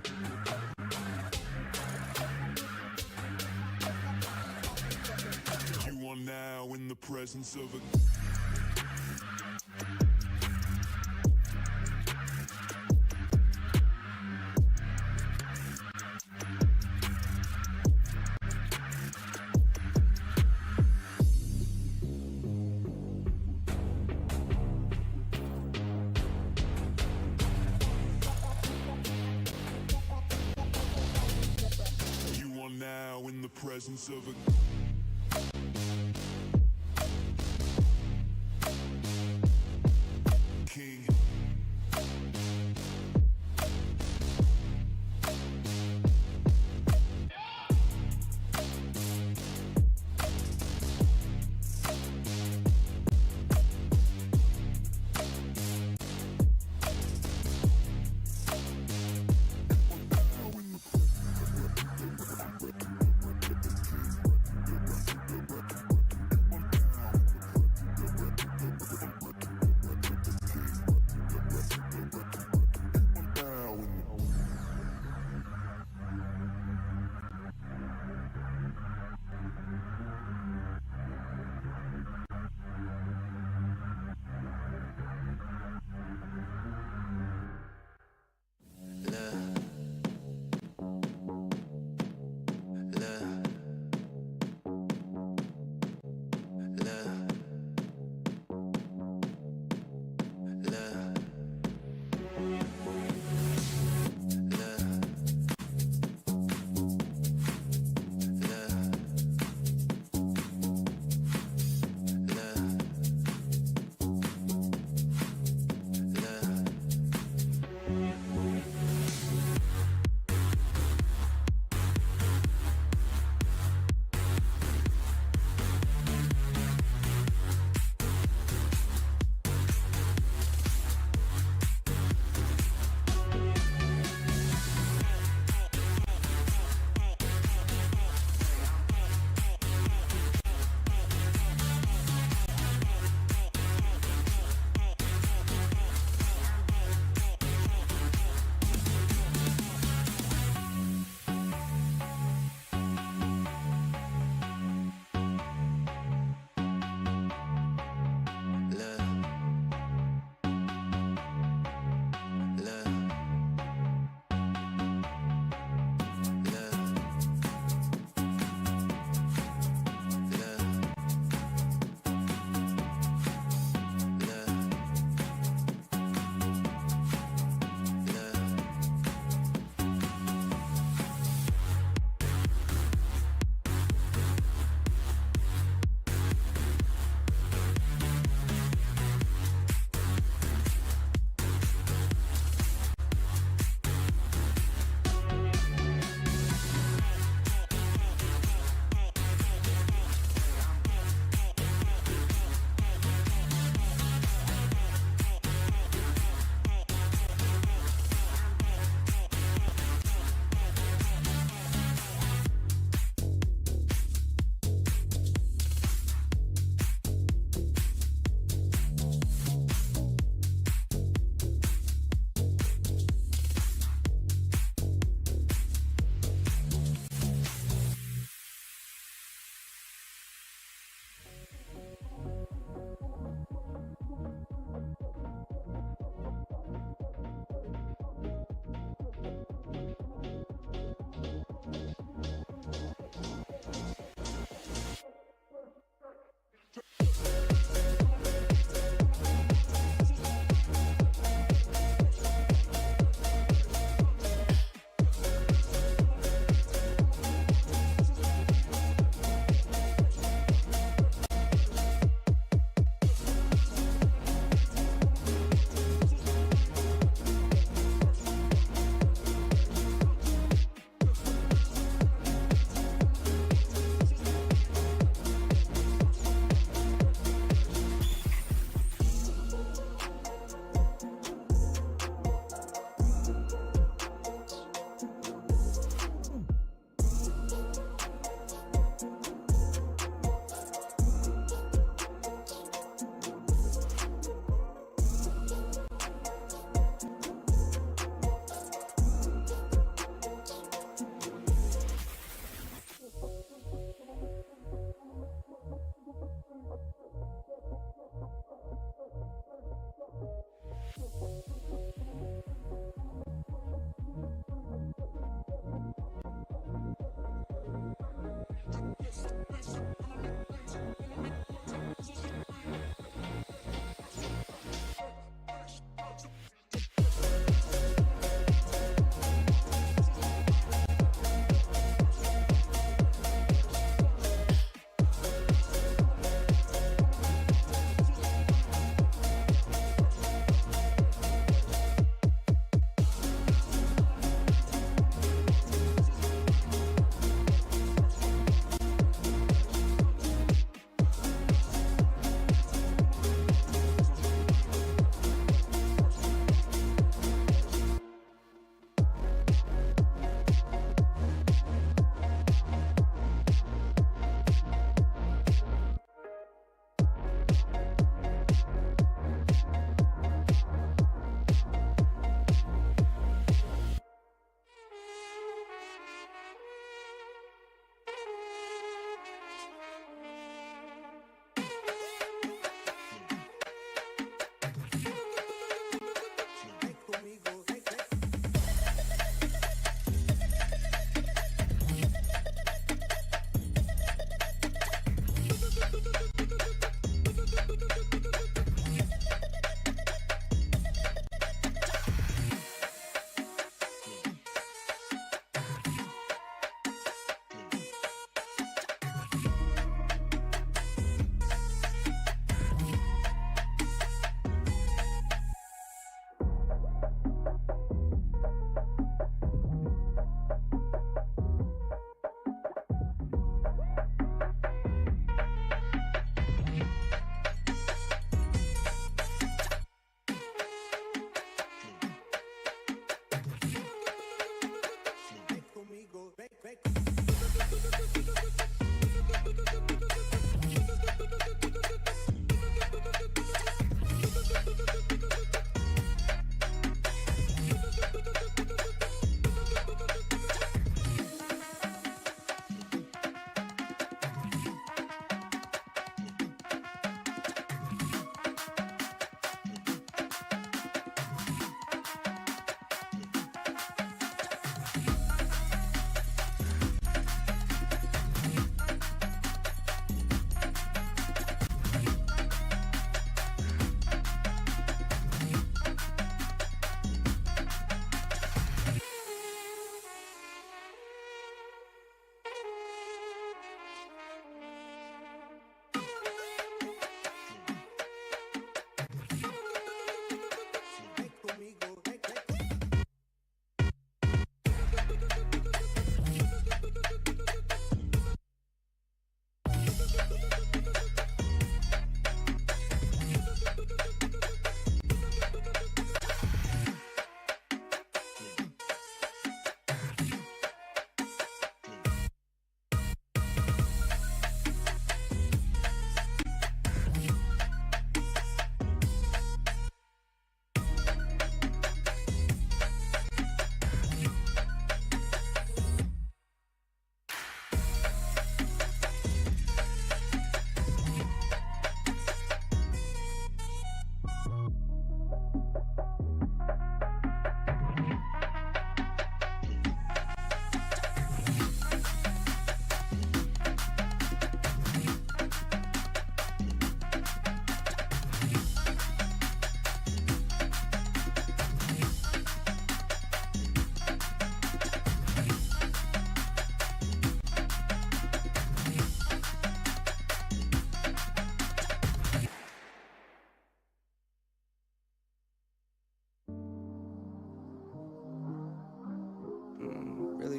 You are now in the presence of a now in the presence of a king.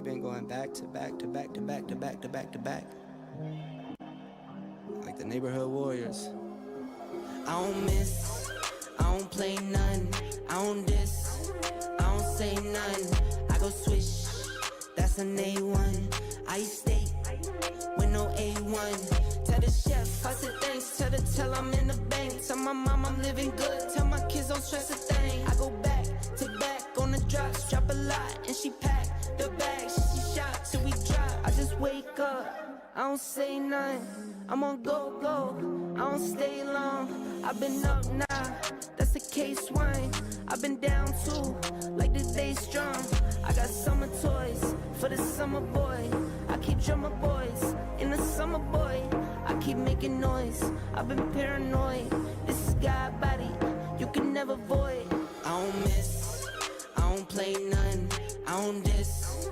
been going back to back to back to back to back to back to back. Like the neighborhood warriors. I don't miss, I don't play none, I don't diss, I don't say none. I go swish, that's an A1. I eat steak with no A1. Tell the chef, I said thanks, tell I'm in the bank. Tell my mom I'm living good, tell my kids don't stress a thing. I go back to back on the drops, drop a lot, and she pack the bags. She shot till we drop. I just wake up, I don't say nothing. I'm on go, I don't stay long. I've been up now, that's a case wine. I've been down too, like the day strong. I got summer toys for the summer boy. I keep drummer boys in the summer boy. I keep making noise, I've been paranoid. This is God body, you can never void. I don't miss, I don't play none, I don't diss,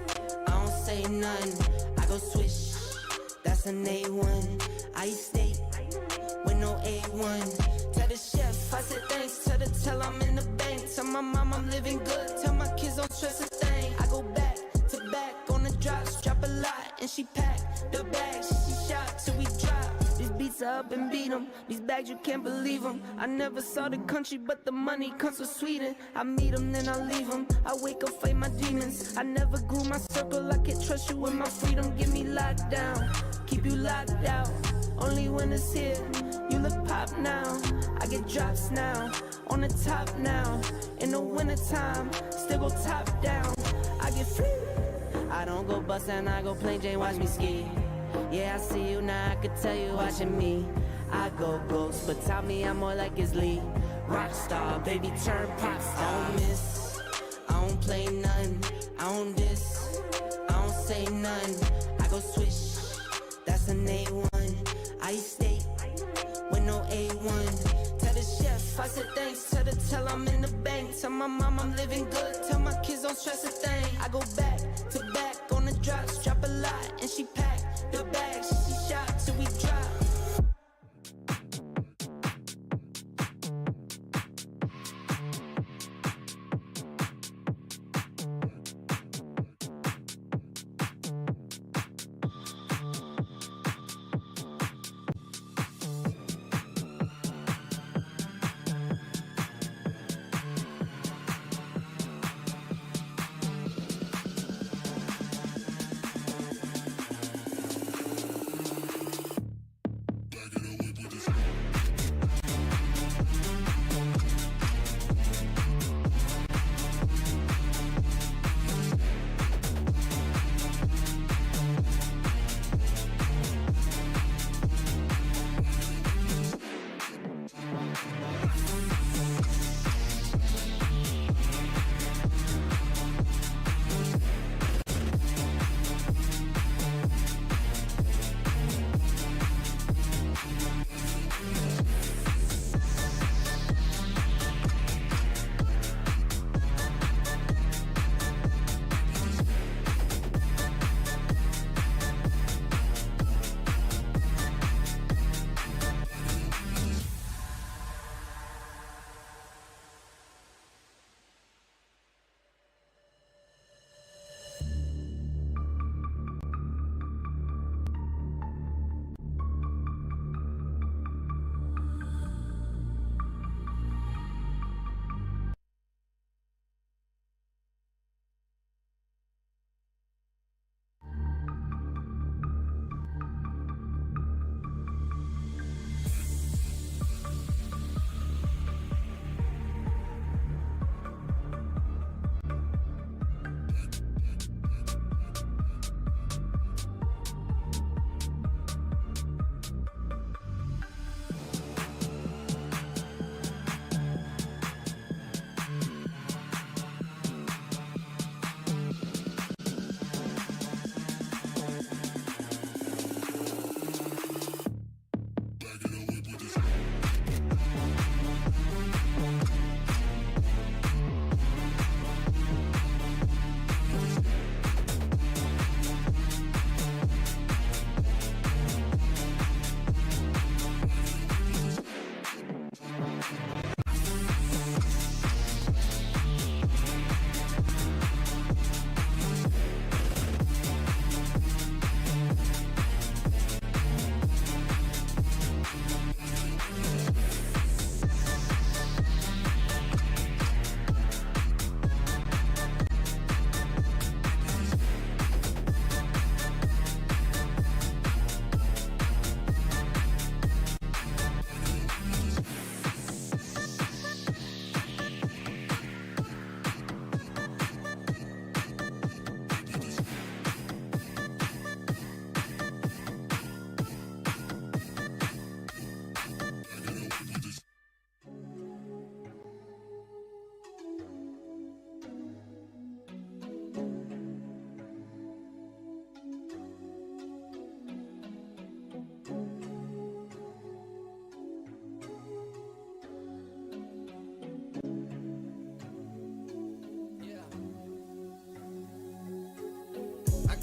I don't say none. I go swish, that's an A1. I eat steak with no A1. Tell the chef, I said thanks, tell I'm in the bank. Tell my mom I'm living good, tell my kids don't stress a thing. I go back to back on the drops, drop a lot, and she pack the bags. She shot till we drop. These beats are up and beat 'em, these bags you can't believe them. I never saw the country, but the money comes from Sweden. I meet 'em, then I leave 'em. I wake up, fight my demons. I never grew my circle, I can't trust you with my freedom. Get me locked down, keep you locked out. Only when it's here, you look pop now. I get drops now, on the top now. In the wintertime, still go top down. I get free. I don't go bust and I go plain Jane, watch me ski. Yeah, I see you now, I could tell you watching me. I go ghost, but tell me I'm more like his Lee. Rockstar, baby, turn pop star. I don't miss, I don't play none, I don't diss, I don't say none. I go swish, that's an A1. I eat steak with no A1. Tell the chef, I said thanks, tell I'm in the bank. Tell my mom I'm living good, tell my kids don't stress a thing. I go back to back on the drops, drop a lot, and she pack the bags. She shot till we drop.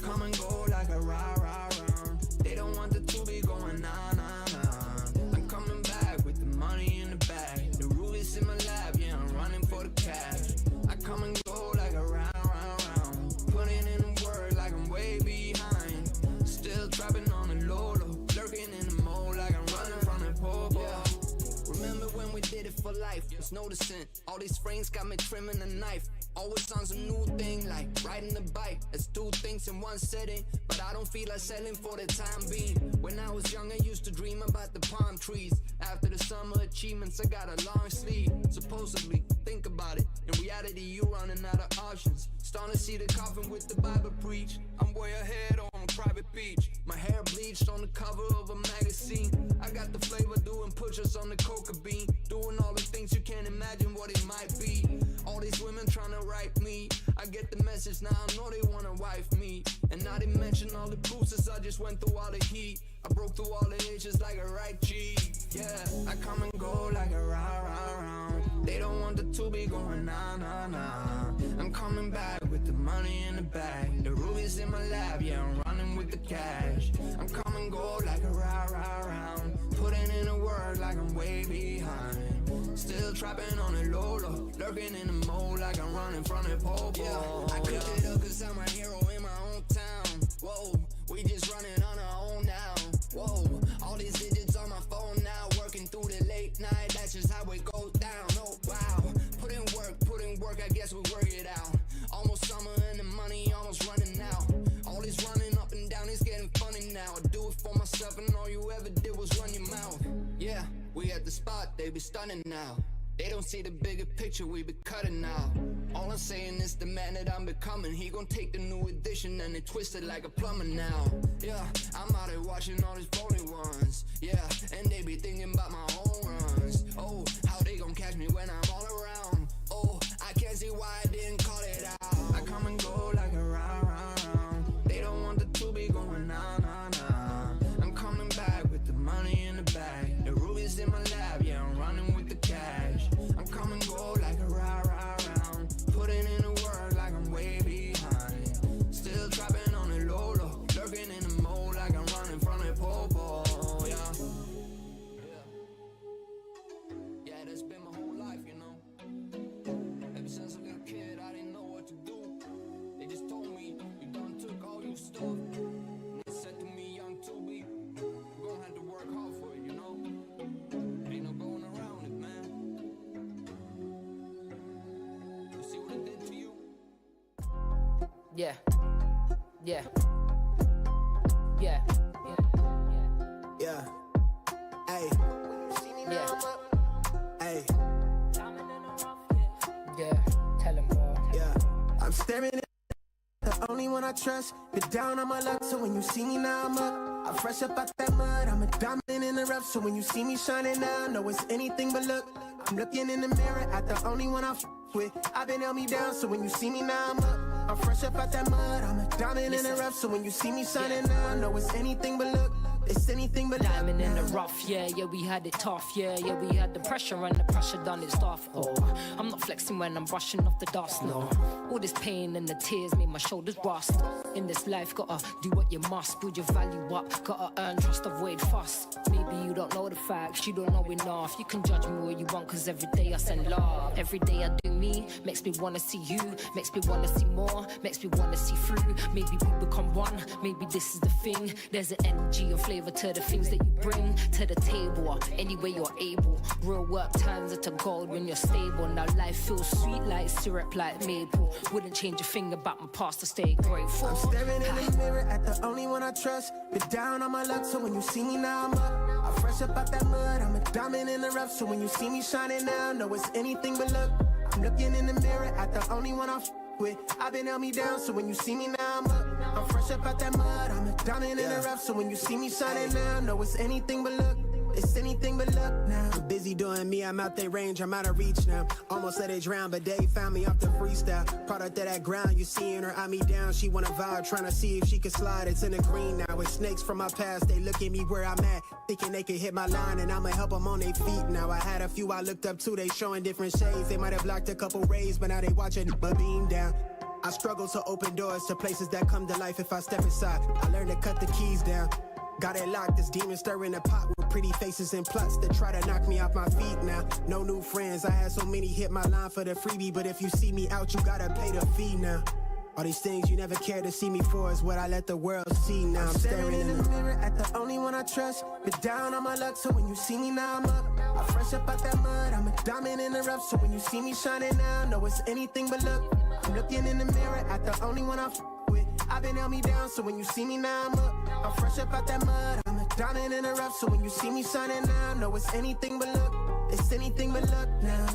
come and go like a round. They don't want the two be going nah. I'm coming back with the money in the bag. The rubies in my lap, yeah, I'm running for the cash. I come and go like a round. Putting in the work like I'm way behind. Still trapping on the low, lurking in the mole like I'm running from the popo. Yeah. Remember when we did it for life? Was noticing all these frames got me trimming a knife. Always on some new thing like riding the bike. Let's do things in one setting, but I don't feel like selling for the time being. When I was young, I used to dream about the palm trees. After the summer achievements, I got a long sleeve. Supposedly, think about it. In reality, you running out of options. Starting to see the coffin with the Bible preach. I'm way ahead on a private beach. My hair bleached on the cover of a magazine. I got the flavor doing push-ups on the coca bean. Doing all the things you can't imagine what it might be. All these women trying to write me. I get the message now, I know they wanna wife me. And not to mention all the bruises, I just went through all the heat. I broke through all the edges like a right G. Yeah, I come and go like a round. They don't want the two be going nah. I'm coming back with the money in the bag. The rubies in my lap, yeah, I'm running with the cash. I'm coming go like a round. Putting in the work like I'm way behind. Still trapping on the low, lurking in the mole like I'm running from the popo. Yeah, I picked it up cause I'm a hero in my own town. Whoa, we just running on our own now. Whoa, all these digits on my phone now. Working through the late night, that's just how it goes down. Oh wow, put in work, I guess we work it out. Almost summer and the money almost running out. All this running up and down, it's getting funny now. I do it for myself and all you ever did was run your mouth. Yeah, we at the spot, they be stunning now. They don't see the bigger picture, we be cutting now. All I'm saying is the man that I'm becoming. He gon' take the new edition and they twist it like a plumber now. Yeah, I'm out here watching all these phony ones. Yeah, and they be thinking about my own runs. Oh, how they gon' catch me when I'm all around. Oh, I can't see why I didn't call it out. I come and go like a round. They don't want the two be going nah. I'm coming back with the money in the bag. The rubies in my lap, yeah, I'm running with the cash. I'm coming go like a round. Putting in the work like I'm way behind. Still trapping on the low, lurking in the mole like I'm running from the popo. Yeah, that's been my whole life, you know. Ever since a little kid, I didn't know what to do. They just told me, you done took all your stuff. And they said to me, young 2B, you're gonna have to work hard for it, you know. Ain't no going around it, man. You see what it did to you? Yeah. Hey. Yeah. Hey. Yeah. Tell him more. Yeah. I'm staring at the only one I trust. Been down on my luck, so when you see me now I'm up. I'm fresh up out that mud, I'm a diamond in the rough. So when you see me shining now, know it's anything but luck. I'm looking in the mirror at the only one I with. I've been held me down, so when you see me now I'm up. I'm fresh up out that mud, I'm a diamond in the rough. So when you see me shining now, know it's anything but luck. It's anything but diamond in the rough, yeah, we had it tough, yeah, we had the pressure and the pressure done its stuff. Oh, I'm not flexing when I'm brushing off the dust, no. All this pain and the tears made my shoulders rust. In this life, gotta do what you must, build your value up, gotta earn trust, avoid fuss. Maybe you don't know the facts, you don't know enough. You can judge me where you want, cause every day I send love. Every day I do me, makes me wanna see you, makes me wanna see more, makes me wanna see through. Maybe we become one, maybe this is the thing. There's an energy and flavor to the things that you bring to the table, any way you're able. Real work turns into gold when you're stable. Now life feels sweet like syrup, like maple. Wouldn't change a thing about my past to stay grateful. I'm staring in the mirror at the only one I trust. Been down on my luck, so when you see me now I'm up. I'm fresh up out that mud, I'm a diamond in the rough. So when you see me shining now, know it's anything but luck. I'm looking in the mirror at the only one I with. I've been held me down, so when you see me now I'm up. I'm fresh up out that mud, I'm a diamond in the rough. So when you see me shining now, know it's anything but luck. It's anything but luck now. I'm busy doing me, I'm out their range, I'm out of reach now. Almost let it drown, but they found me off the freestyle. Product of that ground, you seeing her eye me down. She wanna vibe, trying to see if she can slide. It's in the green now, it's snakes from my past. They look at me where I'm at, thinking they can hit my line, and I'ma help them on their feet now. I had a few I looked up to, they showing different shades. They might have blocked a couple rays, but now they watching my beam down. I struggle to open doors to places that come to life if I step inside. I learned to cut the keys down. Got it locked, this demon stirring the pot with pretty faces and plots that try to knock me off my feet now. No new friends, I had so many hit my line for the freebie, but if you see me out, you gotta pay the fee now. All these things you never cared to see me for is what I let the world see now. I'm staring in the mirror at the only one I trust. Been down on my luck, so when you see me now I'm up. I fresh up out that mud, I'm a diamond in the rough. So when you see me shining now, know it's anything but luck. I'm looking in the mirror at the only one I f with. I've been held me down, so when you see me now I'm up. I'm fresh up out that mud, I'm a diamond in the rough. So when you see me shining now, know it's anything but luck. It's anything but luck now.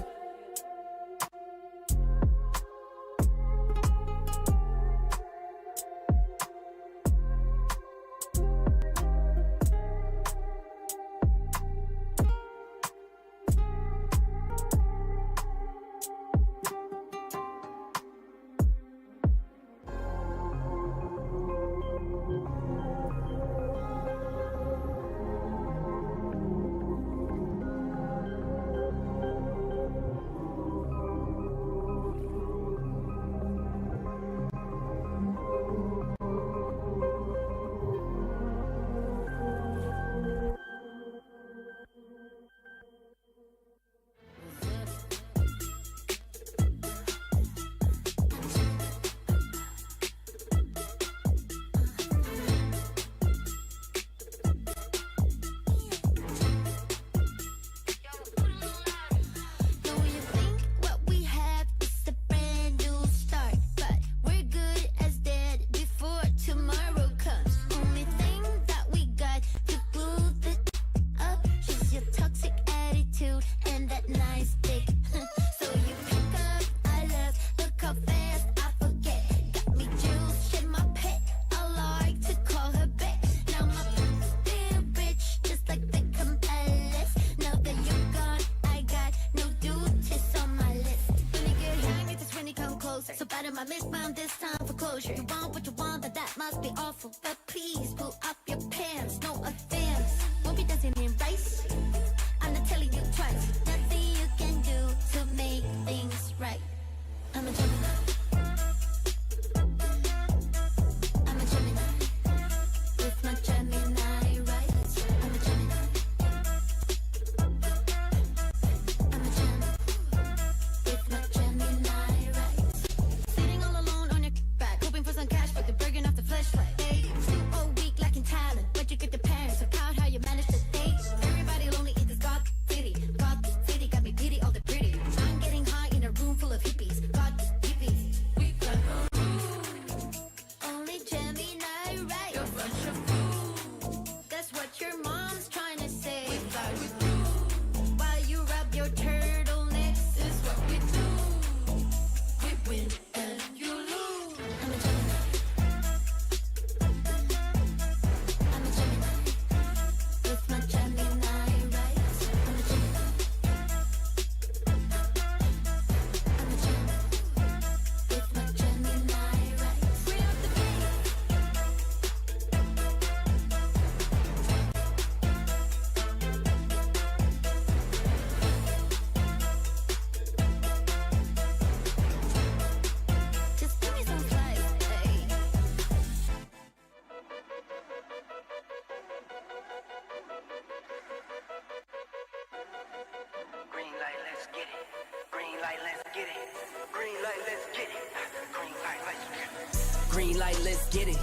Green light, let's get it.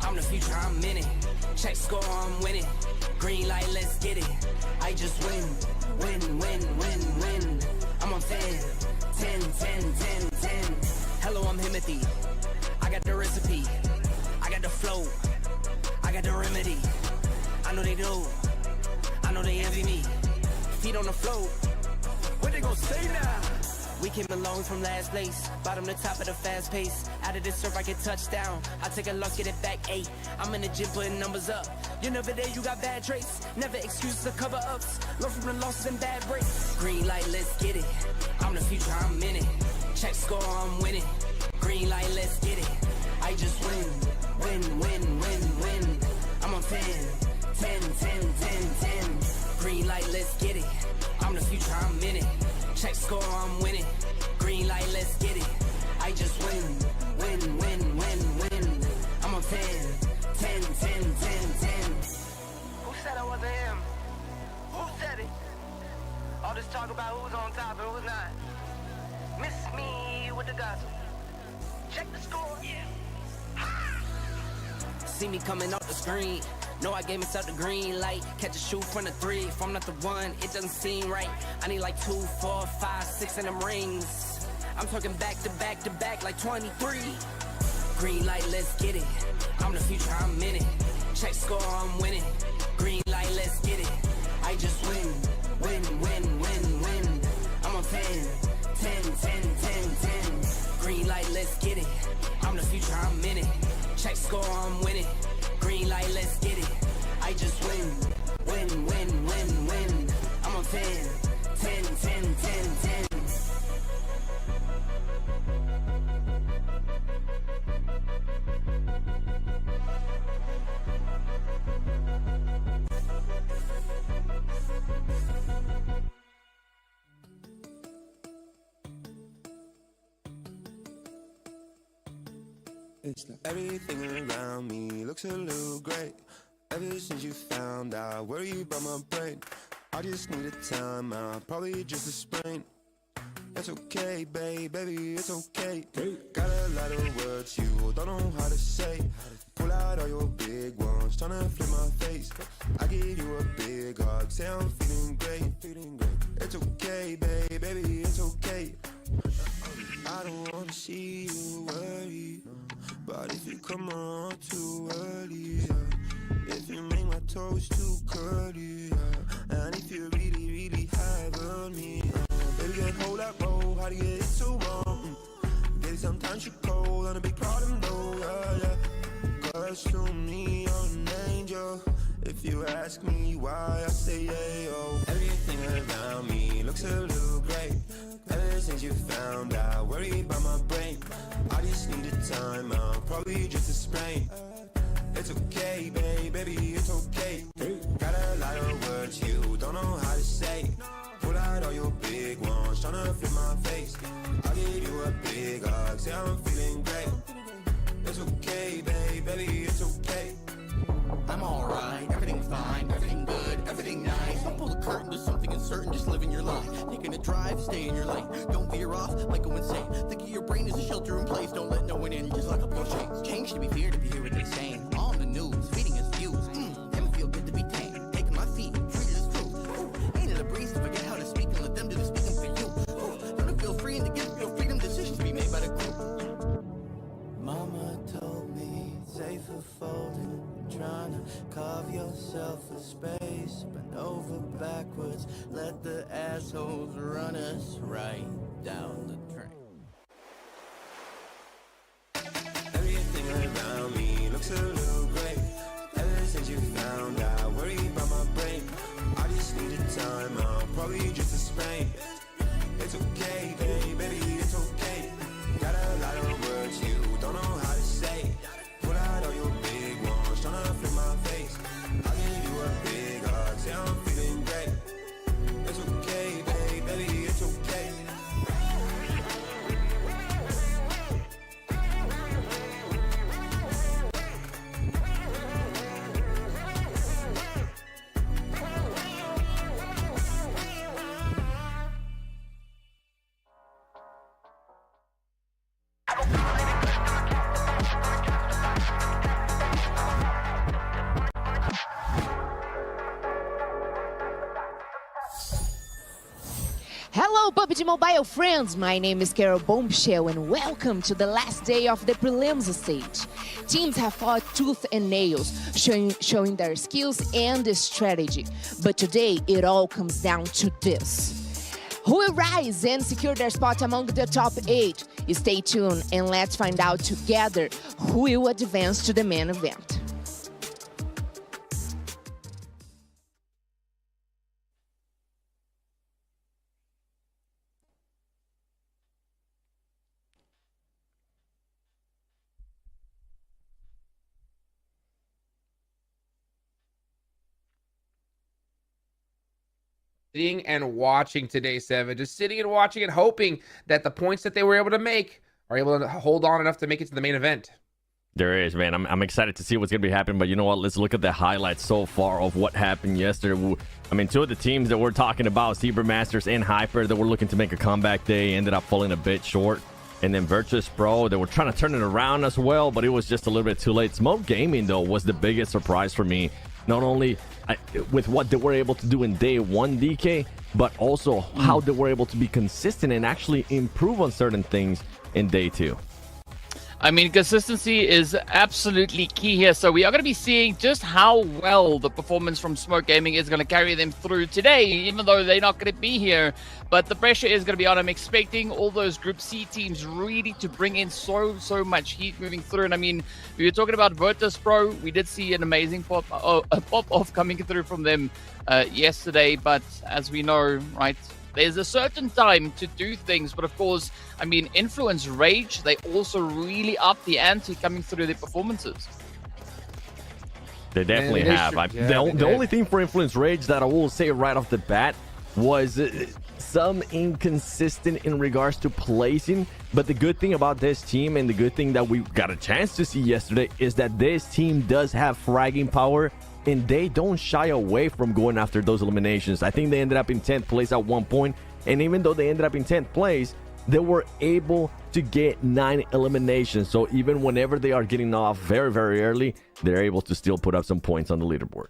I'm the future, I'm in it. Check score, I'm winning. Green light, let's get it. I just win, win, win, win, win. I'm on 10, 10, 10, 10, 10. Hello, I'm Himothy. I got the recipe. I got the flow. I got the remedy. I know they do. I know they envy me. Feet on the float. What they gon' say now? We came along from last place, bottom to top of the fast pace. Out of this surf, I get touchdown. I take a loss, get it back 8. I'm in the gym putting numbers up. You're never there, you got bad traits. Never excuses or cover ups. Learn from the losses and bad breaks. Green light, let's get it. I'm the future, I'm in it. Check score, I'm winning. Green light, let's get it. I just win, win, win, win, win. I'm on 10, 10, 10, 10, 10. Green light, let's get it. I'm the future, I'm in it. Check score, I'm winning. Green light, let's get it. I just win, win, See me coming off the screen. Know I gave myself the green light. Catch a shoe from the 3. If I'm not the one, it doesn't seem right. I need like 2, 4, 5, 6 in them rings. I'm talking back to back to back like 23. Green light, let's get it. I'm the future, I'm in it. Check score, I'm winning. Green light, let's get it. I just win, win, win, win, win. I'm on 10, 10, 10, 10, 10. Green light, let's get it. I'm the future, I'm in it. Check score, I'm winning. Green light, let's get it. I just win, win, win, win, win. I'm on 10, 10, 10, 10, 10. Everything around me looks a little great. Ever since you found out, worry about my brain. I just need a time out, probably just a sprain. It's okay, babe, baby, it's okay. Got a lot of words you don't know how to say. Pull out all your big ones, tryna flip my face. I give you a big hug, say I'm feeling great. It's okay, babe, baby, it's okay. I don't wanna see you worry, but if you come around too early, if you make my toes too curly, and if you really, really have on me, baby, can't hold that roll, how to get it so wrong. Get it sometimes you cold, on a big problem though, yeah. Cause to me, you're an angel. If you ask me why, I say yeah, yo. Everything around me looks a little great. Ever since you found out, worry about my brain. I just need a time out, probably just a sprain. It's okay, babe, baby, it's okay. Got a lot of words you don't know how to say. Pull out all your big ones, tryna flip my face. I'll give you a big hug, say I'm feeling great. It's okay, babe, baby, it's okay. I'm alright, everything's fine, everything good, everything nice. Don't pull the curtain, there's something uncertain, just living your life. Taking a drive, stay in your lane. Don't veer off, might go insane. Think of your brain as a shelter in place, don't let no one in, just lock up your chains. Change to be feared if you hear what they're saying. On the news, feeding us views, them feel good to be tamed. Taking my feet, treated as truth. Ooh, ain't it a breeze to forget how to speak and let them do the speaking for you. Ooh, don't it feel free and to give your freedom, decisions to be made by the group. Mama told me safer folding, trying to carve yourself a space. Bend over backwards, let the assholes run us right down the train. Everything around me looks a little great. Ever since you found out, worry about my brain. I just need a time out, probably just a sprain. It's okay, babe, baby, it's okay. Got a lot of words you don't know how to say. Pull out all your big ones, tryna flip my face. I'll give you a big hug, say I'm feeling great. It's okay, babe, baby, it's okay. Hello PUBG Mobile friends, my name is Carol Bombshell and welcome to the last day of the prelims stage. Teams have fought tooth and nails, showing their skills and the strategy. But today it all comes down to this. Who will rise and secure their spot among the top 8? Stay tuned and let's find out together who will advance to the main event. Sitting and watching today, 7. Just sitting and watching and hoping that the points that they were able to make are able to hold on enough to make it to the main event. There is, man. I'm excited to see what's going to be happening, but you know what? Let's look at the highlights so far of what happened yesterday. I mean, two of the teams that we're talking about, Zebra Masters and Hyper, that were looking to make a comeback, they ended up falling a bit short. And then Virtus Pro, they were trying to turn it around as well, but it was just a little bit too late. Smoke Gaming, though, was the biggest surprise for me. Not only with what they were able to do in day one, DK, but also how they were able to be consistent and actually improve on certain things in day two. I mean, consistency is absolutely key here. So we are going to be seeing just how well the performance from Smoke Gaming is going to carry them through today, even though they're not going to be here. But the pressure is going to be on. I'm expecting all those Group C teams really to bring in so much heat moving through. And I mean, we were talking about Virtus Pro. We did see an amazing pop-off coming through from them yesterday. But as we know, right, there's a certain time to do things, but of course, I mean, Influence Rage, they also really up the ante coming through their performances. They definitely have. The only thing for Influence Rage that I will say right off the bat was some inconsistent in regards to placing. But the good thing about this team, and the good thing that we got a chance to see yesterday, is that this team does have fragging power, and they don't shy away from going after those eliminations. I think they ended up in 10th place at one point, and even though they ended up in 10th place, they were able to get 9 eliminations. So even whenever they are getting off very early, they're able to still put up some points on the leaderboard.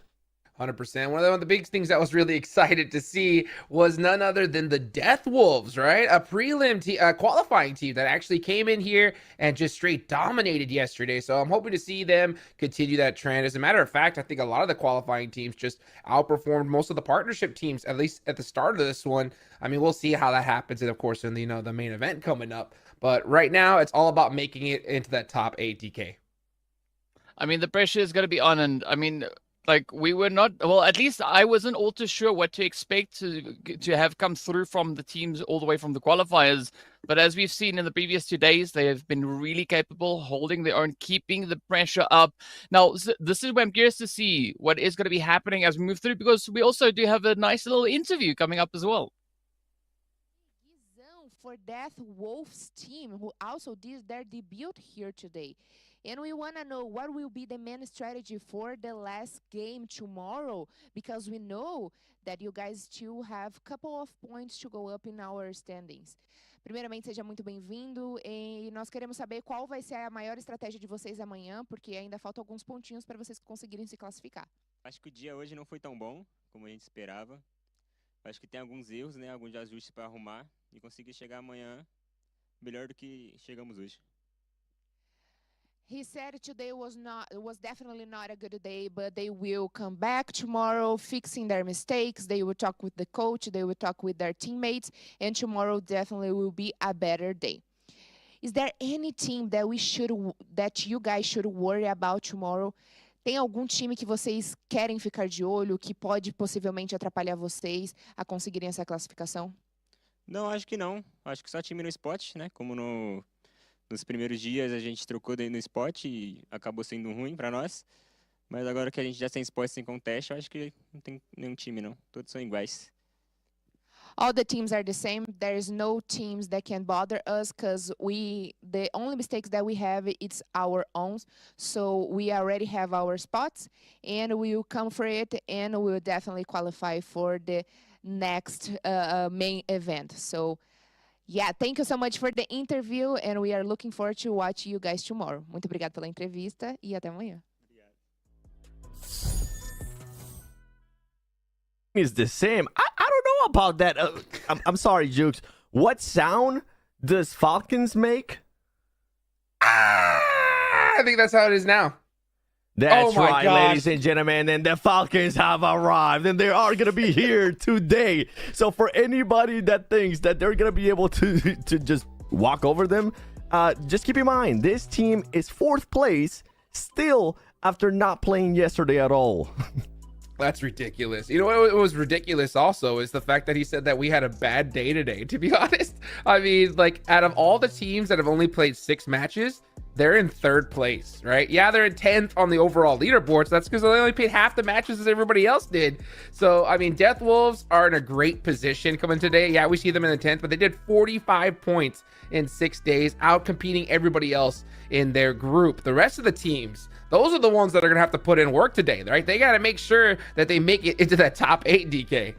100%. One of the big things that was really excited to see was none other than the Death Wolves, right? A prelim qualifying team that actually came in here and just straight dominated yesterday. So I'm hoping to see them continue that trend. As a matter of fact, I think a lot of the qualifying teams just outperformed most of the partnership teams, at least at the start of this one. I mean, we'll see how that happens, and of course, in the main event coming up. But right now, it's all about making it into that top 8, DK. I mean, the pressure is going to be on, and I mean, like, we were not, well, at least I wasn't all too sure what to expect to have come through from the teams all the way from the qualifiers. But as we've seen in the previous 2 days, they have been really capable, holding their own, keeping the pressure up. Now, this is where I'm curious to see what is going to be happening as we move through, because we also do have a nice little interview coming up as well. For Death Wolves team, who also did their debut here today. And we want to know what will be the main strategy for the last game tomorrow, because we know that you guys still have a couple of points to go up in our standings. Primeiramente, seja muito bem-vindo, e nós queremos saber qual vai ser a maior estratégia de vocês amanhã, porque ainda faltam alguns pontinhos para vocês conseguirem se classificar. Acho que o dia hoje não foi tão bom como a gente esperava. Acho que tem alguns erros, né, alguns ajustes para arrumar e conseguir chegar amanhã melhor do que chegamos hoje. He said today was definitely not a good day, but they will come back tomorrow, fixing their mistakes. They will talk with the coach, they will talk with their teammates, and tomorrow definitely will be a better day. Is there any team that you guys should worry about tomorrow? Tem algum time que vocês querem ficar de olho, que pode possivelmente atrapalhar vocês a conseguirem essa classificação? Não, acho que não. Acho que só time no spot, né? Como nos primeiros dias a gente trocou no spot e acabou sendo ruim para nós. Mas agora que a gente já tem spot sem contest, eu acho que não tem nenhum time, não. Todos são iguais. All the teams are the same. There's no teams that can bother us, because the only mistakes that we have, it's our own. So we already have our spots, and we will come for it, and we will definitely qualify for the next main event. So yeah, thank you so much for the interview, and we are looking forward to watch you guys tomorrow. Muito obrigado pela entrevista e até amanhã. Is the same. I don't know about that. I'm sorry, Jukes. What sound does Falcons make? I think that's how it is now. That's right, ladies and gentlemen, and the Falcons have arrived, and they are going to be here today. So for anybody that thinks that they're going to be able to just walk over them, just keep in mind, this team is 4th place still after not playing yesterday at all. That's ridiculous. You know what was ridiculous also is the fact that he said that we had a bad day today, to be honest. I mean, like, out of all the teams that have only played 6 matches, they're in 3rd place, right? Yeah, they're in 10th on the overall leaderboard. So that's because they only played half the matches as everybody else did. So, I mean, Death Wolves are in a great position coming today. Yeah, we see them in the 10th, but they did 45 points in 6 days, out competing everybody else in their group. The rest of the teams, those are the ones that are going to have to put in work today, right? They got to make sure that they make it into that top 8, DK.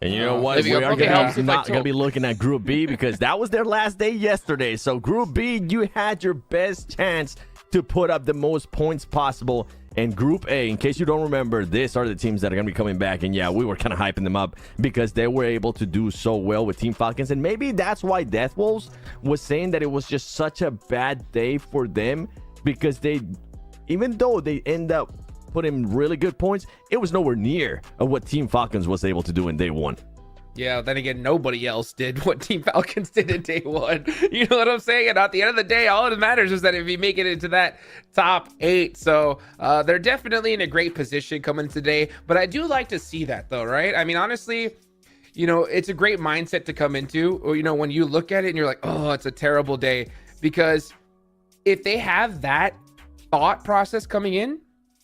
And you know what? Maybe We it are probably helps if I not going to be talk. looking at Group B because that was their last day yesterday. So Group B, you had your best chance to put up the most points possible. And Group A, in case you don't remember, these are the teams that are going to be coming back. And yeah, we were kind of hyping them up because they were able to do so well with Team Falcons. And maybe that's why Death Wolves was saying that it was just such a bad day for them because they, even though they end up putting really good points, it was nowhere near what Team Falcons was able to do in day one. Yeah, then again, nobody else did what Team Falcons did in day one. You know what I'm saying? And at the end of the day, all that matters is that if you make it into that top 8. So they're definitely in a great position coming today. But I do like to see that, though, right? I mean, honestly, you know, it's a great mindset to come into. Or, you know, when you look at it and you're like, oh, it's a terrible day. Because if they have that thought process coming in,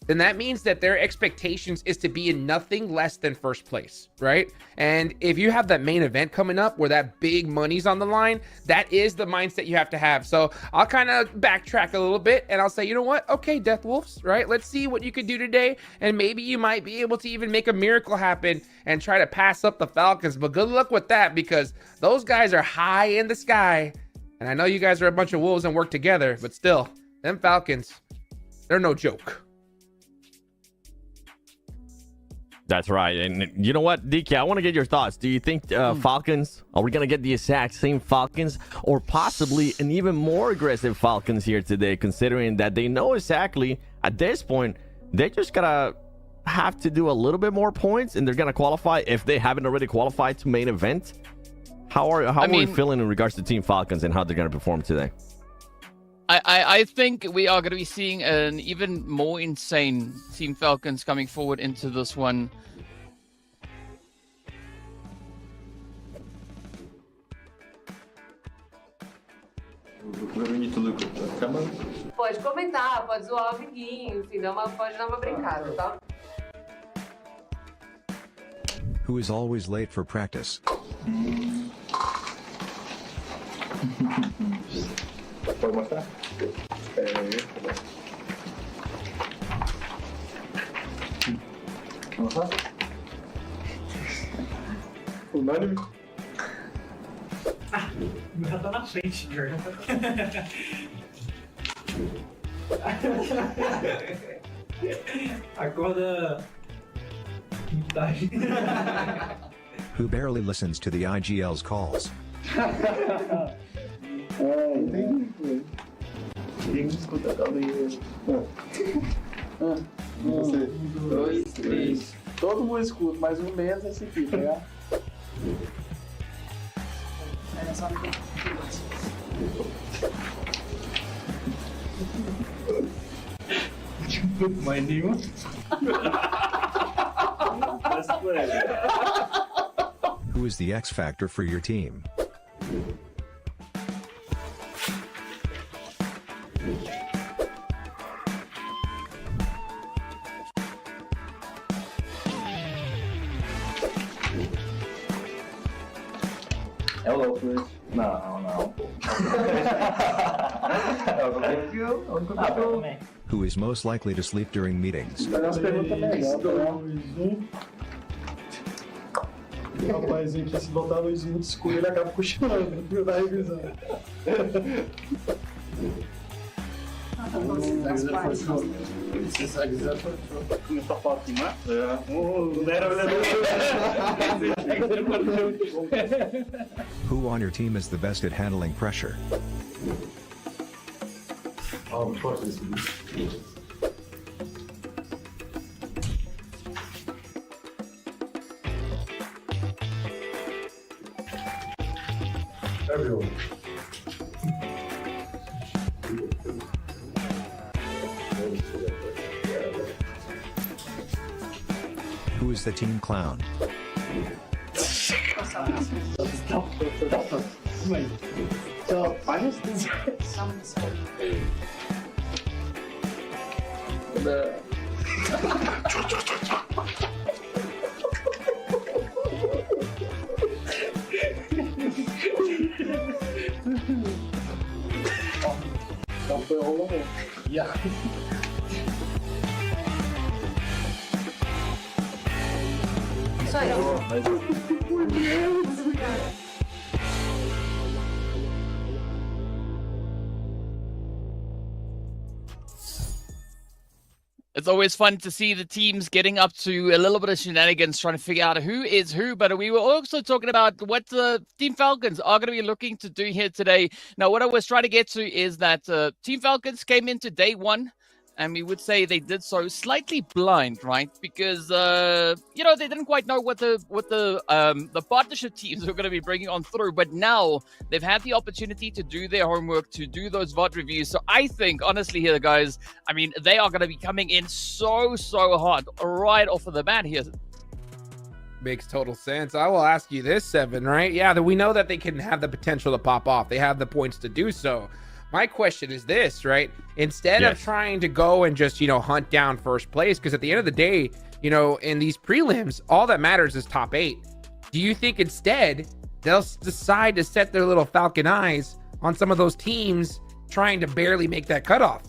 then that means that their expectations is to be in nothing less than first place, right? And if you have that main event coming up where that big money's on the line, that is the mindset you have to have. So I'll kind of backtrack a little bit and I'll say, you know what? Okay, Death Wolves, right? Let's see what you could do today. And maybe you might be able to even make a miracle happen and try to pass up the Falcons. But good luck with that because those guys are high in the sky. And I know you guys are a bunch of wolves and work together, but still, them Falcons, they're no joke. That's right. And you know what, DK, I want to get your thoughts. Do you think Falcons, are we going to get the exact same Falcons or possibly an even more aggressive Falcons here today, considering that they know exactly at this point, they're just going to have to do a little bit more points and they're going to qualify if they haven't already qualified to main event? How are we feeling in regards to Team Falcons and how they're going to perform today? I think we are going to be seeing an even more insane Team Falcons coming forward into this one. Pode comentar, pode zoar o amiguinho, enfim, pode dar uma brincada, tá? Who is always late for practice? Pode mostrar? Unânime? Ah, o meu já tá na frente, Jordan. Acorda. Who barely listens to the IGL's calls? Entendi. Quem escuta a caldeira? Você. 1, 2, 3. Todo mundo escuta, mas o menos é esse aqui, tá ligado? Mais nenhum? Who is the X factor for your team? É o louco, não, pô. É o único que eu... Who is most likely to sleep during meetings? As perguntas melhor, Rapaz, aqui se botar a luzinha muito escura, ele acaba cochilando na revisão. Começou a falar assim, né? Who on your team is the best at handling pressure? Everyone. Who is the team clown? isso aí. Mas eu fiquei por Deus, cara. It's always fun to see the teams getting up to a little bit of shenanigans, trying to figure out who is who. But we were also talking about what the Team Falcons are going to be looking to do here today. Now, what I was trying to get to is that Team Falcons came into day one, and we would say they did so slightly blind, right? Because they didn't quite know what the partnership teams were going to be bringing on through. But now they've had the opportunity to do their homework, to do those VOD reviews. So I think, honestly, here, guys, I mean, they are going to be coming in so hot right off of the bat here. Makes total sense. I will ask you this, Seven, right? Yeah, we know that they can have the potential to pop off. They have the points to do so. My question is this, right? Instead of trying to go and just, hunt down first place, because at the end of the day, in these prelims, all that matters is top 8. Do you think instead they'll decide to set their little falcon eyes on some of those teams trying to barely make that cutoff?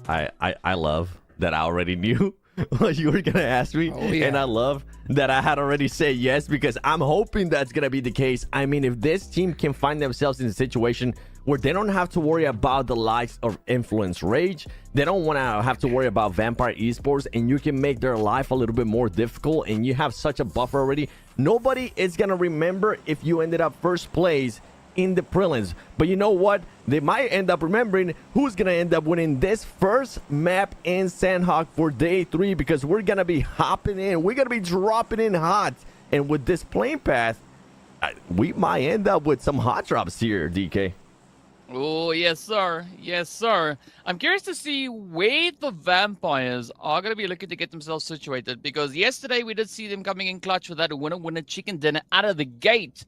I love that I already knew what you were going to ask me. Oh, yeah. And I love that I had already said yes, because I'm hoping that's going to be the case. I mean, if this team can find themselves in a situation where they don't have to worry about the likes of Influence Rage, they don't want to have to worry about Vampire Esports, and you can make their life a little bit more difficult, and you have such a buffer already. Nobody is going to remember if you ended up first place in the prelims. But you know what? They might end up remembering who's going to end up winning this first map in Sandhawk for day 3, because we're going to be hopping in. We're going to be dropping in hot. And with this playing path, we might end up with some hot drops here, DK. Oh, yes, sir. Yes, sir. I'm curious to see where the Vampires are going to be looking to get themselves situated, because yesterday we did see them coming in clutch with that winner chicken dinner out of the gate.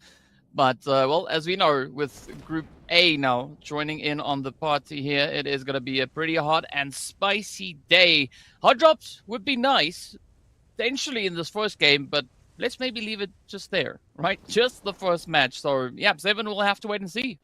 But, well, as we know, with Group A now joining in on the party here, it is going to be a pretty hot and spicy day. Hot drops would be nice, potentially in this first game, but let's maybe leave it just there, right? Just the first match. So, yeah, Seven will have to wait and see.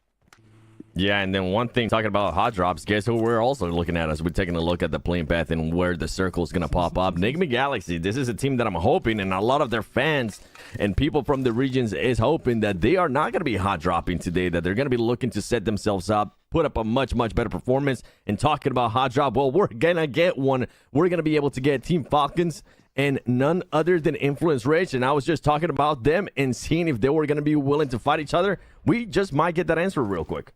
Yeah, and then one thing, talking about hot drops, guess who we're also looking at as we're taking a look at the playing path and where the circle is going to pop up. Enigma Galaxy, this is a team that I'm hoping, and a lot of their fans and people from the regions is hoping that they are not going to be hot dropping today, that they're going to be looking to set themselves up, put up a much better performance. And talking about hot drop, well, we're going to get one. We're going to be able to get Team Falcons and none other than Influence Rage. And I was just talking about them and seeing if they were going to be willing to fight each other. We just might get that answer real quick.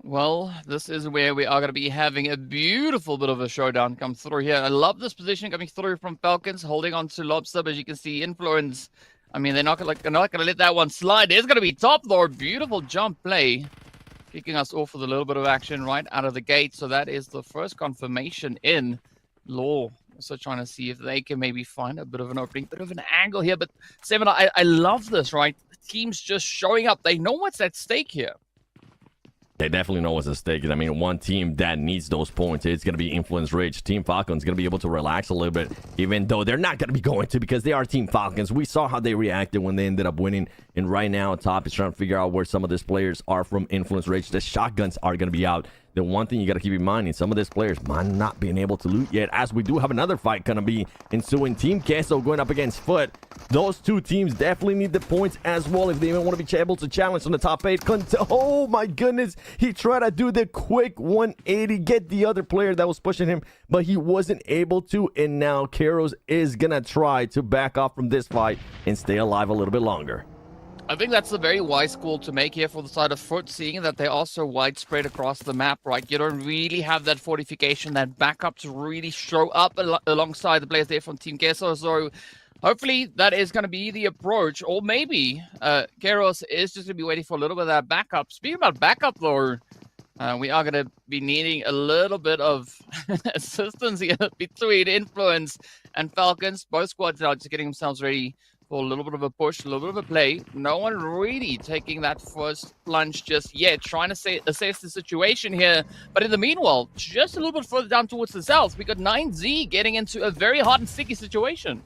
Well, this is where we are going to be having a beautiful bit of a showdown come through here. I love this position coming through from Falcons, holding on to Lobster. As you can see, Influence, I mean, they're not going to let that one slide. It's going to be top, though. Beautiful jump play, kicking us off with a little bit of action right out of the gate. So that is the first confirmation in Law. Also trying to see if they can maybe find a bit of an opening, bit of an angle here. But Seven, I love this, right? The team's just showing up. They know what's at stake here. They definitely know what's at stake. I mean, one team that needs those points, it's going to be Influence Rage. Team Falcons going to be able to relax a little bit, even though they're not going to be going to, because they are Team Falcons. We saw how they reacted when they ended up winning. And right now, Top is trying to figure out where some of these players are from Influence Rage. The shotguns are going to be out. The one thing you got to keep in mind is some of these players might not be able to loot yet, as we do have another fight going to be ensuing. Team Queso going up against Foot. Those two teams definitely need the points as well if they even want to be able to challenge on the top 8. Oh my goodness, he tried to do the quick 180, get the other player that was pushing him, but he wasn't able to. And now Karos is going to try to back off from this fight and stay alive a little bit longer. I think that's a very wise call to make here for the side of Foot, seeing that they're also widespread across the map, right? You don't really have that fortification, that backup to really show up alongside the players there from Team Queso. So hopefully that is going to be the approach. Or maybe Keros is just going to be waiting for a little bit of that backup. Speaking about backup, though, we are going to be needing a little bit of assistance here between Influence and Falcons. Both squads are just getting themselves ready for a little bit of a push, a little bit of a play. No one really taking that first plunge just yet, trying to assess the situation here. But in the meanwhile, just a little bit further down towards the south, we got 9Z getting into a very hot and sticky situation.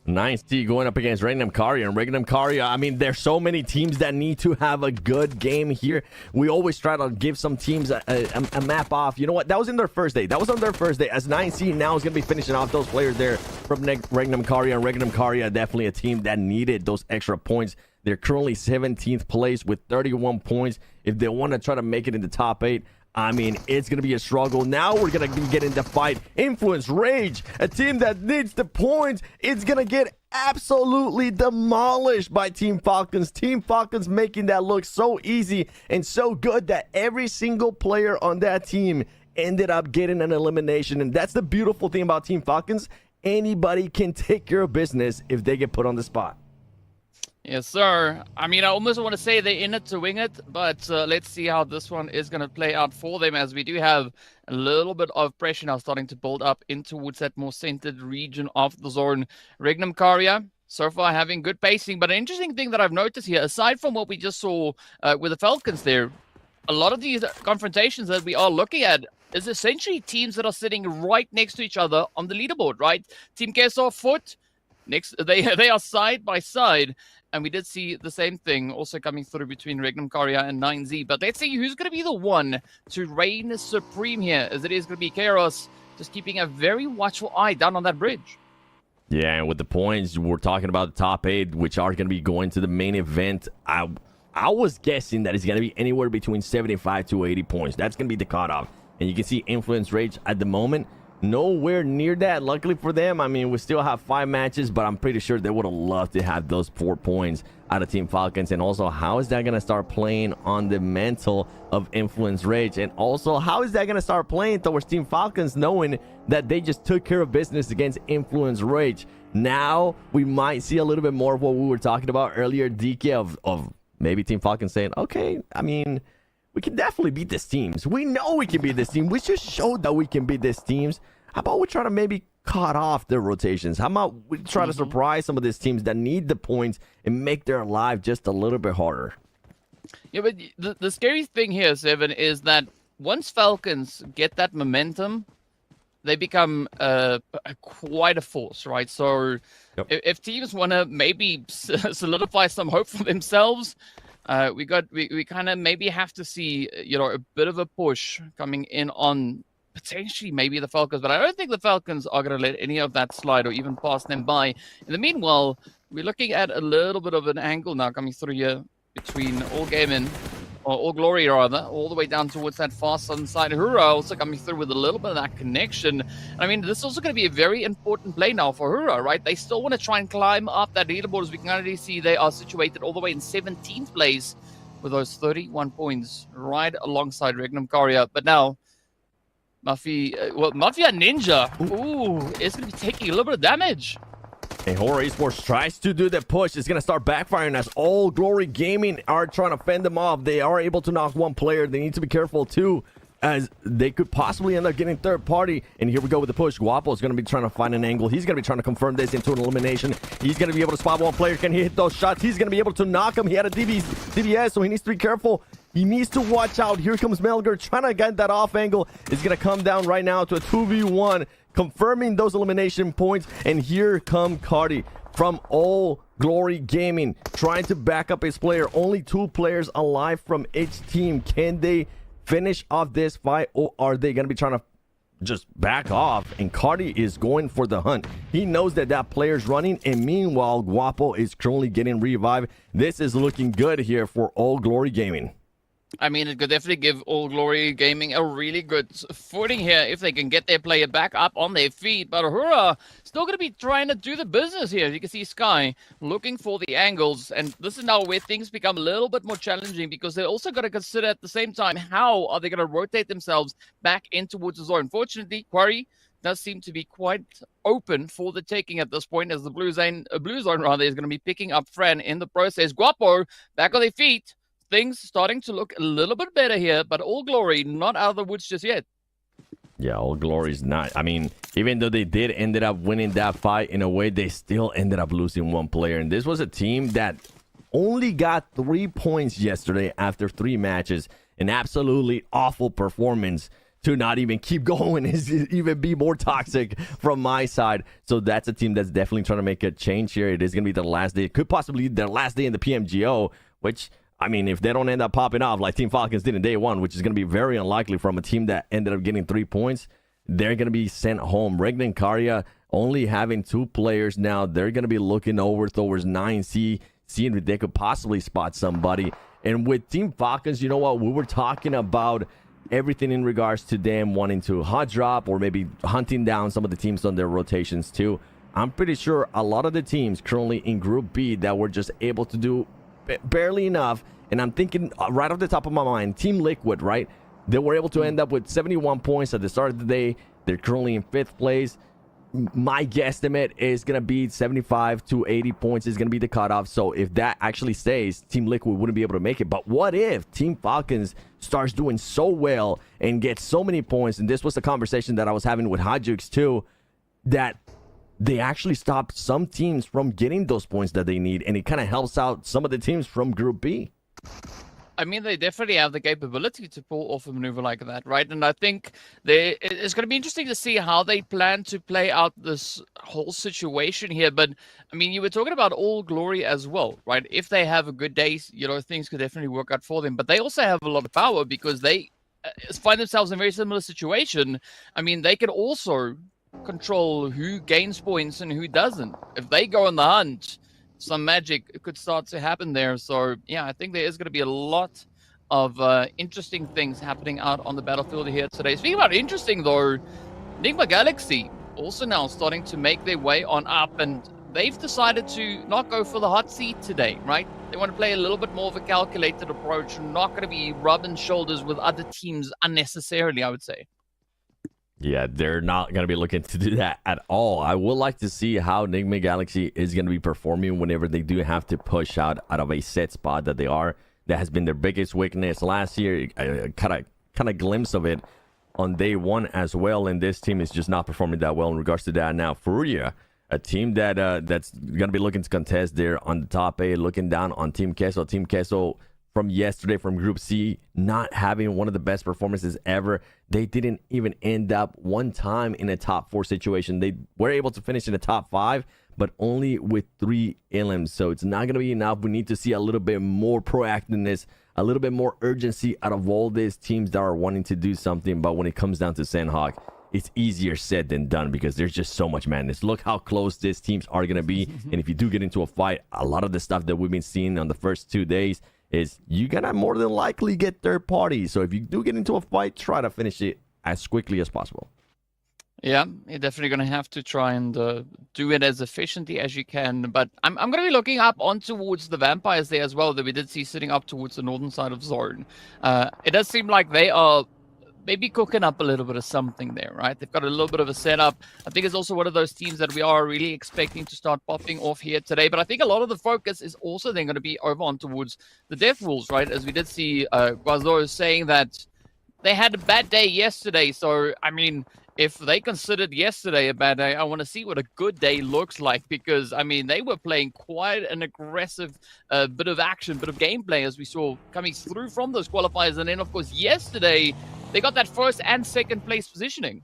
9C going up against Regnum Karya. And Regnum Karya, I mean, there's so many teams that need to have a good game here. We always try to give some teams a map off. You know what? That was in their first day. That was on their first day. As 9C now is going to be finishing off those players there from Regnum Karya. And Regnum Karya, definitely a team that needed those extra points. They're currently 17th place with 31 points. If they want to try to make it in the top 8, I mean, it's going to be a struggle. Now we're going to be getting the fight. Influence Rage, a team that needs the points. It's going to get absolutely demolished by Team Falcons. Team Falcons making that look so easy and so good that every single player on that team ended up getting an elimination. And that's the beautiful thing about Team Falcons. Anybody can take care of business if they get put on the spot. Yes, sir. I mean, I almost want to say they're in it to win it, but let's see how this one is going to play out for them, as we do have a little bit of pressure now starting to build up in towards that more centered region of the zone. Regnum Karya, so far having good pacing, but an interesting thing that I've noticed here, aside from what we just saw with the Falcons there, a lot of these confrontations that we are looking at is essentially teams that are sitting right next to each other on the leaderboard, right? Team Kesar, Foot, next, they are side by side. And we did see the same thing also coming through between Regnum Karya and 9Z. But let's see who's going to be the one to reign supreme here, as it is going to be Kairos, just keeping a very watchful eye down on that bridge. Yeah, and with the points, we're talking about the top 8, which are going to be going to the main event. I was guessing that it's going to be anywhere between 75 to 80 points. That's going to be the cutoff. And you can see Influence Rage at the moment nowhere near that. Luckily for them, I mean, we still have 5 matches, but I'm pretty sure they would have loved to have those 4 points out of Team Falcons. And also, how is that going to start playing on the mental of Influence Rage? And also, how is that going to start playing towards Team Falcons, knowing that they just took care of business against Influence Rage? Now we might see a little bit more of what we were talking about earlier, DK, of maybe Team Falcons saying, okay, I mean, we can definitely beat these teams. We know we can beat this team. We just showed that we can beat these teams. How about we try to maybe cut off their rotations? How about we try to surprise some of these teams that need the points and make their life just a little bit harder? Yeah, but the scary thing here, Seven, is that once Falcons get that momentum, they become quite a force, right? So if teams want to maybe solidify some hope for themselves, we kind of maybe have to see, you know, a bit of a push coming in on potentially maybe the Falcons, but I don't think the Falcons are going to let any of that slide or even pass them by. In the meanwhile, we're looking at a little bit of an angle now coming through here between All Gaming, or All Glory rather, all the way down towards that far southern side. Hura also coming through with a little bit of that connection. I mean, this is also going to be a very important play now for Hura, right? They still want to try and climb up that leaderboard. As we can already see, they are situated all the way in 17th place with those 31 points right alongside Regnum Karya. But now, Mafia Ninja, is going to be taking a little bit of damage. And Horror Esports tries to do the push. It's going to start backfiring as All Glory Gaming are trying to fend them off. They are able to knock one player. They need to be careful too, as they could possibly end up getting third party. And here we go with the push. Guapo is going to be trying to find an angle. He's going to be trying to confirm this into an elimination. He's going to be able to spot one player. Can he hit those shots? He's going to be able to knock him. He had a DBS, so he needs to be careful. He needs to watch out. Here comes Melger trying to get that off angle. It's going to come down right now to a 2v1, confirming those elimination points. And here come Cardi from All Glory Gaming, trying to back up his player. Only 2 players alive from each team. Can they finish off this fight, or are they going to be trying to just back off? And Cardi is going for the hunt. He knows that that player's running, and meanwhile, Guapo is currently getting revived. This is looking good here for All Glory Gaming. I mean, it could definitely give All Glory Gaming a really good footing here if they can get their player back up on their feet. But Hura still going to be trying to do the business here. You can see Sky looking for the angles. And this is now where things become a little bit more challenging, because they're also going to consider at the same time, how are they going to rotate themselves back in towards the zone? Unfortunately, Quarry does seem to be quite open for the taking at this point, as the blue zone is going to be picking up Fran in the process. Guapo back on their feet. Things starting to look a little bit better here, but All Glory not out of the woods just yet. Yeah, All Glory's not. I mean, even though they did ended up winning that fight, in a way, they still ended up losing one player. And this was a team that only got 3 points yesterday after 3 matches. An absolutely awful performance to not even keep going, is even be more toxic from my side. So that's a team that's definitely trying to make a change here. It is going to be their last day. It could possibly be their last day in the PMGO, which, I mean, if they don't end up popping off like Team Falcons did in day one, which is going to be very unlikely from a team that ended up getting 3 points, they're going to be sent home. Regna and Karya only having 2 players now. They're going to be looking over towards 9C, seeing if they could possibly spot somebody. And with Team Falcons, you know what? We were talking about everything in regards to them wanting to hot drop or maybe hunting down some of the teams on their rotations too. I'm pretty sure a lot of the teams currently in Group B that were just able to do barely enough. And I'm thinking right off the top of my mind, Team Liquid, right? They were able to end up with 71 points at the start of the day. They're currently in 5th place. My guesstimate is going to be 75 to 80 points is going to be the cutoff. So if that actually stays, Team Liquid wouldn't be able to make it. But what if Team Falcons starts doing so well and gets so many points? And this was the conversation that I was having with Hajux too, that they actually stop some teams from getting those points that they need. And it kind of helps out some of the teams from Group B. I mean, they definitely have the capability to pull off a maneuver like that, right? And I think it's going to be interesting to see how they plan to play out this whole situation here. But, I mean, you were talking about All Glory as well, right? If they have a good day, you know, things could definitely work out for them. But they also have a lot of power because they find themselves in a very similar situation. I mean, they can also control who gains points and who doesn't. If they go on the hunt, some magic could start to happen there. So, yeah, I think there is going to be a lot of interesting things happening out on the battlefield here today. Speaking about interesting, though, Enigma Galaxy also now starting to make their way on up, and they've decided to not go for the hot seat today, right? They want to play a little bit more of a calculated approach, not going to be rubbing shoulders with other teams unnecessarily, I would say. Yeah, they're not going to be looking to do that at all. I would like to see how Enigma Galaxy is going to be performing whenever they do have to push out of a set spot that they are. That has been their biggest weakness last year. I kind of glimpse of it on day one as well, and this team is just not performing that well in regards to that. Now, Furia, a team that that's going to be looking to contest there on the top 8, looking down on Team Queso. Team Queso from yesterday from Group C, not having one of the best performances ever. They didn't even end up one time in a top 4 situation. They were able to finish in the top 5, but only with 3 elims. So it's not going to be enough. We need to see a little bit more proactiveness, a little bit more urgency out of all these teams that are wanting to do something. But when it comes down to Sandhawk, it's easier said than done because there's just so much madness. Look how close these teams are going to be. And if you do get into a fight, a lot of the stuff that we've been seeing on the first 2 days is you're going to more than likely get third party. So if you do get into a fight, try to finish it as quickly as possible. Yeah, you're definitely going to have to try and do it as efficiently as you can. But I'm going to be looking up on towards the Vampires there as well that we did see sitting up towards the northern side of Zone. It does seem like they are maybe cooking up a little bit of something there, right? They've got a little bit of a setup. I think it's also one of those teams that we are really expecting to start popping off here today. But I think a lot of the focus is also then going to be over on towards the Death Wolves, right? As we did see Guazor saying that they had a bad day yesterday. So, I mean, if they considered yesterday a bad day, I want to see what a good day looks like because, I mean, they were playing quite an aggressive bit of action, bit of gameplay as we saw coming through from those qualifiers. And then, of course, yesterday, they got that first and second place positioning.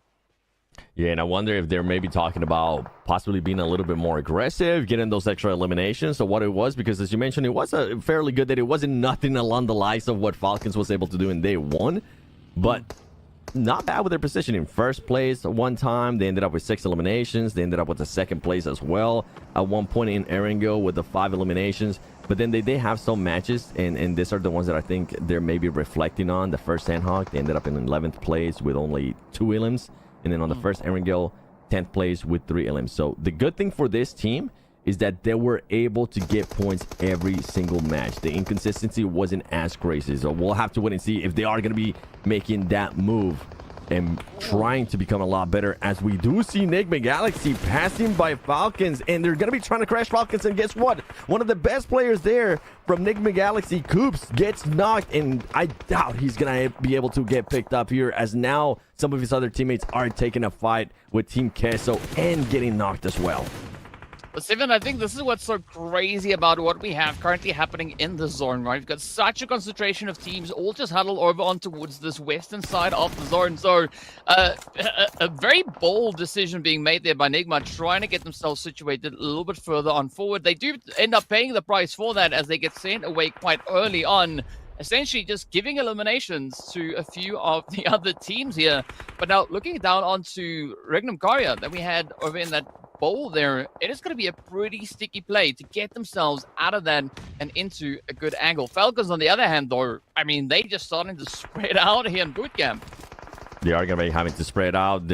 Yeah, and I wonder if they're maybe talking about possibly being a little bit more aggressive, getting those extra eliminations, or what it was, because as you mentioned, it was a fairly good day. It wasn't nothing along the lines of what Falcons was able to do in day one, but not bad with their position in first place one time. They ended up with 6 eliminations. They ended up with the second place as well at one point in Erangel with the 5 eliminations. But then they have some matches, and these are the ones that I think they're maybe reflecting on. The first Sandhawk, they ended up in 11th place with only 2 elims. And then on the first Erangel, 10th place with 3 elims. So the good thing for this team is that they were able to get points every single match. The inconsistency wasn't as crazy. So we'll have to wait and see if they are going to be making that move and trying to become a lot better, as we do see Enigma Galaxy passing by Falcons, and they're going to be trying to crash Falcons. And guess what? One of the best players there from Enigma Galaxy, Coops, gets knocked, and I doubt he's going to be able to get picked up here, as now some of his other teammates are taking a fight with Team Queso and getting knocked as well. But Steven, I think this is what's so crazy about what we have currently happening in the zone, right? We've got such a concentration of teams all just huddle over on towards this western side of the zone. So a very bold decision being made there by Nigma, trying to get themselves situated a little bit further on forward. They do end up paying the price for that as they get sent away quite early on, essentially just giving eliminations to a few of the other teams here. But now looking down onto Regnum Karya that we had over in that bowl there, it is going to be a pretty sticky play to get themselves out of that and into a good angle. Falcons, on the other hand, though, I mean, they just starting to spread out here in boot camp. They are going to be having to spread out.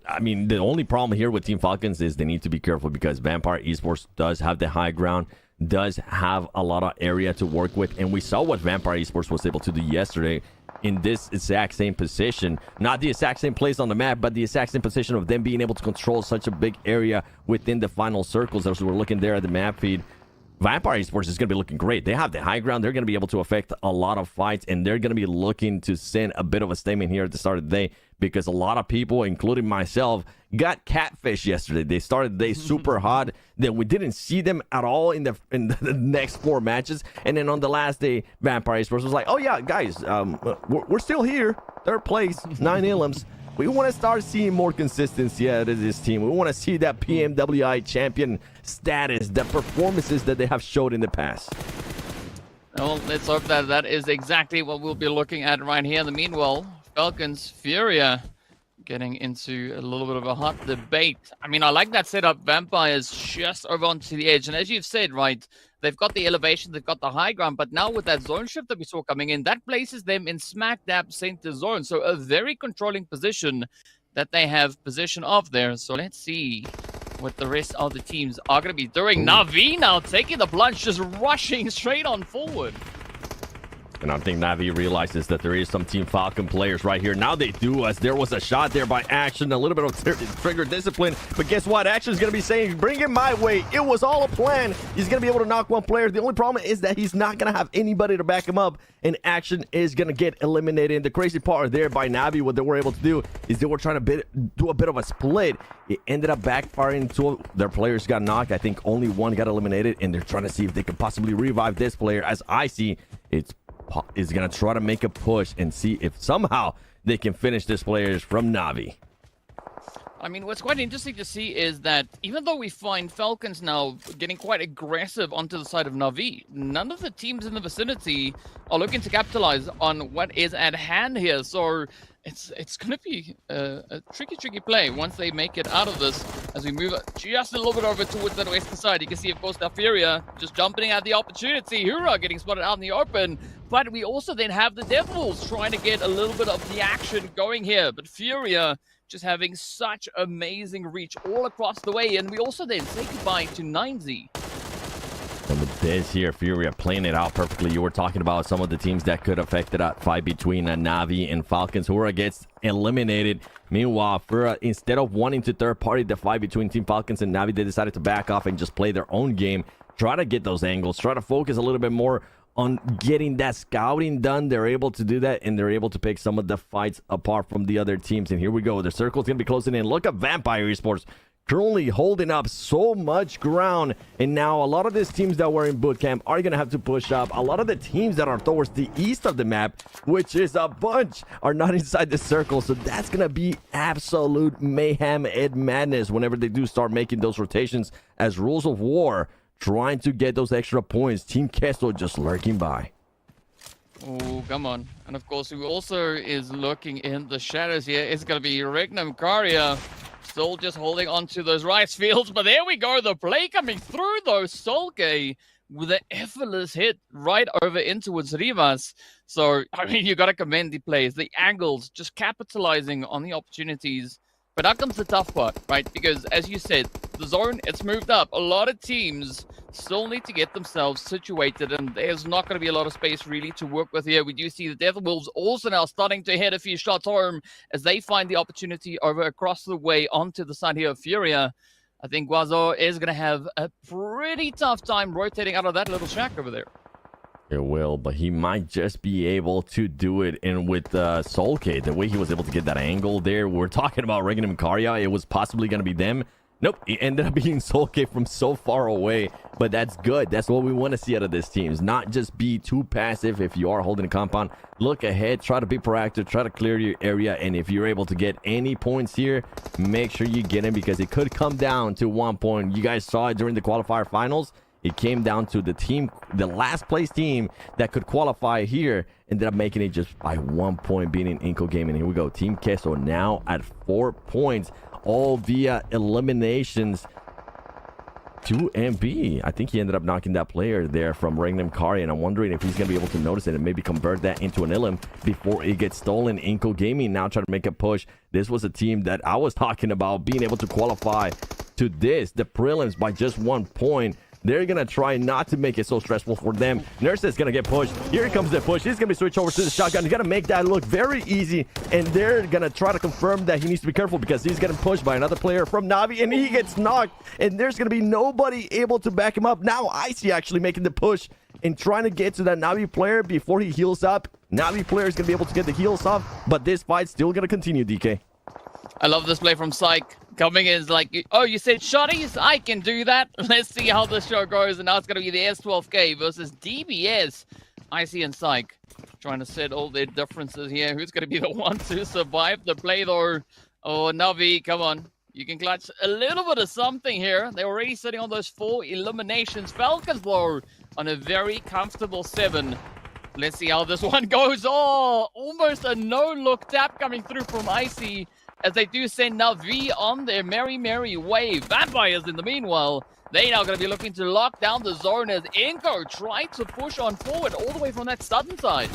I mean, the only problem here with Team Falcons is they need to be careful because Vampire Esports does have the high ground, does have a lot of area to work with, and we saw what Vampire Esports was able to do yesterday in this exact same position. Not the exact same place on the map, but the exact same position of them being able to control such a big area within the final circles. As we're looking there at the map feed, Vampire Esports is going to be looking great. They have the high ground. They're going to be able to affect a lot of fights, and they're going to be looking to send a bit of a statement here at the start of the day because a lot of people, including myself, got catfish yesterday. They started the day super hot. Then we didn't see them at all in the next 4 matches. And then on the last day, Vampire Esports was like, oh yeah, guys, we're still here. 3rd place, 9 elims. We want to start seeing more consistency out of this team. We want to see that PMWI champion status, the performances that they have showed in the past. Well, let's hope that that is exactly what we'll be looking at right here. In the meanwhile, Falcons, Furia getting into a little bit of a hot debate. I mean, I like that setup. Vampires just over onto the edge. And as you've said, right, they've got the elevation, they've got the high ground. But now with that zone shift that we saw coming in, that places them in smack dab center zone. So a very controlling position that they have possession of there. So let's see what the rest of the teams are going to be doing. Na'Vi now taking the plunge, just rushing straight on forward. And I think Navi realizes that there is some Team Falcon players right here. Now they do, as there was a shot there by Action, a little bit of trigger discipline. But guess what? Action's going to be saying, bring it my way. It was all a plan. He's going to be able to knock one player. The only problem is that he's not going to have anybody to back him up. And Action is going to get eliminated. And the crazy part there by Navi, what they were able to do is they were trying to do a bit of a split. It ended up backfiring. 2 of their players got knocked. I think only 1 got eliminated. And they're trying to see if they can possibly revive this player. As I see, is going to try to make a push and see if somehow they can finish this players from Navi. I mean, what's quite interesting to see is that even though we find Falcons now getting quite aggressive onto the side of Navi, none of the teams in the vicinity are looking to capitalize on what is at hand here. So it's going to be a tricky play once they make it out of this. As we move just a little bit over towards the western side, you can see, of course, Furia just jumping at the opportunity. Hura getting spotted out in the open. But we also then have the Devils trying to get a little bit of the action going here. But Furia just having such amazing reach all across the way. And we also then say goodbye to 9Z. And with this here, Furia playing it out perfectly. You were talking about some of the teams that could affect that fight between Navi and Falcons. Hura gets eliminated. Meanwhile, Furia, instead of wanting to third-party the fight between Team Falcons and Navi, they decided to back off and just play their own game. Try to get those angles. Try to focus a little bit more on getting that scouting done. They're able to do that, and they're able to pick some of the fights apart from the other teams. And here we go. The circle's going to be closing in. Look at Vampire Esports currently holding up so much ground. And now a lot of these teams that were in bootcamp are going to have to push up. A lot of the teams that are towards the east of the map, which is a bunch, are not inside the circle. So that's going to be absolute mayhem and madness whenever they do start making those rotations as Rules of War, trying to get those extra points. Team Kesto just lurking by. Oh, come on. And of course, who also is lurking in the shadows here is going to be Regnum Karya. Still just holding on to those rice fields. But there we go. The play coming through, though. Solke with an effortless hit right over in towards Rivas. So, I mean, you got to commend the plays, the angles, just capitalizing on the opportunities. But now comes the tough part, right? Because as you said, the zone, it's moved up. A lot of teams still need to get themselves situated, and there's not going to be a lot of space really to work with here. We do see the Deathwolves also now starting to hit a few shots home as they find the opportunity over across the way onto the side here of Furia. I think Guazo is going to have a pretty tough time rotating out of that little shack over there. It will, but he might just be able to do it. And with Solke, the way he was able to get that angle there, we're talking about Regnum Karya. It was possibly going to be them. Nope, he ended up being soul kicked from so far away, but that's good. That's what we want to see out of this team, is not just be too passive. If you are holding a compound, look ahead, try to be proactive, try to clear your area, and if you're able to get any points here, make sure you get them, because it could come down to 1 point. You guys saw it during the qualifier finals. It came down to the last place team that could qualify here ended up making it just by 1 point, beating Inco Gaming. Here we go, Team Queso now at 4 points, all via eliminations. 2MB. I think he ended up knocking that player there from Regnum Kari, and I'm wondering if he's going to be able to notice it and maybe convert that into an Illim before it gets stolen. Inco Gaming now trying to make a push. This was a team that I was talking about being able to qualify to the prelims by just 1 point. They're going to try not to make it so stressful for them. Nurse is going to get pushed. Here comes the push. He's going to be switched over to the shotgun. He's going to make that look very easy. And they're going to try to confirm that he needs to be careful, because he's getting pushed by another player from Navi. And he gets knocked. And there's going to be nobody able to back him up. Now Icy actually making the push and trying to get to that Navi player before he heals up. Navi player is going to be able to get the heals off. But this fight's still going to continue, DK. I love this play from Psych. Coming in is like, oh, you said shotties? I can do that. Let's see how this show goes. And now it's going to be the S12K versus DBS. Icy and Psych trying to set all their differences here. Who's going to be the one to survive the play, though? Oh, Navi, come on. You can clutch a little bit of something here. They're already sitting on those 4 eliminations. Falcons, though, on a very comfortable 7. Let's see how this one goes. Oh, almost a no-look tap coming through from Icy, as they do send Navi on their merry way. Vampires, in the meanwhile, they now going to be looking to lock down the zone as Inco tries to push on forward all the way from that southern side.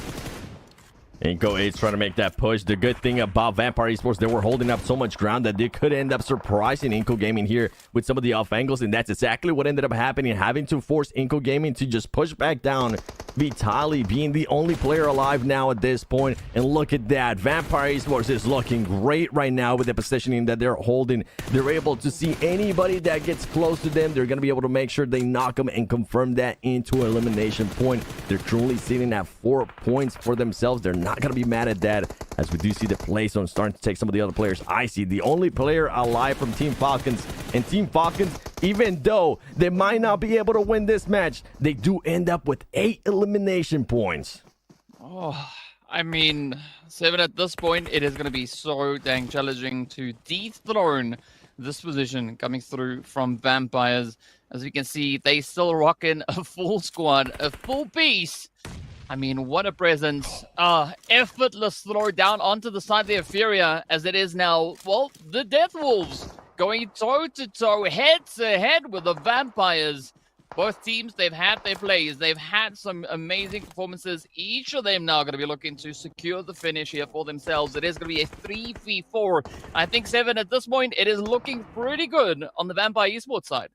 Inco 8's trying to make that push. The good thing about Vampire Esports, they were holding up so much ground that they could end up surprising Inco Gaming here with some of the off angles, and that's exactly what ended up happening, having to force Inco Gaming to just push back down. Vitali being the only player alive now at this point, and look at that. Vampire Esports is looking great right now with the positioning that they're holding. They're able to see anybody that gets close to them. They're going to be able to make sure they knock them and confirm that into an elimination point. They're currently sitting at 4 points for themselves. They're not going to be mad at that, as we do see the play zone starting to take some of the other players. Icy, the only player alive from Team Falcons, and Team Falcons, even though they might not be able to win this match, they do end up with 8 elimination points. Oh, I mean, 7 at this point, it is going to be so dang challenging to dethrone this position coming through from Vampires. As we can see, they still rocking a full squad, a full piece. I mean, what a presence. Effortless throw down onto the side of the Euphoria, as it is now, well, the Death Wolves going toe-to-toe, head-to-head with the Vampires. Both teams, they've had their plays. They've had some amazing performances. Each of them now going to be looking to secure the finish here for themselves. It is going to be a 3v4. I think 7 at this point, it is looking pretty good on the Vampire Esports side.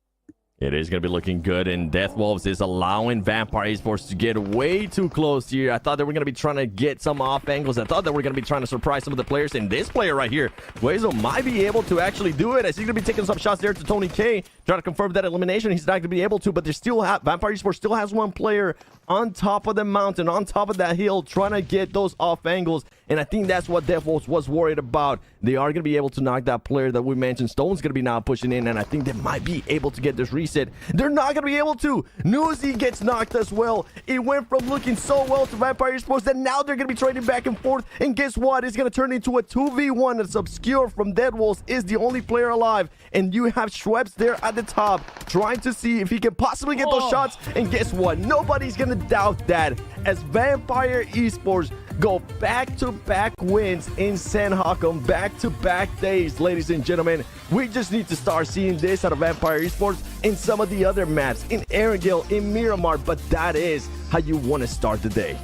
It is going to be looking good, and Death Wolves is allowing Vampire Esports to get way too close here. I thought they were going to be trying to get some off angles. I thought they were going to be trying to surprise some of the players, and this player right here, Guezo, might be able to actually do it, as he's going to be taking some shots there to Tony K, trying to confirm that elimination. He's not going to be able to, but there's still Vampire Esports still has one player on top of the mountain, on top of that hill, trying to get those off angles, and I think that's what Death Wolves was worried about. They are going to be able to knock that player that we mentioned. Stone's going to be now pushing in, and I think they might be able to get this reset. They're not going to be able to. Newsy gets knocked as well. It went from looking so well to Vampire Esports that now they're going to be trading back and forth, and guess what? It's going to turn into a 2v1 that's obscure from Dead Wolves is the only player alive, and you have Schweppes there at the top trying to see if he can possibly get those shots, and guess what? Nobody's going to doubt that, as Vampire Esports go back-to-back wins in San Hakom, back-to-back days, ladies and gentlemen. We just need to start seeing this out of Vampire Esports in some of the other maps, in Erangel, in Miramar, but that is how you want to start the day.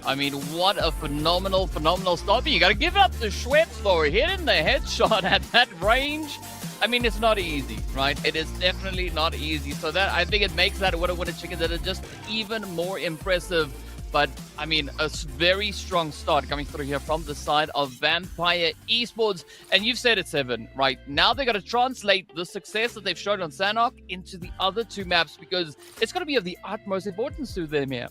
I mean, what a phenomenal start. But you got to give it up to Schweppes, though. Hitting the headshot at that range. I mean, it's not easy, right? It is definitely not easy. So that, I think it makes that winner chicken that are just even more impressive. But, I mean, a very strong start coming through here from the side of Vampire Esports. And you've said it, 7, right? Now they're going to translate the success that they've shown on Sanhok into the other 2 maps, because it's going to be of the utmost importance to them here.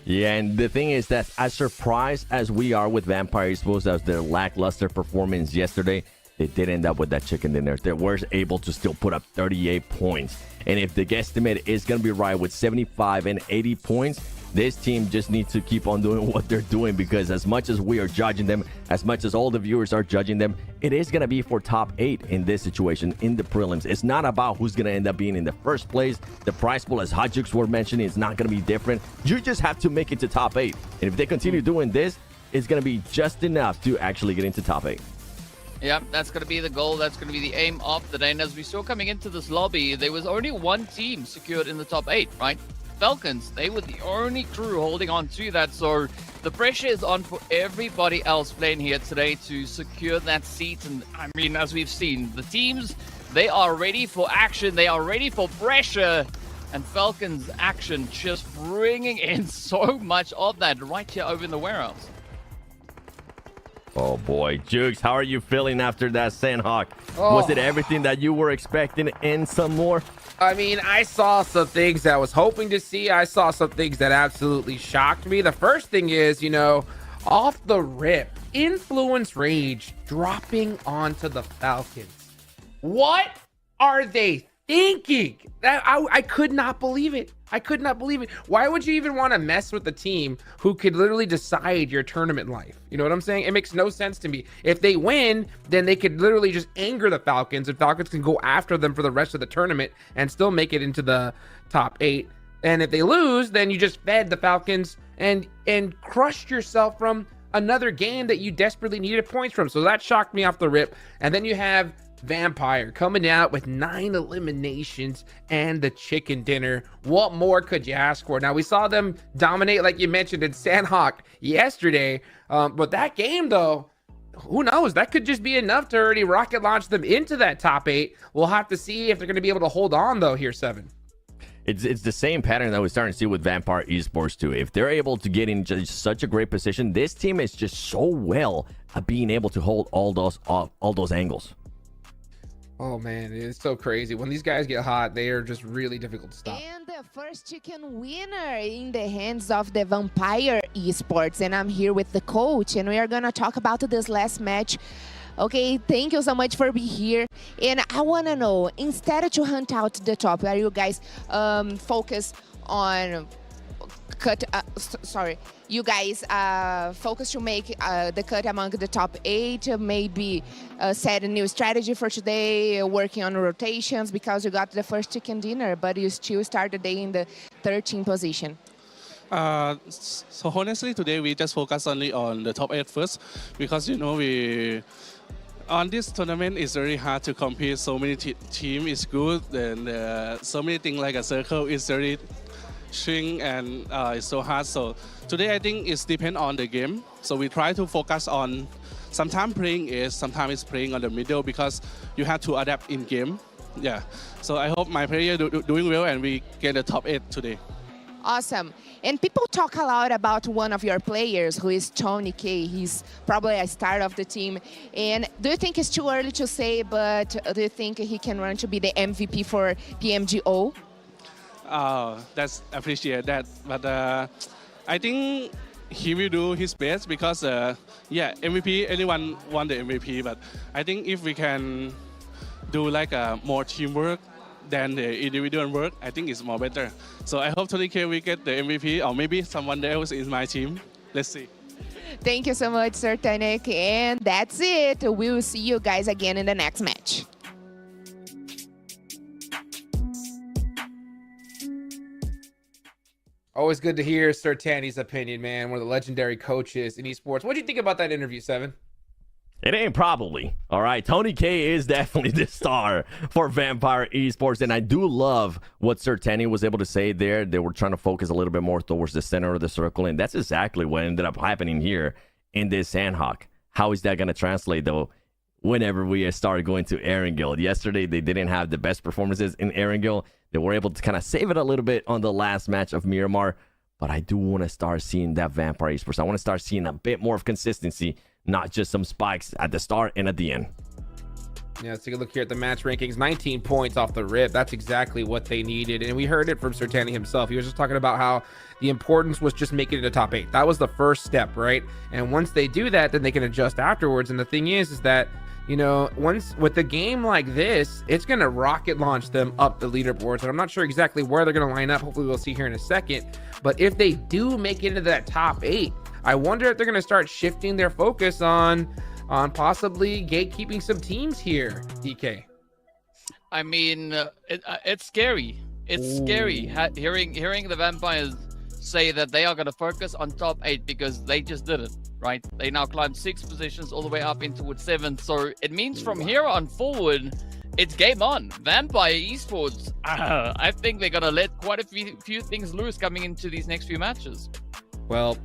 Yeah, and the thing is that as surprised as we are with Vampire Esports as their lackluster performance yesterday, they did end up with that chicken dinner. They were able to still put up 38 points. And if the guesstimate is going to be right with 75 and 80 points, this team just needs to keep on doing what they're doing, because as much as we are judging them, as much as all the viewers are judging them, it is going to be for top 8 in this situation in the prelims. It's not about who's going to end up being in the first place. The prize pool, as Hajux were mentioning, is not going to be different. You just have to make it to top 8. And if they continue doing this, it's going to be just enough to actually get into top 8. Yeah, that's going to be the goal. That's going to be the aim of the day. And as we saw coming into this lobby, there was only one team secured in the top 8, right? Falcons, they were the only crew holding on to that. So the pressure is on for everybody else playing here today to secure that seat. And I mean, as we've seen, the teams, they are ready for action. They are ready for pressure. And Falcons action just bringing in so much of that right here over in the warehouse. Oh boy, Jukes, how are you feeling after that Sandhawk? Oh. Was it everything that you were expecting and some more? I mean, I saw some things I was hoping to see. I saw some things that absolutely shocked me. The first thing is, you know, off the rip, Influence Rage dropping onto the Falcons. What are they thinking? I could not believe it. I could not believe it. Why would you even want to mess with the team who could literally decide your tournament life? You know what I'm saying? It makes no sense to me. If they win, then they could literally just anger the Falcons, and Falcons can go after them for the rest of the tournament and still make it into the top 8. And if they lose, then you just fed the Falcons and crushed yourself from another game that you desperately needed points from. So that shocked me off the rip. And then you have Vampire coming out with 9 eliminations and the chicken dinner. What more could you ask for? Now, we saw them dominate, like you mentioned, in Sandhawk yesterday, but that game, though, who knows? That could just be enough to already rocket launch them into that top 8. We'll have to see if they're going to be able to hold on, though, here, 7. It's the same pattern that we're starting to see with Vampire Esports too. If they're able to get in just such a great position, this team is just so well at being able to hold all those angles. Oh man, it's so crazy. When these guys get hot, they are just really difficult to stop. And the first chicken winner in the hands of the Vampire Esports. And I'm here with the coach, and we are going to talk about this last match. Okay, thank you so much for being here. And I want to know, instead to hunt out the top, are you guys focus on you guys focus to make the cut among the top 8, maybe set a new strategy for today, working on rotations, because you got the first chicken dinner, but you still start the day in the 13th position? So honestly, today we just focus only on the top 8 first, because you know on this tournament it's very hard to compete. So many team is good, and so many things like a circle is very shrink, and it's so hard. So today I think it's depend on the game. So we try to focus on sometimes playing is, sometimes it's playing on the middle, because you have to adapt in game. Yeah. So I hope my player doing well and we get the top 8 today. Awesome. And people talk a lot about one of your players, who is Tony K. He's probably a star of the team. And do you think it's too early to say, but do you think he can run to be the MVP for PMGO? That's appreciate that. But I think he will do his best, because yeah, MVP, anyone want the MVP. But I think if we can do like more teamwork than the individual work, I think it's more better. So I hope Tony K will get the MVP, or maybe someone else in my team. Let's see. Thank you so much, Sir Tanek. And that's it. We will see you guys again in the next match. Always good to hear Sir Tanny's opinion, man. One of the legendary coaches in esports. What do you think about that interview, 7? It ain't probably. All right. Tony K is definitely the star for Vampire Esports. And I do love what Sir Tanny was able to say there. They were trying to focus a little bit more towards the center of the circle. And that's exactly what ended up happening here in this Sandhawk. How is that going to translate, though, whenever we start going to Erangel? Yesterday, they didn't have the best performances in Erangel. They were able to kind of save it a little bit on the last match of Miramar. But I do want to start seeing that Vampire Esports. I want to start seeing a bit more of consistency, not just some spikes at the start and at the end. Yeah, let's take a look here at the match rankings. 19 points off the rip. That's exactly what they needed. And we heard it from Sir Tanny himself. He was just talking about how the importance was just making it a top 8. That was the first step, right? And once they do that, then they can adjust afterwards. And the thing is that, you know, once with a game like this, it's going to rocket launch them up the leaderboards. And I'm not sure exactly where they're going to line up. Hopefully we'll see here in a second. But if they do make it into that top 8, I wonder if they're going to start shifting their focus on possibly gatekeeping some teams here, DK. I mean, it's scary. It's scary hearing the Vampires say that they are going to focus on top 8 because they just did it, right? They now climbed 6 positions all the way up into 7th. So it means from here on forward, it's game on. Vampire Esports, I think they're going to let quite a few things loose coming into these next few matches. Well,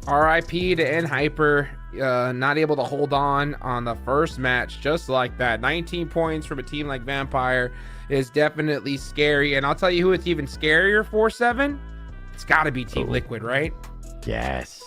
RIP to N-Hyper, not able to hold on the first match just like that. 19 points from a team like Vampire is definitely scary. And I'll tell you who it's even scarier for, 7. It's got to be Team Liquid, right? Yes.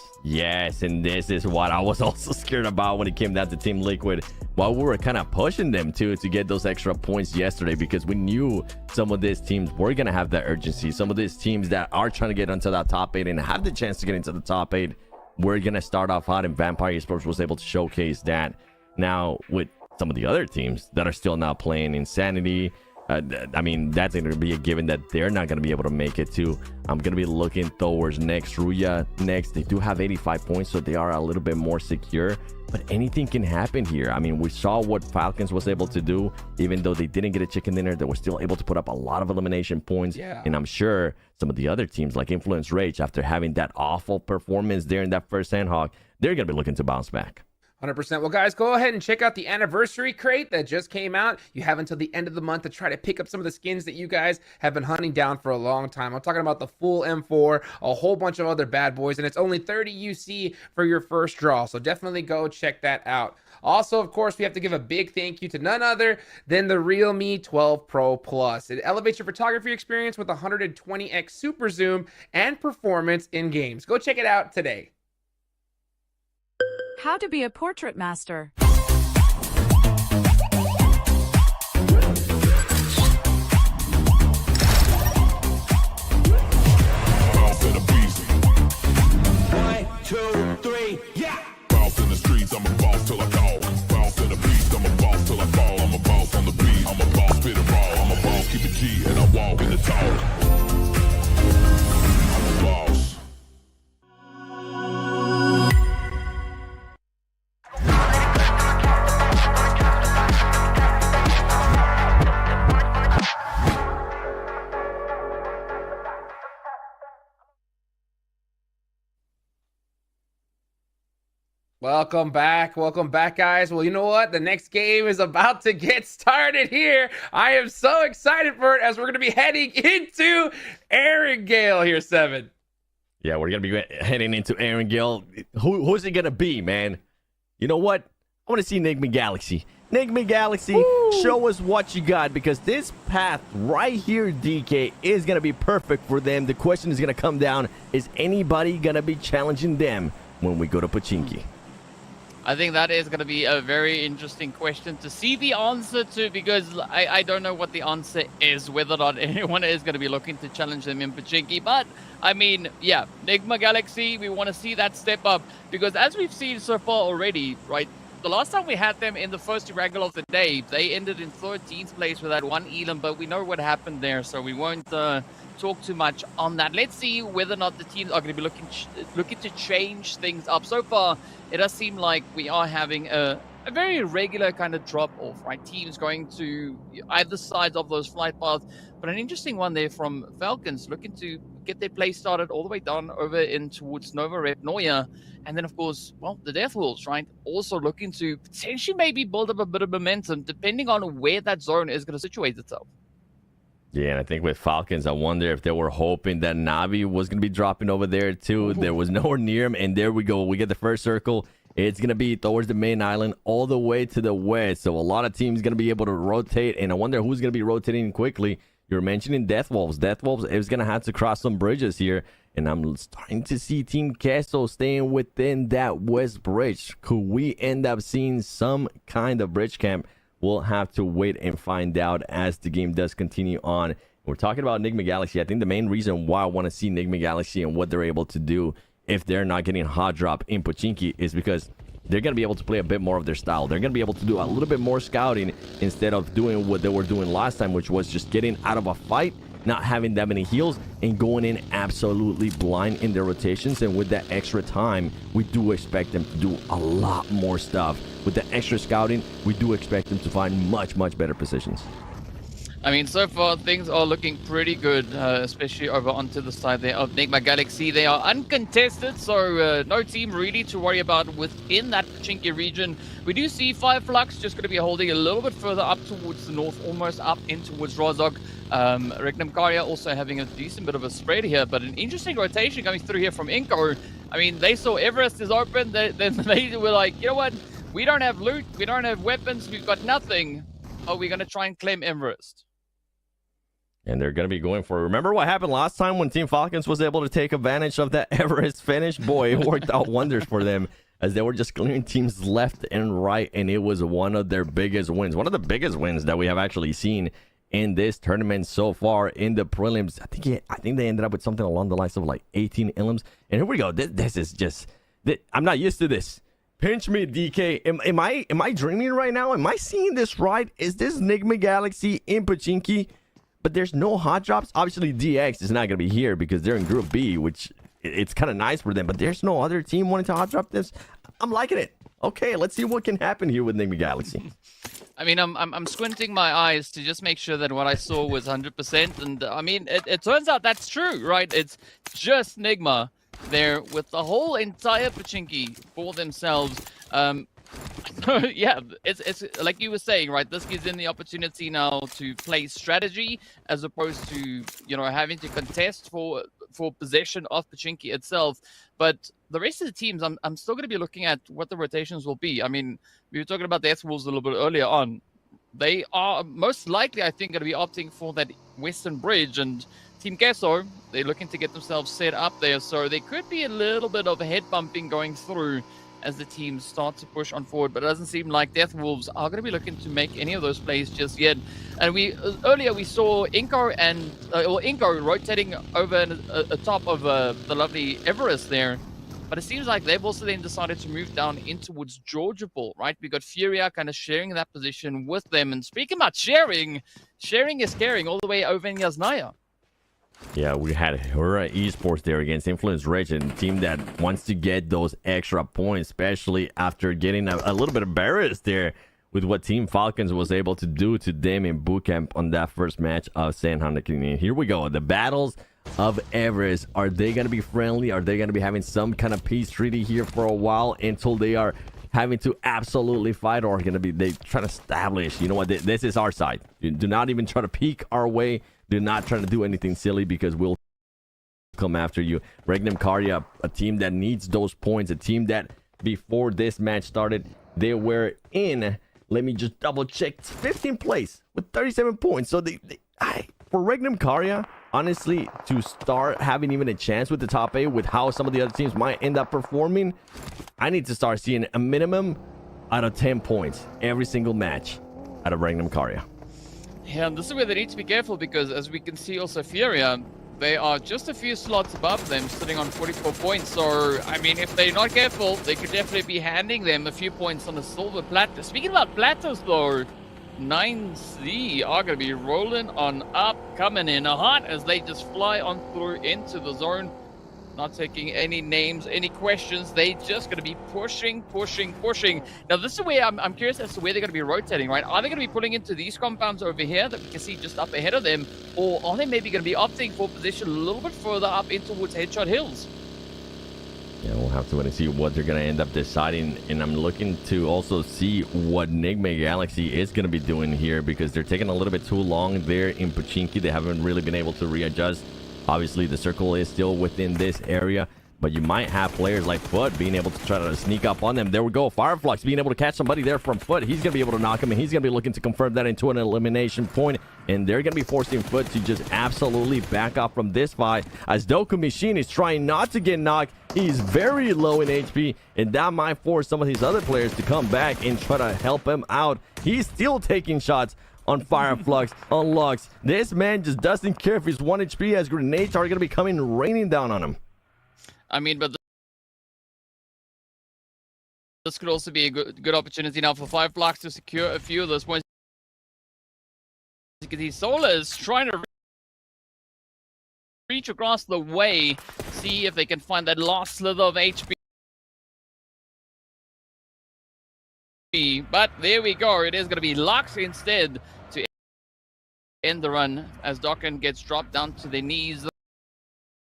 And this is what I was also scared about when it came down to Team Liquid. While we were kind of pushing them to get those extra points yesterday, because we knew some of these teams were going to have that urgency. Some of these teams that are trying to get into that top 8 and have the chance to get into the top 8, we're going to start off hot, and Vampire Esports was able to showcase that. Now, with some of the other teams that are still not playing, Insanity, I mean, that's going to be a given that they're not going to be able to make it too. I'm going to be looking towards next. Ruya next. They do have 85 points, so they are a little bit more secure. But anything can happen here. I mean, we saw what Falcons was able to do. Even though they didn't get a chicken dinner, they were still able to put up a lot of elimination points. Yeah. And I'm sure some of the other teams like Influence Rage, after having that awful performance there in that first Sandhawk, they're going to be looking to bounce back. 100%. Well, guys, go ahead and check out the anniversary crate that just came out. You have until the end of the month to try to pick up some of the skins that you guys have been hunting down for a long time. I'm talking about the full M4, a whole bunch of other bad boys, and it's only 30 UC for your first draw. So definitely go check that out. Also, of course, we have to give a big thank you to none other than the Realme 12 Pro Plus. It elevates your photography experience with 120x super zoom and performance in games. Go check it out today. How to be a portrait master. One, two, three, yeah. Bounce in the streets, I'm a boss till I call. Bounce in the beast, I'm a boss till I fall. I'm a boss on the beat, I'm a boss, spit it raw. I'm a boss, keep it G, and I walk in the talk. I'm a boss. Welcome back, guys. Well, you know what? The next game is about to get started here. I am so excited for it as we're going to be heading into Erangel here, 7. Yeah, we're going to be heading into Erangel. Who's it going to be, man? You know what? I want to see Enigma Galaxy. Enigma Galaxy, show us what you got, because this path right here, DK, is going to be perfect for them. The question is going to come down, is anybody going to be challenging them when we go to Pochinki? I think that is going to be a very interesting question to see the answer to, because I don't know what the answer is, whether or not anyone is going to be looking to challenge them in Pochinki. But, I mean, yeah, Enigma Galaxy, we want to see that step up, because as we've seen so far already, right, the last time we had them in the first Erangel of the day, they ended in 13th place with that one Elam, but we know what happened there, so we won't talk too much on that. Let's see whether or not the teams are going to be looking to change things up. So far, it does seem like we are having a very regular kind of drop-off, right? Teams going to either sides of those flight paths, but an interesting one there from Falcons, looking to get their play started all the way down over in towards Nova Rep Noya. And then, of course, well, the Death Wolves, right? Also looking to potentially maybe build up a bit of momentum, depending on where that zone is going to situate itself. Yeah, and I think with Falcons, I wonder if they were hoping that Navi was going to be dropping over there too. There was nowhere near him, and there we go. We get the first circle. It's going to be towards the main island all the way to the west. So a lot of teams going to be able to rotate, and I wonder who's going to be rotating quickly. You're mentioning Death Wolves. Death Wolves is going to have to cross some bridges here, and I'm starting to see Team Queso staying within that west bridge. Could we end up seeing some kind of bridge camp? We'll have to wait and find out as the game does continue on. We're talking about Enigma Galaxy. I think the main reason why I want to see Enigma Galaxy and what they're able to do if they're not getting hot drop in Pochinki is because they're going to be able to play a bit more of their style. They're going to be able to do a little bit more scouting instead of doing what they were doing last time, which was just getting out of a fight, not having that many heals, and going in absolutely blind in their rotations. And with that extra time, we do expect them to do a lot more stuff. With the extra scouting, we do expect them to find much, much better positions. I mean, so far things are looking pretty good, especially over onto the side there of Enigma Galaxy. They are uncontested, so no team really to worry about within that Pachinki region. We do see Fireflux just going to be holding a little bit further up towards the north, almost up in towards Rozhok. Regnum Karya also having a decent bit of a spread here, but an interesting rotation coming through here from Inko. I mean, they saw Everest is open, then they were like, you know what, we don't have loot, we don't have weapons, we've got nothing. Are we going to try and claim Everest? And they're going to be going for it. Remember what happened last time when Team Falcons was able to take advantage of that Everest finish? Boy, it worked out wonders for them as they were just clearing teams left and right, and it was one of their biggest wins. One of the biggest wins that we have actually seen in this tournament so far in the prelims. I think they ended up with something along the lines of like 18 elims. And here we go. This is just... I'm not used to this. Pinch me, DK. Am I dreaming right now? Am I seeing this right? Is this Enigma Galaxy in Pachinki? But there's no hot drops. Obviously, DX is not going to be here because they're in Group B, which it's kind of nice for them. But there's no other team wanting to hot drop this. I'm liking it. Okay, let's see what can happen here with Enigma Galaxy. I mean, I'm squinting my eyes to just make sure that what I saw was 100%. And I mean, it turns out that's true, right? It's just Enigma there with the whole entire Pachinki for themselves. Yeah, it's like you were saying, right? This gives them the opportunity now to play strategy as opposed to, you know, having to contest for possession of Pachinki itself. But the rest of the teams, I'm still going to be looking at what the rotations will be. I mean, we were talking about the Death Wolves a little bit earlier on. They are most likely, I think, going to be opting for that Western Bridge, and Team Queso, they're looking to get themselves set up there. So there could be a little bit of head bumping going through as the teams start to push on forward, but it doesn't seem like Death Wolves are going to be looking to make any of those plays just yet. And earlier we saw Inko and Inko rotating over atop of the lovely Everest there, but it seems like they've also then decided to move down in towards Georgia Ball, right? We got Furia kind of sharing that position with them. And speaking about sharing is caring all the way over in Yasnaya. Yeah, we had Hura Esports there against Influence Rage, a team that wants to get those extra points, especially after getting a little bit embarrassed there with what Team Falcons was able to do to them in bootcamp on that first match of San Hanakini. Here we go. The battles of Everest. Are they going to be friendly? Are they going to be having some kind of peace treaty here for a while until they are having to absolutely fight, or are going to be they trying to establish, you know what, this is our side. Do not even try to peek our way. Do not try to do anything silly because we'll come after you. Regnum Karya, a team that needs those points, a team that before this match started, they were in, let me just double check, 15th place with 37 points. So for Regnum Karya, honestly, to start having even a chance with the top 8 with how some of the other teams might end up performing, I need to start seeing a minimum out of 10 points every single match out of Regnum Karya. Yeah, and this is where they need to be careful because, as we can see also, Furia, they are just a few slots above them, sitting on 44 points. So, I mean, if they're not careful, they could definitely be handing them a few points on the silver platter. Speaking about platters, though, 9C are going to be rolling on up, coming in hot as they just fly on through into the zone. Not taking any names, any questions. They just going to be pushing. Now, this is where I'm curious as to where they're going to be rotating, right? Are they going to be pulling into these compounds over here that we can see just up ahead of them? Or are they maybe going to be opting for position a little bit further up in towards Headshot Hills? Yeah, we'll have to wait and see what they're going to end up deciding. And I'm looking to also see what Enigma Galaxy is going to be doing here because they're taking a little bit too long there in Pachinki. They haven't really been able to readjust. Obviously, the circle is still within this area, but you might have players like Foot being able to try to sneak up on them. There we go. Fireflux being able to catch somebody there from Foot. He's going to be able to knock him, and he's going to be looking to confirm that into an elimination point. And they're going to be forcing Foot to just absolutely back up from this fight as Doku Machine is trying not to get knocked. He's very low in HP, and that might force some of his other players to come back and try to help him out. He's still taking shots on Fireflux, on Lux. This man just doesn't care if he's 1 HP as grenades are going to be coming raining down on him. I mean, but this could also be a good opportunity now for 5 blocks to secure a few of those points. You can see Solar is trying to reach across the way, see if they can find that last slither of HP. But there we go, it is going to be Lux instead to end the run as Dokken gets dropped down to their knees.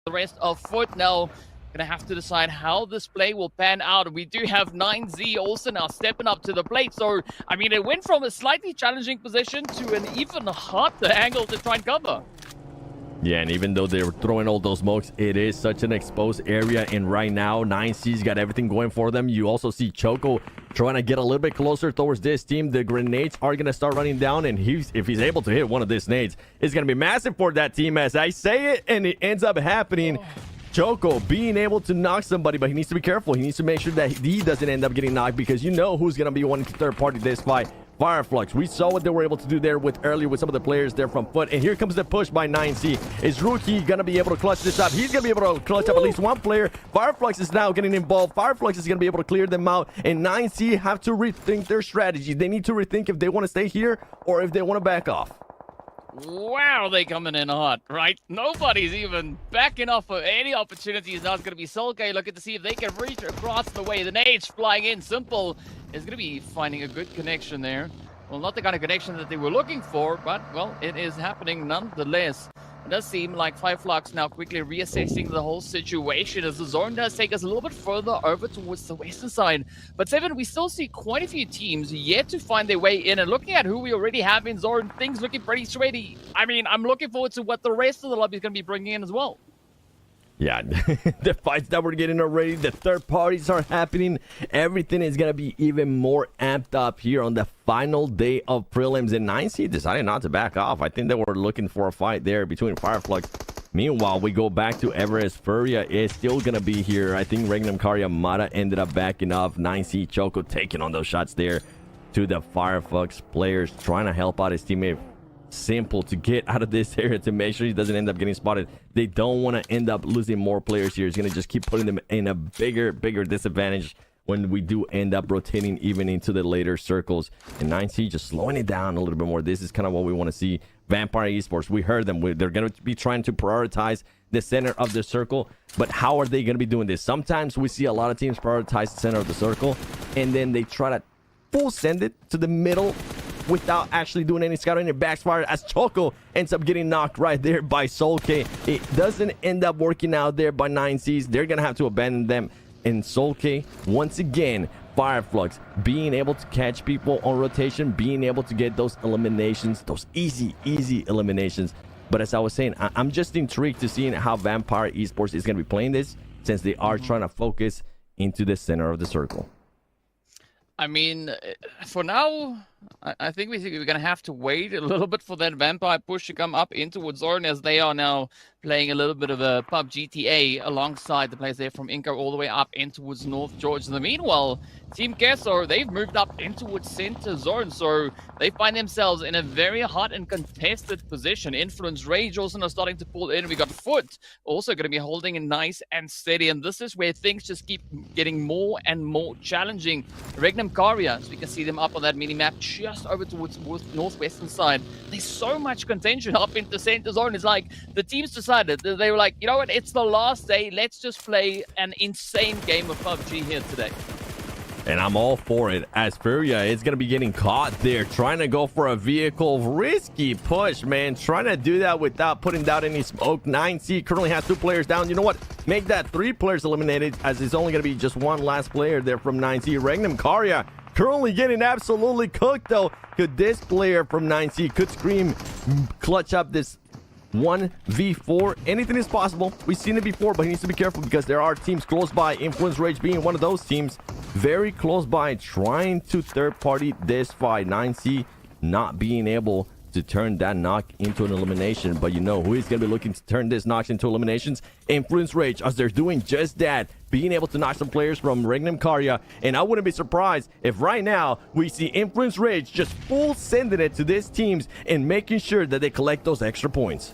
The rest of Foot now gonna have to decide how this play will pan out. We do have 9Z also now stepping up to the plate. So, I mean, it went from a slightly challenging position to an even harder angle to try and cover. Yeah, and even though they were throwing all those smokes, it is such an exposed area. And right now, 9C's got everything going for them. You also see Choco trying to get a little bit closer towards this team. The grenades are going to start running down. And if he's able to hit one of these nades, it's going to be massive for that team. As I say it, and it ends up happening. Choco being able to knock somebody, but he needs to be careful. He needs to make sure that he doesn't end up getting knocked, because you know who's going to be wanting to third party this fight. Fireflux. We saw what they were able to do there earlier with some of the players there from Foot. And here comes the push by 9C. Is Rookie going to be able to clutch this up? He's going to be able to clutch up at least one player. Fireflux is now getting involved. Fireflux is going to be able to clear them out. And 9C have to rethink their strategy. They need to rethink if they want to stay here or if they want to back off. Wow, they coming in hot, right? Nobody's even backing off of any opportunities. Now it's going to be Solkay looking to see if they can reach across the way. The nades flying in. Simple is going to be finding a good connection there. Well, not the kind of connection that they were looking for, but, well, it is happening nonetheless. It does seem like Fireflux now quickly reassessing the whole situation as the zone does take us a little bit further over towards the western side. But Seven, we still see quite a few teams yet to find their way in. And looking at who we already have in zone, things looking pretty sweaty. I mean, I'm looking forward to what the rest of the lobby is going to be bringing in as well. Yeah, the fights that we're getting already, the third parties are happening. Everything is going to be even more amped up here on the final day of prelims. And 9C decided not to back off. I think they were looking for a fight there between Fireflux. Meanwhile, we go back to Everest. Furia is still going to be here. I think Regnum Karya Mata ended up backing off. 9C Choco taking on those shots there to the Fireflux players, trying to help out his teammate. Simple to get out of this area to make sure he doesn't end up getting spotted. They don't want to end up losing more players here. It's going to just keep putting them in a bigger disadvantage when we do end up rotating even into the later circles. And 9C just slowing it down a little bit more. This is kind of what we want to see. Vampire Esports, we heard them. They're going to be trying to prioritize the center of the circle. But how are they going to be doing this? Sometimes we see a lot of teams prioritize the center of the circle, and then they try to full send it to the middle without actually doing any scouting. It backfires as Choco ends up getting knocked right there by Solkay. It doesn't end up working out there by 9Cs. They're gonna have to abandon them. And Solkay, once again, Fireflux being able to catch people on rotation, being able to get those eliminations, those easy eliminations. But as I was saying, I'm just intrigued to seeing how Vampire Esports is gonna be playing this, since they are trying to focus into the center of the circle. I mean, for now, I think we're going to have to wait a little bit for that Vampire push to come up into Woodzone, as they are now playing a little bit of a PUBG GTA alongside the players there from Inco all the way up into Woods North George. In the meanwhile, Team Kesso, they've moved up into Woods Center Zone, so they find themselves in a very hot and contested position. Influence Rage also now starting to pull in. We got Foot also going to be holding it nice and steady, and this is where things just keep getting more and more challenging. Regnum Karya, so we can see them up on that mini-map just over towards northwestern side. There's so much contention up into Center Zone. It's like the teams decided, they were like, you know what, it's the last day, let's just play an insane game of PUBG here today. And I'm all for it, as Furia is going to be getting caught there, trying to go for a vehicle. Risky push, man. Trying to do that without putting down any smoke. 9C currently has 2 players down. You know what? Make that 3 players eliminated, as it's only going to be just one last player there from 9C. Regnum Karya currently getting absolutely cooked, though. Could this player from 9C could scream, clutch up this 1v4? Anything is possible. We've seen it before, but he needs to be careful because there are teams close by. Influence Rage being one of those teams, very close by, trying to third party this fight. 9C not being able to turn that knock into an elimination, but you know who is going to be looking to turn this knocks into eliminations? Influence Rage, as they're doing just that, being able to knock some players from Regnum Karya. And I wouldn't be surprised if right now we see Influence Rage just full sending it to these teams and making sure that they collect those extra points.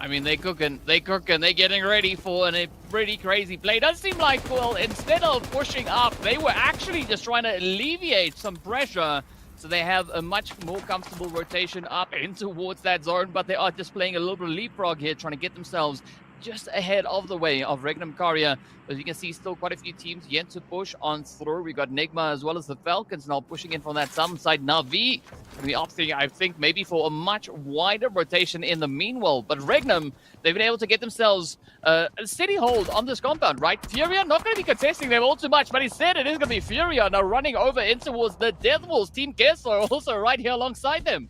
I mean, they're cooking, they're getting ready for a pretty crazy play. It does seem like, well, instead of pushing up, they were actually just trying to alleviate some pressure. So they have a much more comfortable rotation up in towards that zone, but they are just playing a little bit of leapfrog here, trying to get themselves just ahead of the way of Regnum Karya. As you can see, still quite a few teams yet to push on through. We got Nigma as well as the Falcons now pushing in from that southern side. Navi going to be opting, I think, maybe for a much wider rotation in the meanwhile. But Regnum, they've been able to get themselves a steady hold on this compound, right? Furia not going to be contesting them all too much, but instead it is going to be Furia now running over in towards the Death Wolves. Team Kessler also right here alongside them.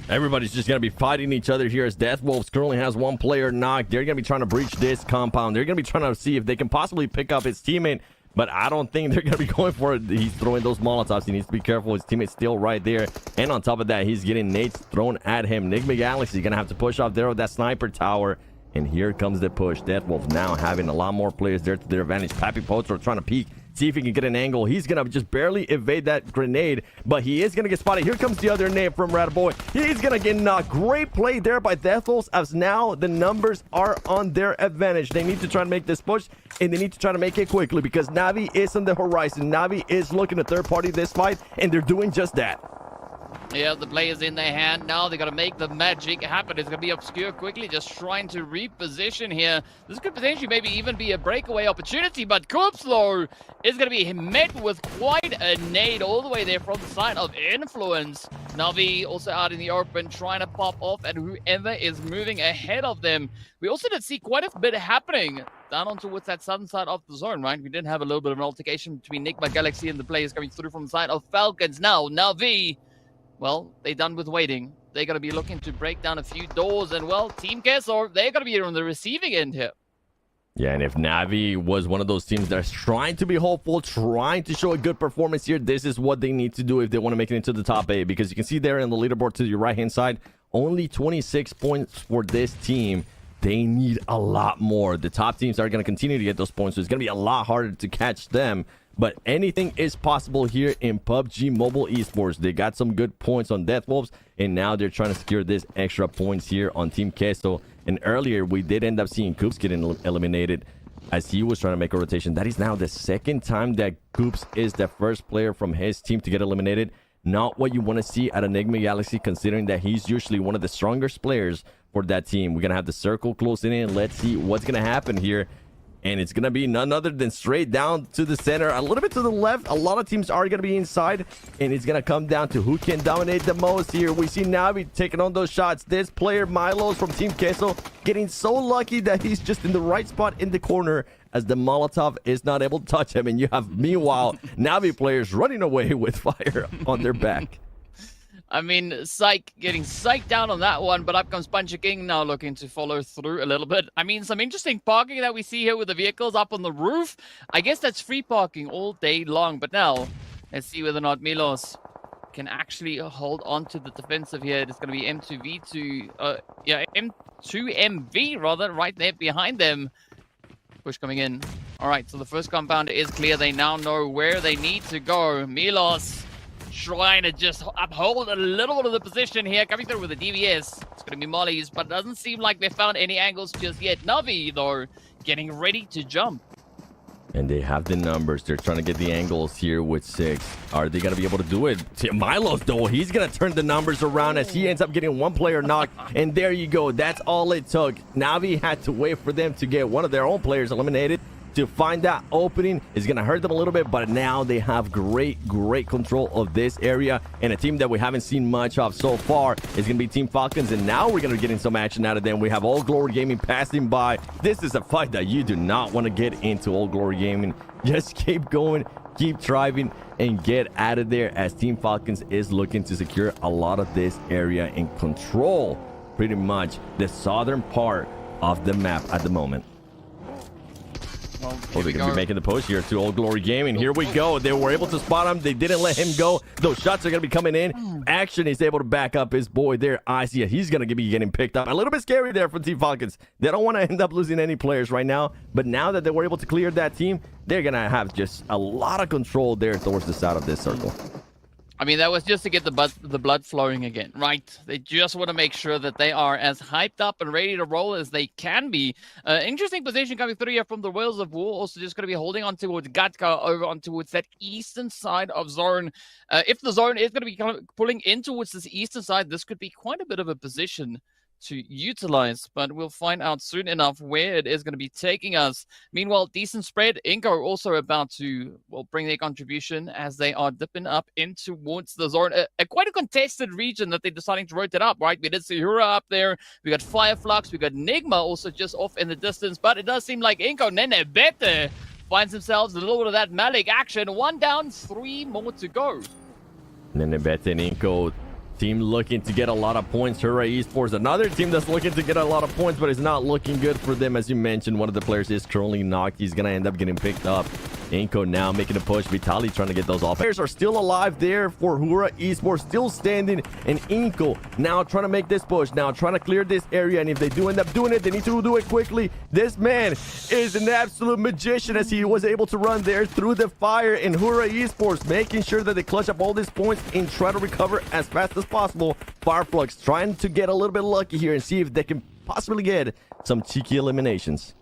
Everybody's just going to be fighting each other here as Death Wolves currently has one player knocked. They're going to be trying to breach this compound. They're going to be trying to see if they can possibly pick up his teammate, but I don't think they're going to be going for it. He's throwing those Molotovs. He needs to be careful. His teammate's still right there. And on top of that, he's getting nades thrown at him. Nigma Galaxy going to have to push off there with that sniper tower. And here comes the push. Death Wolves now having a lot more players there to their advantage. Pappy Potro trying to peek. See if he can get an angle. He's going to just barely evade that grenade, but he is going to get spotted. Here comes the other nade from Rataboy. He's going to get knocked. Great play there by Death Wolves, as now the numbers are on their advantage. They need to try to make this push, and they need to try to make it quickly because Navi is on the horizon. Navi is looking to third party this fight, and they're doing just that. Yeah, the play is in their hand now. They got to make the magic happen. It's going to be Obscure quickly just trying to reposition here. This could potentially maybe even be a breakaway opportunity, but Koopslo is going to be met with quite a nade all the way there from the side of Influence. Navi also out in the open trying to pop off at whoever is moving ahead of them. We also did see quite a bit happening down on towards that southern side of the zone, right? We did have a little bit of an altercation between Nigma Galaxy and the players coming through from the side of Falcons. Now, Navi, well, they're done with waiting. They're going to be looking to break down a few doors. And, well, Team Kessler, they're going to be on the receiving end here. Yeah, and if Navi was one of those teams that's trying to be hopeful, trying to show a good performance here, this is what they need to do if they want to make it into the top 8. Because you can see there in the leaderboard to your right-hand side, only 26 points for this team. They need a lot more. The top teams are going to continue to get those points, so it's going to be a lot harder to catch them. But anything is possible here in PUBG Mobile Esports. They got some good points on Death Wolves, and now they're trying to secure this extra points here on Team Queso. And earlier, we did end up seeing Coops getting eliminated as he was trying to make a rotation. That is now the second time that Coops is the first player from his team to get eliminated. Not what you want to see at Enigma Galaxy, considering that he's usually one of the strongest players for that team. We're going to have the circle closing in. Let's see what's going to happen here. And it's going to be none other than straight down to the center, a little bit to the left. A lot of teams are going to be inside, and it's going to come down to who can dominate the most here. We see Navi taking on those shots. This player, Milos from Team Queso, getting so lucky that he's just in the right spot in the corner as the Molotov is not able to touch him. And you have, meanwhile, Navi players running away with fire on their back. I mean, Psych getting psyched down on that one, but up comes Puncher King now looking to follow through a little bit. I mean, some interesting parking that we see here with the vehicles up on the roof. I guess that's free parking all day long, but now let's see whether or not Milos can actually hold on to the defensive here. It's going to be M2MV rather, right there behind them. Push coming in. All right, so the first compound is clear. They now know where they need to go. Milos trying to just uphold a little bit of the position here, coming through with the DVS. It's going to be Molly's, but it doesn't seem like they found any angles just yet. Navi, though, getting ready to jump. And they have the numbers. They're trying to get the angles here with 6. Are they going to be able to do it? Milos, though, he's going to turn the numbers around as he ends up getting one player knocked. And there you go. That's all it took. Navi had to wait for them to get one of their own players eliminated. To find that opening is going to hurt them a little bit, but now they have great control of this area. And a team that we haven't seen much of so far is going to be Team Falcons, and now we're going to be getting some action out of them. We have All Glory Gaming passing by. This is a fight that you do not want to get into, All Glory Gaming. Just keep going, keep driving, and get out of there as Team Falcons is looking to secure a lot of this area and control pretty much the southern part of the map at the moment. Well, they're going to be making the push here to Old Glory Gaming. Here we go. They were able to spot him. They didn't let him go. Those shots are going to be coming in. Action is able to back up his boy there, Isia. He's going to be getting picked up. A little bit scary there for Team Falcons. They don't want to end up losing any players right now. But now that they were able to clear that team, they're going to have just a lot of control there towards the side of this circle. I mean, that was just to get the blood flowing again, right? They just want to make sure that they are as hyped up and ready to roll as they can be. Interesting position coming through here from the Wheels of War. Also just going to be holding on towards Gatka over on towards that eastern side of zone. If the zone is going to be kind of pulling in towards this eastern side, this could be quite a bit of a position to utilize, but we'll find out soon enough where it is going to be taking us. Meanwhile, decent spread. Inco also about to, well, bring their contribution as they are dipping up in towards the zone. Quite a contested region that they're deciding to rotate up, right? We did see Hura up there. We got Fireflux. We got Nigma also just off in the distance, but it does seem like Inco Nene Bete finds themselves a little bit of that Malik action. 1 down, 3 more to go. Nene Bete and Inco. Team looking to get a lot of points. Hooray Esports, another team that's looking to get a lot of points, but it's not looking good for them. As you mentioned, one of the players is currently knocked. He's going to end up getting picked up. Inco now making a push. Vitali trying to get those off. Players are still alive there for Hura Esports, still standing. And Inco now trying to make this push. Now trying to clear this area. And if they do end up doing it, they need to do it quickly. This man is an absolute magician as he was able to run there through the fire. And Hura Esports making sure that they clutch up all these points and try to recover as fast as possible. Fireflux trying to get a little bit lucky here and see if they can possibly get some cheeky eliminations.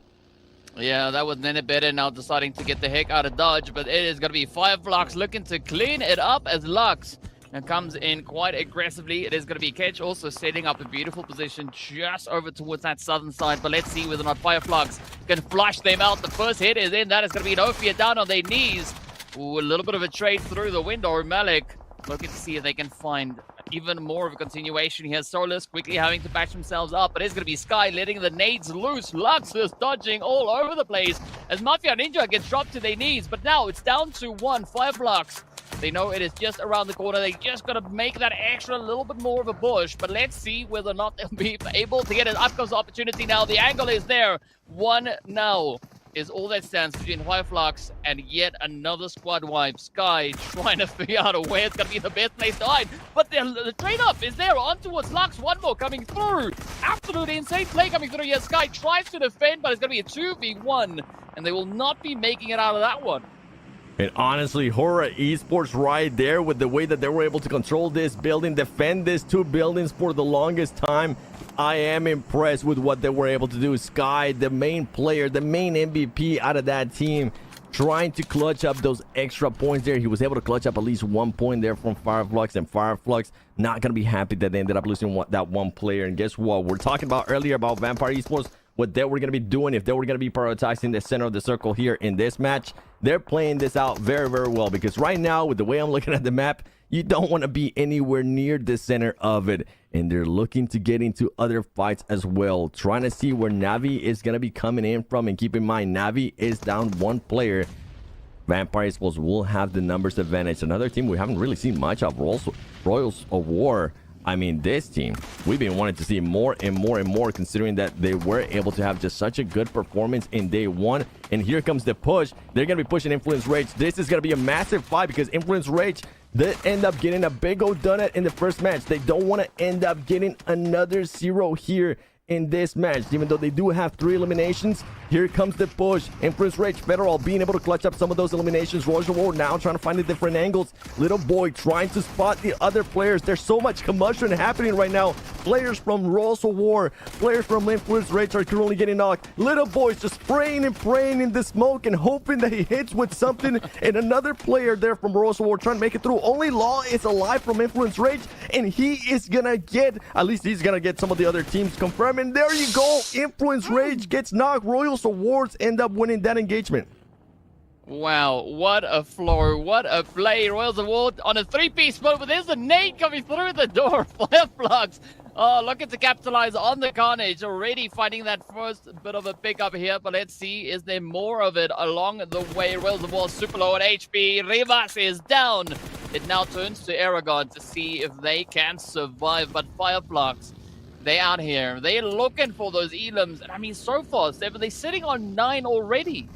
Yeah, that was Nene Bete now deciding to get the heck out of Dodge, but it is going to be Fireflux looking to clean it up as Lux and comes in quite aggressively. It is going to be Ketch also setting up a beautiful position just over towards that southern side, but let's see whether or not Fireflux can flush them out. The first hit is in. That is going to be Nofia down on their knees. Ooh, a little bit of a trade through the window. Malik looking to see if they can find even more of a continuation here. Solus quickly having to patch themselves up, but it's going to be Sky letting the nades loose. Lux is dodging all over the place as Mafia Ninja gets dropped to their knees, but now it's down to 1. Fireflux, they know it is just around the corner. They just got to make that extra little bit more of a push, but let's see whether or not they'll be able to get it. Up comes the opportunity now. The angle is there. 1 now is all that stands between Fireflux and yet another squad wipe. Sky trying to figure out where it's going to be the best place to hide. But the trade-up is there on towards Lux. One more coming through. Absolutely insane play coming through here. Sky tries to defend, but it's going to be a 2v1, and they will not be making it out of that one. And honestly, Hura Esports right there with the way that they were able to control this building, defend these 2 buildings for the longest time. I am impressed with what they were able to do. Sky, the main player, the main MVP out of that team, trying to clutch up those extra points there. He was able to clutch up at least 1 point there from Fireflux, and Fireflux not going to be happy that they ended up losing that 1 player. And guess what? We're talking about earlier about Vampire Esports, what they were going to be doing if they were going to be prioritizing the center of the circle here in this match. They're playing this out very, very well, because right now, with the way I'm looking at the map, you don't want to be anywhere near the center of it. And they're looking to get into other fights as well, trying to see where Navi is going to be coming in from. And keep in mind, Navi is down 1 player. Vampire Esports will have the numbers advantage. Another team we haven't really seen much of, Royals of War. I mean, this team, we've been wanting to see more and more and more, considering that they were able to have just such a good performance in day 1. And here comes the push. They're going to be pushing Influence Rage. This is going to be a massive fight, because Influence Rage, they end up getting a big old donut in the first match. They don't want to end up getting another 0 here in this match, even though they do have 3 eliminations. Here comes the push. Influence Rage, Federal being able to clutch up some of those eliminations. Roger War now trying to find the different angles. Little Boy trying to spot the other players. There's so much commotion happening right now. Players from Royals of War, players from Influence Rage are currently getting knocked. Little Boy's just spraying and praying in the smoke and hoping that he hits with something. And another player there from Royals of War trying to make it through. Only Law is alive from Influence Rage, and he is gonna get, at least he's gonna get some of the other teams confirmed. And there you go. Influence Rage gets knocked. Royals Awards end up winning that engagement. Wow, what a floor, what a play. Royals Award on a 3-piece split, but there's a nade coming through the door. Fireflux, looking to capitalize on the carnage. Already finding that first bit of a pickup here, but let's see, is there more of it along the way? Royals Award super low on HP. Rivas is down. It now turns to Aragon to see if they can survive, but Fireflux, they out here. They're looking for those elims. And I mean, so far, 7, they're sitting on 9 already.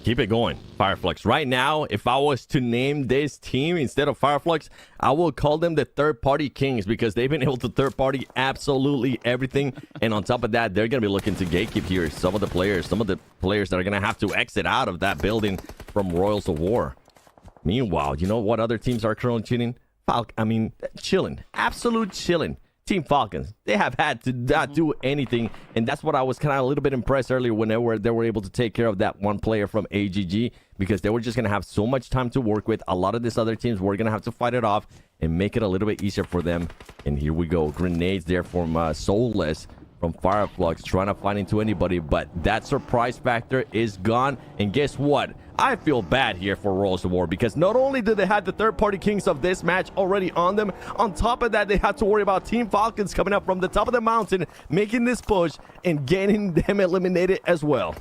Keep it going, Fireflux. Right now, if I was to name this team instead of Fireflux, I will call them the third-party kings, because they've been able to third-party absolutely everything. And on top of that, they're going to be looking to gatekeep here some of the players that are going to have to exit out of that building from Royals of War. Meanwhile, you know what other teams are currently chilling. Absolute chilling. Team Falcons, they have had to not do anything, and that's what I was kind of a little bit impressed earlier when they were able to take care of that one player from AGG, because they were just going to have so much time to work with. A lot of these other teams were going to have to fight it off and make it a little bit easier for them. And here we go. Grenades there from Soulless, from Fireflux, trying to find into anybody, but that surprise factor is gone. And guess what? I feel bad here for Royals of War, because not only did they have the third-party kings of this match already on them, on top of that, they had to worry about Team Falcons coming up from the top of the mountain, making this push and getting them eliminated as well.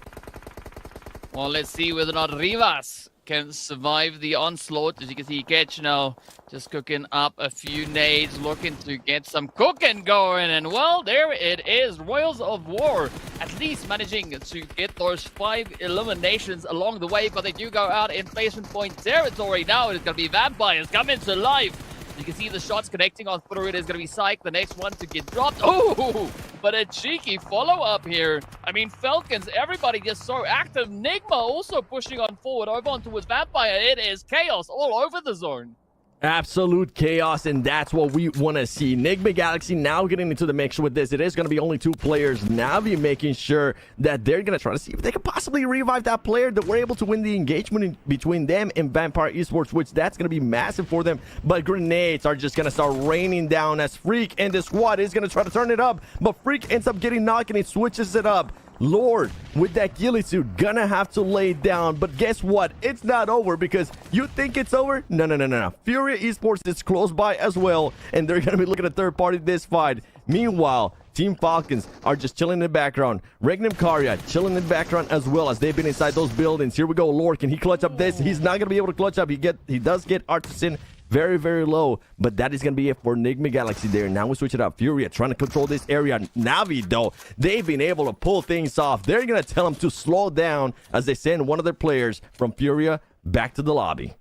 Well, let's see whether or not Rivas can survive the onslaught. As you can see, Ketch now just cooking up a few nades, looking to get some cooking going. And well, there it is. Royals of War at least managing to get those 5 eliminations along the way, but they do go out in placement point territory. Now it's going to be Vampires coming to life. You can see the shots connecting on through. It is going to be Psych, the next one to get dropped. Oh, but a cheeky follow-up here. I mean, Falcons, everybody just so active. Nigma also pushing on forward over on towards Vampire. It is chaos all over the zone. Absolute chaos, and that's what we want to see. Nigma Galaxy now getting into the mix with this. It is going to be only 2 players. Navi making sure that they're going to try to see if they can possibly revive that player, that we're able to win the engagement between them and Vampire Esports, which that's going to be massive for them. But grenades are just going to start raining down as Freak and the squad is going to try to turn it up. But Freak ends up getting knocked and he switches it up. Lord, with that ghillie suit, gonna have to lay down. But guess what? It's not over, because you think it's over? No. Furia Esports is close by as well, and they're gonna be looking at third party this fight. Meanwhile, Team Falcons are just chilling in the background. Regnum Karya chilling in the background as well, as they've been inside those buildings. Here we go. Lord, can he clutch up this? He's not gonna be able to clutch up. He does get Artisan very, very low, but that is going to be it for Nigma Galaxy there. Now we switch it up. Furia trying to control this area. Navi, though, they've been able to pull things off. They're going to tell them to slow down as they send one of their players from Furia back to the lobby.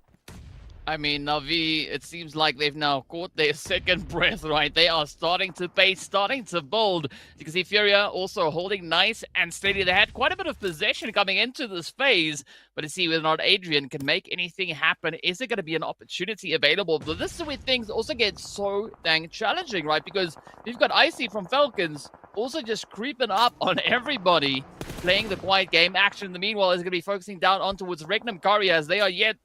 I mean, Navi, it seems like they've now caught their second breath, right? They are starting to pace, starting to build. You can see Furia also holding nice and steady. They had quite a bit of possession coming into this phase, but to see whether or not Adrian can make anything happen. Is there going to be an opportunity available? But this is where things also get so dang challenging, right? Because you've got Icy from Falcons also just creeping up on everybody, playing the quiet game. Action in the meanwhile is going to be focusing down on towards Regnum Karya, as they are yet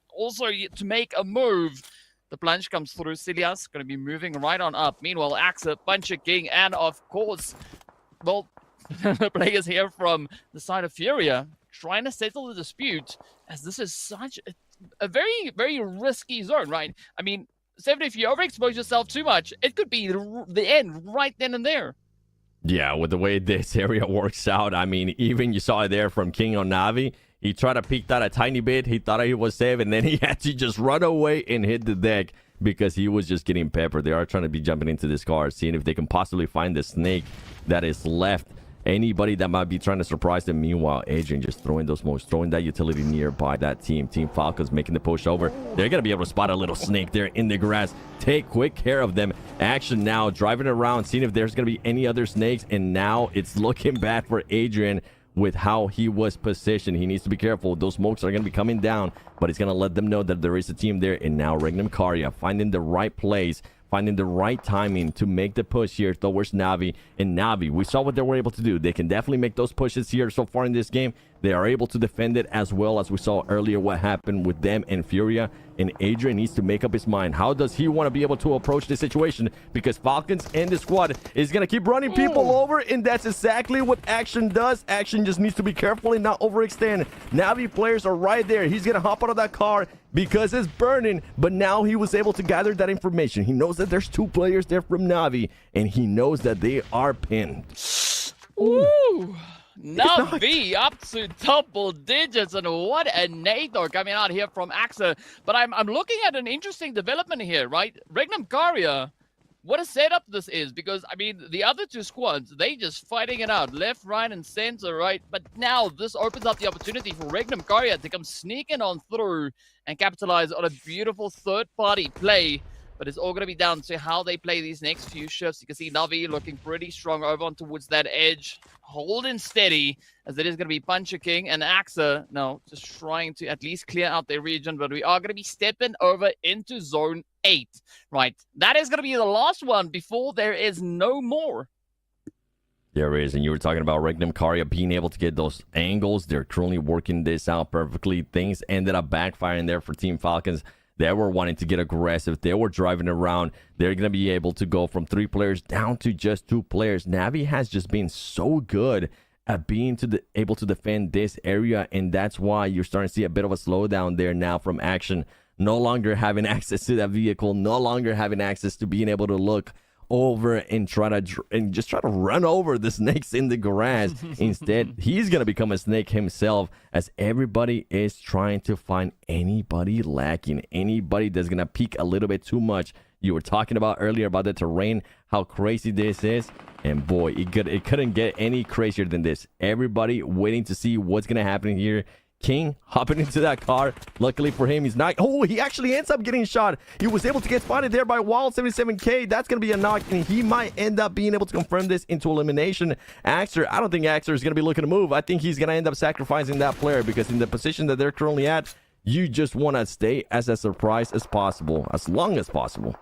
to make a move. The plunge comes through. Silias going to be moving right on up. Meanwhile, Axa, Puncher King, and of course, well, the players here from the side of Furia trying to settle the dispute, as this is such a very, very risky zone, right? I mean, Seven, if you overexpose yourself too much, it could be the end right then and there. Yeah, with the way this area works out, I mean, even you saw it there from King on Navi. He tried to peek that a tiny bit. He thought he was safe, and then he had to just run away and hit the deck because he was just getting peppered. They are trying to be jumping into this car, seeing if they can possibly find the snake that is left. Anybody that might be trying to surprise them. Meanwhile, Adrian just throwing those smokes, throwing that utility nearby that team. Team Falcons making the push over. They're going to be able to spot a little snake there in the grass. Take quick care of them. Action now, driving around, seeing if there's going to be any other snakes. And now it's looking bad for Adrian with how he was positioned. He needs to be careful. Those smokes are going to be coming down, but he's going to let them know that there is a team there. And now Regnum Karya finding the right place, finding the right timing to make the push here towards Navi. And Navi, we saw what they were able to do. They can definitely make those pushes here so far in this game. They are able to defend it, as well as we saw earlier what happened with them and Furia. And Adrian needs to make up his mind. How does he want to be able to approach this situation? Because Falcons and the squad is going to keep running people over, and that's exactly what Action does. Action just needs to be careful and not overextend. Navi players are right there. He's going to hop out of that car because it's burning, but now he was able to gather that information. He knows that there's 2 players there from Navi, and he knows that they are pinned. Ooh. Navi up to double digits, and what a Nathor coming out here from Axa. But I'm looking at an interesting development here, right? Regnum Karya, what a setup this is, because I mean the other 2 squads, they just fighting it out left, right, and center, right? But now this opens up the opportunity for Regnum Karya to come sneaking on through and capitalize on a beautiful third-party play. but it's all going to be down to how they play these next few shifts. You can see Navi looking pretty strong over on towards that edge, holding steady, as it is going to be Puncher King and Axa now just trying to at least clear out their region, but we are going to be stepping over into zone 8. Right, that is going to be the last one before there is no more. There is, and you were talking about Regnum Karya being able to get those angles. They're currently working this out perfectly. Things ended up backfiring there for Team Falcons. They were wanting to get aggressive. They were driving around. They're going to be able to go from 3 players down to just 2 players. Navi has just been so good at being able to defend this area, and that's why you're starting to see a bit of a slowdown there now from Action. No longer having access to that vehicle, no longer having access to being able to look over and just try to run over the snakes in the grass. Instead, he's gonna become a snake himself, as everybody is trying to find anybody lacking, anybody that's gonna peek a little bit too much. You were talking about earlier about the terrain, how crazy this is, and boy, it couldn't get any crazier than this. Everybody waiting to see what's gonna happen here. King hopping into that car. Luckily for him, he's not. Oh, he actually ends up getting shot. He was able to get spotted there by Wild 77K. That's going to be a knock, and he might end up being able to confirm this into elimination. Axer, I don't think Axer is going to be looking to move. I think he's going to end up sacrificing that player, because in the position that they're currently at, you just want to stay as a surprise as possible, as long as possible.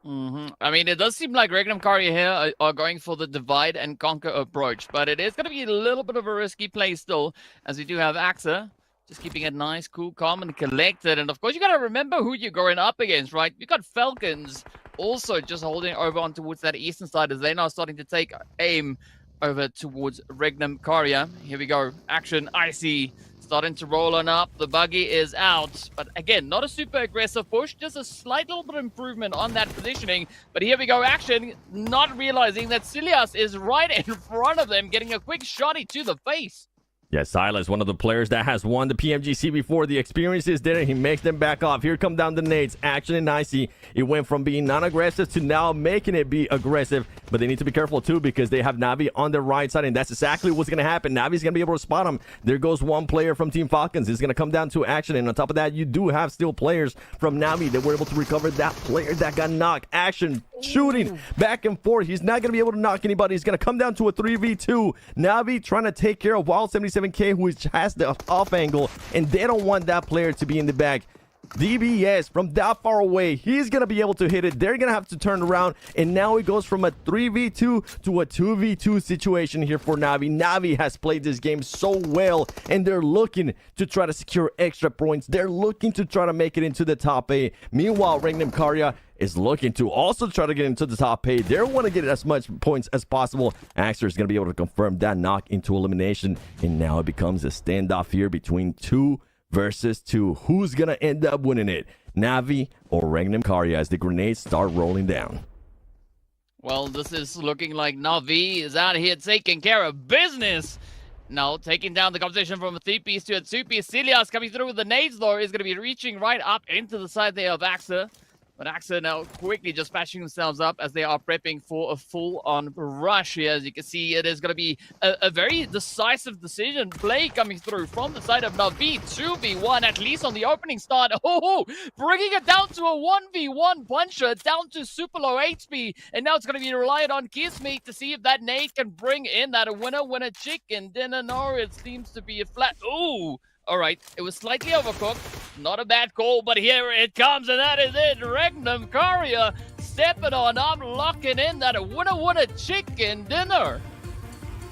I mean, it does seem like Regnum Karya here are going for the divide and conquer approach, but it is going to be a little bit of a risky play still, as we do have Axa just keeping it nice, cool, calm, and collected. And of course, you got to remember who you're going up against, right? You got Falcons also just holding over on towards that eastern side, as they're now starting to take aim over towards Regnum Karya. Here we go. Action, Icy. Starting to roll on up. The buggy is out. But again, not a super aggressive push. Just a slight little bit of improvement on that positioning. But here we go. Action. Not realizing that Silias is right in front of them. Getting a quick shotty to the face. Yeah, Silas, one of the players that has won the PMGC before. The experience is there. He makes them back off. Here come down the nades. Action and Icy. It went from being non-aggressive to now making it be aggressive. But they need to be careful, too, because they have Navi on the right side, and that's exactly what's going to happen. Navi's going to be able to spot him. There goes one player from Team Falcons. It's going to come down to Action, and on top of that, you do have still players from Navi that were able to recover that player that got knocked. Action shooting back and forth. He's not going to be able to knock anybody. He's going to come down to a 3v2. Navi trying to take care of Wild 77K, who has the off angle, and they don't want that player to be in the back. DBS from that far away, he's gonna be able to hit it. They're gonna have to turn around, and now it goes from a 3v2 to a 2v2 situation here for Navi. Navi has played this game so well, and they're looking to try to secure extra points. They're looking to try to make it into the top 8. Meanwhile, Regnum Karya is looking to also try to get into the top 8. They want to get as much points as possible. Axer is going to be able to confirm that knock into elimination, and now it becomes a standoff here between 2 versus 2. Who's going to end up winning it? Navi or Regnum Karya, as the grenades start rolling down? Well, this is looking like Navi is out here taking care of business. Now, taking down the competition from a 3-piece to a 2-piece. Silias coming through with the nades, though, is going to be reaching right up into the side there of Axa. But Axa now quickly just patching themselves up as they are prepping for a full-on rush here. As you can see, it is going to be a very decisive decision play coming through from the side of Navi. 2v1, at least on the opening start. Oh, bringing it down to a 1v1 puncher, down to super low HP. And now it's going to be reliant on Kismeet to see if that nade can bring in that winner chicken dinner. No, it seems to be a flat. Ooh. All right, it was slightly overcooked. Not a bad call, but here it comes, and that is it. Regnum Karya stepping on up, locking in that winner chicken dinner.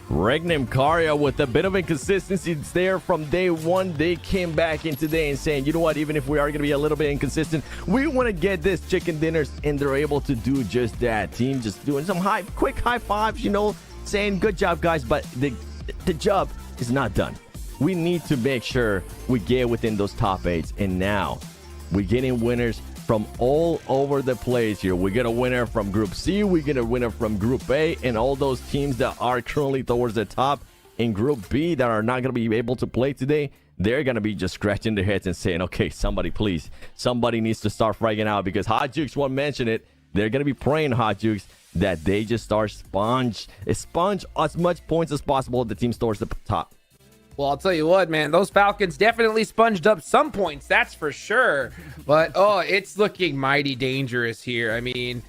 Regnum Karya with a bit of inconsistency there from day one. They came back in today and saying, you know what, even if we are going to be a little bit inconsistent, we want to get this chicken dinners, and they're able to do just that. Team just doing some quick high fives, you know, saying good job, guys, but the job is not done. We need to make sure we get within those top 8s, and now we're getting winners from all over the place here. We get a winner from Group C, we get a winner from Group A, and all those teams that are currently towards the top in Group B that are not going to be able to play today, they're going to be just scratching their heads and saying, okay, somebody please, somebody needs to start fragging out, because Hot Jukes won't mention it. They're going to be praying, Hot Jukes, that they just start sponge as much points as possible at the team towards the top. Well, I'll tell you what, man, those Falcons definitely sponged up some points, that's for sure. But, oh, it's looking mighty dangerous here. I mean,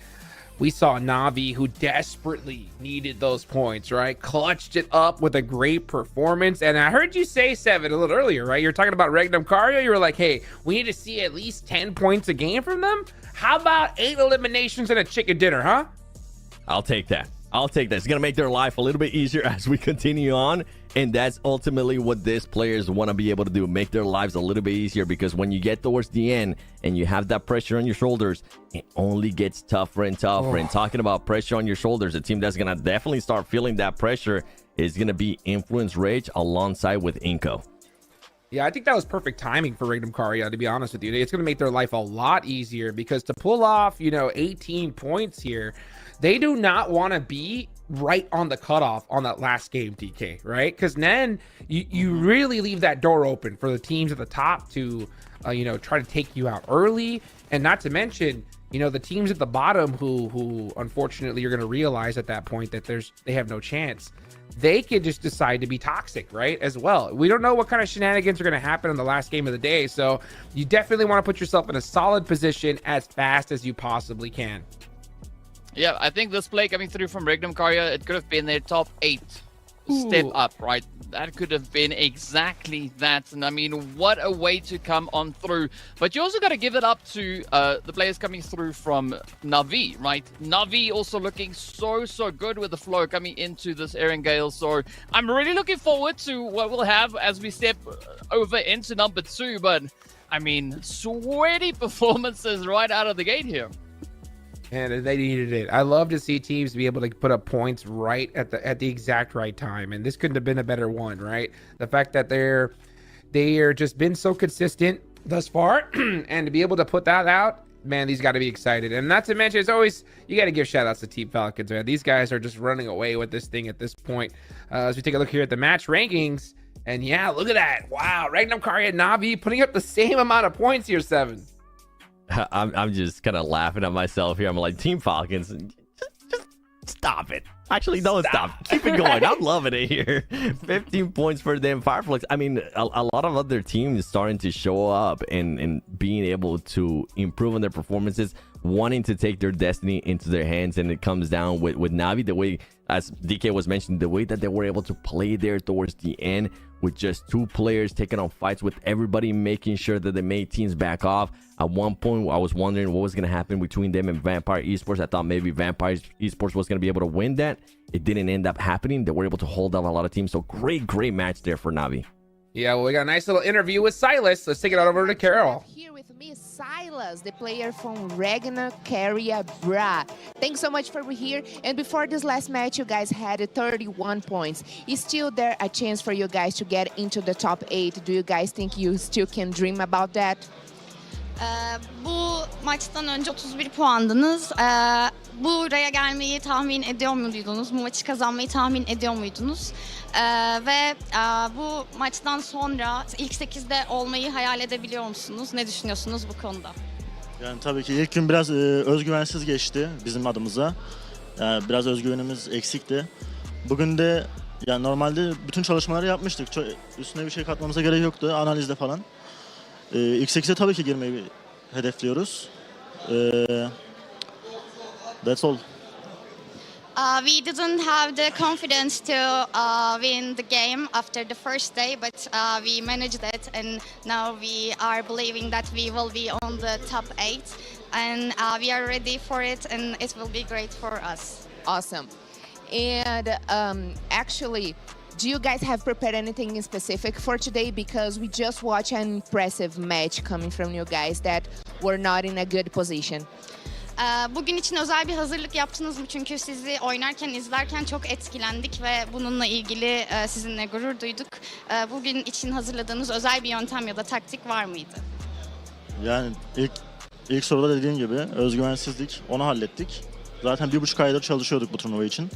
we saw Na'Vi, who desperately needed those points, right? Clutched it up with a great performance. And I heard you say, Seven, a little earlier, right? You're talking about Regnum Cario. You were like, hey, we need to see at least 10 points a game from them. How about 8 eliminations and a chicken dinner, huh? I'll take that. I'll take that. It's going to make their life a little bit easier as we continue on. And that's ultimately what these players want to be able to do, make their lives a little bit easier, because when you get towards the end and you have that pressure on your shoulders, it only gets tougher and tougher. And talking about pressure on your shoulders, a team that's going to definitely start feeling that pressure is going to be Influence Rage alongside with Inko. Yeah, I think that was perfect timing for Regnum Cario, to be honest with you. It's going to make their life a lot easier, because to pull off, 18 points here, they do not want to be right on the cutoff on that last game, DK, right? Because then you really leave that door open for the teams at the top to, try to take you out early. And not to mention, the teams at the bottom who unfortunately you're going to realize at that point that they have no chance. They could just decide to be toxic, right? As well. We don't know what kind of shenanigans are going to happen in the last game of the day. So you definitely want to put yourself in a solid position as fast as you possibly can. Yeah, I think this play coming through from Regnum Cario, it could have been their top 8 step up, right? That could have been exactly that. And I mean, what a way to come on through. But you also got to give it up to the players coming through from Na'Vi, right? Na'Vi also looking so good with the flow coming into this Erangel. So I'm really looking forward to what we'll have as we step over into number 2. But I mean, sweaty performances right out of the gate here. And they needed it. I love to see teams be able to put up points right at the exact right time. And this couldn't have been a better one, right? The fact that they are just been so consistent thus far, and to be able to put that out, man, these got to be excited. And not to mention, it's always, you got to give shout outs to Team Falcons, man. These guys are just running away with this thing at this point. As we take a look here at the match rankings, and yeah, look at that. Wow, Regnum Cario and Na'Vi putting up the same amount of points here, Seven. I'm just kind of laughing at myself here. I'm like, Team Falcons, just stop it. Actually, don't stop. Keep it going. I'm loving it here. 15 points for them. Fireflux, I mean, a lot of other teams starting to show up and being able to improve on their performances, wanting to take their destiny into their hands. And it comes down with Na'Vi, the way, as DK was mentioning, the way that they were able to play there towards the end with just 2 players taking on fights, with everybody making sure that they made teams back off. At one point, I was wondering what was going to happen between them and Vampire Esports. I thought maybe Vampire Esports was going to be able to win that. It didn't end up happening. They were able to hold out a lot of teams. So great match there for Na'Vi. Yeah, well, we got a nice little interview with Silas. Let's take it out over to Carol. Here with me, Silas, the player from Regnum Cario Bra. Thanks so much for being here. And before this last match, you guys had 31 points. Is still there a chance for you guys to get into the top 8? Do you guys think you still can dream about that? Bu maçtan önce 31 puandınız. Buraya gelmeyi tahmin ediyor muydunuz? Bu maçı kazanmayı tahmin ediyor muydunuz? Ve bu maçtan sonra ilk 8'de olmayı hayal edebiliyor musunuz? Ne düşünüyorsunuz bu konuda? Yani tabii ki ilk gün biraz özgüvensiz geçti bizim adımıza. Biraz özgüvenimiz eksikti. Bugün de yani normalde bütün çalışmaları yapmıştık. Üstüne bir şey katmamıza gerek yoktu analizde falan. İlk 8'e tabii ki girmeyi hedefliyoruz. That's all. We didn't have the confidence to win the game after the first day, but we managed it, and now we are believing that we will be on the top 8, and we are ready for it, and it will be great for us. Awesome. And actually, do you guys have prepared anything in specific for today? Because we just watched an impressive match coming from you guys that were not in a good position. Bugün için özel bir hazırlık yaptınız mı? Çünkü sizi oynarken, izlerken çok etkilendik ve bununla ilgili sizinle gurur duyduk. Bugün için hazırladığınız özel bir yöntem ya da taktik var mıydı? Yani ilk soruda dediğim gibi özgüvensizlik, onu hallettik. Zaten 1,5 aydır çalışıyorduk bu turnuva için.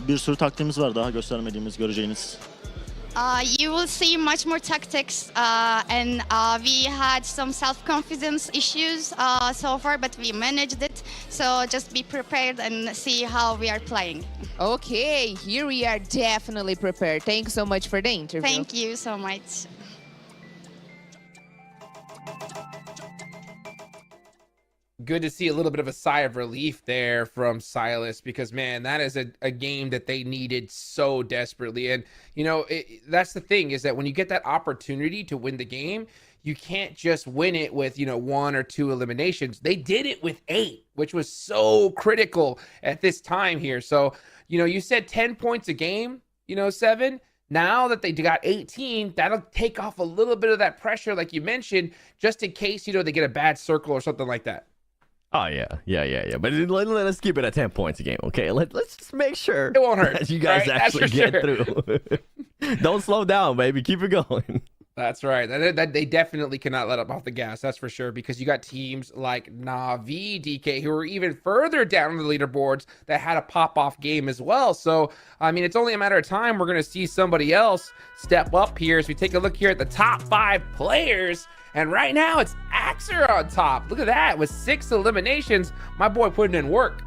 Bir sürü taktiğimiz var daha göstermediğimiz, göreceğiniz. You will see much more tactics, and we had some self-confidence issues so far, but we managed it. So just be prepared and see how we are playing. Okay, here we are definitely prepared. Thanks so much for the interview. Thank you so much. Good to see a little bit of a sigh of relief there from Silas, because man, that is a game that they needed so desperately. And you know, that's the thing, is that when you get that opportunity to win the game, you can't just win it with, you know, 1 or 2 eliminations. They did it with 8, which was so critical at this time here. So, you know, you said 10 points a game, you know, 7. Now that they got 18, that'll take off a little bit of that pressure, like you mentioned, just in case, you know, they get a bad circle or something like that. Oh, yeah. But let's keep it at 10 points a game, okay? Let's just make sure it won't hurt, that you guys right? actually get through. Don't slow down, baby. Keep it going. That's right. They definitely cannot let up off the gas, that's for sure, because you got teams like Na'Vi, DK, who are even further down the leaderboards that had a pop-off game as well. So, I mean, it's only a matter of time. We're going to see somebody else step up here as we take a look here at the top 5 players. And right now, it's Axer on top. Look at that. With 6 eliminations, my boy putting in work.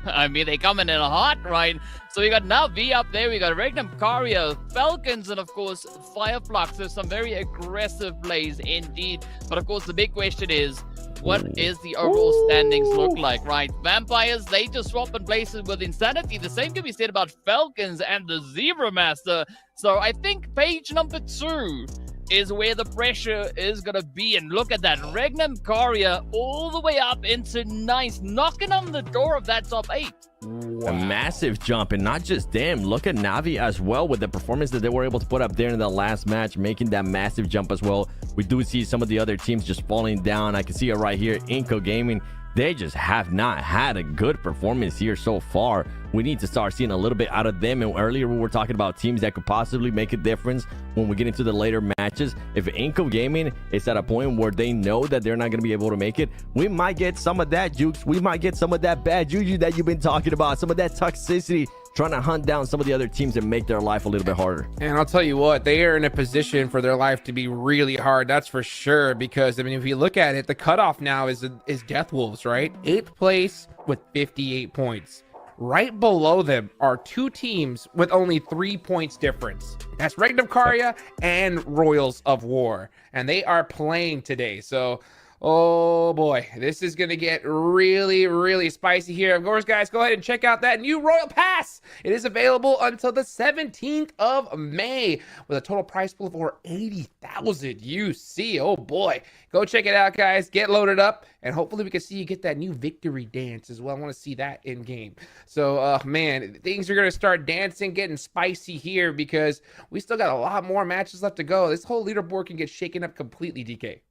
I mean, they coming in hot, right? So we got Na'Vi up there, we got Regnum Karia, Falcons, and of course, Fireflux. There's some very aggressive plays indeed. But of course, the big question is, what is the overall standings look like, right? Vampires, they just swap in places with Insanity. The same can be said about Falcons and the Zebra Master. So I think page number 2 is where the pressure is going to be. And look at that. Regnum Karia all the way up into 9th, knocking on the door of that top 8. Wow. A massive jump, and not just them. Look at Na'Vi as well with the performance that they were able to put up there in the last match, making that massive jump as well. We do see some of the other teams just falling down. I can see it right here. Inco Gaming, they just have not had a good performance here so far. We need to start seeing a little bit out of them. And earlier we were talking about teams that could possibly make a difference when we get into the later matches. If Inco Gaming is at a point where they know that they're not going to be able to make it, we might get some of that jukes. We might get some of that bad juju that you've been talking about, some of that toxicity, trying to hunt down some of the other teams and make their life a little bit harder. And I'll tell you what, they are in a position for their life to be really hard, that's for sure, because I mean, if you look at it, the cutoff now is Death Wolves, right? 8th place with 58 points. Right below them are 2 teams with only 3 points difference. That's Regnum Karia and Royals of War, and they are playing today. So oh boy, this is going to get really, really spicy here. Of course, guys, go ahead and check out that new Royal Pass. It is available until the 17th of May with a total price pool of over 80,000 UC. Oh boy, go check it out, guys. Get loaded up, and hopefully we can see you get that new victory dance as well. I want to see that in game. So, man, things are going to start dancing, getting spicy here, because we still got a lot more matches left to go. This whole leaderboard can get shaken up completely, DK.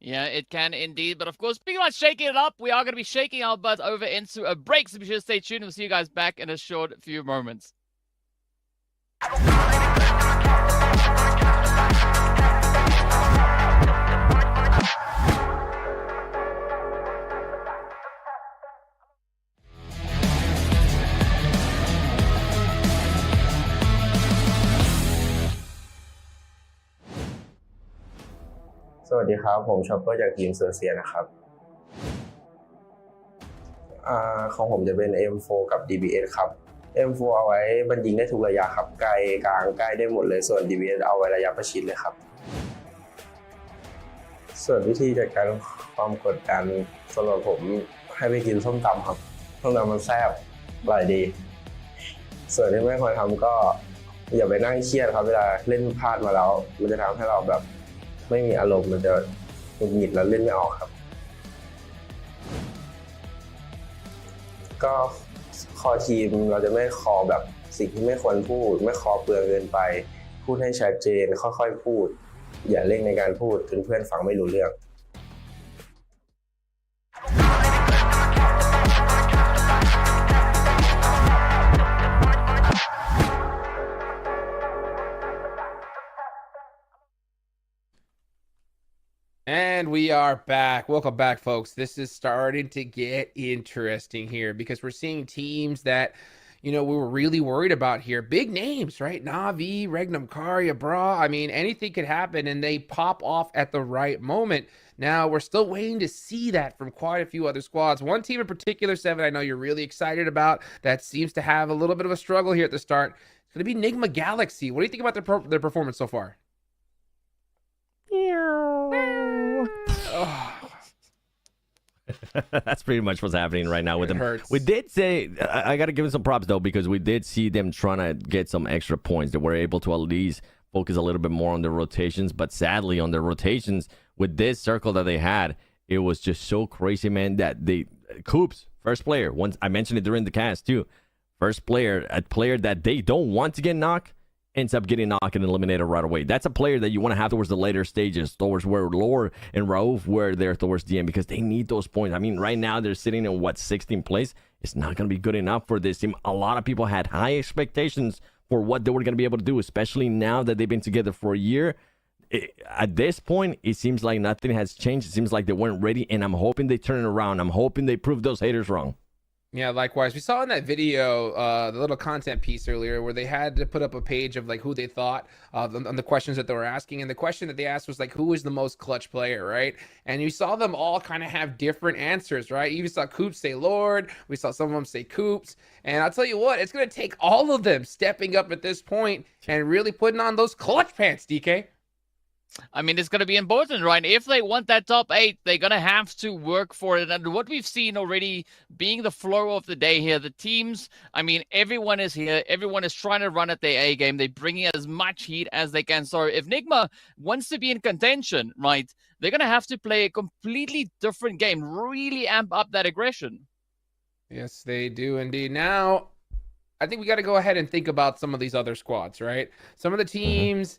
Yeah, it can indeed. But of course, speaking about shaking it up, we are going to be shaking our butts over into a break. So be sure to stay tuned. We'll see you guys back in a short few moments.สวัสดีครับผมชอปเปอร์จากทีมเซอร์เซียนะครับของผมจะเป็น M4 กับ DBS ครับ M4 เอาไว้มันยิงได้ทุกระยะครับไกลกลางใกล้ได้หมดเลยส่วน DBS เอาไว้ระยะประชิดเลยครับส่วนวิธีจัดการความกดดันสำหรับผมให้ไปกินส้มตำครับส้มตำมันแซ่บอร่อยดีส่วนที่ไม่ควรทำก็อย่าไปนั่งเครียดครับเวลาเล่นพลาดมาแล้วมันจะทำให้เราแบบไม่มีอารมณ์มันจะหงุดหงิดแล้วเล่นไม่ออกครับก็คอทีมเราจะไม่คอแบบสิ่งที่ไม่ควรพูดไม่คอเปลืองเกินไปพูดให้ชัดเจนค่อยๆพูดอย่าเร่งในการพูดจนเพื่อนฟังไม่รู้เรื่อง And we are back. Welcome back, folks. This is starting to get interesting here because we're seeing teams that, we were really worried about here. Big names, right? Na'Vi, Regnum Karya, Bra. I mean, anything could happen, and they pop off at the right moment. Now, we're still waiting to see that from quite a few other squads. One team in particular, Seven, I know you're really excited about, that seems to have a little bit of a struggle here at the start. It's going to be Nigma Galaxy. What do you think about their performance so far? That's pretty much what's happening right now with them. Hurts. We did say, I got to give them some props though, because we did see them trying to get some extra points. They were able to at least focus a little bit more on their rotations, but sadly on their rotations with this circle that they had, it was just so crazy, man, that Coops, first player, once I mentioned it during the cast too, first player, a player that they don't want to get knocked, ends up getting knocked and eliminated right away. That's a player that you want to have towards the later stages, towards where Lore and Rauf were there towards the end, because they need those points. I mean, right now they're sitting in 16th place. It's not going to be good enough for this team. A lot of people had high expectations for what they were going to be able to do, especially now that they've been together for a year. At this point, it seems like nothing has changed. It seems like they weren't ready, and I'm hoping they turn it around. I'm hoping they prove those haters wrong. Yeah, likewise. We saw in that video, the little content piece earlier, where they had to put up a page of like who they thought on the questions that they were asking. And the question that they asked was like, who is the most clutch player, right? And you saw them all kind of have different answers, right? You saw Coops say Lord. We saw some of them say Coops. And I'll tell you what, it's going to take all of them stepping up at this point and really putting on those clutch pants, DK. I mean, it's going to be important, right? If they want that top 8, they're going to have to work for it. And what we've seen already being the flow of the day here, the teams, I mean, everyone is here. Everyone is trying to run at their A game. They're bringing as much heat as they can. So if Nigma wants to be in contention, right, they're going to have to play a completely different game, really amp up that aggression. Yes, they do indeed. Now, I think we got to go ahead and think about some of these other squads, right? Some of the teams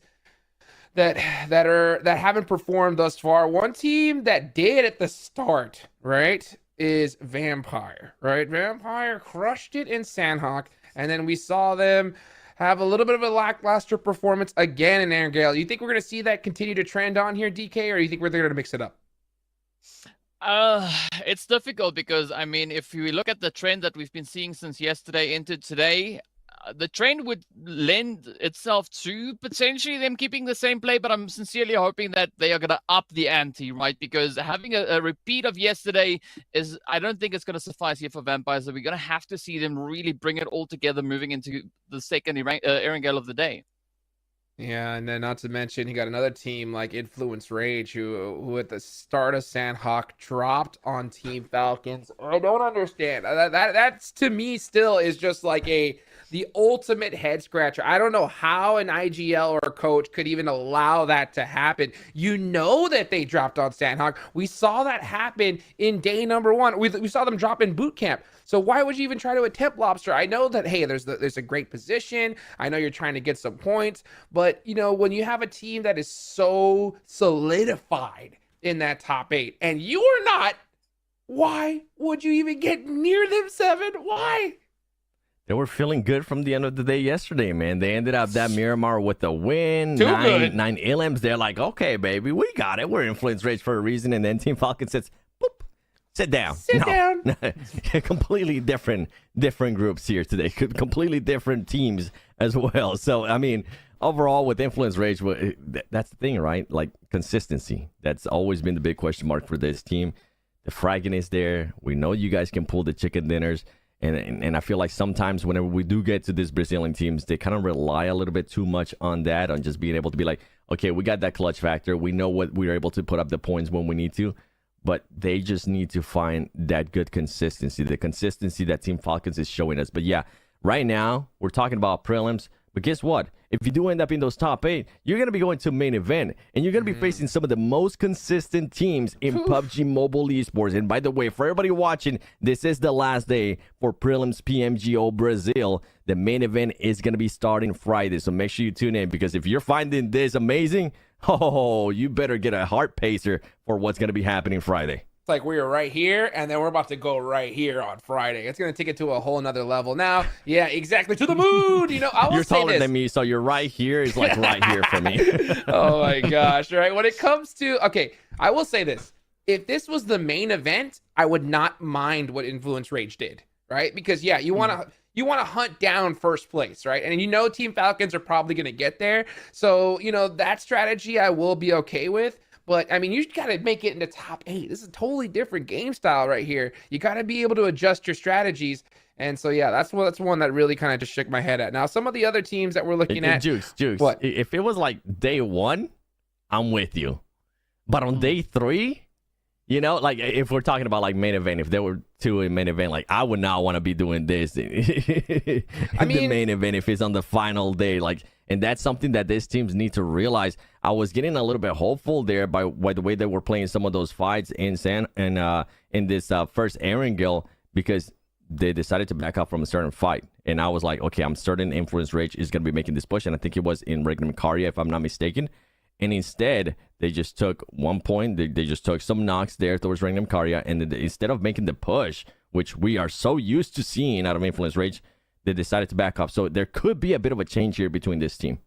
that haven't performed thus far. One team that did at the start, right, is Vampire, right? Vampire crushed it in Sandhawk, and then we saw them have a little bit of a lackluster performance again in Erangel. You think we're going to see that continue to trend on here, DK, or you think we're going to mix it up? It's difficult because, I mean, if we look at the trend that we've been seeing since yesterday into today, the trend would lend itself to potentially them keeping the same play, but I'm sincerely hoping that they are going to up the ante, right? Because having a repeat of yesterday I don't think it's going to suffice here for Vampires. So we're going to have to see them really bring it all together moving into the second Erangel of the day. Yeah, and then not to mention, he got another team like Influence Rage, who at the start of Sandhawk dropped on Team Falcons. I don't understand. That's to me still is just like the ultimate head scratcher. I don't know how an IGL or a coach could even allow that to happen. You know that they dropped on Sandhawk. We saw that happen in day number 1. We saw them drop in boot camp. So why would you even try to attempt Lobster? I know that, hey, there's a great position. I know you're trying to get some points. But, when you have a team that is so solidified in that top 8 and you are not, why would you even get near them, Seven? Why? They were feeling good from the end of the day yesterday, man. They ended up that Miramar with a win. Too good. 9 Ilims. They're like, okay, baby, we got it. We're Influence Rage for a reason. And then Team Falcon says, boop, sit down. Sit down. Completely different groups here today. Completely different teams as well. So, I mean, overall with Influence Rage, that's the thing, right? Like consistency. That's always been the big question mark for this team. The fragging is there. We know you guys can pull the chicken dinners. And I feel like sometimes whenever we do get to these Brazilian teams, they kind of rely a little bit too much on that, on just being able to be like, okay, we got that clutch factor. We know what we're able to put up the points when we need to. But they just need to find that good consistency, the consistency that Team Falcons is showing us. But yeah, right now, we're talking about prelims. But guess what? If you do end up in those top 8, you're going to be going to main event. And you're going to be facing some of the most consistent teams in PUBG Mobile Esports. And by the way, for everybody watching, this is the last day for Prelims PMGO Brazil. The main event is going to be starting Friday. So make sure you tune in, because if you're finding this amazing, you better get a heart pacer for what's going to be happening Friday. It's like we were right here, and then we're about to go right here on Friday. It's going to take it to a whole nother level. Now, yeah, exactly. To the moon. I will You're say taller this. than me, so you're right here is like right here for me. Oh, my gosh. Right. When it comes to, okay, I will say this. If this was the main event, I would not mind what Influence Rage did. right? Because yeah, you want to hunt down first place, right? And you know Team Falcons are probably going to get there. So, you know, that strategy I will be okay with. But I mean, you got to make it into top 8. This is a totally different game style right here. You got to be able to adjust your strategies. And so, yeah, that's one that really kind of just shook my head at. Now, some of the other teams that we're looking at. Jukes. What? If it was like day 1, I'm with you. But on day 3, you know, like if we're talking about like main event, if there were 2 in main event, like I would not want to be doing this in the main event if it's on the final day. Like, and that's something that these teams need to realize. I was getting a little bit hopeful there by the way they were playing some of those fights in this first Erangel, because they decided to back up from a certain fight. And I was like, okay, I'm certain Influence Rage is going to be making this push. And I think it was in Regnum Karia, if I'm not mistaken. And instead, they just took 1 point. They just took some knocks there towards Regnum Karia. And then instead of making the push, which we are so used to seeing out of Influence Rage, they decided to back up. So there could be a bit of a change here between this team.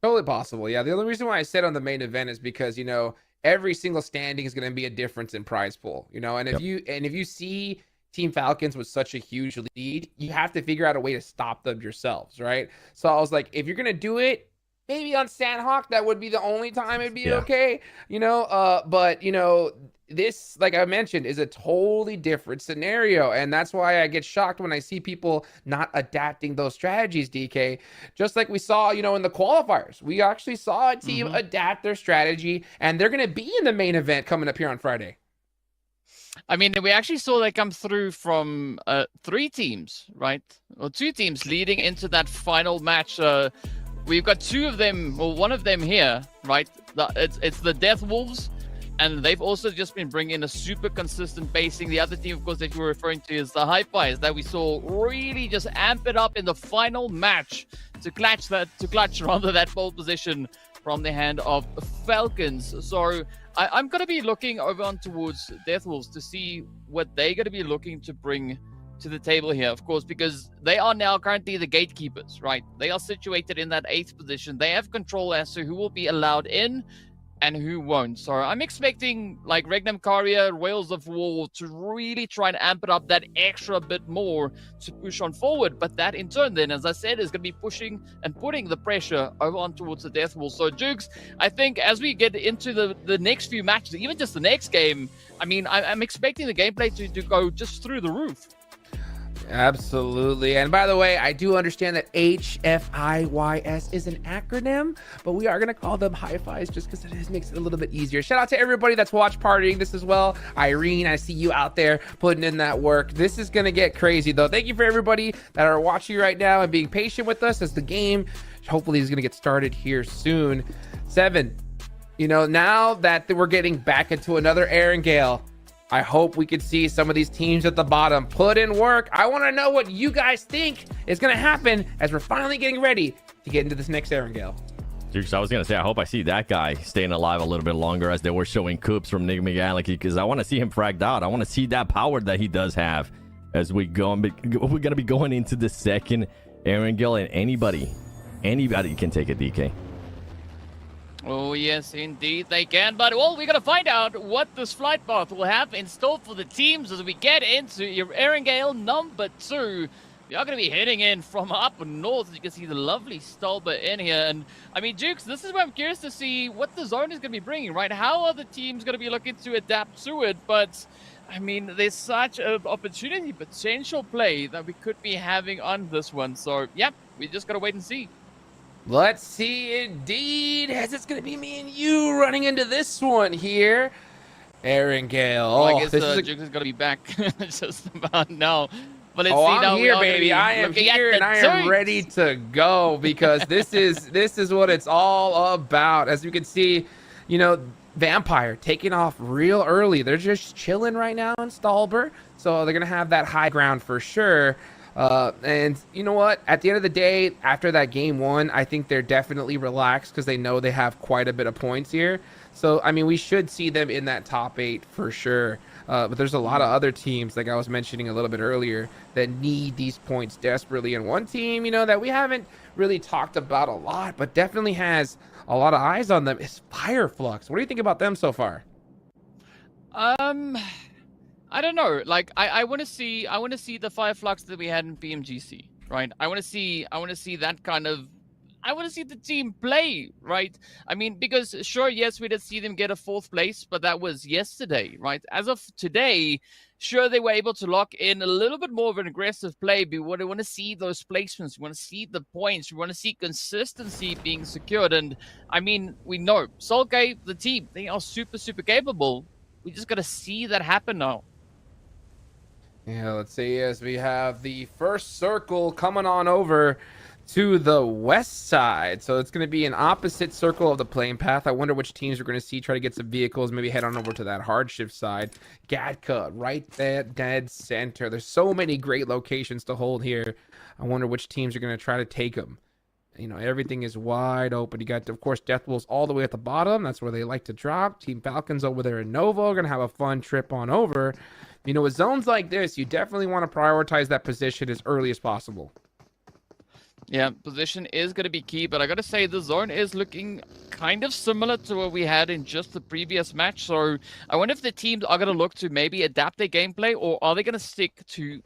Totally possible. Yeah. The only reason why I said on the main event is because, you know, every single standing is going to be a difference in prize pool, you know, and if you see Team Falcons with such a huge lead, you have to figure out a way to stop them yourselves, right? So I was like, if you're going to do it, maybe on Sandhawk, that would be the only time it'd be okay, you know, but, you know, this, like I mentioned, is a totally different scenario. And that's why I get shocked when I see people not adapting those strategies, DK. Just like we saw, you know, in the qualifiers. We actually saw a team adapt their strategy, and they're going to be in the main event coming up here on Friday. I mean, we actually saw that come through from 3 teams, right? Or 2 teams leading into that final match. We've got 2 of them, well, one of them here, right? It's the Death Wolves, and they've also just been bringing in a super consistent basing. The other team, of course, that you were referring to is the Hi-Fis that we saw really just amp it up in the final match to clutch that pole position from the hand of Falcons. So I'm going to be looking over on towards Death Wolves to see what they're going to be looking to bring to the table here, of course, because they are now currently the gatekeepers, right? They are situated in that 8th position. They have control as to who will be allowed in and who won't. So I'm expecting like Regnum Karia, Whales of War to really try and amp it up that extra bit more to push on forward. But that in turn then, as I said, is going to be pushing and putting the pressure over on towards the Death Wall. So Jukes, I think as we get into the next few matches, even just the next game, I mean, I'm expecting the gameplay to go just through the roof. Absolutely. And by the way, I do understand that HFIYS is an acronym, but we are going to call them Hi-Fis just because it makes it a little bit easier. Shout out to everybody that's watch partying this as well. Irene, I see you out there putting in that work. This is going to get crazy though. Thank you for everybody that are watching right now and being patient with us as the game hopefully is going to get started here soon. 7, you know, now that we're getting back into another Erangel, I hope we could see some of these teams at the bottom put in work. I want to know what you guys think is going to happen as we're finally getting ready to get into this next Erangel. Jukes, I was going to say, I hope I see that guy staying alive a little bit longer as they were showing Coops from Nick McGallagher, because I want to see him fragged out. I want to see that power that he does have as we go. We're going to be going into the second Erangel, and anybody can take a DK. Oh, yes, indeed they can. But, well, we're going to find out what this flight path will have in store for the teams as we get into Erangel number 2. We are going to be heading in from up north. As you can see the lovely Stolber in here. And, I mean, Jukes, this is where I'm curious to see what the zone is going to be bringing, right? How are the teams going to be looking to adapt to it? But, I mean, there's such an opportunity, potential play that we could be having on this one. So, yeah, we just got to wait and see. Let's see, indeed, as it's going to be me and you running into this one here. Erangel. Oh, I guess Jukes is going to be back just about now. But let's see I'm now. here, baby. I am here, and I am ready to go because this is what it's all about. As you can see, you know, Vampire taking off real early. They're just chilling right now in Stolber, so they're going to have that high ground for sure. And you know what, at the end of the day, after that game 1, I think they're definitely relaxed because they know they have quite a bit of points here. So I mean, we should see them in that top 8 for sure. But there's a lot of other teams, like I was mentioning a little bit earlier, that need these points desperately. And one team, you know, that we haven't really talked about a lot, but definitely has a lot of eyes on them is Fireflux. What do you think about them so far? I don't know. Like I want to see the Fireflux that we had in PMGC, right? I want to see that kind of. I want to see the team play, right? I mean, because sure, yes, we did see them get a 4th place, but that was yesterday, right? As of today, sure, they were able to lock in a little bit more of an aggressive play, but we want to see those placements. We want to see the points. We want to see consistency being secured. And I mean, we know Solkay, the team, they are super, super capable. We just got to see that happen now. Yeah, let's see as we have the first circle coming on over to the west side. So it's going to be an opposite circle of the playing path. I wonder which teams we're going to see try to get some vehicles, maybe head on over to that hardship side. Gatka right there, dead center. There's so many great locations to hold here. I wonder which teams are going to try to take them. You know, everything is wide open. You got, of course, Death Wolves all the way at the bottom. That's where they like to drop. Team Falcons over there in Nova are going to have a fun trip on over. You know, with zones like this, you definitely want to prioritize that position as early as possible. Yeah, position is going to be key, but I got to say the zone is looking kind of similar to what we had in just the previous match. So I wonder if the teams are going to look to maybe adapt their gameplay, or are they going to stick to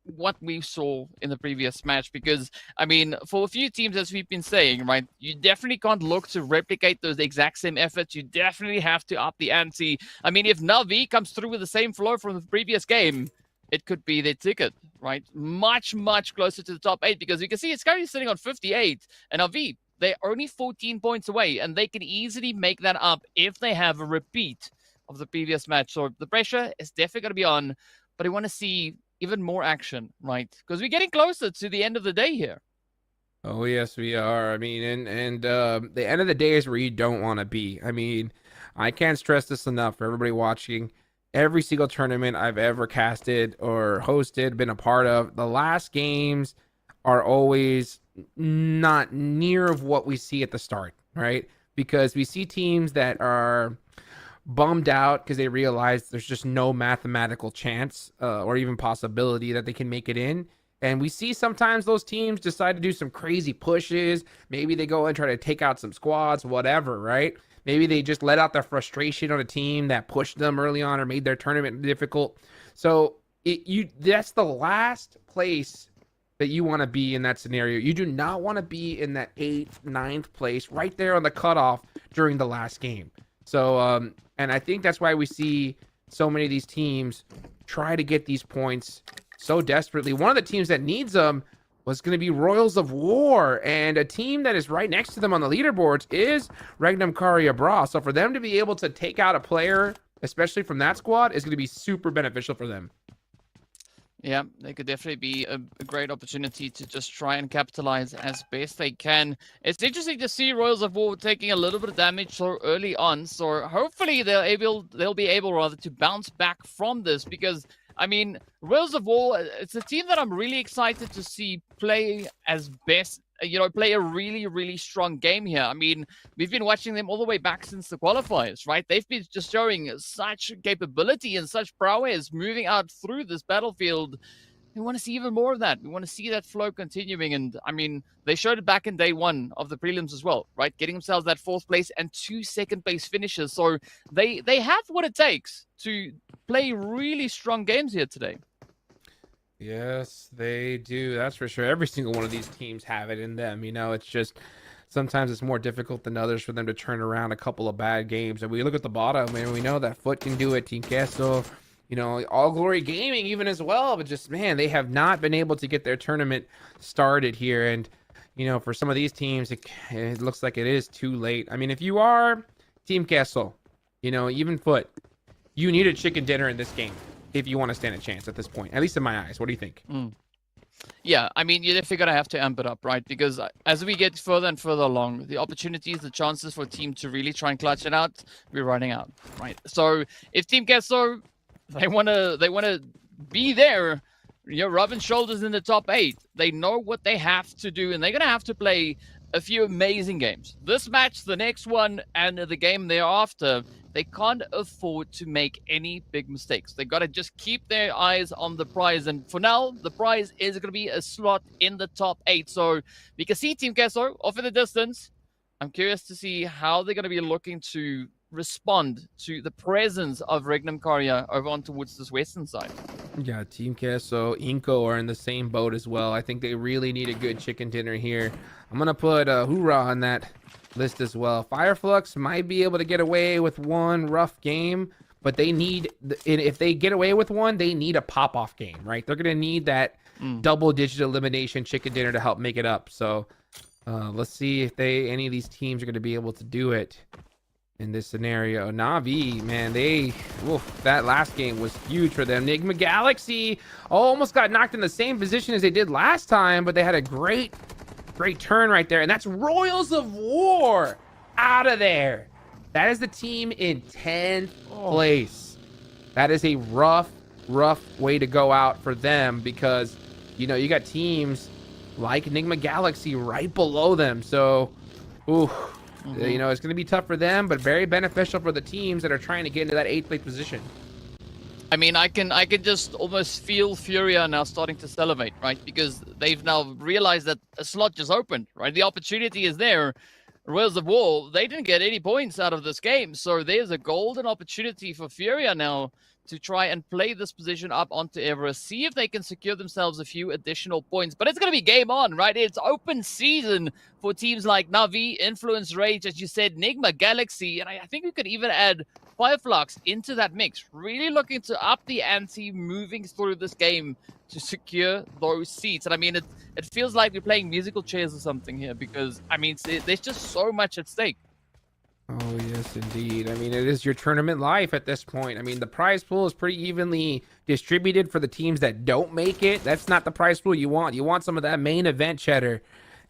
what we saw in the previous match? Because, I mean, for a few teams, as we've been saying, right, you definitely can't look to replicate those exact same efforts. You definitely have to up the ante. I mean, if Navi comes through with the same flow from the previous game, it could be their ticket, right? Much, much closer to the top 8, because you can see it's currently sitting on 58, and Navi, they're only 14 points away, and they can easily make that up if they have a repeat of the previous match. So the pressure is definitely going to be on, but I want to see even more action, right? Because we're getting closer to the end of the day here. Oh, yes, we are. I mean, and the end of the day is where you don't want to be. I mean, I can't stress this enough for everybody watching. Every single tournament I've ever casted or hosted, been a part of, the last games are always not near of what we see at the start, right? Because we see teams that are bummed out because they realize there's just no mathematical chance or even possibility that they can make it in. And we see sometimes those teams decide to do some crazy pushes. Maybe they go and try to take out some squads, whatever, right? Maybe they just let out their frustration on a team that pushed them early on or made their tournament difficult. So that's the last place that you want to be in that scenario. You do not want to be in that 8th, 9th place right there on the cutoff during the last game. So, and I think that's why we see so many of these teams try to get these points so desperately. One of the teams that needs them was going to be Royals of War, and a team that is right next to them on the leaderboards is Regnum Caria Bra. So for them to be able to take out a player, especially from that squad, is going to be super beneficial for them. Yeah, they could definitely be a great opportunity to just try and capitalize as best they can. It's interesting to see Royals of War taking a little bit of damage so early on. So hopefully they'll be able rather to bounce back from this, because I mean, Royals of War, it's a team that I'm really excited to see play as best, play a really, really strong game here. I mean, we've been watching them all the way back since the qualifiers, right? They've been just showing such capability and such prowess moving out through this battlefield. We want to see even more of that. We want to see that flow continuing. And I mean, they showed it back in day 1 of the prelims as well, right? Getting themselves that 4th place and 2 second-place finishes. So they have what it takes to play really strong games here today. Yes, they do. That's for sure. Every single one of these teams have it in them. You know, it's just sometimes it's more difficult than others for them to turn around a couple of bad games. And we look at the bottom, and we know that Foot can do it. Team Queso, All Glory Gaming even as well. But just, man, they have not been able to get their tournament started here. And, for some of these teams, it looks like it is too late. I mean, if you are Team Queso, even Foot, you need a chicken dinner in this game if you want to stand a chance at this point, at least in my eyes. What do you think? Yeah, I mean, you're definitely going to have to amp it up, right? Because as we get further and further along, the opportunities, the chances for a team to really try and clutch it out, we're running out, right? So if Team Queso, they want to be there, rubbing shoulders in the top 8. They know what they have to do, and they're going to have to play a few amazing games. This match, the next one, and the game thereafter, they can't afford to make any big mistakes. They got to just keep their eyes on the prize. And for now, the prize is going to be a slot in the top 8. So we can see Team Queso off in the distance. I'm curious to see how they're going to be looking to respond to the presence of Regnum Karya over on towards this western side. Yeah, Team Queso, Inco are in the same boat as well. I think they really need a good chicken dinner here. I'm going to put Hoorah on that list as well. Fireflux might be able to get away with one rough game, but they need, if they get away with one, they need a pop-off game, right? They're going to need that double-digit elimination chicken dinner to help make it up. So let's see if any of these teams are going to be able to do it in this scenario. Na'Vi, man, that last game was huge for them. Enigma Galaxy almost got knocked in the same position as they did last time, but they had a great turn right there. And that's Royals of War out of there. That is the team in 10th place. That is a rough way to go out for them because, you know, you got teams like Enigma Galaxy right below them. So, you know, it's going to be tough for them, but very beneficial for the teams that are trying to get into that 8th place position. I mean, I can just almost feel Furia now starting to salivate, right? Because they've now realized that a slot just opened, right? The opportunity is there. Royals of War, they didn't get any points out of this game, so there's a golden opportunity for Furia now to try and play this position up onto Everest, see if they can secure themselves a few additional points. But it's going to be game on, right? It's open season for teams like Na'Vi, Influence Rage, as you said, Enigma Galaxy, and I think we could even add Fireflux into that mix. Really looking to up the ante moving through this game to secure those seats. And I mean, it feels like we're playing musical chairs or something here because, I mean, there's just so much at stake. Oh, yes, indeed. I mean, it is your tournament life at this point. I mean, the prize pool is pretty evenly distributed for the teams that don't make it. That's not the prize pool you want. You want some of that main event cheddar.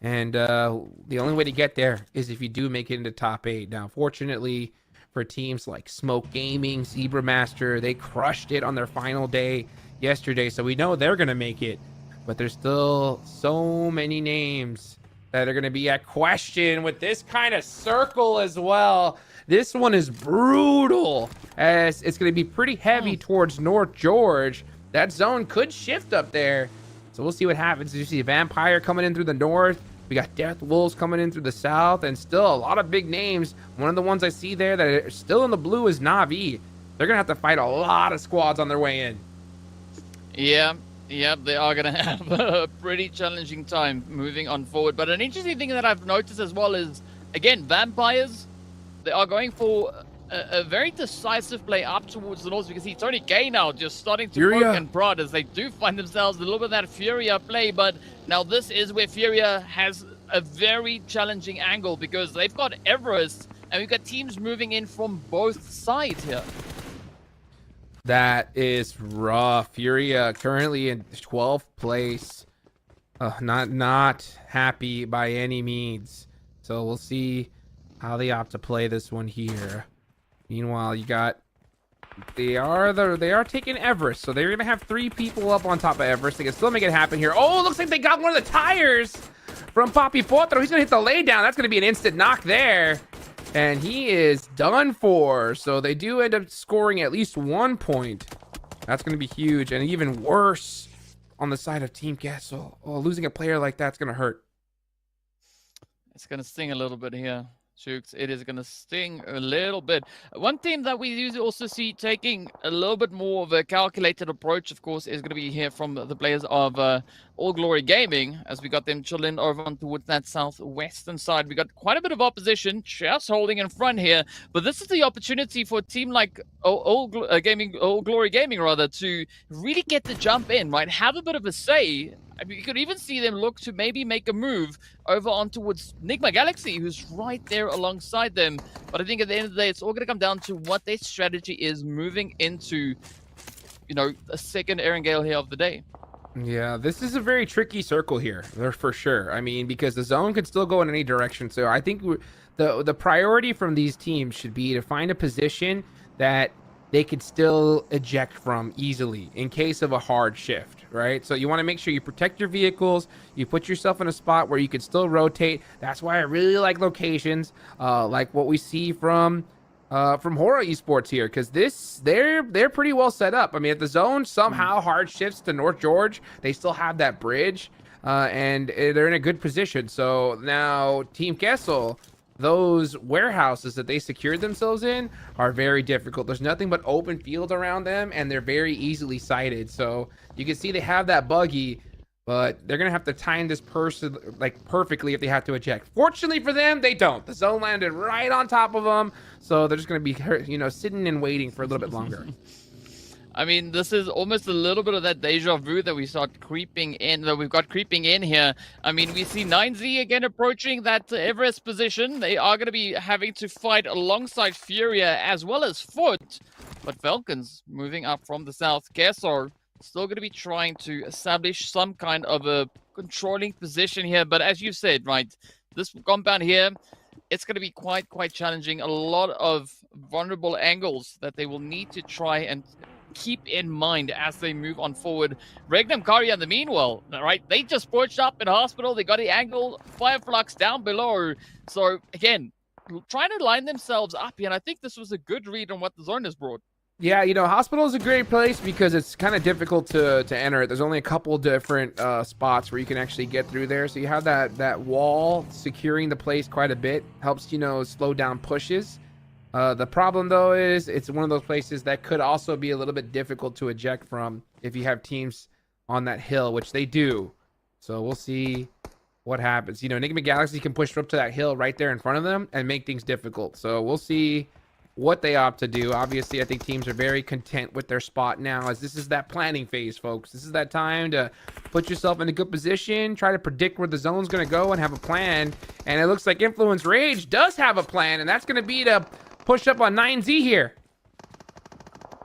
And the only way to get there is if you do make it into top 8. Now, fortunately for teams like Smoke Gaming, Zebra Master, they crushed it on their final day yesterday. So we know they're going to make it. But there's still so many names that are going to be at question with this kind of circle as well. This one is brutal as it's going to be pretty heavy towards North George. That zone could shift up there. So we'll see what happens. You see Vampire coming in through the north. We got Death Wolves coming in through the south and still a lot of big names. One of the ones I see there that are still in the blue is Na'Vi. They're going to have to fight a lot of squads on their way in. Yeah, they are going to have a pretty challenging time moving on forward. But an interesting thing that I've noticed as well is, again, Vampires, they are going for a very decisive play up towards the north because it's only Gay now just starting to poke and prod as they do find themselves a little bit of that Furia play. But now this is where Furia has a very challenging angle because they've got Everest and we've got teams moving in from both sides here. That is rough. Furia currently in 12th place. Not happy by any means. So we'll see how they opt to play this one here. Meanwhile, you got they are taking Everest, so they're gonna have 3 people up on top of Everest. They can still make it happen here. Oh, it looks like they got one of the tires from Papi Potro. He's gonna hit the laydown. That's gonna be an instant knock there. And he is done for. So they do end up scoring at least 1 point. That's going to be huge. And even worse on the side of Team Castle. Oh, losing a player like that's going to hurt. It's going to sting a little bit here, Shooks. It is going to sting a little bit. One team that we usually also see taking a little bit more of a calculated approach, of course, is going to be here from the players of All Glory Gaming, as we got them chilling over on towards that southwestern side. We got quite a bit of opposition just holding in front here, but this is the opportunity for a team like All Glory Gaming rather to really get the jump in, right? Have a bit of a say. I mean, you could even see them look to maybe make a move over on towards Enigma Galaxy, who's right there alongside them. But I think at the end of the day, it's all going to come down to what their strategy is moving into, you know, a second Erangel here of the day. Yeah, this is a very tricky circle here, for sure. I mean, because the zone could still go in any direction. So I think the priority from these teams should be to find a position that they could still eject from easily in case of a hard shift, right? So you want to make sure you protect your vehicles, you put yourself in a spot where you can still rotate. That's why I really like locations like what we see from Horror Esports here, because they're pretty well set up. I mean, if the zone somehow hard shifts to North George, they still have that bridge and they're in a good position. So now Team Kessel, those warehouses that they secured themselves in are very difficult. There's nothing but open field around them, and they're very easily sighted. So you can see they have that buggy, but they're gonna have to time this person like perfectly if they have to eject. Fortunately for them, they don't. The zone landed right on top of them, so they're just gonna be, you know, sitting and waiting for a little bit longer. I mean, this is almost a little bit of that deja vu that we start creeping in, that we've got creeping in here. I mean, we see 9Z again approaching that Everest position. They are going to be having to fight alongside Furia as well as Foot. But Falcons moving up from the south. Kesor still going to be trying to establish some kind of a controlling position here. But as you said, right, this compound here, it's going to be quite challenging. A lot of vulnerable angles that they will need to try and keep in mind as they move on forward. Regnum Kari in the meanwhile, right, they just perched up in hospital. They got the angle, Fireflux down below. So again, trying to line themselves up here, and I think this was a good read on what the zone has brought. Yeah, you know, hospital is a great place because it's kind of difficult to enter it. There's only a couple different spots where you can actually get through there. So you have that wall securing the place quite a bit. Helps, you know, slow down pushes. The problem, though, is it's one of those places that could also be a little bit difficult to eject from if you have teams on that hill, which they do. So we'll see what happens. You know, Enigma Galaxy can push up to that hill right there in front of them and make things difficult. So we'll see what they opt to do. Obviously, I think teams are very content with their spot now, as this is that planning phase, folks. This is that time to put yourself in a good position, try to predict where the zone's going to go and have a plan. And it looks like Influence Rage does have a plan, and that's going to be to push up on 9Z here.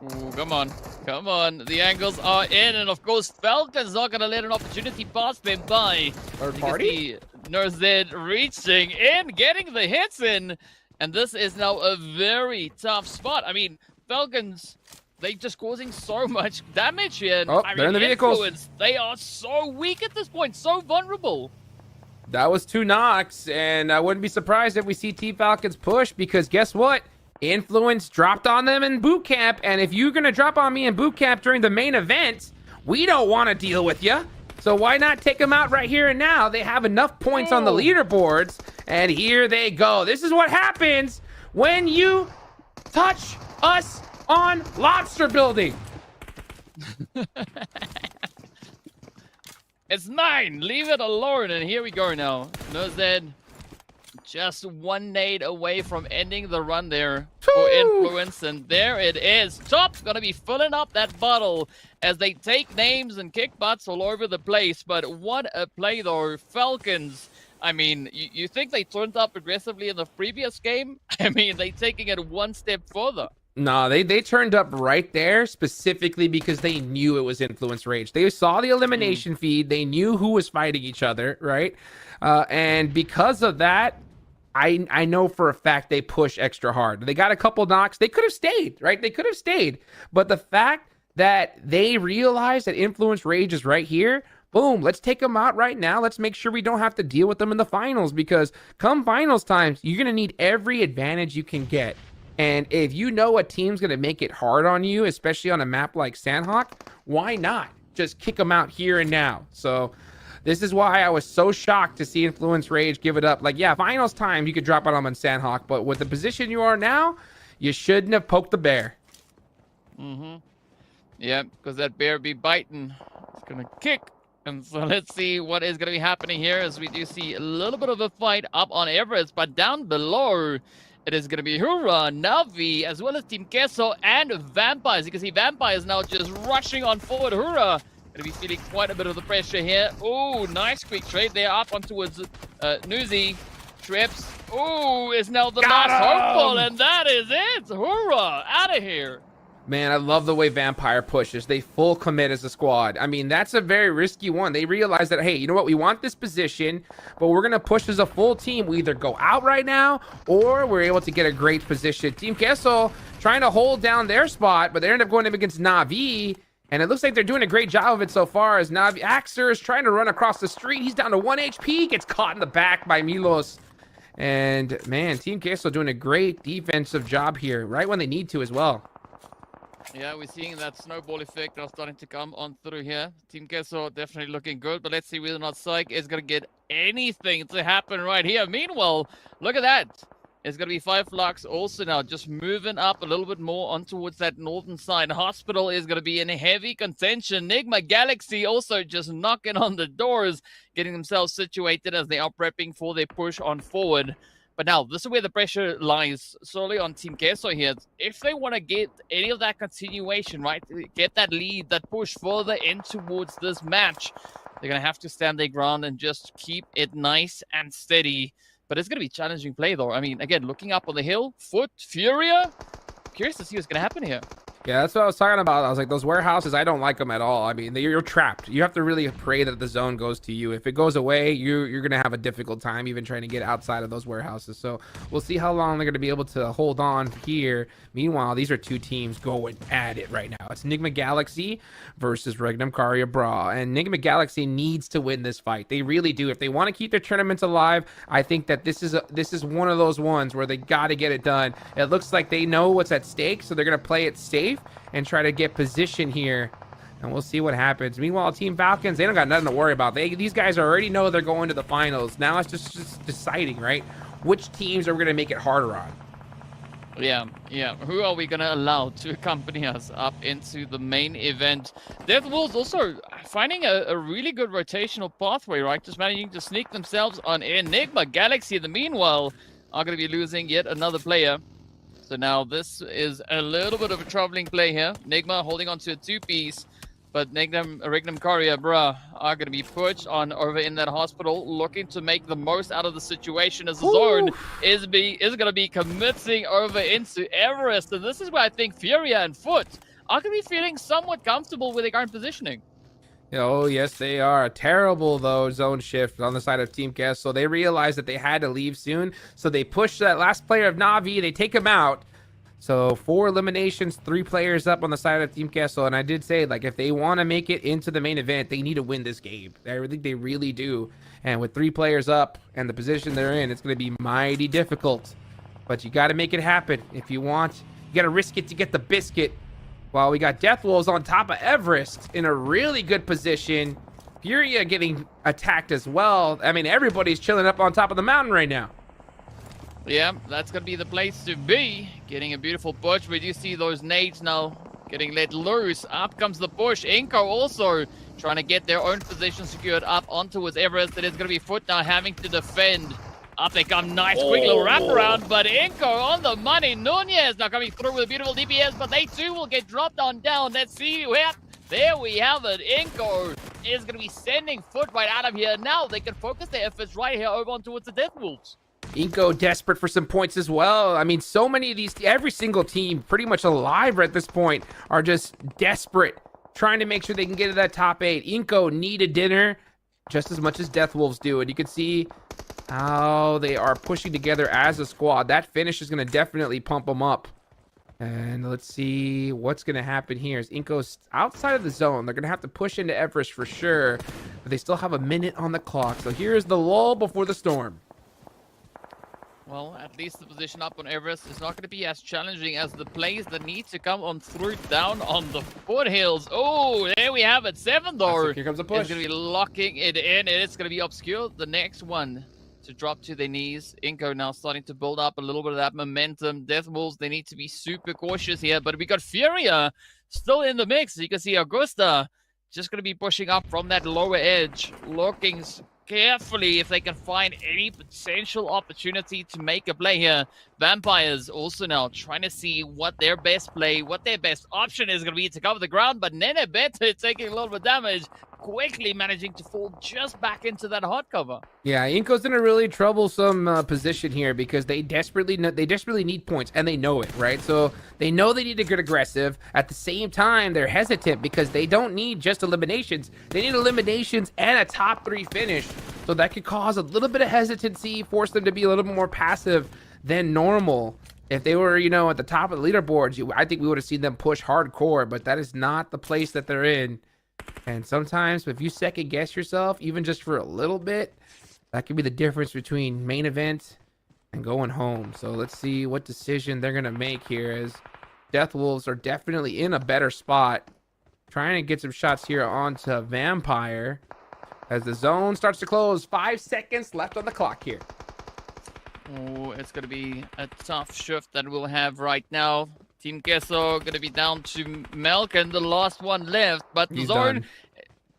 Ooh, come on. Come on. The angles are in. And of course, Falcon's not going to let an opportunity pass them by. Third party? Nurzed reaching in, getting the hits in. And this is now a very tough spot. I mean, Falcons, they just causing so much damage here. Oh, I they're in mean, the vehicles. Influence, they are so weak at this point, so vulnerable. That was 2 knocks, and I wouldn't be surprised if we see Team Falcons push, because guess what? Influence dropped on them in boot camp, and if you're going to drop on me in boot camp during the main event, we don't want to deal with you. So why not take them out right here and now? They have enough points on the leaderboards, and here they go. This is what happens when you touch us on lobster building. It's 9. Leave it alone. And here we go now. Nurzed just 1 nade away from ending the run there for Influence. And there it is. Top going to be filling up that bottle as they take names and kick butts all over the place. But what a play though. Falcons, I mean, you think they turned up aggressively in the previous game? I mean, they taking it 1 step further. No, they turned up right there specifically because they knew it was Influence Rage. They saw the elimination feed. They knew who was fighting each other, right? And because of that, I know for a fact they push extra hard. They got a couple knocks. They could have stayed, right? They could have stayed. But the fact that they realized that Influence Rage is right here, boom, let's take them out right now. Let's make sure we don't have to deal with them in the finals, because come finals times, you're going to need every advantage you can get. And if you know a team's going to make it hard on you, especially on a map like Sandhawk, why not just kick them out here and now? So this is why I was so shocked to see Influence Rage give it up. Like, yeah, finals time, you could drop it on Sandhawk, but with the position you are now, you shouldn't have poked the bear. Yeah, because that bear be biting. It's going to kick. And so let's see what is going to be happening here, as we do see a little bit of a fight up on Everest, but down below, it is going to be Hura, Navi, as well as Team Queso and Vampires. You can see Vampires now just rushing on forward. Hura going to be feeling quite a bit of the pressure here. Oh, nice quick trade there up on towards Nuzi. Trips. Oh, is now the last hopeful, and that is it. Hura, out of here. Man, I love the way Vampire pushes. They full commit as a squad. I mean, that's a very risky one. They realize that, hey, you know what? We want this position, but we're going to push as a full team. We either go out right now, or we're able to get a great position. Team Kessel trying to hold down their spot, but they end up going up against Navi, and it looks like they're doing a great job of it so far, as Navi Axer is trying to run across the street. He's down to 1 HP, gets caught in the back by Milos. And, man, Team Kessel doing a great defensive job here, right when they need to as well. Yeah, we're seeing that snowball effect now starting to come on through here. Team Queso definitely looking good, but let's see whether or not Psych is going to get anything to happen right here. Meanwhile, look at that. It's going to be 5 Flux also now just moving up a little bit more on towards that northern side. Hospital is going to be in heavy contention. Nigma Galaxy also just knocking on the doors, getting themselves situated as they are prepping for their push on forward. But now, this is where the pressure lies solely on Team Queso here. If they want to get any of that continuation, right, get that lead, that push further in towards this match, they're going to have to stand their ground and just keep it nice and steady. But it's going to be challenging play, though. I mean, again, looking up on the hill, Foot, Furia, curious to see what's going to happen here. Yeah, that's what I was talking about. I was like, those warehouses, I don't like them at all. I mean, you're trapped. You have to really pray that the zone goes to you. If it goes away, you're going to have a difficult time even trying to get outside of those warehouses. So we'll see how long they're going to be able to hold on here. Meanwhile, these are two teams going at it right now. It's Nigma Galaxy versus Regnum Karya Bra. And Nigma Galaxy needs to win this fight. They really do. If they want to keep their tournaments alive, I think that this is one of those ones where they got to get it done. It looks like they know what's at stake, so they're going to play it safe and try to get position here, and we'll see what happens. Meanwhile, Team Falcons, they don't got nothing to worry about. These guys already know they're going to the finals. Now it's just deciding, right, which teams are we going to make it harder on. Yeah. Who are we going to allow to accompany us up into the main event? Death Wolves also finding a really good rotational pathway, right? Just managing to sneak themselves on Enigma Galaxy. In the meanwhile, are going to be losing yet another player. So now this is a little bit of a troubling play here. Nigma holding on to a 2-piece, but Regnum Karya Bra are going to be pushed on over in that hospital, looking to make the most out of the situation as the zone is going to be committing over into Everest. And this is where I think Furia and Foot are going to be feeling somewhat comfortable with their current positioning. Oh, yes, they are. A terrible, though, zone shift on the side of Team Guest. So they realized that they had to leave soon. So they push that last player of Na'Vi. They take him out. So 4 eliminations, 3 players up on the side of Team Castle. And I did say, like, if they want to make it into the main event, they need to win this game. I think they really do. And with 3 players up and the position they're in, it's going to be mighty difficult. But you got to make it happen. If you want, you got to risk it to get the biscuit. While we got Death Wolves on top of Everest in a really good position. Furia getting attacked as well. I mean, everybody's chilling up on top of the mountain right now. Yeah, that's going to be the place to be. Getting a beautiful push. We do see those nades now getting let loose. Up comes the push. Inko also trying to get their own position secured up onto his Everest. It is going to be Foot now having to defend. Up they come, nice quick little wraparound, but Inko on the money. Nunez now coming through with a beautiful DPS, but they too will get dropped on down. Let's see. Yep, there we have it. Inko is going to be sending Foot right out of here. Now they can focus their efforts right here over on towards the Death Wolves. Inko desperate for some points as well. I mean, so many of these, every single team pretty much alive at this point are just desperate, trying to make sure they can get to that top 8. Inko need a dinner just as much as Death Wolves do, and you can see how they are pushing together as a squad. That finish is going to definitely pump them up. And let's see what's going to happen here. Is Inko's outside of the zone. They're going to have to push into Everest for sure, but they still have a minute on the clock. So here's the lull before the storm. Well, at least the position up on Everest is not going to be as challenging as the plays that need to come on through down on the foothills. Oh, there we have it. 7 though. Here comes the push. It's going to be locking it in, and it's going to be obscure. The next one to drop to their knees. Inko now starting to build up a little bit of that momentum. Death Wolves, they need to be super cautious here, but we got Furia still in the mix. You can see Augusta just going to be pushing up from that lower edge, looking carefully if they can find any potential opportunity to make a play here. Vampires also now trying to see what their best play, what their best option is going to be to cover the ground, but Nene Bete taking a little bit of damage, quickly managing to fall just back into that hot cover. Yeah, Inko's in a really troublesome position here because they desperately need points, and they know it, right? So they know they need to get aggressive. At the same time, they're hesitant because they don't need just eliminations. They need eliminations and a top 3 finish. So that could cause a little bit of hesitancy, force them to be a little bit more passive than normal. If they were, you know, at the top of the leaderboards, I think we would have seen them push hardcore, but that is not the place that they're in. And sometimes if you second guess yourself, even just for a little bit, that could be the difference between main event and going home. So let's see what decision they're going to make here as Death Wolves are definitely in a better spot. Trying to get some shots here onto Vampire as the zone starts to close. 5 seconds left on the clock here. Oh, it's going to be a tough shift that we'll have right now. Team Queso going to be down to Milk and the last one left, but the zone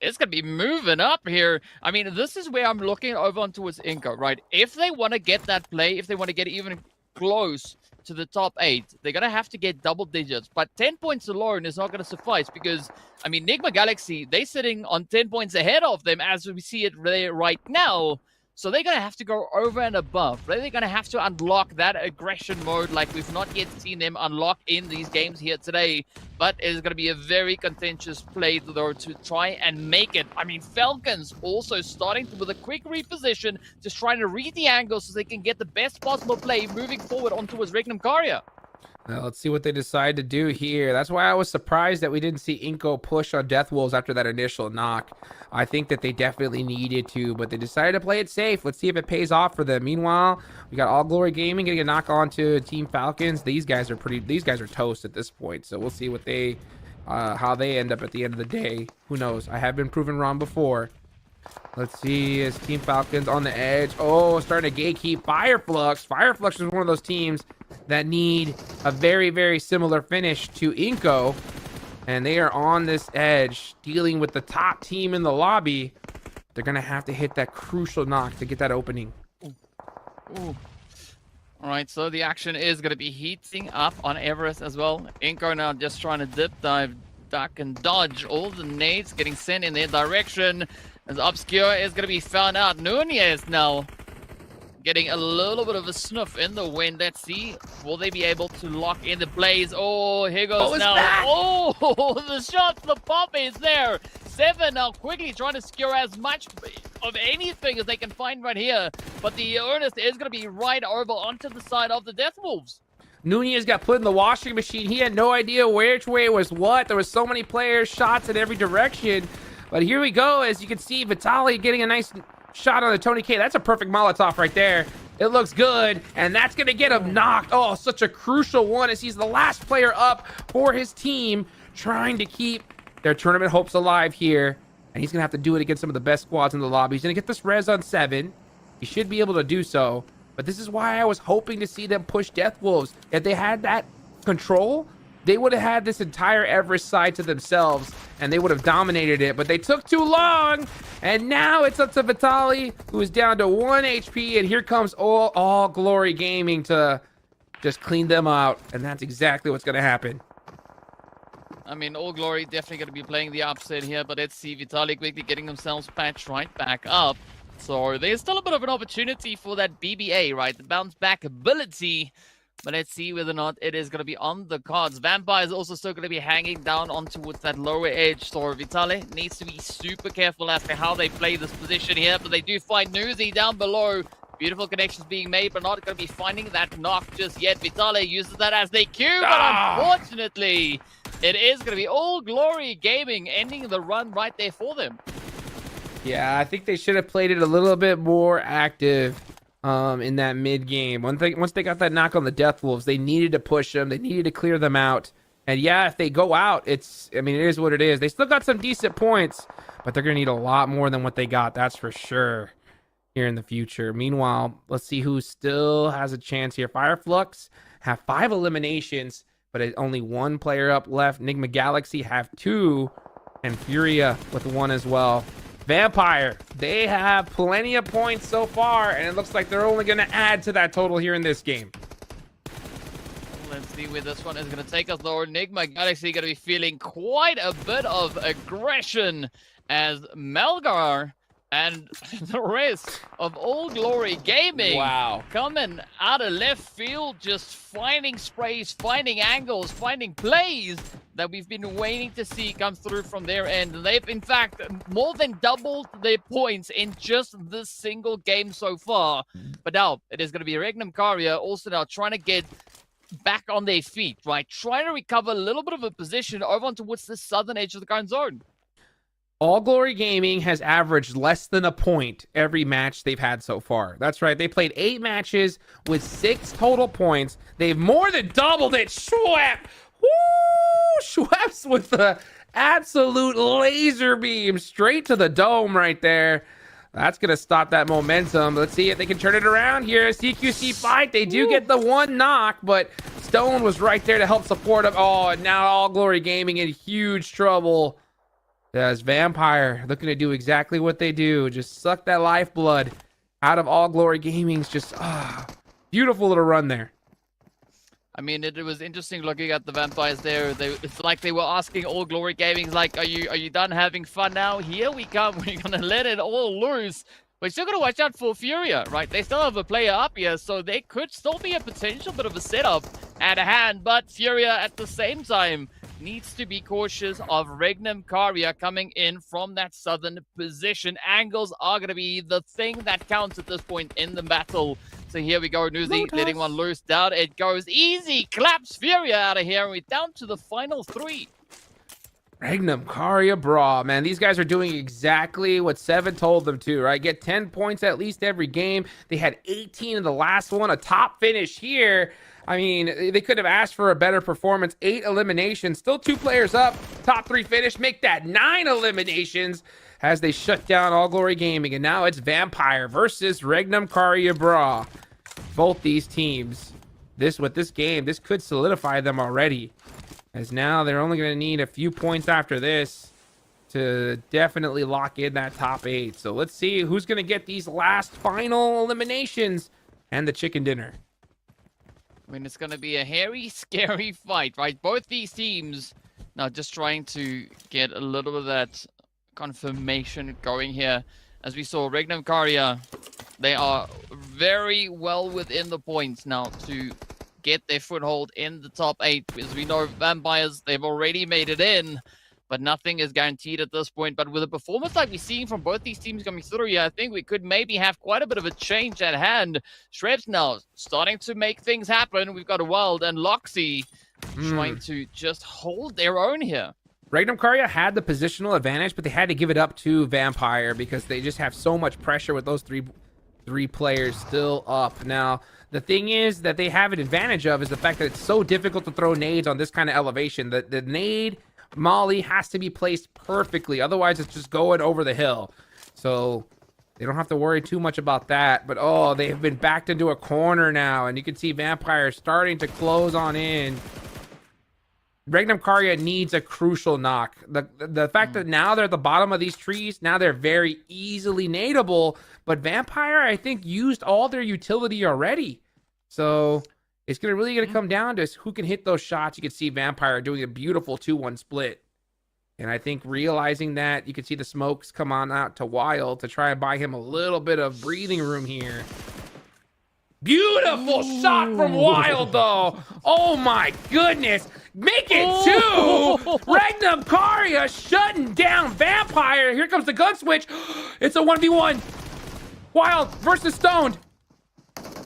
is going to be moving up here. I mean, this is where I'm looking over on towards Inco, right? If they want to get that play, if they want to get even close to the top 8, they're going to have to get double digits, but 10 points alone is not going to suffice because, I mean, Nigma Galaxy, they're sitting on 10 points ahead of them as we see it right now. So they're going to have to go over and above. They're going to have to unlock that aggression mode like we've not yet seen them unlock in these games here today. But it is going to be a very contentious play, though, to try and make it. I mean, Falcons also starting with a quick reposition, just trying to read the angle so they can get the best possible play moving forward on towards Regnum Karya. Well, let's see what they decide to do here. That's why I was surprised that we didn't see Inco push on Death Wolves after that initial knock. I think that they definitely needed to, but they decided to play it safe. Let's see if it pays off for them. Meanwhile, we got All Glory Gaming getting a knock on to Team Falcons. These guys are toast at this point, so we'll see what they how they end up at the end of the day. Who knows? I have been proven wrong before. Let's see, is Team Falcons on the edge? Oh, starting to gatekeep Fireflux. Fireflux is one of those teams that need a very, very similar finish to Inco. And they are on this edge, dealing with the top team in the lobby. They're going to have to hit that crucial knock to get that opening. Ooh. All right, so the action is going to be heating up on Everest as well. Inco now just trying to dip dive, duck, and dodge all the nades getting sent in their direction. As Obscure is going to be found out. Nunez now getting a little bit of a sniff in the wind. Let's see. Will they be able to lock in the blaze? Oh, here goes now. That? Oh, the shot, the pop is there. 7 now quickly trying to secure as much of anything as they can find right here. But the Ernest is going to be right over onto the side of the Death Wolves. Nunez got put in the washing machine. He had no idea which way was what. There was so many players, shots in every direction. But here we go. As you can see, Vitali getting a nice shot on the Tony K. That's a perfect Molotov right there. It looks good, and that's going to get him knocked. Oh, such a crucial one as he's the last player up for his team, trying to keep their tournament hopes alive here. And he's going to have to do it against some of the best squads in the lobby. He's going to get this res on 7. He should be able to do so. But this is why I was hoping to see them push Death Wolves. If they had that control, they would have had this entire Everest side to themselves, and they would have dominated it, but they took too long, and now it's up to Vitali, who is down to 1 HP, and here comes All Glory Gaming to just clean them out, and that's exactly what's going to happen. I mean, All Glory definitely going to be playing the upset here, but let's see Vitali quickly getting themselves patched right back up. So there's still a bit of an opportunity for that BBA, right? The bounce back ability. But let's see whether or not it is going to be on the cards. Vampire is also still going to be hanging down on towards that lower edge. So Vitali needs to be super careful as to how they play this position here. But they do find Nuzi down below. Beautiful connections being made, but not going to be finding that knock just yet. Vitali uses that as they Q, but unfortunately, it is going to be All Glory Gaming ending the run right there for them. Yeah, I think they should have played it a little bit more active in that mid game. Once they got that knock on the Death Wolves, they needed to push them. They needed to clear them out. And yeah, if they go out, it is what it is. They still got some decent points, but they're going to need a lot more than what they got. That's for sure here in the future. Meanwhile, let's see who still has a chance here. Fireflux have 5 eliminations, but only 1 player up left. Nigma Galaxy have 2, and Furia with 1 as well. Vampire, they have plenty of points so far, and it looks like they're only going to add to that total here in this game. Let's see where this one is going to take us, though. Nigma Galaxy going to be feeling quite a bit of aggression as Melgar and the rest of All Glory Gaming coming out of left field, just finding sprays, finding angles, finding plays that we've been waiting to see come through from their end. They've, in fact, more than doubled their points in just this single game so far. But now, it is going to be Regnum Karya also now trying to get back on their feet, right? Trying to recover a little bit of a position over on towards the southern edge of the current zone. All Glory Gaming has averaged less than a point every match they've had so far. That's right. They played 8 matches with 6 total points. They've more than doubled it. Schwap! Woo! Schweppes with the absolute laser beam straight to the dome right there. That's going to stop that momentum. Let's see if they can turn it around here. CQC fight. They do get the one knock, but Stone was right there to help support him. Oh, and now All Glory Gaming in huge trouble. As Vampire looking to do exactly what they do. Just suck that lifeblood out of All Glory Gaming's just beautiful little run there. I mean, it was interesting looking at the Vampires there. It's like they were asking All Glory Gaming, like, are you done having fun now? Here we come. We're going to let it all loose. We're still going to watch out for Furia, right? They still have a player up here, so they could still be a potential bit of a setup at hand. But Furia, at the same time, needs to be cautious of Regnum Karia coming in from that southern position. Angles are going to be the thing that counts at this point in the battle. So here we go, Nuzi letting one loose. Down it goes. Easy claps Furia out of here. And we're down to the final 3. Regnum Karia Bra, man, these guys are doing exactly what Seven told them to, right? Get 10 points at least every game. They had 18 in the last one, a top finish here. I mean, they could have asked for a better performance. 8 eliminations, still 2 players up. Top 3 finish, make that 9 eliminations as they shut down All Glory Gaming. And now it's Vampire versus Regnum Karia Bra. Both these teams, with this game, this could solidify them already. As now they're only going to need a few points after this to definitely lock in that top 8. So let's see who's going to get these last final eliminations and the chicken dinner. I mean, it's going to be a hairy, scary fight, right? Both these teams now just trying to get a little bit of that confirmation going here. As we saw, Regnum Karia, they are very well within the points now to get their foothold in the top 8. As we know, Vampires, they've already made it in, but nothing is guaranteed at this point. But with a performance like we're seeing from both these teams coming through here, I think we could maybe have quite a bit of a change at hand. Schweppes now starting to make things happen. We've got a Wild and Loxy trying to just hold their own here. Regnum Karia had the positional advantage, but they had to give it up to Vampire because they just have so much pressure with those three players still up. Now, the thing is that they have an advantage of is the fact that it's so difficult to throw nades on this kind of elevation. The nade molly has to be placed perfectly. Otherwise, it's just going over the hill. So they don't have to worry too much about that. But, oh, they have been backed into a corner now. And you can see Vampire starting to close on in. Regnum Karia needs a crucial knock. The fact that now they're at the bottom of these trees, now they're very easily nadeable. But Vampire, I think, used all their utility already. So it's really going to come down to who can hit those shots. You can see Vampire doing a beautiful 2-1 split. And I think realizing that, you can see the smokes come on out to Wild to try and buy him a little bit of breathing room here. Beautiful shot from Wild, though. Oh, my goodness. Make it 2. Regnum Karia shutting down Vampire. Here comes the gun switch. It's a 1v1. Wild versus Stoned.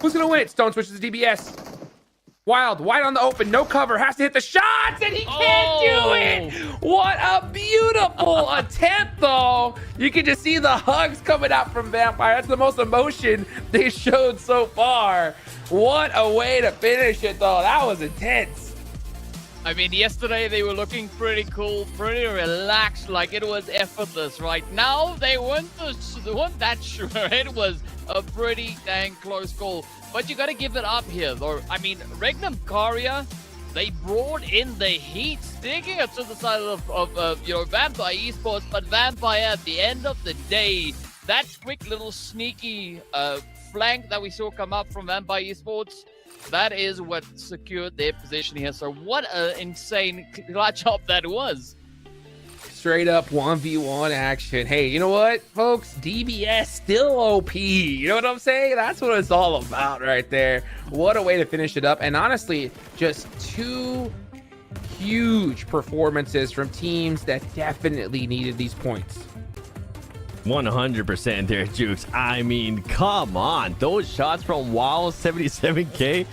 Who's going to win it? Stone switches to DBS. Wild, wide on the open, no cover, has to hit the shots, and he can't do it! What a beautiful attempt, though! You can just see the hugs coming out from Vampire. That's the most emotion they showed so far. What a way to finish it, though. That was intense. I mean, yesterday they were looking pretty cool, pretty relaxed, like it was effortless, right? Now they weren't that sure. It was a pretty dang close call. But you got to give it up here, though. I mean, Regnum Karia, they brought in the heat, sticking it to the side of Vampire Esports. But Vampire, at the end of the day, that quick little sneaky flank that we saw come up from Vampire Esports, that is what secured their position here. So what an insane clutch up that was. Straight up 1v1 action. Hey, you know what, folks? DBS still OP. You know what I'm saying? That's what it's all about right there. What a way to finish it up. And honestly, just 2 huge performances from teams that definitely needed these points. 100% there, Jukes. I mean, come on. Those shots from Wild 77K.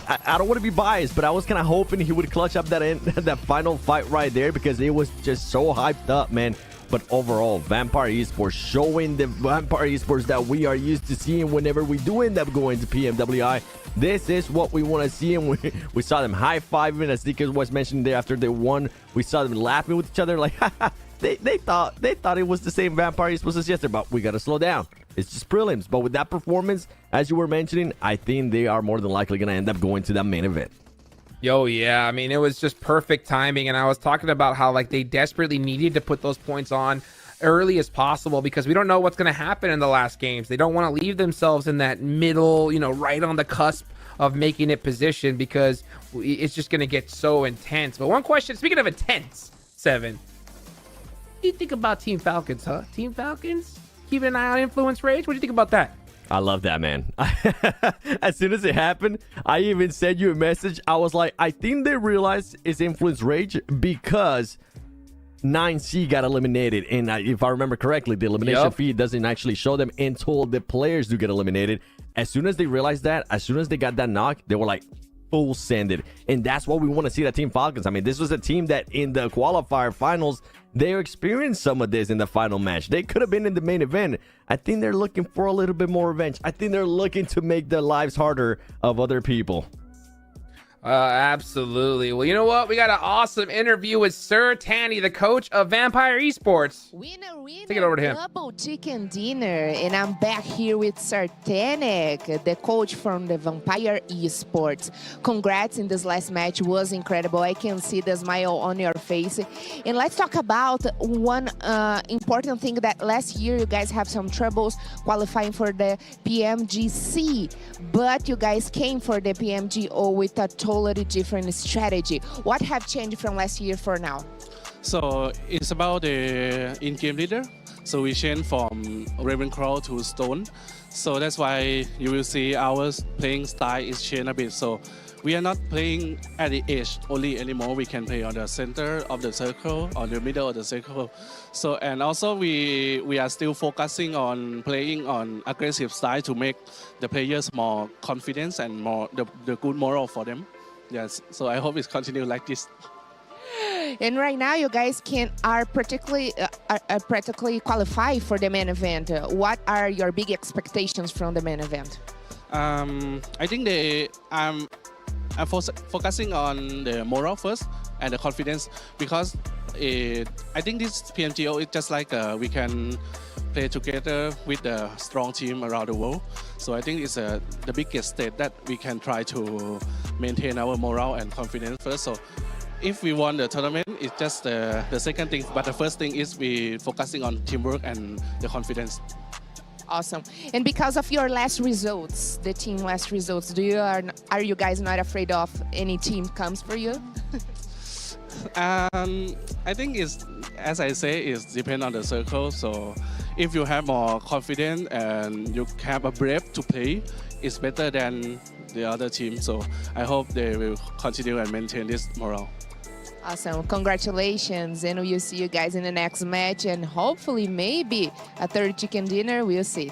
I don't want to be biased, but I was kind of hoping he would clutch up that final fight right there because it was just so hyped up, man. But overall, Vampire Esports showing the Vampire Esports that we are used to seeing whenever we do end up going to PMWI. This is what we want to see, and we saw them high-fiving, as DK was mentioning there after they won. We saw them laughing with each other like, they thought it was the same Vampire Esports as yesterday, but we got to slow down. It's just prelims. But with that performance, as you were mentioning, I think they are more than likely going to end up going to that main event. Yo, yeah. I mean, it was just perfect timing. And I was talking about how, like, they desperately needed to put those points on early as possible because we don't know what's going to happen in the last games. They don't want to leave themselves in that middle, you know, right on the cusp of making it position because it's just going to get so intense. But one question, speaking of intense, Seven, what do you think about Team Falcons, huh? Team Falcons? Keeping an eye on Influence Rage? What do you think about that? I love that, man. As soon as it happened, I even sent you a message. I was like, I think they realized it's Influence Rage because 9C got eliminated. And if I remember correctly, the elimination feed doesn't actually show them until the players do get eliminated. As soon as they realized that, as soon as they got that knock, they were like, full send it. And that's what we want to see, that Team Falcons. I mean, this was a team that in the qualifier finals, they experienced some of this in the final match. They could have been in the main event. I think they're looking for a little bit more revenge. I think they're looking to make the lives harder of other people. Absolutely. Well, you know what? We got an awesome interview with Sir Tanny, the coach of Vampire Esports. Take it over to him. Double chicken dinner, and I'm back here with Sir Tanny, the coach from the Vampire Esports. Congrats in this last match. It was incredible. I can see the smile on your face. And let's talk about one important thing that last year you guys have some troubles qualifying for the PMGC, but you guys came for the PMGO with a totally different strategy. What have changed from last year for now? So it's about the in-game leader. So we changed from Ravenclaw to Stone. So that's why you will see our playing style is changed a bit. So we are not playing at the edge only anymore. We can play on the center of the circle, on the middle of the circle. So, and also we are still focusing on playing on aggressive style to make the players more confident and more the good moral for them. Yes, so I hope it's continue like this. And right now, you guys are practically qualified for the main event. What are your big expectations from the main event? I think I'm focusing on the moral first and the confidence because I think this PMGO is just like we can play together with a strong team around the world. So I think it's the biggest stage that we can try to maintain our morale and confidence first. So if we won the tournament, it's just the second thing. But the first thing is we focusing on teamwork and the confidence. Awesome. And because of your last results, the team last results, are you guys not afraid of any team comes for you? I think it's, as I say, it depends on the circle. So if you have more confidence and you have a brave to play, it's better than the other team. So I hope they will continue and maintain this morale. Awesome. Congratulations. And we'll see you guys in the next match. And hopefully, maybe a third chicken dinner. We'll see.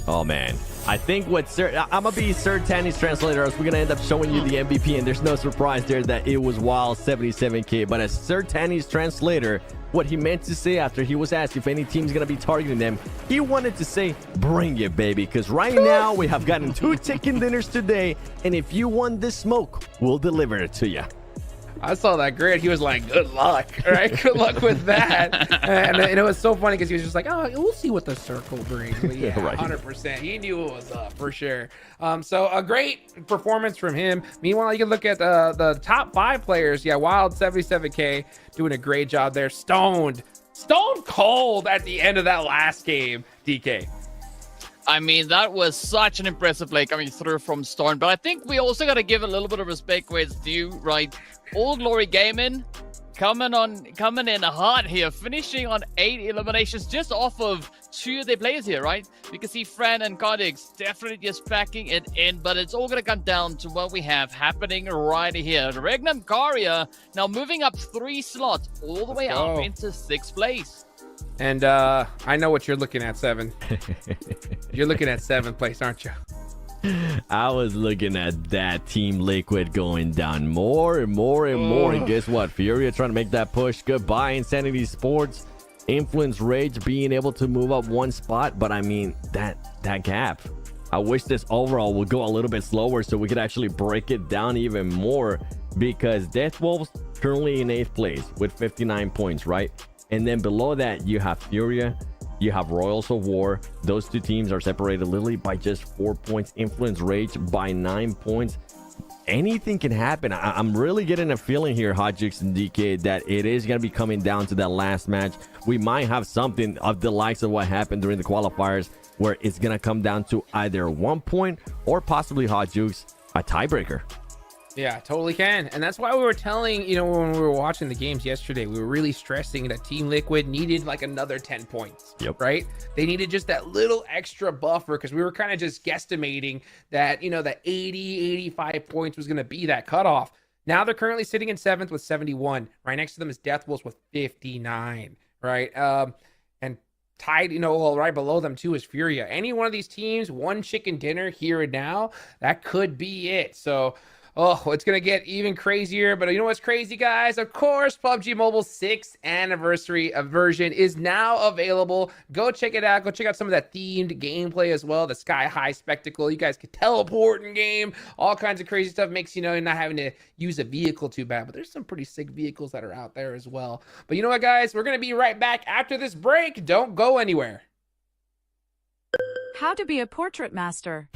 Oh, man. I think I'm going to be Sir Tanny's translator. We're going to end up showing you the MVP, and there's no surprise there that it was Wild 77K. But as Sir Tanny's translator, what he meant to say after he was asked if any team's going to be targeting them, he wanted to say, bring it, baby. Because right now, we have gotten 2 chicken dinners today, and if you want this smoke, we'll deliver it to you. I saw that grid. He was like, good luck. All right, good luck with that. And it was so funny because he was just like, oh, we'll see what the circle brings. But yeah, right. 100%. He knew it was up for sure. So a great performance from him. Meanwhile, you can look at the top 5 players. Yeah, Wild 77K doing a great job there. Stone cold at the end of that last game, DK. I mean, that was such an impressive play coming through from Stone. But I think we also got to give a little bit of respect where it's due, right? All Glory Gaming coming in hot here, finishing on 8 eliminations just off of 2 of their players here, right? We can see Fran and Cardix definitely just packing it in, but it's all going to come down to what we have happening right here. Regnum Karia now moving up 3 slots all the way up into 6th place. And I know what you're looking at, Seven. You're looking at 7th place, aren't you? I was looking at that Team Liquid going down more and more and more. And guess what? Furia trying to make that push. Goodbye, Insanity Sports. Influence Rage being able to move up one spot. But I mean, that gap. I wish this overall would go a little bit slower so we could actually break it down even more. Because Death Wolves currently in 8th place with 59 points, right? And then below that, you have Furia. You have Royals of War. Those two teams are separated literally by just 4 points. Influence Rage by 9 points. Anything can happen. I'm really getting a feeling here, Hot Jukes and DK, that it is going to be coming down to that last match. We might have something of the likes of what happened during the qualifiers, where it's going to come down to either 1 point or possibly, Hot Jukes, a tiebreaker. Yeah, totally can. And that's why we were telling, when we were watching the games yesterday, we were really stressing that Team Liquid needed like another 10 points. Yep. Right? They needed just that little extra buffer, because we were kind of just guesstimating that, that 80, 85 points was going to be that cutoff. Now they're currently sitting in 7th with 71. Right next to them is Death Wolves with 59. Right? And tied, right below them too is Furia. Any one of these teams, one chicken dinner here and now, that could be it. So, it's going to get even crazier. But you know what's crazy, guys? Of course, PUBG Mobile's 6th anniversary version is now available. Go check it out. Go check out some of that themed gameplay as well. The Sky High Spectacle. You guys can teleport in game. All kinds of crazy stuff. Makes, not having to use a vehicle too bad. But there's some pretty sick vehicles that are out there as well. But you know what, guys? We're going to be right back after this break. Don't go anywhere. How to be a portrait master.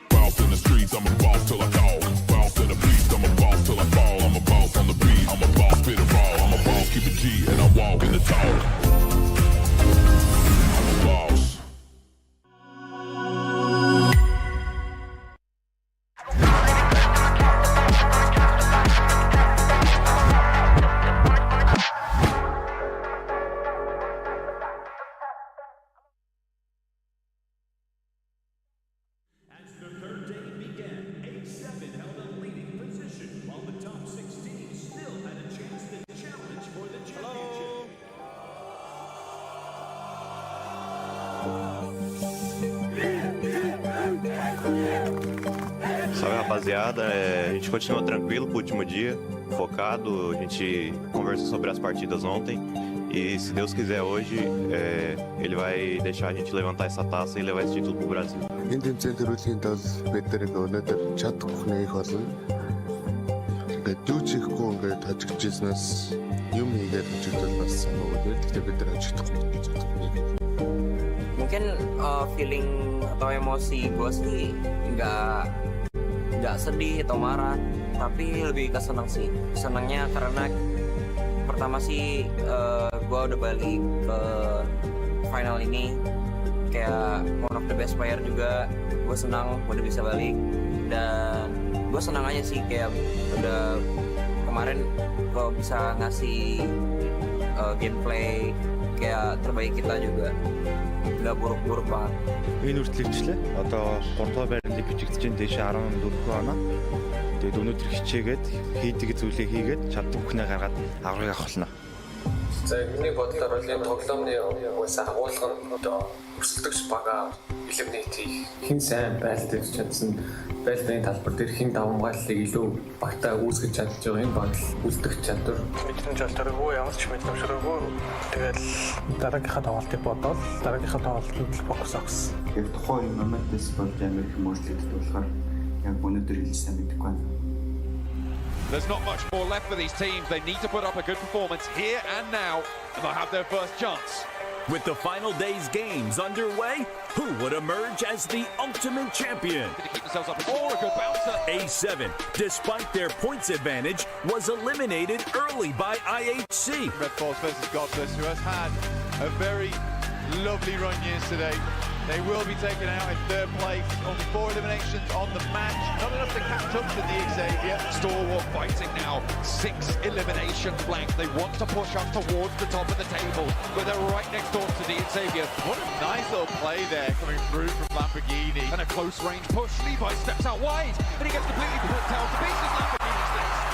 Bounce in the streets, I'm a boss till I call. Bounce in the beast, I'm a boss till I fall. I'm a boss on the beat, I'm a boss, fit it all. I'm a boss, keep it G, and I walk in the talk. I'm a boss. Salve, rapaziada, a gente continua tranquilo pro último dia, focado, a gente conversou sobre as partidas ontem e se Deus quiser hoje, ele vai deixar a gente levantar essa taça e levar esse título pro Brasil. Энэ тэмцээн төрүүлэхийн тулд бид нэг өнөөдөр чадахгүй нэх болно. Ингээд юу ч хийхгүй ингээд хожигдчихснаас юм хийгээд хожигдол бас санаагүй. Гэхдээ бид нар хожигдохгүй. Mungkin feeling atau emosi gue sih nggak sedih atau marah, tapi lebih ke senang sih. Senangnya karena pertama sih gue udah balik ke final ini, kayak one of the best player juga. Gue senang udah bisa balik, dan gue senang aja sih kayak udah kemarin gue bisa ngasih gameplay kayak terbaik kita juga. Nggak buruk-buruk banget. Энэ үргэлжлээ. Одоо 3 дугаар байрлалыг бичигдэж энэ дэше 14 оноо. Тэгээд өнөөдөр хичээгээд хийдэг зүйлээ хийгээд чаддаг бүхнээ гаргаад аврагыг авах болно. За миний бодлоор бол энэ тоглоомны уусаа агуулга нь одоо өрсөлдөгч бага элементийг хэн сайн байлдаж чадсан, байлдааны талбар дээр хэн давамгааллыг илүү багтаа үүсгэж чадж байгаа энэ бодол үлдэх чадвар. Мэдрэмж олдоргүй, ямар ч мэдрэмжрээгүй. Тэгэл дараагийнхаа тоглолтыг бодоод дараагийнхаа тоглолтод фокус авсан. Тэр тухайн моментээс болж амар их мөрчлөгдөж болохоор яг өнөөдөр хэлж сайн мэдэхгүй байна. There's not much more left for these teams. They need to put up a good performance here and now, and they'll have their first chance. With the final day's games underway, who would emerge as the ultimate champion? To keep themselves up, a good bouncer. A7, despite their points advantage, was eliminated early by IHC. Red Force versus Godless, who has had a very lovely run yesterday. They will be taken out in third place. Only 4 eliminations on the match. Not enough to catch up to the Xavier. Stalwart fighting now. 6 eliminations blank. They want to push up towards the top of the table, but they're right next door to the Xavier. What a nice little play there coming through from Lamborghini. And a close range push. Levi steps out wide, and he gets completely put down to pieces. Lamborghini's next.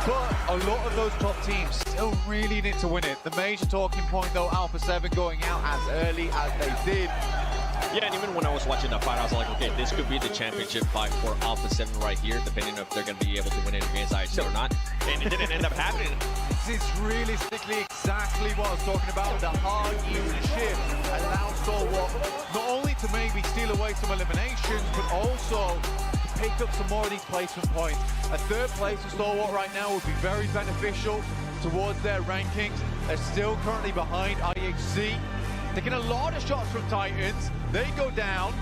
But a lot of those top teams still really need to win it. The major talking point, though, Alpha 7 going out as early as they did. Yeah, and even when I was watching that fight, I was like, okay, this could be the championship fight for Alpha 7 right here, depending on if they're going to be able to win it against IHC or not. And it didn't end up happening. This is realistically exactly what I was talking about. The hard leadership allows Stalwart not only to maybe steal away some eliminations, but also to pick up some more of these placement points. A third place for Stalwart right now would be very beneficial towards their rankings. They're still currently behind IHC. Taking a lot of shots from Titans. They go down.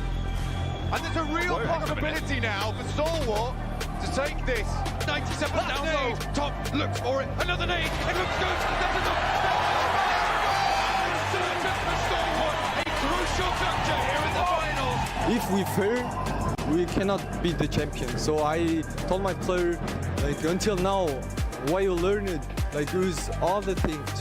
And there's a real possibility now for Stalwart to take this. 97 down low. Top looks for it. Another nade. It looks good. That's enough. For Stalwart. A crucial juncture here in the finals. If we fail, we cannot be the champion. So I told my player, like, until now, while you learn it, like, use all the things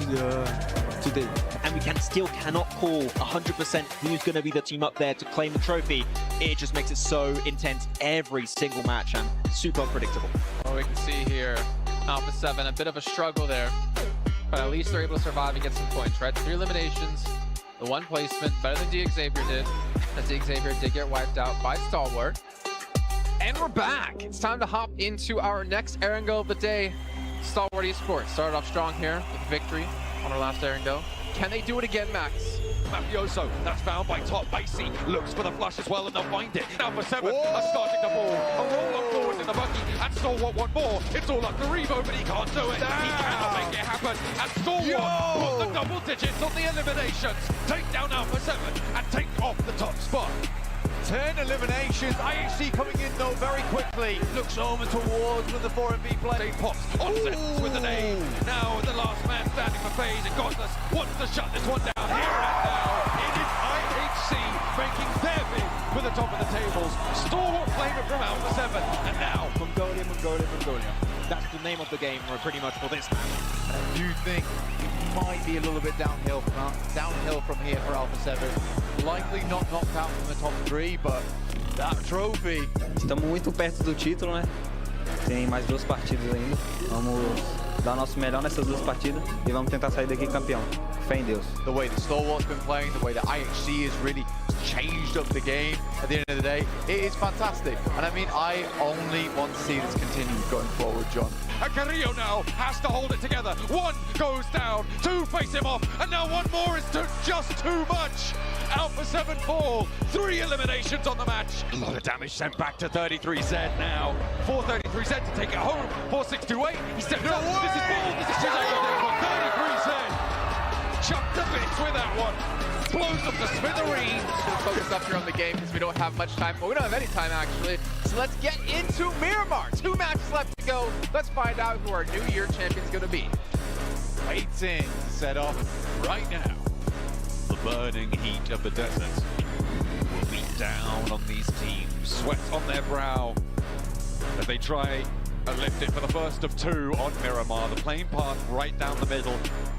today. And we cannot call 100% who's going to be the team up there to claim the trophy. It just makes it so intense every single match and super unpredictable. Well, we can see here, Alpha 7, a bit of a struggle there. But at least they're able to survive and get some points, right? 3 eliminations, the 1 placement, better than DXavier did. As DXavier did get wiped out by Stalwart. And we're back. It's time to hop into our next Erangel of the day. Stalwart Esports started off strong here with victory on our last Erangel. Can they do it again, Max? Mafioso, that's found by Top. Icy looks for the flush as well, and they'll find it. Alpha 7 are starting the ball. A roll up forward in the buggy, and Stalwart one more. It's all up to Revo, but he can't do it. He cannot make it happen. And Stalwart put the double digits on the eliminations. Take down Alpha 7 and take off the top spot. 10 eliminations. IHC coming in though very quickly. Looks over towards with the 4MV play. Pops offsets with the nade. Now the last man standing for FaZe. And Godless wants to shut this one down here and now. It is IHC making their bid for the top of the tables. Stalwart claim it from Alpha 7. And now Mongolia. That's the name of the game pretty much for this match. I do think it might be a little bit downhill from here for Alpha 7. Likely not knocked out from the top 3, but that trophy. Estamos muito perto do título, né? Tem mais 2 partidas ainda. Vamos dar nosso melhor nessas 2 partidas e vamos tentar sair daqui campeão. Fé em Deus. The way that Stalwart's been playing, the way that IHC has really changed up the game at the end of the day, it is fantastic. And I mean, I only want to see this continue going forward, John. And Carrillo now has to hold it together. 1 goes down, 2 face him off, and now 1 more is just too much. Alpha 7 fall, 3 eliminations on the match. A lot of damage sent back to 33Z now. 433Z to take it home. 4628, he steps up. This is bold, this is for 33Z. Chucked to bits with that one. Blows up the smithereens. Focus up here on the game because we don't have much time. Well, we don't have any time actually. So let's get into Miramar. 2 matches left to go. Let's find out who our New Year champion's going to be. Waiting to set off right now. The burning heat of the desert will beat down on these teams. Sweat on their brow as they try and lift it for the first of 2 on Miramar. The plane path right down the middle.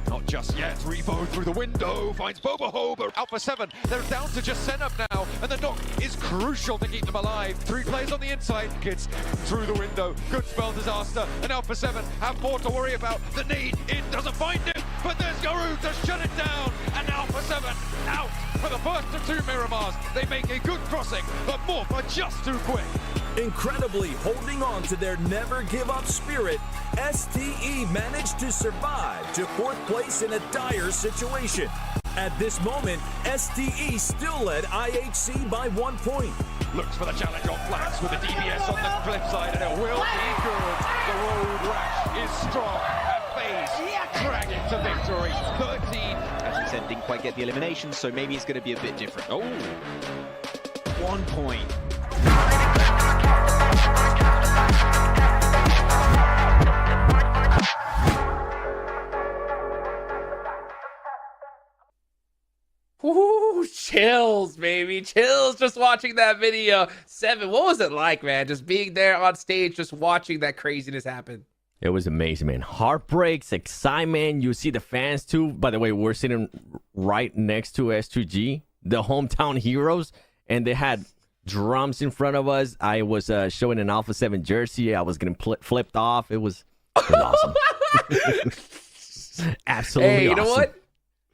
Not just yet. Revo through the window finds Boboho, but Alpha 7, they're down to just send up now, and the knock is crucial to keep them alive. 3 players on the inside, gets through the window. Good spell disaster, and Alpha 7 have more to worry about. The need, it doesn't find it, but there's Garou to shut it down, and Alpha 7 out for the first of 2 Miramars. They make a good crossing, but Morph are just too quick. Incredibly holding on to their never-give-up spirit, STE managed to survive to 4th place in a dire situation. At this moment, STE still led IHC by 1 point. Looks for the challenge on flats with the DBS on the cliffside, and it will be good. The road rash is strong, and FaZe drag it to victory. 13. As we said, didn't quite get the elimination, so maybe it's going to be a bit different. Oh, 1 point. Ooh, chills, baby. Chills just watching that video. 7, what was it like, man? Just being there on stage, just watching that craziness happen. It was amazing, man. Heartbreaks, excitement. You see the fans too. By the way, we're sitting right next to S2G, the hometown heroes, and they had drums in front of us. I was showing an Alpha 7 jersey. I was getting flipped off. It was awesome. Absolutely Hey, you know awesome. what?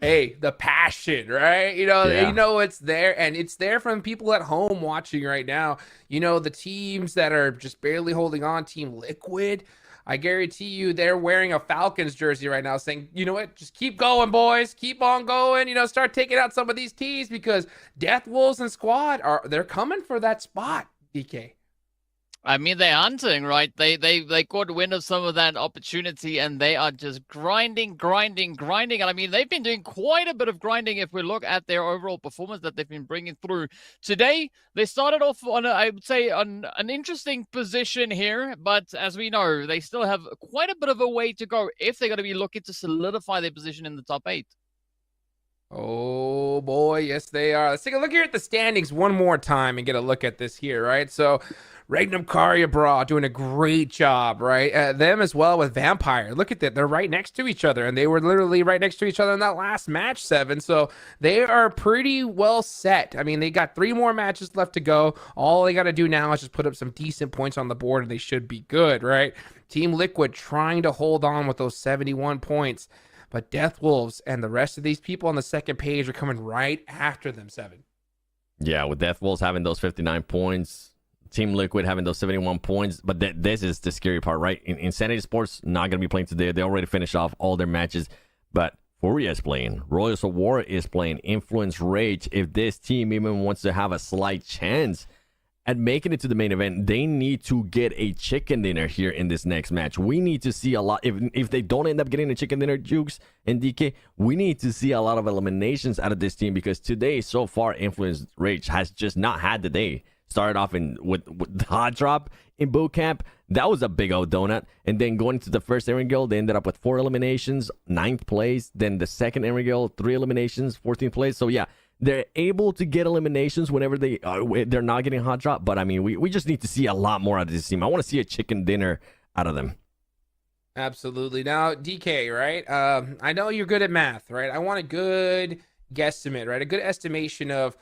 Hey, the passion, right? You know it's there, and it's there from people at home watching right now. You know, the teams that are just barely holding on, Team Liquid, I guarantee you they're wearing a Falcons jersey right now saying, you know what, just keep going, boys. Keep on going. You know, start taking out some of these teams because Death Wolves and Squad, they're coming for that spot, DK. I mean, they're hunting, right? They got wind of some of that opportunity, and they are just grinding. And I mean, they've been doing quite a bit of grinding if we look at their overall performance that they've been bringing through. Today, they started off on, I would say, on an interesting position here, but as we know, they still have quite a bit of a way to go if they're going to be looking to solidify their position in the top 8. Oh boy, yes they are. Let's take a look here at the standings one more time and get a look at this here, right? So Regnum Karyabra doing a great job, right? Them as well with Vampire. Look at that. They're right next to each other, and they were literally right next to each other in that last match, 7. So they are pretty well set. I mean, they got 3 more matches left to go. All they got to do now is just put up some decent points on the board, and they should be good, right? Team Liquid trying to hold on with those 71 points. But Death Wolves and the rest of these people on the second page are coming right after them, 7. Yeah, with Death Wolves having those 59 points, Team Liquid having those 71 points. But this is the scary part, right? Insanity Sports not going to be playing today. They already finished off all their matches. But Furia is playing. Royals of War is playing. Influence Rage. If this team even wants to have a slight chance at making it to the main event, they need to get a chicken dinner here in this next match. We need to see a lot. If they don't end up getting a chicken dinner, Jukes and DK, we need to see a lot of eliminations out of this team, because today, so far, Influence Rage has just not had the day. Started off with the hot drop in boot camp. That was a big old donut. And then going to the first Erangel, they ended up with 4 eliminations, 9th place. Then the second Erangel, 3 eliminations, 14th place. So yeah, they're able to get eliminations whenever they're not getting hot drop. But I mean, we just need to see a lot more out of this team. I want to see a chicken dinner out of them. Absolutely. Now, DK, right? I know you're good at math, right? I want a good guesstimate, right? A good estimation of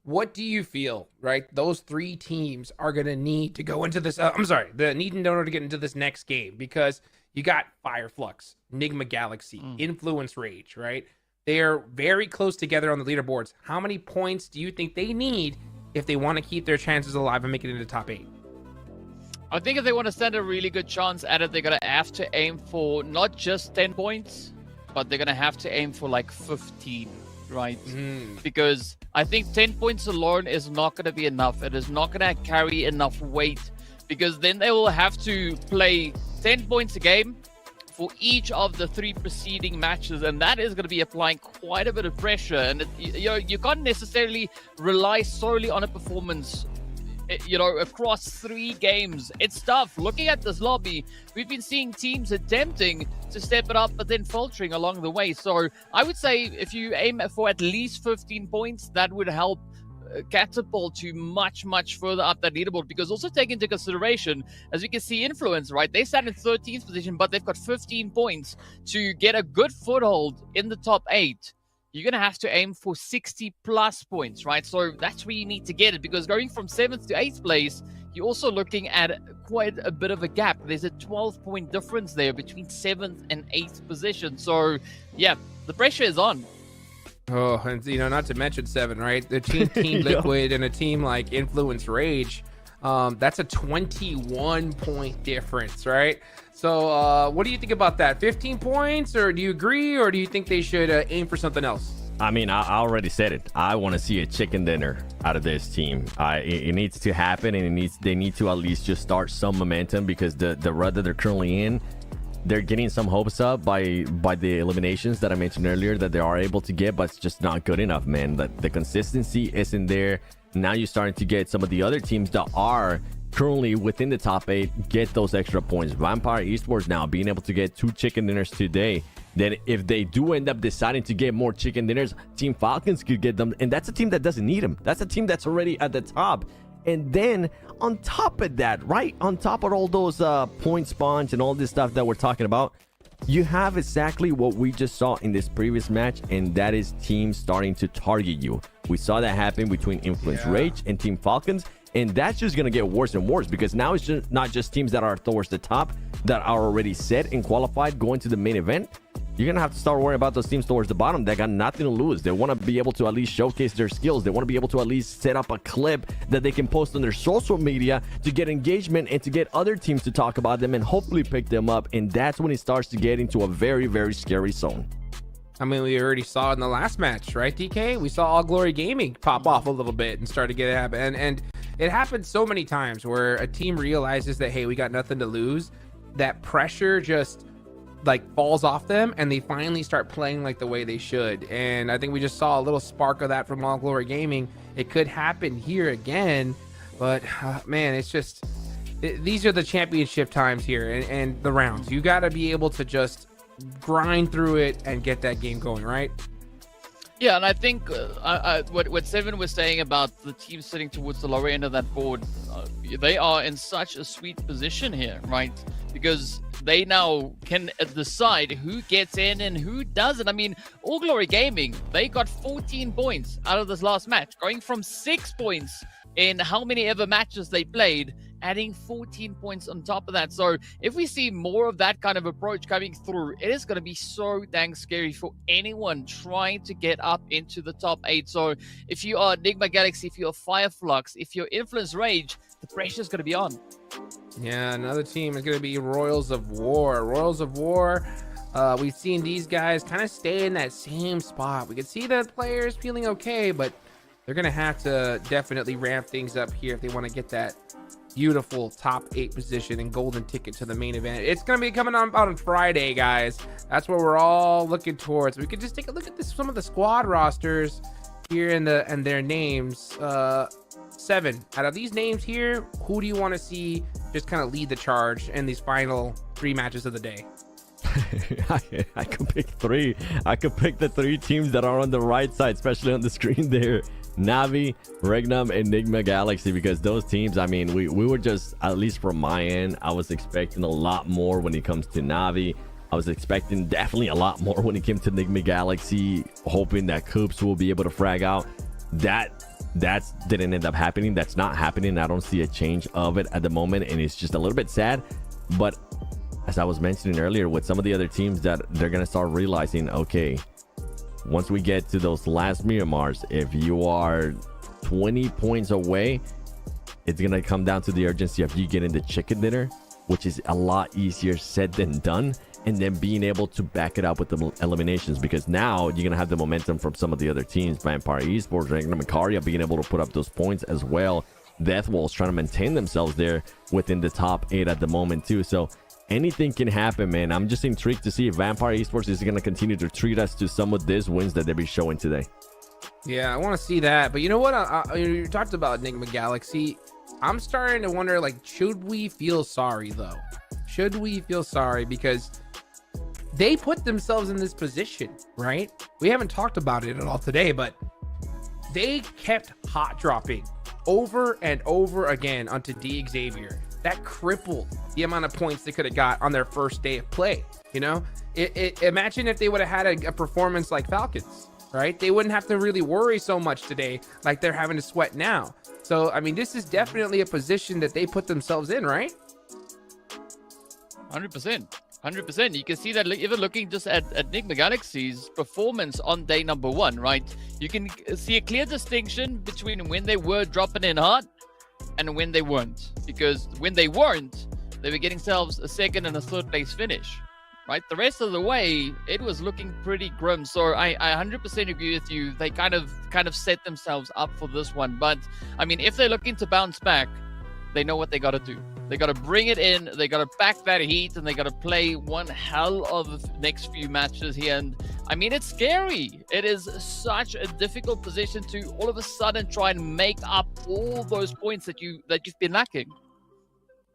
what do you feel, right? Those 3 teams are going to need to go into this. The need in order to get into this next game, because you got Fireflux, Enigma Galaxy, Influence Rage, right? They are very close together on the leaderboards. How many points do you think they need if they want to keep their chances alive and make it into the top 8? I think if they want to stand a really good chance at it, they're going to have to aim for not just 10 points, but they're going to have to aim for like 15, right? Because I think 10 points alone is not going to be enough. It is not going to carry enough weight, because then they will have to play 10 points a game for each of the 3 preceding matches, and that is going to be applying quite a bit of pressure. And you can't necessarily rely solely on a performance, across 3 games. It's tough. Looking at this lobby, we've been seeing teams attempting to step it up, but then faltering along the way. So I would say if you aim for at least 15 points, that would help catapult you much further up that leaderboard. Because also take into consideration, as we can see, Influence, right, they sat in 13th position, but they've got 15 points to get a good foothold in the top 8. You're going to have to aim for 60 plus points, right? So that's where you need to get it, because going from 7th to 8th place, you're also looking at quite a bit of a gap. There's a 12-point difference there between 7th and 8th position. So yeah, the pressure is on. Oh, and not to mention 7, right? The team Liquid and a team like Influence Rage, that's a 21-point difference, right? So what do you think about that? 15 points, or do you agree, or do you think they should aim for something else? I mean, I already said it. I want to see a chicken dinner out of this team. It needs to happen, and they need to at least just start some momentum, because the run that they're currently in, they're getting some hopes up by the eliminations that I mentioned earlier that they are able to get, but it's just not good enough, man. The consistency isn't there. Now you're starting to get some of the other teams that are currently within the top 8 get those extra points. Vampire Esports now being able to get 2 chicken dinners today then if they do end up deciding to get more chicken dinners, Team Falcons could get them. And that's a team that doesn't need them. That's a team that's already at the top. And then on top of that, right? On top of all those point spawns and all this stuff that we're talking about, you have exactly what we just saw in this previous match, and that is teams starting to target you. We saw that happen between Influence Rage and Team Falcons, and that's just going to get worse and worse because now it's just not just teams that are towards the top that are already set and qualified going to the main event. You're going to have to start worrying about those teams towards the bottom that got nothing to lose. They want to be able to at least showcase their skills. They want to be able to at least set up a clip that they can post on their social media to get engagement and to get other teams to talk about them and hopefully pick them up. And that's when it starts to get into a very, very scary zone. I mean, we already saw in the last match, right, DK? We saw All Glory Gaming pop off a little bit and start to get it happen. And it happens so many times where a team realizes that, hey, we got nothing to lose. That pressure just like falls off them and they finally start playing like the way they should. And I think we just saw a little spark of that from All Glory Gaming. It could happen here again, but man, it's just these are the championship times here and the rounds. You got to be able to just grind through it and get that game going, right? Yeah, and I think what Seven was saying about the team sitting towards the lower end of that board, they are in such a sweet position here, right? Because they now can decide who gets in and who doesn't. I mean, All Glory Gaming, they got 14 points out of this last match, going from 6 points in how many ever matches they played, adding 14 points on top of that. So if we see more of that kind of approach coming through, it is going to be so dang scary for anyone trying to get up into the top 8. So if you are Enigma Galaxy, if you're Fireflux, if you're Influence Rage, the pressure is going to be on. Yeah, another team is going to be Royals of War. Royals of War, we've seen these guys kind of stay in that same spot. We can see the players feeling okay, but they're going to have to definitely ramp things up here if they want to get that beautiful top 8 position and golden ticket to the main event. It's going to be coming on Friday, guys. That's what we're all looking towards. We could just take a look at some of the squad rosters here and their names. 7 out of these names here, who do you want to see just kind of lead the charge in these final 3 matches of the day? I could pick 3. I could pick the 3 teams that are on the right side, especially on the screen there. Navi, Regnum, Enigma Galaxy, because those teams, I mean, we were just, at least from my end, I was expecting a lot more when it comes to Navi. I was expecting definitely a lot more when it came to Enigma Galaxy, hoping that Coops will be able to frag out. That didn't end up happening. That's not happening. I don't see a change of it at the moment, and it's just a little bit sad. But as I was mentioning earlier, with some of the other teams, that they're going to start realizing, okay, once we get to those last Miramars, if you are 20 points away, it's going to come down to the urgency of you getting the chicken dinner, which is a lot easier said than done, and then being able to back it up with the eliminations, because now you're going to have the momentum from some of the other teams. Vampire Esports, Regnum, and Karia being able to put up those points as well. Deathwolves trying to maintain themselves there within the top 8 at the moment too. So anything can happen, man. I'm just intrigued to see if Vampire Esports is going to continue to treat us to some of these wins that they'll be showing today. Yeah, I want to see that. But you know what? You talked about Enigma Galaxy. I'm starting to wonder, like, should we feel sorry, though? Should we feel sorry? Because they put themselves in this position, right? We haven't talked about it at all today, but they kept hot dropping over and over again onto D Xavier. That crippled the amount of points they could have got on their first day of play. You know, imagine if they would have had a performance like Falcons, right? They wouldn't have to really worry so much today like they're having to sweat now. So, I mean, this is definitely a position that they put themselves in, right? 100%. You can see that even looking just at Enigma Galaxy's performance on day number 1, right? You can see a clear distinction between when they were dropping in hard and when they weren't. Because when they weren't, they were getting themselves a 2nd and a 3rd place finish, right? The rest of the way, it was looking pretty grim. So I 100% agree with you. They kind of set themselves up for this one. But I mean, if they're looking to bounce back, they know what they got to do. They got to bring it in. They got to back that heat, and they got to play one hell of next few matches here. And I mean, it's scary. It is such a difficult position to all of a sudden try and make up all those points that you've been lacking.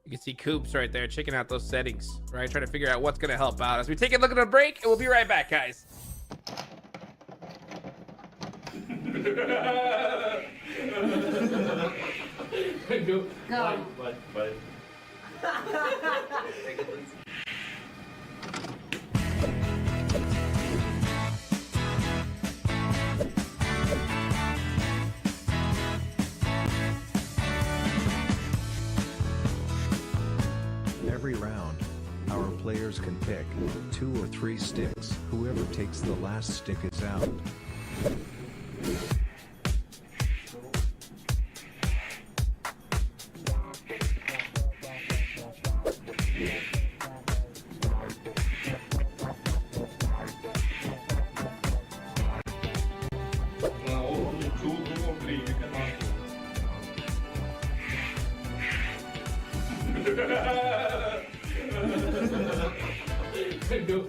You can see Coops right there checking out those settings, right? Trying to figure out what's going to help out. As we take a look at a break, and we'll be right back, guys. Go. Bye. Every round, our players can pick 2 or 3 sticks. Whoever takes the last stick is out. Go.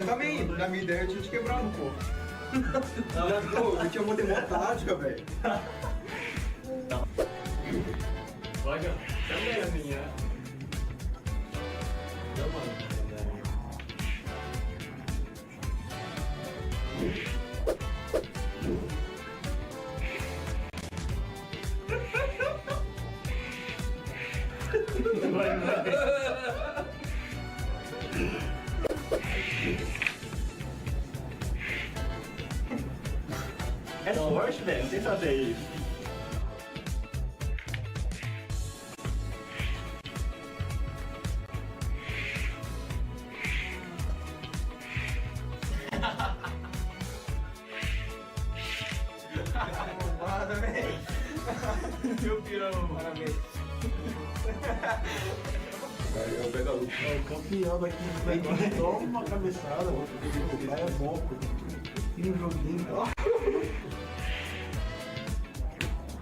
Também, na minha ideia eu tinha te quebrado um pouco. Eu tinha uma tática, velho. Olha, também a minha. É forte, velho, sem saber isso. Meu pirão, parabéns. Eu pego a luta. É o campeão daqui, velho. Toma uma cabeçada, o pai é bom, pô. E um joguinho, ó.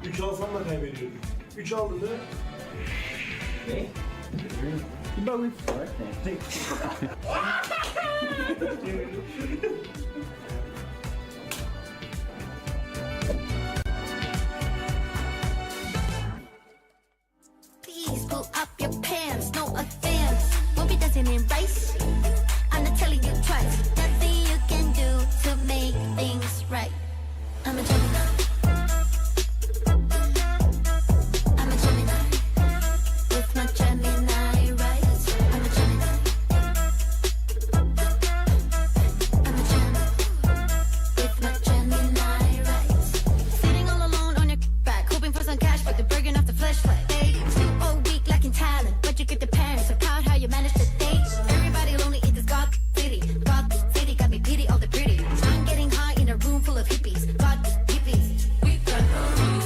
3 alsam da kaybediyordu. 3 aldın değil mi? Ne? Bir balık var. Please pull up your pants, no offense. We'll be dancing in rice. I'm not telling you twice. Nothing you can do to make things right. I'm a Gemini. I'm a Gemini. With my Gemini rights. I'm a Gemini. I'm a Gemini. With my Gemini rights. Sitting all alone on your back, hoping for some cash, but they're breaking off the flashlight. Still all weak, lacking talent, but you get the parents so proud how you manage to date. Everybody lonely in this God city. God city got me pity all the pretty. I'm getting high in a room full of hippies. God hippies. We got no rule.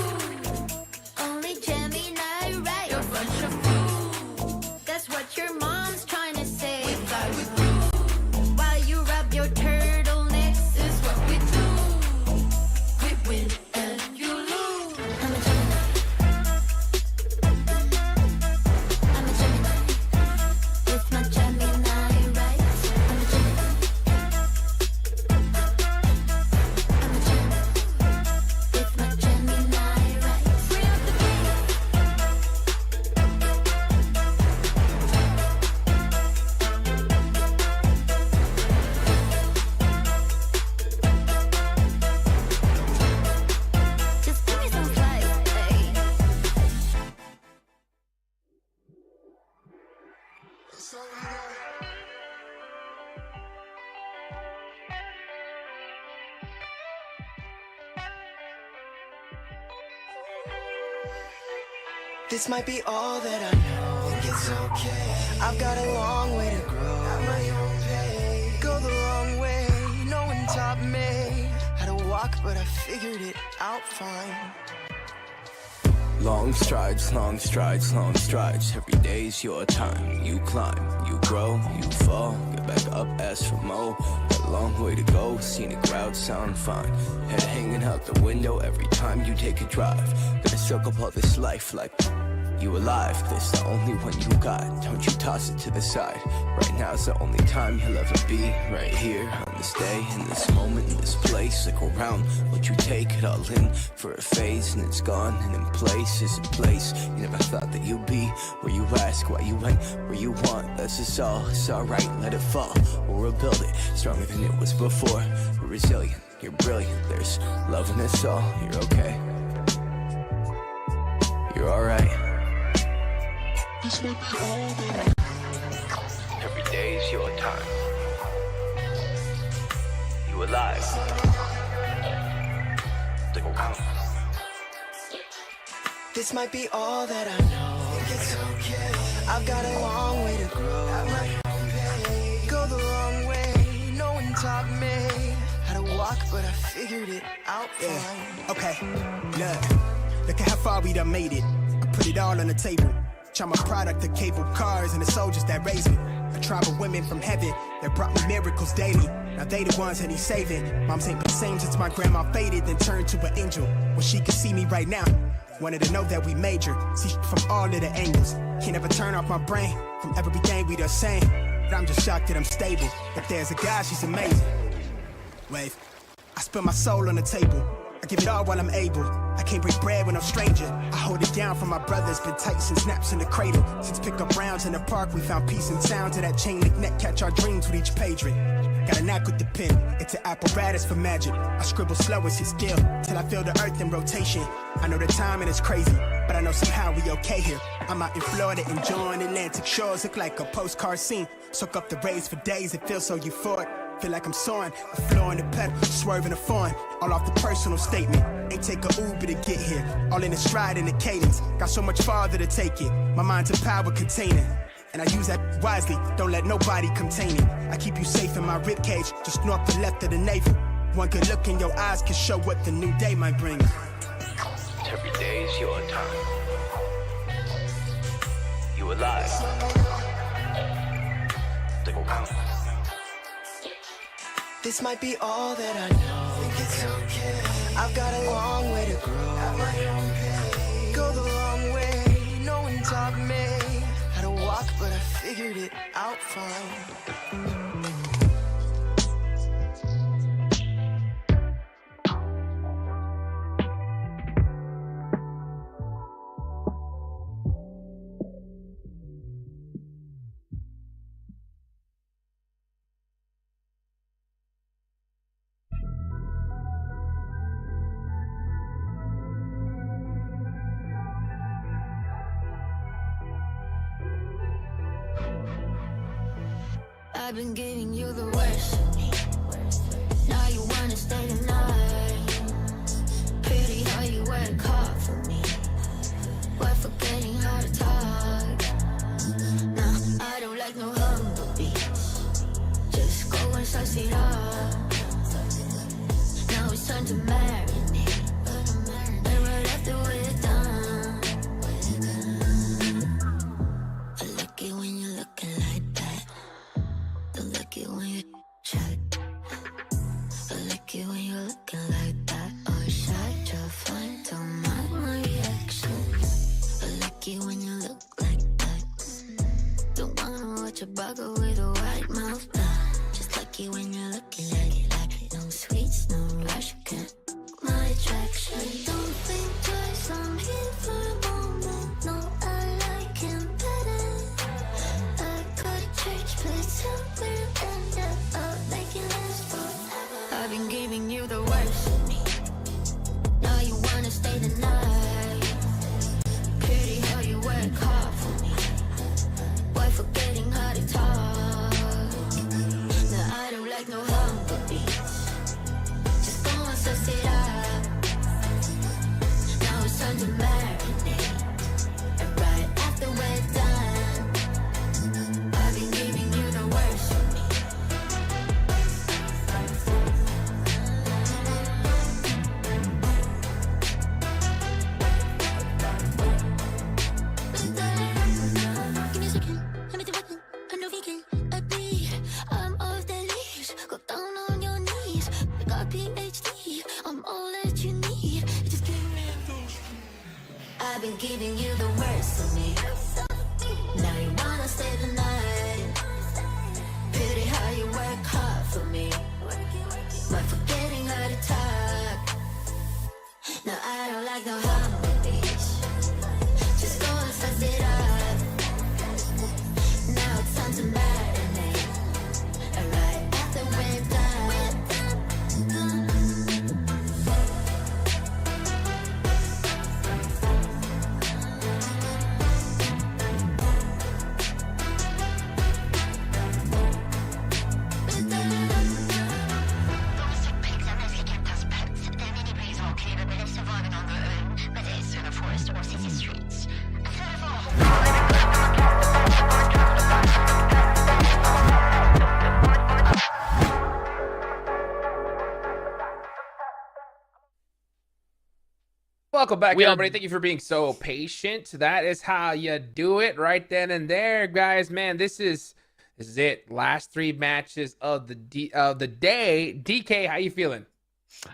Only Gemini, right? You're a bunch of fools. That's what your mom's trying to say. We fly with you. While you rub your turtlenecks is what we do. We win and you lose. I'm a Gemini. I'm a Gemini. With my Gemini rights. I'm a Gemini. I'm a Gemini. With my Gemini rights. Free up the beat. Just give me some flight, hey. This might be all that I know. Think it's okay. I've got a long way to grow. At my own pace. Go the wrong way. No one taught me how to walk, but I figured it out fine. Long strides, long strides, long strides. Every day's your time. You climb, you grow, you fall. Get back up, ask for more. Got a long way to go, scenic route sound fine. Head hanging out the window every time you take a drive. Gonna soak up all this life like you alive. This the only one you got. Don't you toss it to the side. Right now's the only time you'll ever be. Right here on this day, in this moment, in this place. Look around, what you take it all in for a phase, and it's gone. And in place is a place you never thought that you'd be. Where you ask why you went where you want. That's just all. It's alright, let it fall. We'll rebuild it stronger than it was before. We're resilient, you're brilliant. There's love in us all. You're okay. You're alright. Every day's your time. You alive. Stick around. This might be all that I know. It's okay. I've got a long way to grow. At my own pace. Go the wrong way. No one taught me how to walk, but I figured it out fine. Okay, look at how far we done made it. I put it all on the table. Try my product, the cable cars and the soldiers that raised me. A tribe of women from heaven that brought me miracles daily. Now they the ones that he's saving. Moms ain't been the same since my grandma faded, then turned to an angel. When she could see me right now, wanted to know that we major. See from all of the angles. Can't ever turn off my brain from everything we done saying. But I'm just shocked that I'm stable. If there's a God, she's amazing. Wave. I spill my soul on the table. I give it all while I'm able. I can't break bread with no stranger. I hold it down for my brothers. Been tight since naps in the cradle. Since pick-up rounds in the park, we found peace and sound to that chain link net. Catch our dreams with each page ring. Got a knack with the pen. It's an apparatus for magic. I scribble slow and sit still till I feel the earth in rotation. I know the timing is crazy, but I know somehow we okay here. I'm out in Florida enjoying Atlantic shores. Look like a postcard scene. Soak up the rays for days. It feels so euphoric. Feel like I'm soaring, a floor in the pedal, swerving the foreign. All off the personal statement. Ain't take a Uber to get here. All in the stride and the cadence. Got so much farther to take it. My mind's a power container. And I use that wisely. Don't let nobody contain it. I keep you safe in my ribcage, just north and left of the navel. One good look in your eyes can show what the new day might bring. Every day's your time. You alive. Stick around. This might be all that I know. It's okay. I've got a long way to grow. At my own pace. Go the wrong way. No one taught me how to walk, but I figured it out fine. I've been giving you the worst of me. Now you wanna stay the night. Pretty how you work hard for me. We're forgetting how to talk. Nah, I don't like no humble beats. Just go and suss it up. Now it's time to marinate. And right after we're done, I like it when you're looking like that. I like it when you chat. I like it when you been giving you the worst of me. Now you wanna stay the night. Pity how you work hard for me, but forgetting how to talk. Now I don't like no humble bitch. Just go and fess it up. Now it's time to marinate. Right after we're done. Welcome back, everybody. Thank you for being so patient. That is how you do it right then and there, guys. Man, this is it. Last 3 matches of the day. DK, how you feeling?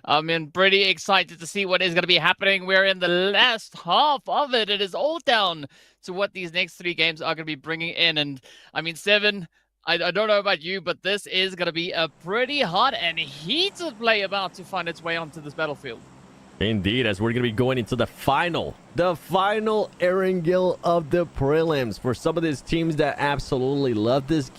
I'm pretty excited to see what is going to be happening. We're in the last half of it. It is all down to what these next 3 games are going to be bringing in. And I mean, Seven, I don't know about you, but this is going to be a pretty hot and heated play about to find its way onto this battlefield. Indeed, as we're going to be going into the final Erangel of the prelims. For some of these teams that absolutely love this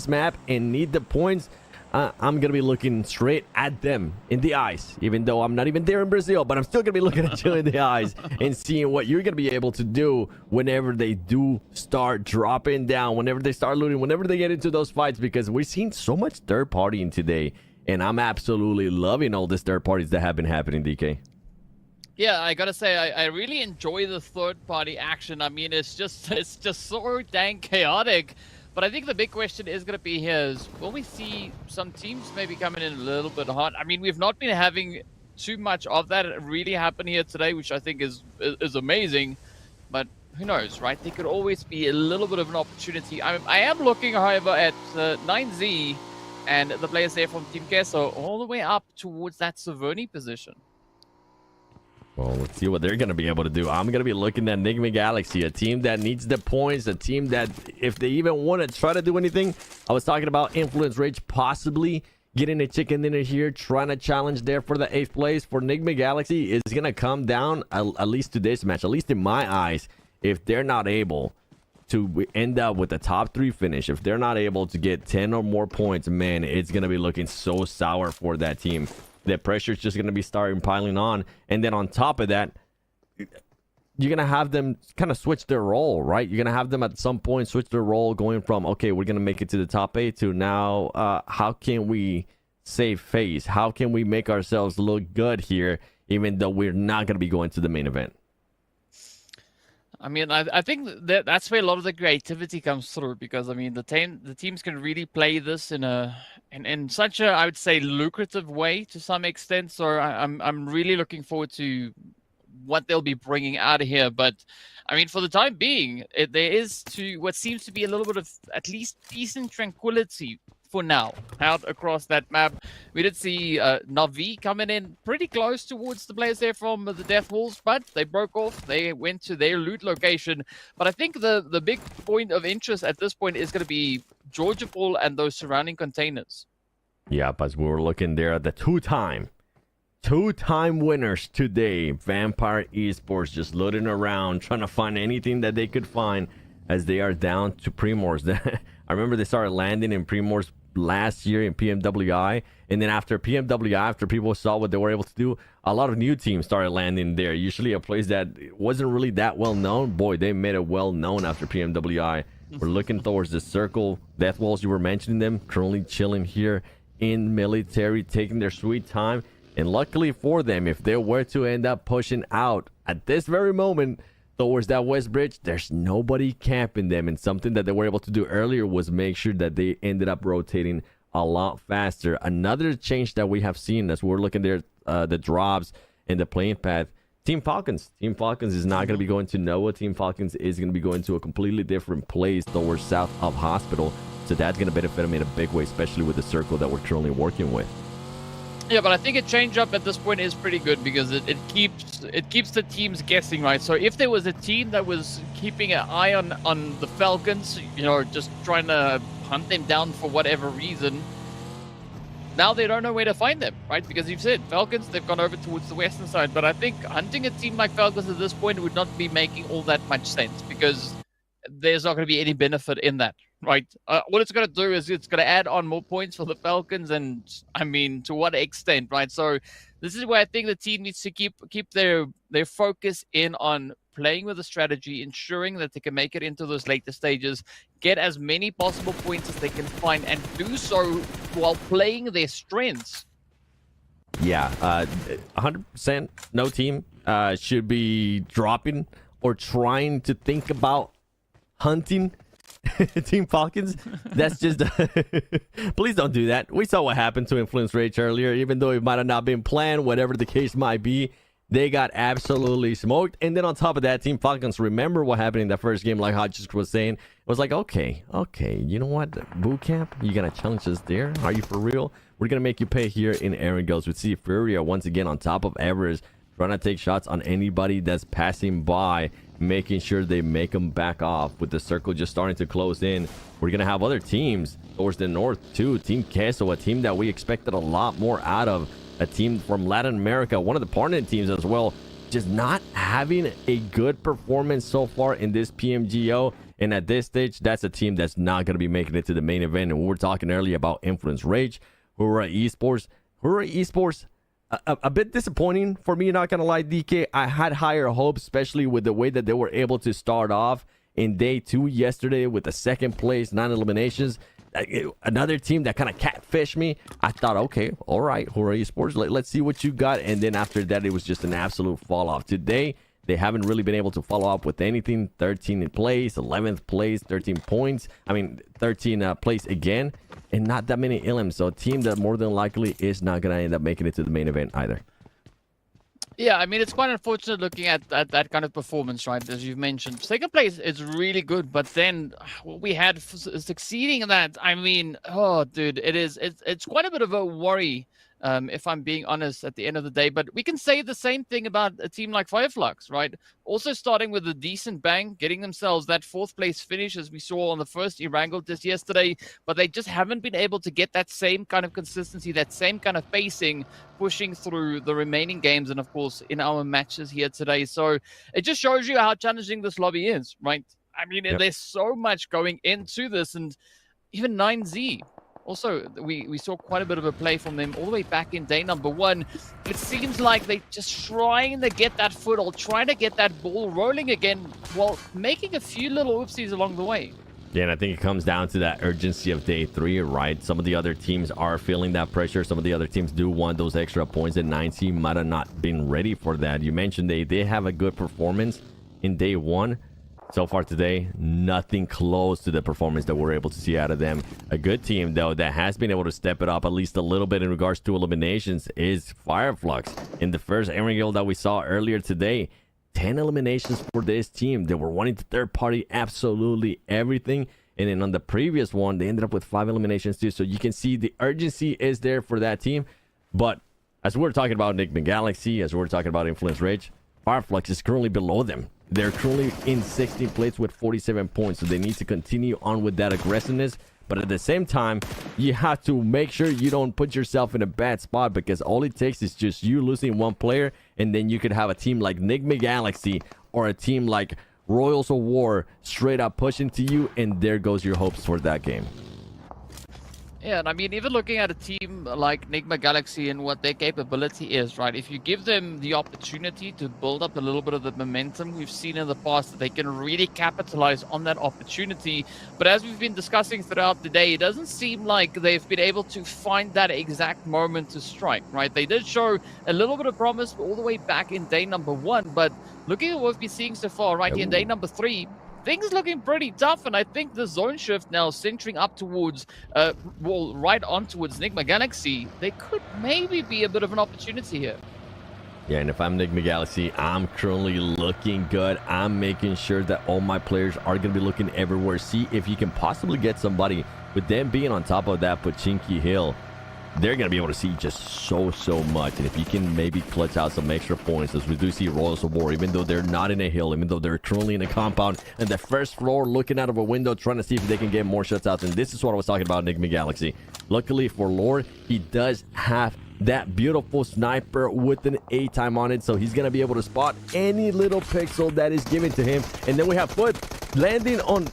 map and need the points, I'm going to be looking straight at them in the eyes, even though I'm not even there in Brazil, but I'm still going to be looking at you in the eyes and seeing what you're going to be able to do whenever they do start dropping down, whenever they start looting, whenever they get into those fights, because we're seeing so much third partying today. And I'm absolutely loving all these third parties that have been happening, DK. Yeah, I gotta say, I really enjoy the third-party action. I mean, it's just so dang chaotic. But I think the big question is gonna be here is, will we see some teams maybe coming in a little bit hot? I mean, we've not been having too much of that really happen here today, which I think is amazing. But who knows, right? There could always be a little bit of an opportunity. I am looking, however, at 9Z and the players there from Team Queso all the way up towards that Saverni position. Well, let's see what they're going to be able to do. I'm going to be looking at Enigma Galaxy, a team that needs the points, a team that if they even want to try to do anything, I was talking about Influence Rage possibly getting a chicken dinner here, trying to challenge there for the 8th place. For Enigma Galaxy, it's going to come down, at least to this match, at least in my eyes, if they're not able to end up with a top 3 finish, if they're not able to get 10 or more points, man, it's going to be looking so sour for that team. The pressure is just going to be starting piling on. And then on top of that, you're going to have them kind of switch their role, right? You're going to have them at some point switch their role, going from, okay, we're going to make it to the top 8 to now, how can we save face? How can we make ourselves look good here, even though we're not going to be going to the main event? I mean, I think that's where a lot of the creativity comes through, because I mean, the teams can really play this in such a, I would say, lucrative way to some extent. So I'm really looking forward to what they'll be bringing out of here. But I mean, for the time being, there is what seems to be a little bit of at least decent tranquility for now out across that map. We did see Navi coming in pretty close towards the players there from the Death Walls, but they broke off. They went to their loot location. But I think the big point of interest at this point is going to be Georgia Ball and those surrounding containers. Yeah, but we were looking there at the two-time winners today. Vampire Esports just looting around, trying to find anything that they could find as they are down to Primors. I remember they started landing in Primors last year in PMWI, and then after PMWI, after people saw what they were able to do, a lot of new teams started landing there. Usually a place that wasn't really that well known. Boy, they made it well known after PMWI. We're looking towards the circle. Death Walls, you were mentioning them, currently chilling here in military, taking their sweet time. And luckily for them, if they were to end up pushing out at this very moment towards that west bridge, there's nobody camping them. And something that they were able to do earlier was make sure that they ended up rotating a lot faster. Another change that we have seen as we're looking there, the drops and the playing path. Team Falcons is not going to be going to Noah. Team Falcons is going to be going to a completely different place towards south of Hospital. So that's going to benefit them in a big way, especially with the circle that we're currently working with. Yeah, but I think a change up at this point is pretty good because it keeps the teams guessing, right? So if there was a team that was keeping an eye on the Falcons, you know, just trying to hunt them down for whatever reason, now they don't know where to find them, right? Because you've said Falcons, they've gone over towards the western side, but I think hunting a team like Falcons at this point would not be making all that much sense because there's not going to be any benefit in that, right? What it's going to do is it's going to add on more points for the Falcons, and I mean, to what extent, right? So this is where I think the team needs to keep their focus in on playing with a strategy, ensuring that they can make it into those later stages, get as many possible points as they can find, and do so while playing their strengths. Yeah, 100% no team should be dropping or trying to think about hunting Team Falcons. That's just please don't do that. We saw what happened to Influence Rage earlier. Even though it might have not been planned, whatever the case might be, they got absolutely smoked. And then on top of that, Team Falcons, remember what happened in that first game, like Hodges was saying. It was like, okay, you know what, boot camp, you gonna challenge us there? Are you for real? We're gonna make you pay here in Aaron Goes. We see Furia once again on top of Everest, trying to take shots on anybody that's passing by, making sure they make them back off. With the circle just starting to close in, we're gonna have other teams towards the north too. Team Queso, a team that we expected a lot more out of, a team from Latin America, one of the partner teams as well, just not having a good performance so far in this PMGO. And at this stage, that's a team that's not going to be making it to the main event. And we were talking earlier about Influence Rage, Hura Esports, a bit disappointing for me, not gonna lie, DK. I had higher hopes, especially with the way that they were able to start off in day 2 yesterday with the second place, 9 eliminations. Another team that kind of catfished me. I thought, okay, all right, Hura Esports, let's see what you got. And then after that, it was just an absolute fall off. Today, they haven't really been able to follow up with anything. 13th in place, 11th place, 13 points. I mean, 13th place again, and not that many elims. So a team that more than likely is not going to end up making it to the main event either. Yeah, I mean, it's quite unfortunate looking at that kind of performance, right? As you've mentioned, second place is really good, but then what we had succeeding in that, I mean, oh, dude, it's quite a bit of a worry, if I'm being honest, at the end of the day. But we can say the same thing about a team like Fireflux, right? Also starting with a decent bang, getting themselves that 4th place finish, as we saw on the first Erangel just yesterday, but they just haven't been able to get that same kind of consistency, that same kind of pacing, pushing through the remaining games, and of course in our matches here today. So it just shows you how challenging this lobby is, right? I mean, there's so much going into this, and even 9Z. Also, we saw quite a bit of a play from them all the way back in day number 1. It seems like they're just trying to get that foothold, trying to get that ball rolling again, while making a few little oopsies along the way. Yeah, and I think it comes down to that urgency of day 3, right? Some of the other teams are feeling that pressure. Some of the other teams do want those extra points, and 9C might have not been ready for that. You mentioned they have a good performance in day 1. So far today, nothing close to the performance that we're able to see out of them. A good team, though, that has been able to step it up at least a little bit in regards to eliminations is Fireflux. In the first Erangel that we saw earlier today, 10 eliminations for this team. They were wanting to third party absolutely everything. And then on the previous one, they ended up with 5 eliminations too. So you can see the urgency is there for that team. But as we're talking about Enigma Galaxy, as we're talking about Influence Rage, Fireflux is currently below them. They're currently in 16th place with 47 points. So they need to continue on with that aggressiveness. But at the same time, you have to make sure you don't put yourself in a bad spot, because all it takes is just you losing one player, and then you could have a team like Enigma Galaxy or a team like Royals of War straight up pushing to you, and there goes your hopes for that game. Yeah, and I mean, even looking at a team like Enigma Galaxy and what their capability is, right? If you give them the opportunity to build up a little bit of the momentum we've seen in the past, that they can really capitalize on that opportunity. But as we've been discussing throughout the day, it doesn't seem like they've been able to find that exact moment to strike, right? They did show a little bit of promise all the way back in day number 1, but looking at what we've been seeing so far, right, in day number 3, things looking pretty tough, and I think the zone shift now centering up towards, well, right on towards Enigma Galaxy, they could maybe be a bit of an opportunity here. Yeah, and if I'm Enigma Galaxy, I'm currently looking good. I'm making sure that all my players are going to be looking everywhere. See if you can possibly get somebody, with them being on top of that Pachinki Hill. they're going to be able to see just so much. And if you can maybe clutch out some extra points, as we do see Royals of War, even though they're not in a hill, even though they're currently in a compound and the first floor, looking out of a window, trying to see if they can get more shutouts. And this is what I was talking about, Enigma Galaxy. Luckily for Lord, he does have that beautiful sniper with an A time on it, so he's gonna be able to spot any little pixel that is given to him. And then we have Foot landing on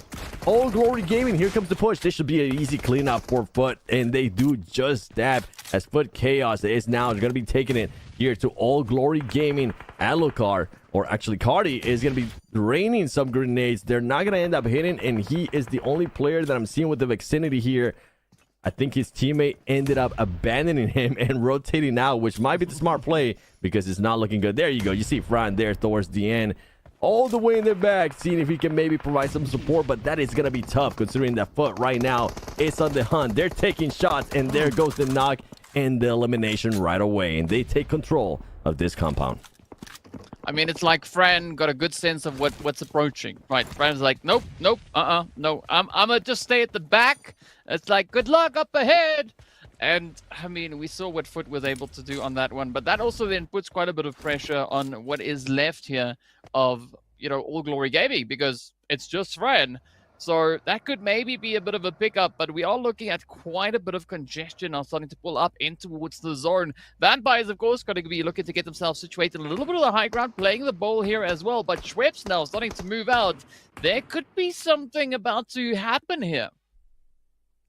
All Glory Gaming. Here comes the push. This should be an easy cleanup for Foot, and they do just that, as Foot Chaos is now gonna be taking it here to All Glory Gaming. Alucard, or actually Cardi, is gonna be raining some grenades. They're not gonna end up hitting, and he is the only player that I'm seeing with the vicinity here. I think his teammate ended up abandoning him and rotating out, which might be the smart play because it's not looking good. There you go. You see Fran there towards the end, all the way in the back, seeing if he can maybe provide some support, but that is going to be tough considering that Foot right now is on the hunt. They're taking shots, and there goes the knock and the elimination right away, and they take control of this compound. I mean, it's like Fran got a good sense of what's approaching, right? Fran's like, nope, no, I'm gonna just stay at the back. It's like, good luck up ahead. And I mean, we saw what Foot was able to do on that one, but that also then puts quite a bit of pressure on what is left here of, you know, All Glory Gaming, because it's just Fran. So that could maybe be a bit of a pickup, but we are looking at quite a bit of congestion now starting to pull up in towards the zone. Vampires, of course, going to be looking to get themselves situated a little bit of the high ground, playing the ball here as well. But Schweppes now starting to move out. There could be something about to happen here.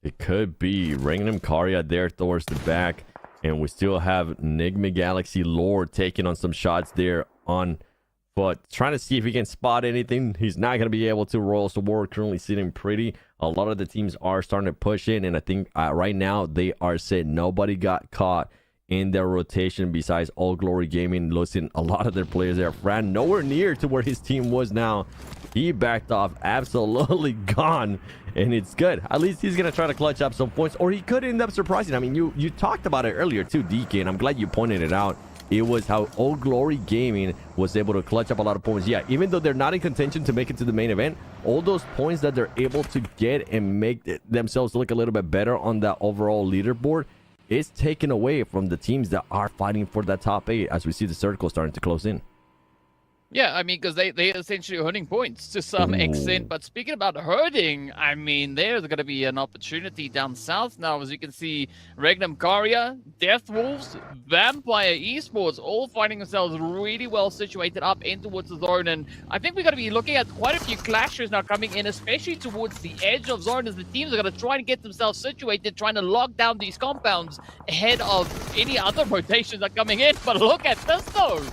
It could be. Rangam Karya there towards the back, and we still have Enigma Galaxy Lord taking on some shots there on Foot, trying to see if he can spot anything. He's not going to be able to. Royals of War currently sitting pretty. A lot of the teams are starting to push in, and I think right now they are set. Nobody got caught in their rotation besides All Glory Gaming. Losing a lot of their players there. Fran nowhere near to where his team was now. He backed off, absolutely gone, and it's good. At least he's going to try to clutch up some points, or he could end up surprising. I mean, you talked about it earlier too, DK, and I'm glad you pointed it out. It was how All Glory Gaming was able to clutch up a lot of points. Yeah, even though they're not in contention to make it to the main event, all those points that they're able to get and make themselves look a little bit better on that overall leaderboard is taken away from the teams that are fighting for that top 8 as we see the circle starting to close in. Yeah, I mean, because they essentially are hurting points to some extent. But speaking about hurting, I mean, there's going to be an opportunity down south now. As you can see, Regnum Karya, Death Wolves, Vampire Esports, all finding themselves really well situated up in towards the zone. And I think we're going to be looking at quite a few clashes now coming in, especially towards the edge of zone, as the teams are going to try and get themselves situated, trying to lock down these compounds ahead of any other rotations that are coming in. But look at this, though.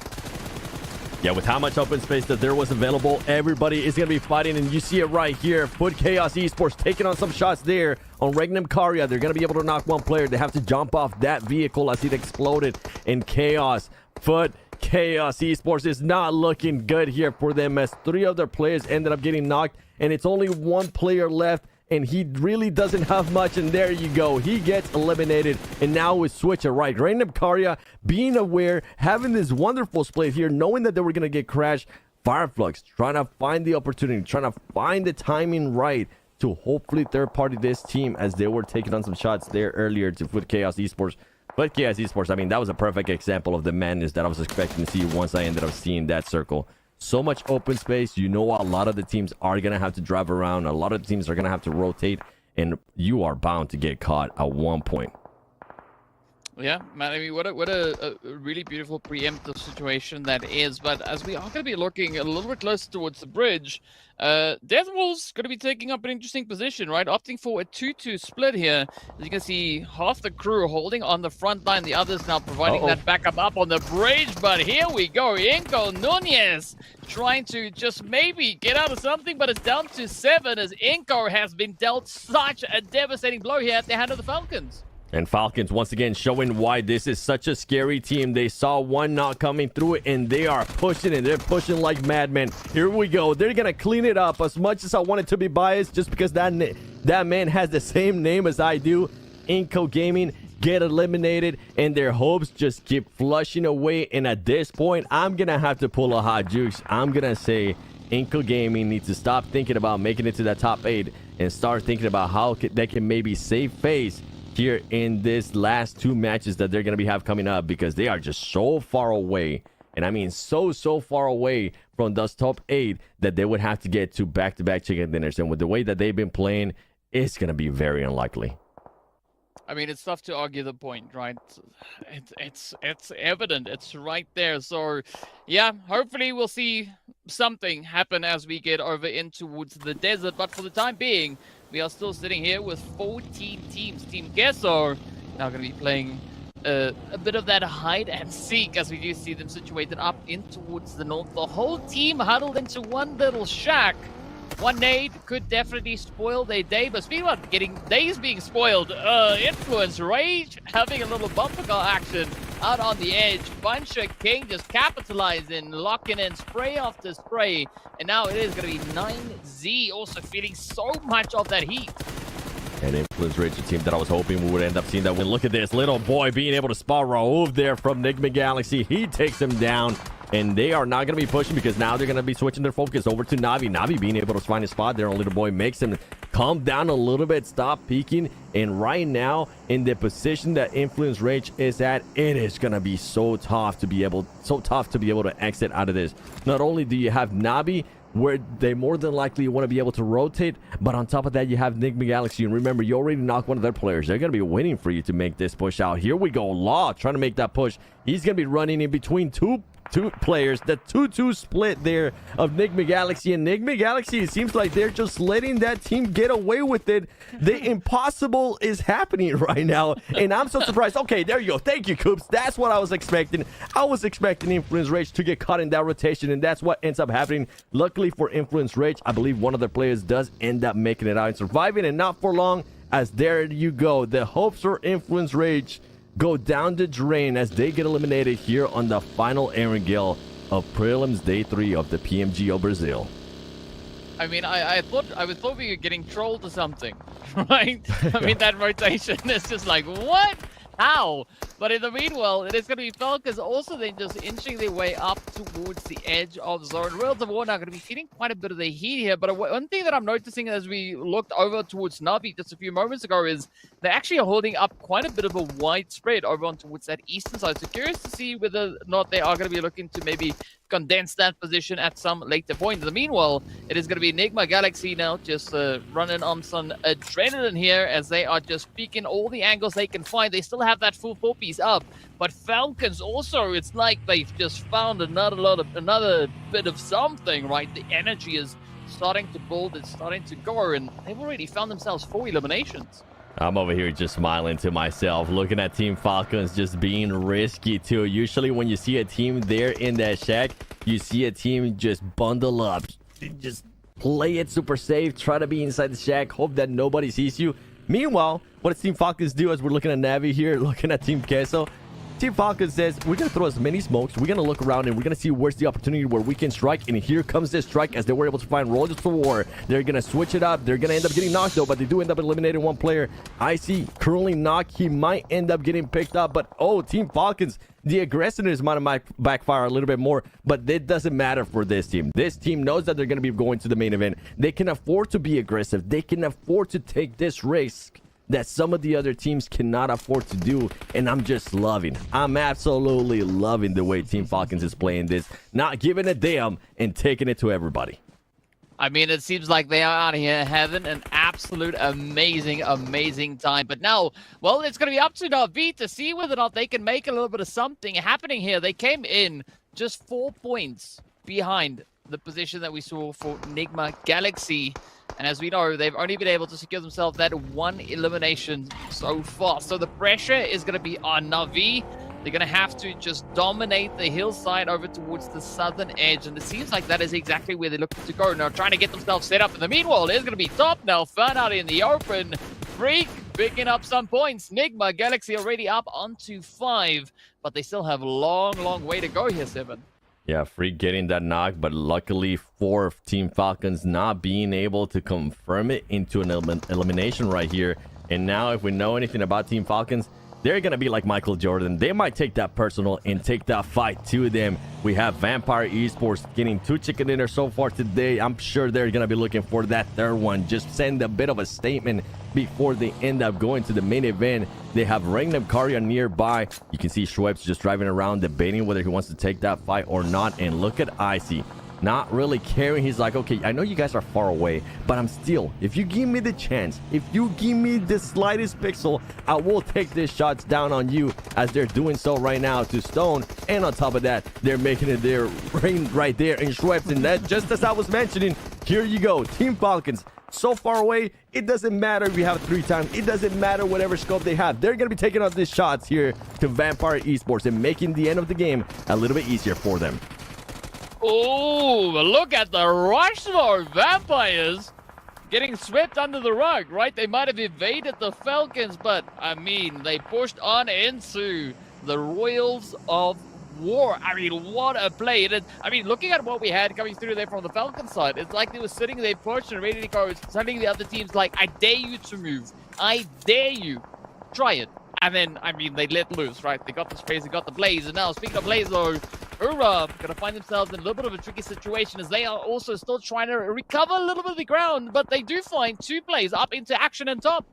Yeah, with how much open space that there was available, everybody is going to be fighting, and you see it right here. Foot Chaos Esports taking on some shots there on Regnum Karya. They're going to be able to knock one player. They have to jump off that vehicle as it exploded in chaos. Foot Chaos Esports is not looking good here for them, as 3 of their players ended up getting knocked, and it's only 1 player left, and he really doesn't have much. And there you go, he gets eliminated. And now we switch it right. Random Karya being aware, having this wonderful split here, knowing that they were going to get crashed. Fireflux trying to find the opportunity, trying to find the timing right to hopefully third party this team, as they were taking on some shots there earlier to Foot Chaos Esports. But Chaos Esports, I mean, that was a perfect example of the madness that I was expecting to see once I ended up seeing that circle. So much open space. You know, a lot of the teams are going to have to drive around. A lot of the teams are going to have to rotate, and you are bound to get caught at one point. Yeah, man, I mean, what a really beautiful preemptive situation that is. But as we are going to be looking a little bit closer towards the bridge, Death Wolves going to be taking up an interesting position, right? Opting for a 2-2 split here. As you can see, half the crew holding on the front line, the others now providing that backup up on the bridge. But here we go, Inko Nunez trying to just maybe get out of something, but it's down to 7 as Inko has been dealt such a devastating blow here at the hand of the Falcons. And Falcons once again showing why this is such a scary team. They saw one not coming through it, and they are pushing it. They're pushing like madmen. Here we go. They're going to clean it up. As much as I wanted to be biased, just because that man has the same name as I do, Inco Gaming, get eliminated, and their hopes just keep flushing away. And at this point, I'm going to have to pull a hot juice. I'm going to say Inco Gaming needs to stop thinking about making it to that top 8 and start thinking about how they can maybe save face here in this last 2 matches that they're going to have coming up, because they are just so far away. And I mean so far away from those top 8 that they would have to get to back-to-back chicken dinners. And with the way that they've been playing, it's going to be very unlikely. I mean, it's tough to argue the point, right? It's evident. It's right there. So, yeah, hopefully we'll see something happen as we get over in towards the desert. But for the time being, we are still sitting here with 14 teams. Team Gesso now going to be playing a bit of that hide and seek, as we do see them situated up in towards the north. The whole team huddled into one little shack. One nade could definitely spoil their day, but speaking about getting days being spoiled, Influence Rage having a little bumper car action out on the edge. Buncher King just capitalizing, locking in spray after spray, and now it is going to be 9Z also feeling so much of that heat. And Influence Rage, a team that I was hoping we would end up seeing that win. Look at this little boy being able to spot Raouf there from Nigma Galaxy. He takes him down. And they are not going to be pushing, because now they're going to be switching their focus over to Navi. Navi being able to find a spot there on Little Boy makes him calm down a little bit, stop peeking. And right now, in the position that Influence Rage is at, it is going to be so tough to be able to exit out of this. Not only do you have Navi, where they more than likely want to be able to rotate, but on top of that, you have Nigma Galaxy. And remember, you already knocked one of their players. They're going to be waiting for you to make this push out. Here we go. Law trying to make that push. He's going to be running in between two players. The 2-2 split there of Nigma Galaxy. And Nigma Galaxy, it seems like they're just letting that team get away with it. The impossible is happening right now, and I'm so surprised. Okay, there you go. Thank you, Coops. That's what I was expecting. I was expecting Influence Rage to get caught in that rotation, and that's what ends up happening. Luckily for Influence Rage, I believe one of their players does end up making it out and surviving, and not for long, as there you go. The hopes for Influence Rage go down the drain as they get eliminated here on the final Erangel of Prelims Day 3 of the PMGO Brazil. I mean, I thought we were getting trolled or something, right? I mean, that rotation is just like, what? How? But in the meanwhile, it is going to be Falcons also then just inching their way up towards the edge of zone. Royals of War now going to be feeling quite a bit of the heat here. But one thing that I'm noticing as we looked over towards Navi just a few moments ago is they're actually holding up quite a bit of a wide spread over on towards that eastern side. So curious to see whether or not they are going to be looking to maybe condense that position at some later point. In the meanwhile, it is going to be Nigma Galaxy now just running on some adrenaline here as they are just peeking all the angles they can find. They still have that full 4-piece up, but Falcons also, it's like they've just found another bit of something, right? The energy is starting to build, it's starting to go, and they've already found themselves 4 eliminations. I'm over here just smiling to myself, looking at Team Falcons just being risky too. Usually when you see a team there in that shack, you see a team just bundle up, just play it super safe, try to be inside the shack, hope that nobody sees you. Meanwhile, what does Team Falcons do as we're looking at Navi here, looking at Team Queso? Team Falcons says, we're going to throw as many smokes, we're going to look around, and we're going to see where's the opportunity where we can strike. And here comes this strike as they were able to find Rollers for War. They're going to switch it up. They're going to end up getting knocked, though, but they do end up eliminating one player. I see currently knocked. He might end up getting picked up, but oh, Team Falcons, the aggressiveness might backfire a little bit more, but it doesn't matter for this team. This team knows that they're going to be going to the main event. They can afford to be aggressive. They can afford to take this risk that some of the other teams cannot afford to do, and I'm absolutely loving the way Team Falcons is playing this, not giving a damn and taking it to everybody. I mean, it seems like they are out here having an absolute amazing time. But now, well, it's going to be up to Navi to see whether or not they can make a little bit of something happening here. They came in just 4 points behind the position that we saw for Nigma Galaxy. And as we know, they've only been able to secure themselves that 1 elimination so far. So the pressure is going to be on Navi. They're going to have to just dominate the hillside over towards the southern edge. And it seems like that is exactly where they're looking to go. Now, trying to get themselves set up. In the meanwhile, it's going to be top now. Found out in the open. Freak picking up some points. Nigma Galaxy already up onto 5. But they still have a long way to go here, 7. Yeah, Freak getting that knock, but luckily for Team Falcons not being able to confirm it into an elimination right here. And now if we know anything about Team Falcons, they're going to be like Michael Jordan. They might take that personal and take that fight to them. We have Vampire Esports getting 2 chicken dinners so far today. I'm sure they're going to be looking for that 3rd one. Just send a bit of a statement before they end up going to the main event. They have Regnum Karya nearby. You can see Schweppes just driving around debating whether he wants to take that fight or not. And look at Icy, not really caring. He's like, okay, I know you guys are far away, but I'm still, if you give me the chance, if you give me the slightest pixel, I will take these shots down on you, as they're doing so right now to Stone. And on top of that, they're making it their rain right there in Schweppes. And that, just as I was mentioning, here you go, Team Falcons. So far away, it doesn't matter if you have 3 times. It doesn't matter whatever scope they have. They're going to be taking out these shots here to Vampire Esports and making the end of the game a little bit easier for them. Oh, look at the rush though. Vampires getting swept under the rug, right? They might have evaded the Falcons, but I mean, they pushed on into the Royals of War. I mean, what a play. I mean, looking at what we had coming through there from the Falcon side, it's like they were sitting there pushed and ready to go, telling the other teams like, I dare you to move. I dare you. Try it. And then, I mean, they let loose, right? They got the space, they got the Blaze. And now, speaking of Blaze, though, Ura going to find themselves in a little bit of a tricky situation, as they are also still trying to recover a little bit of the ground. But they do find 2 plays up into action and top.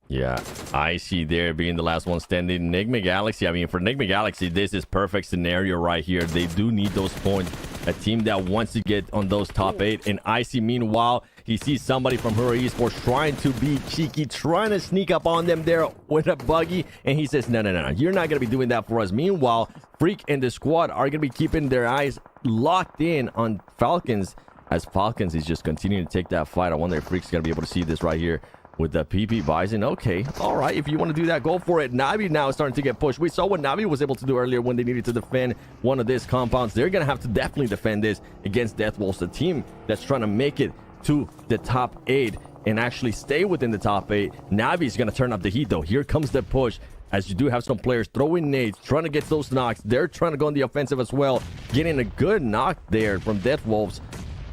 Yeah, Icy there being the last one standing. Enigma Galaxy, I mean, for Enigma Galaxy, this is perfect scenario right here. They do need those points. A team that wants to get on those top 8. And Icy, meanwhile, he sees somebody from Hero Esports trying to be cheeky, trying to sneak up on them there with a buggy. And he says, no, you're not going to be doing that for us. Meanwhile, Freak and the squad are going to be keeping their eyes locked in on Falcons, as Falcons is just continuing to take that fight. I wonder if Freak's going to be able to see this right here with the PP Bison. Okay, all right, if you want to do that, go for it. Navi now is starting to get pushed. We saw what Navi was able to do earlier when they needed to defend one of these compounds. They're going to have to definitely defend this against Death Wolves, the team that's trying to make it to the top 8 and actually stay within the top 8. Navi is going to turn up the heat, though. Here comes the push, as you do have some players throwing nades, trying to get those knocks. They're trying to go on the offensive as well, getting a good knock there from Death Wolves.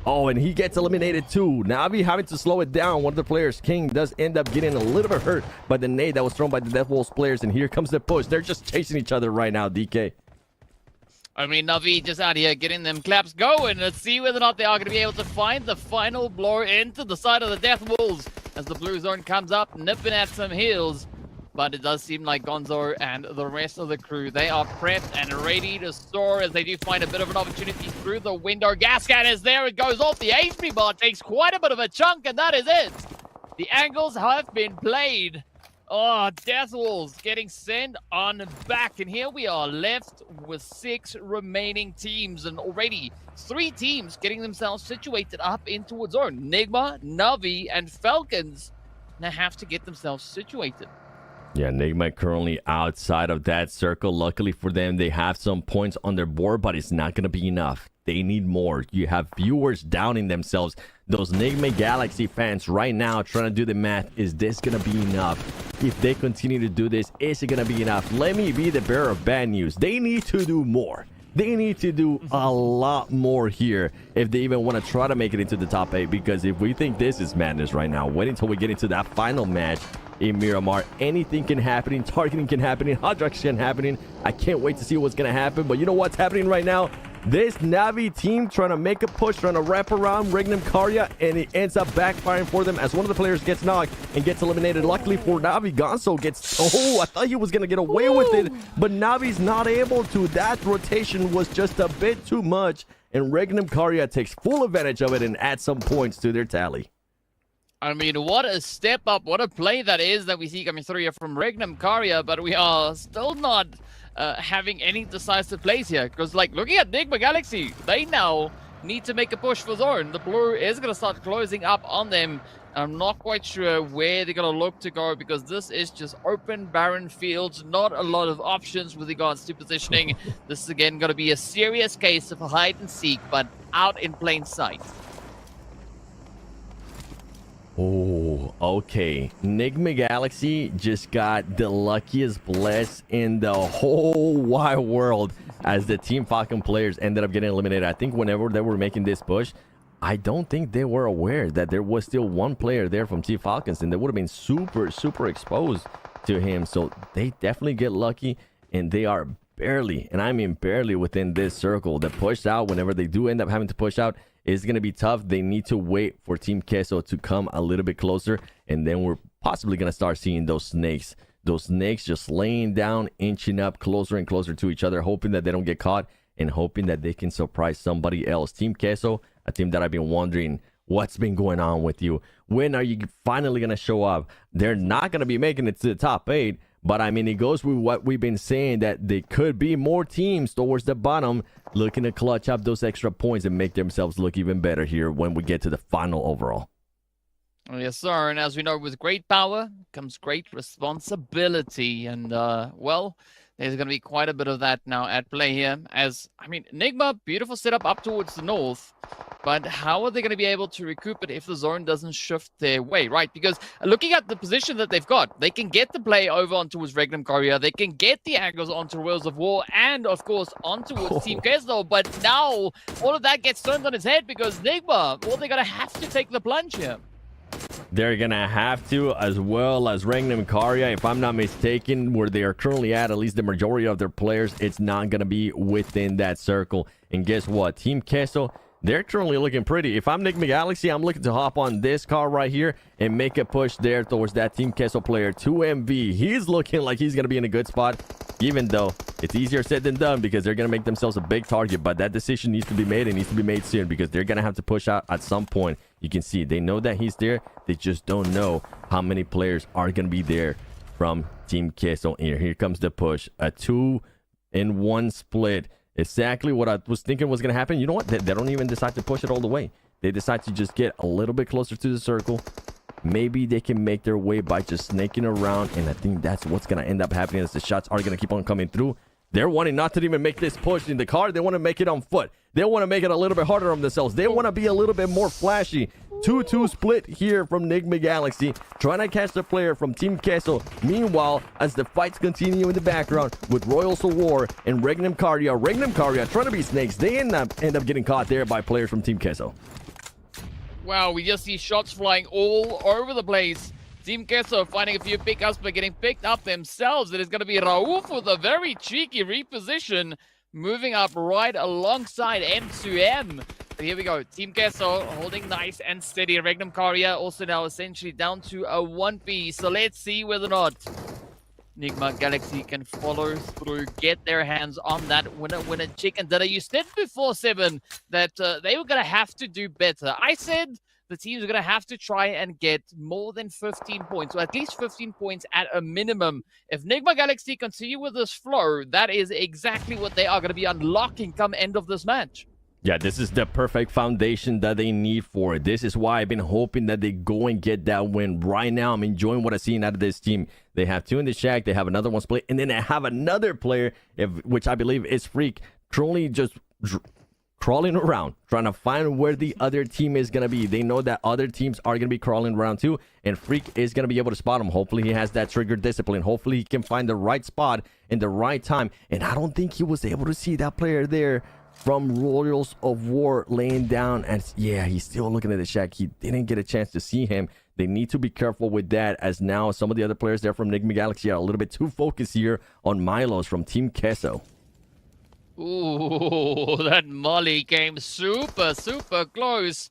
Oh, and he gets eliminated too. Navi having to slow it down. One of the players, King, does end up getting a little bit hurt by the nade that was thrown by the Death Wolves players. And here comes the push. They're just chasing each other right now, DK. I mean, Navi just out here getting them claps going. Let's see whether or not they are going to be able to find the final blow into the side of the Death Wolves as the blue zone comes up, nipping at some heels. But it does seem like Gonzo and the rest of the crew, they are prepped and ready to soar as they do find a bit of an opportunity through the window. Gas can is there. It goes off. The HP bar takes quite a bit of a chunk, and that is it. The angles have been played. Oh, Death Wolves getting sent on back. And here we are left with 6 remaining teams. And already 3 teams getting themselves situated up in towards zone. Nigma, Navi, and Falcons now have to get themselves situated. Yeah, Enigma currently outside of that circle. Luckily for them, they have some points on their board, but it's not going to be enough. They need more. You have viewers downing themselves. Those Enigma Galaxy fans right now trying to do the math. Is this going to be enough? If they continue to do this, is it going to be enough? Let me be the bearer of bad news. They need to do more. They need to do a lot more here if they even want to try to make it into the top 8. Because if we think this is madness right now, wait until we get into that final match in Miramar. Anything can happen. Targeting can happen. Hot drugs can happen. I can't wait to see what's going to happen. But you know what's happening right now? This Navi team trying to make a push, trying to wrap around Regnum Karya, and it ends up backfiring for them as one of the players gets knocked and gets eliminated. Luckily for Navi, Gonzo gets... Oh, I thought he was going to get away with it, but Navi's not able to. That rotation was just a bit too much, and Regnum Karya takes full advantage of it and adds some points to their tally. I mean, what a step up, what a play that is that we see coming through here from Regnum Karya, but we are still not having any decisive plays here. Because, like, looking at Enigma Galaxy, they now need to make a push for zone. The blue is going to start closing up on them. I'm not quite sure where they're going to look to go, because this is just open, barren fields, not a lot of options with regards to positioning. This is, again, going to be a serious case of a hide and seek, but out in plain sight. Oh, okay. Enigma Galaxy just got the luckiest bless in the whole wide world as the Team Falcon players ended up getting eliminated. I think whenever they were making this push, I don't think they were aware that there was still one player there from Team Falcons, and they would have been super exposed to him. So they definitely get lucky, and they are barely, and I mean barely, within this circle. The push out, whenever they do end up having to push out, is going to be tough. They need to wait for Team Queso to come a little bit closer, and then we're possibly going to start seeing those snakes. Those snakes just laying down, inching up closer and closer to each other, hoping that they don't get caught and hoping that they can surprise somebody else. Team Queso, a team that I've been wondering what's been going on with you. When are you finally going to show up? They're not going to be making it to the top 8, but I mean, it goes with what we've been saying, that there could be more teams towards the bottom looking to clutch up those extra points and make themselves look even better here when we get to the final overall. Yes, sir. And as we know, with great power comes great responsibility. And, well, there's going to be quite a bit of that now at play here. As, I mean, Enigma, beautiful setup up towards the north. But how are they going to be able to recoup it if the zone doesn't shift their way, right? Because looking at the position that they've got, they can get the play over on towards Regnum Korea. They can get the angles onto Wheels of War and, of course, on towards Team Queso. But now all of that gets turned on its head because Enigma, well, they're going to have to take the plunge here. They're going to have to, as well as Regnum Karya, if I'm not mistaken, where they are currently at least the majority of their players, it's not going to be within that circle. And guess what? Team Queso, they're currently looking pretty. If I'm Enigma Galaxy, I'm looking to hop on this car right here and make a push there towards that Team Queso player, 2MV. He's looking like he's going to be in a good spot, even though it's easier said than done because they're going to make themselves a big target. But that decision needs to be made and needs to be made soon because they're going to have to push out at some point. You can see they know that he's there. They just don't know how many players are going to be there from Team Queso. Here comes the push. A 2-in-1 split. Exactly what I was thinking was going to happen. You know what? They don't even decide to push it all the way. They decide to just get a little bit closer to the circle. Maybe they can make their way by just snaking around. And I think that's what's going to end up happening as the shots are going to keep on coming through. They're wanting not to even make this push in the car. They want to make it on foot. They want to make it a little bit harder on themselves. They want to be a little bit more flashy. 2-2 split here from Enigma Galaxy, trying to catch the player from Team Queso. Meanwhile, as the fights continue in the background with Royals of War and Regnum Karya trying to be snakes. They end up getting caught there by players from Team Queso. Wow, we just see shots flying all over the place. Team Queso finding a few pickups but getting picked up themselves. It is going to be Rauf with a very cheeky reposition, moving up right alongside M2M. But here we go. Team Queso holding nice and steady. Regnum Karya also now essentially down to a 1P. So let's see whether or not Enigma Galaxy can follow through, get their hands on that winner chicken dinner. You said before, Seven, that they were going to have to do better. I said the teams are going to have to try and get more than 15 points, or at least 15 points at a minimum. If Enigma Galaxy continue with this flow, that is exactly what they are going to be unlocking come end of this match. Yeah, this is the perfect foundation that they need for it. This is why I've been hoping that they go and get that win. Right now, I'm enjoying what I've seen out of this team. They have 2 in the shack. They have another one split. And then they have another player, which I believe is Freak, truly just crawling around, trying to find where the other team is going to be. They know that other teams are going to be crawling around too. And Freak is going to be able to spot him. Hopefully, he has that trigger discipline. Hopefully, he can find the right spot in the right time. And I don't think he was able to see that player there from Royals of War laying down. And yeah, he's still looking at the shack. He didn't get a chance to see him. They need to be careful with that, as now some of the other players there from Enigma Galaxy are a little bit too focused here on Milos from Team Queso. Ooh, that molly came super close.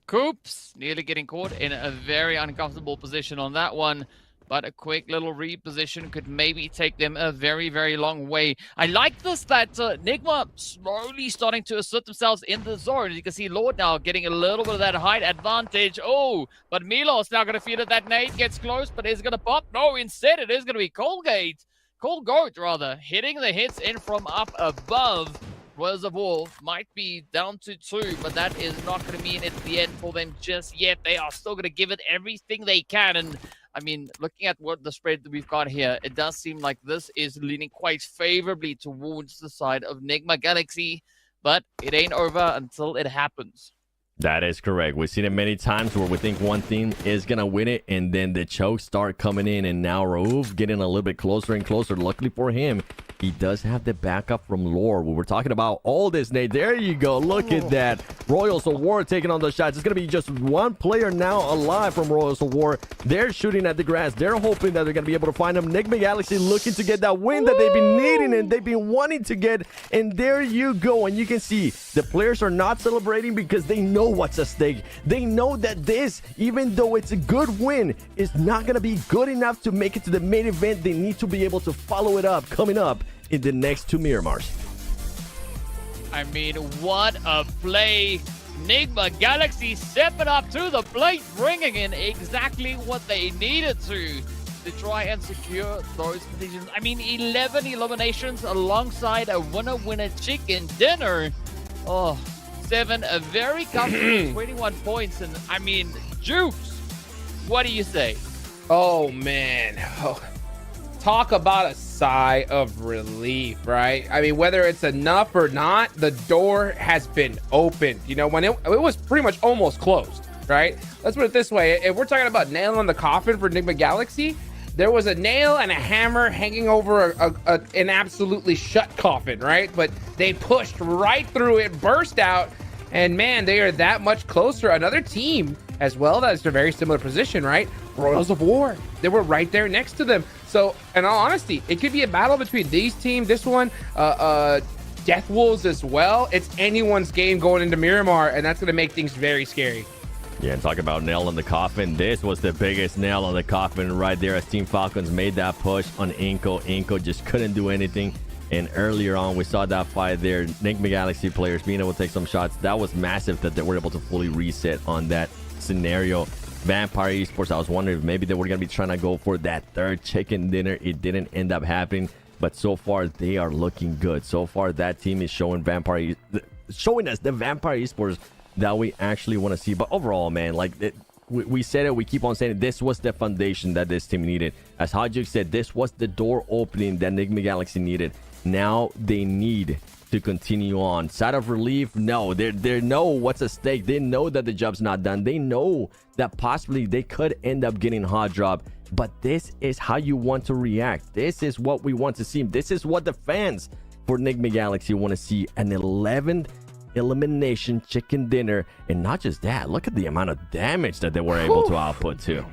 Coops nearly getting caught in a very uncomfortable position on that one. But a quick little reposition could maybe take them a very long way. I like this, that Enigma slowly starting to assert themselves in the zone. As you can see, Lord now getting a little bit of that height advantage. Oh, but Milos now going to feel it. That nade gets close, but is going to pop. No, instead it is going to be Colgoat rather, hitting the hits in from up above. Royals of War might be down to 2, but that is not going to mean it's the end for them just yet. They are still going to give it everything they can. And I mean, looking at what the spread that we've got here, it does seem like this is leaning quite favorably towards the side of Enigma Galaxy, but it ain't over until it happens. That is correct. We've seen it many times where we think one team is going to win it, and then the chokes start coming in, and now Rauf getting a little bit closer and closer. Luckily for him, he does have the backup from Lore. We were talking about all this, Nate. There you go. Look at that. Royals of War taking on those shots. It's going to be just one player now alive from Royals of War. They're shooting at the grass. They're hoping that they're going to be able to find him. Nigma Galaxy looking to get that win that they've been needing and they've been wanting to get. And there you go. And you can see the players are not celebrating because they know what's at stake. They know that this, even though it's a good win, is not going to be good enough to make it to the main event. They need to be able to follow it up coming up in the next two Miramars. I mean, what a play. Nigma Galaxy stepping up to the plate, bringing in exactly what they needed to try and secure those positions. I mean, 11 eliminations alongside a winner-winner chicken dinner. Oh, 7, a very comfortable 21 points. And I mean, Jukes, what do you say? Oh, man. Oh. Talk about a sigh of relief, right? I mean, whether it's enough or not, the door has been opened. You know, when it was pretty much almost closed, right? Let's put it this way. If we're talking about nail in the coffin for Nigma Galaxy, there was a nail and a hammer hanging over an absolutely shut coffin, right? But they pushed right through it, burst out, and man, they are that much closer. Another team as well that's a very similar position, right? Royals of War. They were right there next to them. So, in all honesty, it could be a battle between these teams. This one, Death Wolves as well. It's anyone's game going into Miramar, and that's going to make things very scary. Yeah, and talk about nail in the coffin. This was the biggest nail in the coffin right there as Team Falcons made that push on Inko. Inko just couldn't do anything. And earlier on, we saw that fight there. Nigma Galaxy players being able to take some shots. That was massive that they were able to fully reset on that scenario. Vampire Esports, I was wondering if maybe they were going to be trying to go for that third chicken dinner. It didn't end up happening, but so far they are looking good. So far that team is showing us the Vampire Esports that we actually want to see. But overall, man, like we said it, we keep on saying it, this was the foundation that this team needed. As Hajuk said, this was the door opening that Nigma Galaxy needed. Now they need to continue on. Side of relief, no, they know what's at stake. They know that the job's not done. They know that possibly they could end up getting hot drop, but this is how you want to react. This is what we want to see. This is what the fans for Nigma Galaxy want to see, an 11th elimination chicken dinner. And not just that, look at the amount of damage that they were able to output too.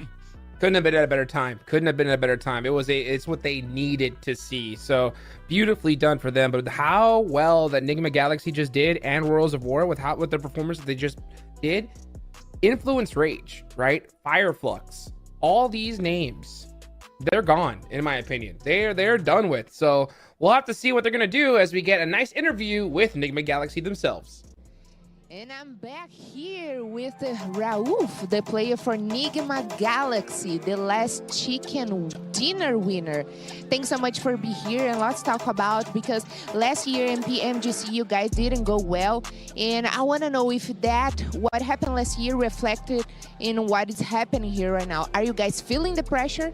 Couldn't have been at a better time. Couldn't have been at a better time. It's what they needed to see. So beautifully done for them. But how well that Nigma Galaxy just did, and Royals of War with the performance that they just did, Influence Rage, right? Fireflux, all these names, they're gone in my opinion. They're done with. So we'll have to see what they're gonna do as we get a nice interview with Nigma Galaxy themselves. And I'm back here with Rauf, the player for Nigma Galaxy, the last chicken dinner winner. Thanks so much for being here, and let's talk about, because last year in PMGC you guys didn't go well, and I want to know if what happened last year reflected in what is happening here right now. Are you guys feeling the pressure?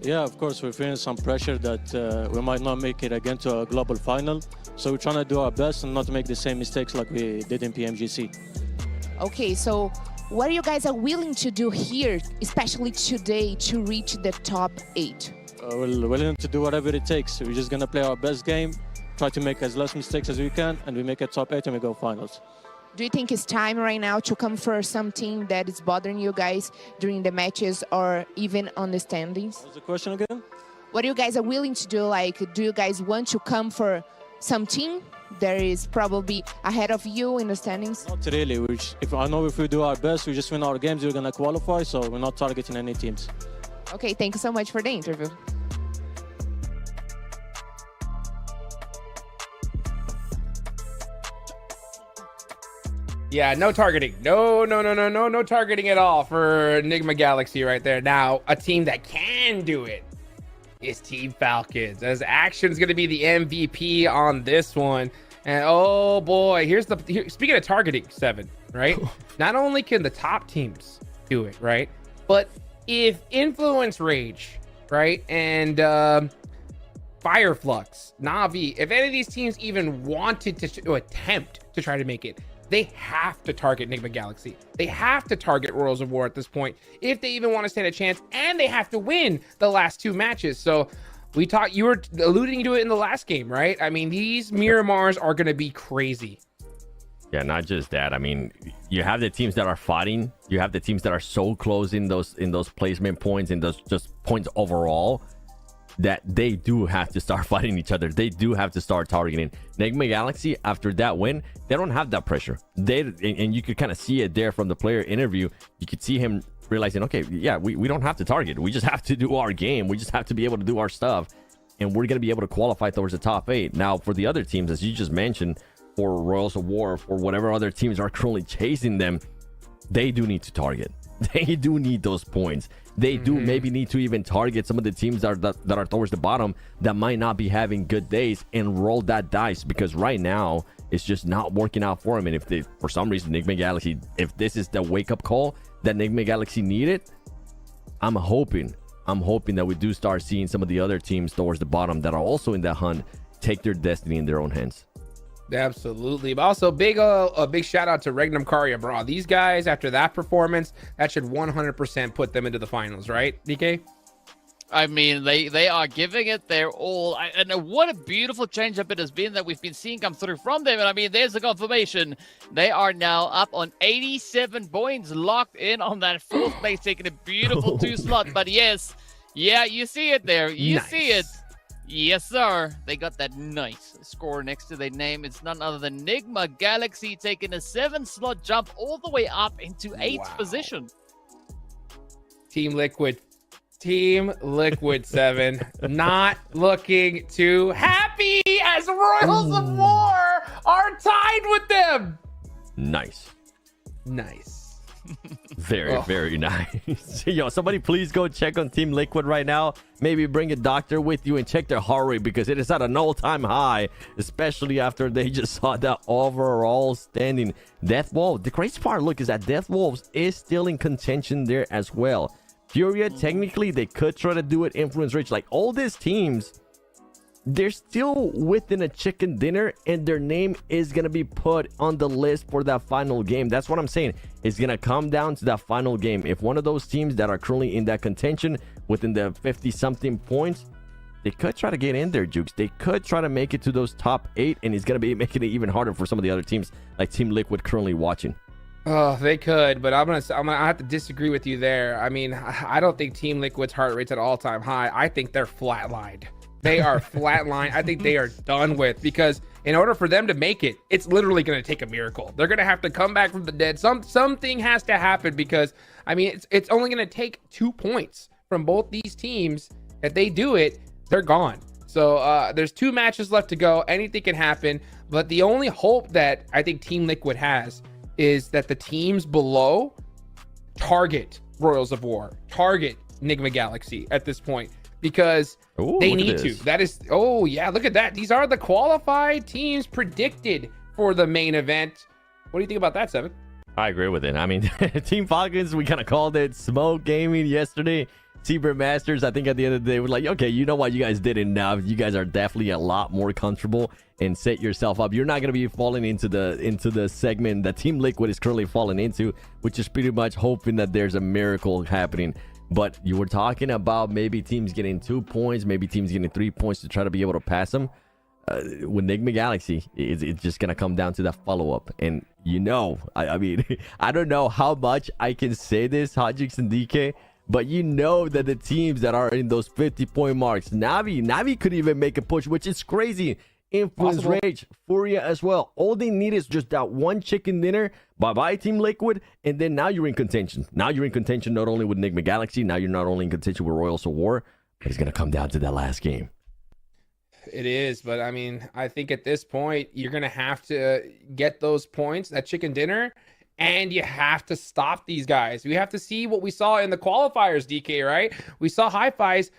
Yeah, of course, we're feeling some pressure that we might not make it again to a global final. So we're trying to do our best and not make the same mistakes like we did in PMGC. Okay, so what are you guys are willing to do here, especially today, to reach the top 8? We're willing to do whatever it takes. We're just going to play our best game, try to make as less mistakes as we can, and we make it top 8 and we go finals. Do you think it's time right now to come for something that is bothering you guys during the matches or even on the standings? What's the question again? What you guys are willing to do? Like, do you guys want to come for some team that is probably ahead of you in the standings? Not really. If we do our best, we just win our games, we're going to qualify, so we're not targeting any teams. Okay, thank you so much for the interview. Yeah, no targeting. No targeting at all for Nigma Galaxy right there. Now, a team that can do it is Team Falcons, as Action's going to be the MVP on this one. And oh boy, speaking of targeting, 7, right? Not only can the top teams do it, right? But if Influence Rage, right? And Fireflux, Na'Vi, if any of these teams even wanted to attempt to try to make it, they have to target Nigma Galaxy. They have to target Royals of War at this point if they even want to stand a chance, and they have to win the last 2 matches. So you were alluding to it in the last game, right? I mean, these Miramars are going to be crazy. Yeah, not just that. I mean, you have the teams that are fighting. You have the teams that are so close in those placement points, in those just points overall, that they do have to start fighting each other. They do have to start targeting. Enigma Galaxy, after that win, they don't have that pressure. And you could kind of see it there from the player interview. You could see him realizing, okay, yeah, we don't have to target. We just have to do our game. We just have to be able to do our stuff. And we're going to be able to qualify towards the top 8. Now, for the other teams, as you just mentioned, for Royals of War, for whatever other teams are currently chasing them, they do need to target. They do need those points. They do maybe need to even target some of the teams that are towards the bottom that might not be having good days and roll that dice, because right now it's just not working out for them. And if they, for some reason, Enigma Galaxy, if this is the wake-up call that Enigma Galaxy needed, I'm hoping that we do start seeing some of the other teams towards the bottom that are also in that hunt take their destiny in their own hands. Absolutely. But also a big shout out to Regnum Karya, bro. These guys, after that performance, that should 100% put them into the finals, right, DK? I mean, they are giving it their all. And what a beautiful change-up it has been that we've been seeing come through from them. And I mean, there's the confirmation. They are now up on 87 points, locked in on that 4th place, taking a beautiful 2 slot. But yes, yeah, you see it there. You see it. Yes, sir. They got that nice score next to their name. It's none other than Enigma Galaxy taking a 7-slot jump all the way up into 8th position. Team Liquid 7 not looking too happy as Royals of War are tied with them. Nice. Very, very nice. Yo, somebody please go check on Team Liquid right now. Maybe bring a doctor with you and check their heart rate, because it is at an all-time high, especially after they just saw that overall standing. Death Wolves, the crazy part, look, is that Death Wolves is still in contention there as well. Furia, technically, they could try to do it. Influence Rage, like all these teams, they're still within a chicken dinner, and their name is going to be put on the list for that final game. That's what I'm saying. It's going to come down to that final game. If one of those teams that are currently in that contention within the 50-something points, they could try to get in there, Jukes. They could try to make it to those top 8, and it's going to be making it even harder for some of the other teams like Team Liquid currently watching. Oh, they could, but I'm gonna have to disagree with you there. I mean, I don't think Team Liquid's heart rate's at all-time high. I think they're flatlined. They are flatlined. I think they are done with, because in order for them to make it, it's literally going to take a miracle. They're going to have to come back from the dead. Something has to happen, because I mean, it's only going to take 2 points from both these teams. If they do it, they're gone. So there's 2 matches left to go. Anything can happen, but the only hope that I think Team Liquid has is that the teams below target Royals of War, target Enigma Galaxy at this point, because they need to. That is, oh yeah, look at that. These are the qualified teams predicted for the main event. What do you think about that, Seven? I agree with it. I mean, Team Falcons, we kind of called it smoke gaming yesterday. T-Bird Masters, I think at the end of the day, we're like, okay, you know what? You guys did enough. You guys are definitely a lot more comfortable, and set yourself up. You're not going to be falling into the segment that Team Liquid is currently falling into, which is pretty much hoping that there's a miracle happening. But you were talking about maybe teams getting 2 points, maybe teams getting 3 points to try to be able to pass them. With Enigma Galaxy, it's just going to come down to that follow-up. And you know, I mean, I don't know how much I can say this, Hajix and DK, but you know that the teams that are in those 50-point marks, Navi could even make a push, which is crazy. Influence Rage, Furia as well. All they need is just that one chicken dinner. Bye-bye, Team Liquid. And then now you're in contention. Now you're in contention not only with Enigma Galaxy, now you're not only in contention with Royals of War, but it's going to come down to that last game. It is, but I mean, I think at this point, you're going to have to get those points, that chicken dinner, and you have to stop these guys. We have to see what we saw in the qualifiers, DK, right? We saw Hi-Fi's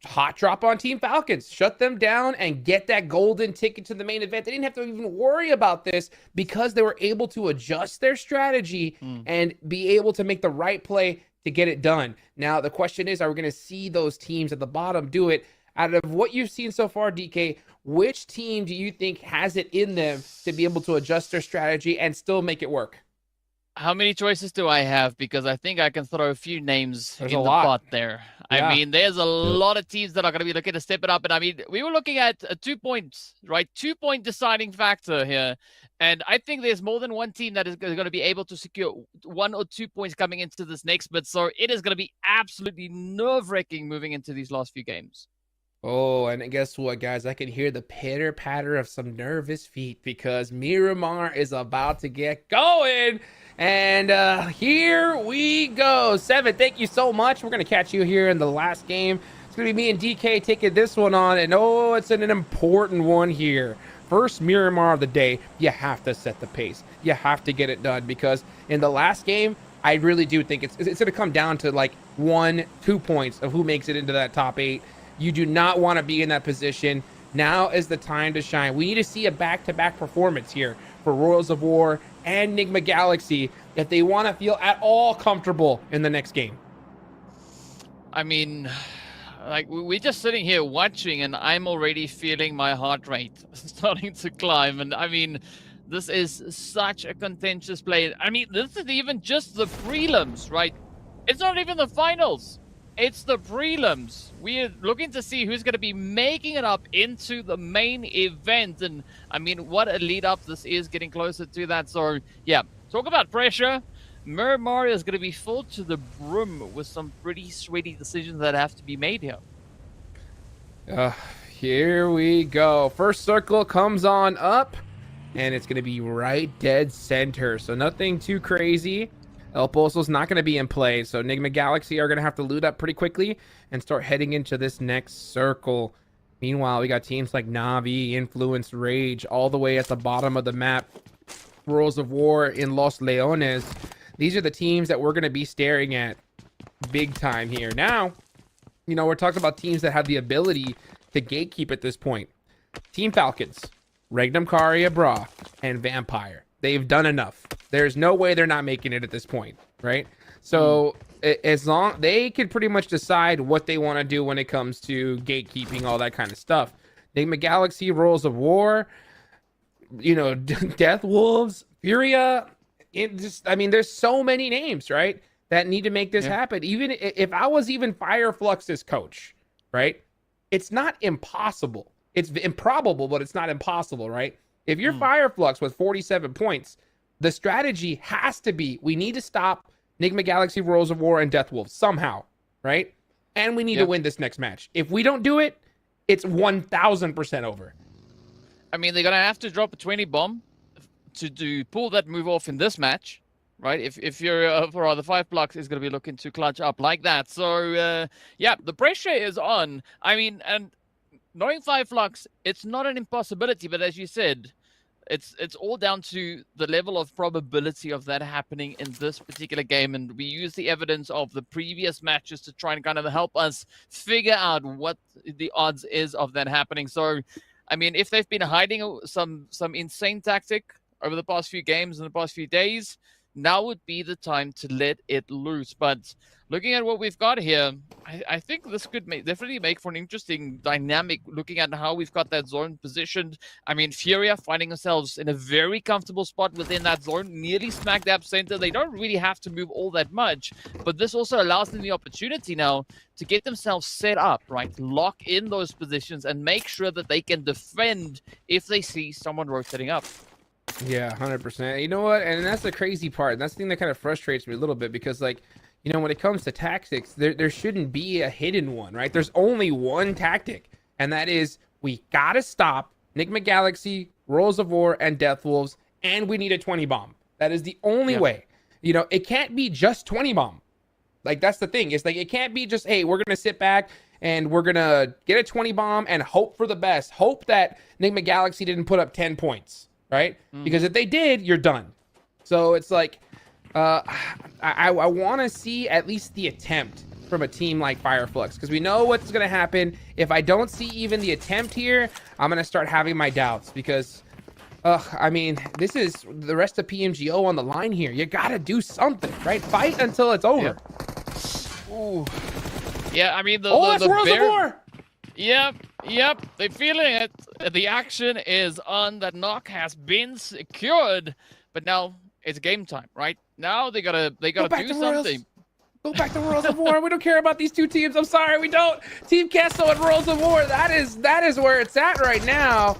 hot drop on Team Falcons, shut them down and get that golden ticket to the main event. They didn't have to even worry about this because they were able to adjust their strategy and be able to make the right play to get it done. Now, the question is, are we going to see those teams at the bottom do it? Out of what you've seen so far, DK, which team do you think has it in them to be able to adjust their strategy and still make it work? How many choices do I have? Because I think I can throw a few names There's in a the lot. pot there. Yeah. I mean, there's a lot of teams that are going to be looking to step it up. And I mean, we were looking at a 2 points, right? 2-point deciding factor here. And I think there's more than one team that is going to be able to secure 1 or 2 points coming into this next bit. So it is going to be absolutely nerve-wracking moving into these last few games. Oh, and guess what, guys? I can hear the pitter-patter of some nervous feet because Miramar is about to get going. And here we go. Seven, thank you so much. We're going to catch you here in the last game. It's going to be me and DK taking this one on. And oh, it's an important one here. First Miramar of the day. You have to set the pace. You have to get it done because in the last game, I really do think it's going to come down to like 1-2 points of who makes it into that top 8. You do not want to be in that position. Now is the time to shine. We need to see a back-to-back performance here for Royals of War and Enigma Galaxy if they want to feel at all comfortable in the next game. I mean, like, we're just sitting here watching, and I'm already feeling my heart rate starting to climb. And I mean, this is such a contentious play. I mean, this is even just the prelims, right? It's not even the finals. It's the prelims. We're looking to see who's going to be making it up into the main event. And I mean, what a lead up this is, getting closer to that. So yeah, talk about pressure. Miramar is going to be full to the brim with some pretty sweaty decisions that have to be made here. Here we go. First circle comes on up, and it's going to be right dead center. So nothing too crazy. El Pozo's not going to be in play, so Enigma Galaxy are going to have to loot up pretty quickly and start heading into this next circle. Meanwhile, we got teams like Navi, Influence, Rage, all the way at the bottom of the map. Royals of War in Los Leones. These are the teams that we're going to be staring at big time here. Now, you know, we're talking about teams that have the ability to gatekeep at this point. Team Falcons, Regnum Caria Bra, and Vampire. They've done enough. There's no way they're not making it at this point, right? So as long they could pretty much decide what they want to do when it comes to gatekeeping, all that kind of stuff. Enigma Galaxy, Royals of War, you know, Death Wolves, Furia. I mean, there's so many names, right, that need to make this happen. Even if I was even Fireflux's coach, right? It's not impossible. It's improbable, but it's not impossible, right? If you're Fireflux with 47 points, the strategy has to be, we need to stop Enigma Galaxy, Royals of War, and Death Wolves somehow, right? And we need to win this next match. If we don't do it, it's 1,000% over. I mean, they're going to have to drop a 20 bomb to pull that move off in this match, right? If you're for the Fireflux is going to be looking to clutch up like that. So, yeah, the pressure is on. I mean, and knowing Fireflux, it's not an impossibility, but as you said, it's all down to the level of probability of that happening in this particular game. And we use the evidence of the previous matches to try and kind of help us figure out what the odds is of that happening. So, I mean, if they've been hiding some insane tactic over the past few games and the past few days, now would be the time to let it loose. But looking at what we've got here, I think this could definitely make for an interesting dynamic, looking at how we've got that zone positioned. I mean, Furia finding themselves in a very comfortable spot within that zone, nearly smack dab center. They don't really have to move all that much, but this also allows them the opportunity now to get themselves set up, right? Lock in those positions and make sure that they can defend if they see someone rotating up. Yeah, 100%. You know what? And that's the crazy part. And that's the thing that kind of frustrates me a little bit because, like, you know, when it comes to tactics, there shouldn't be a hidden one, right? There's only one tactic, and that is we got to stop Enigma Galaxy, Royals of War, and Death Wolves, and we need a 20 bomb. That is the only way. You know, it can't be just 20 bomb. Like, that's the thing. It's like, it can't be just, hey, we're going to sit back and we're going to get a 20 bomb and hope for the best. Hope that Enigma Galaxy didn't put up 10 points, right? Because if they did, you're done. So it's like, I want to see at least the attempt from a team like Fireflux, because we know what's going to happen. If I don't see even the attempt here, I'm going to start having my doubts because, I mean, this is the rest of PMGO on the line here. You got to do something, right? Fight until it's over. Ooh. Yeah, I mean, that's Royals of War! Yep, they're feeling it. The action is on. That knock has been secured, but now it's game time, right? Now they gotta do something. Royals. Go back to Worlds of War. We don't care about these two teams. I'm sorry, we don't. Team Kesso and Worlds of War. That is where it's at right now.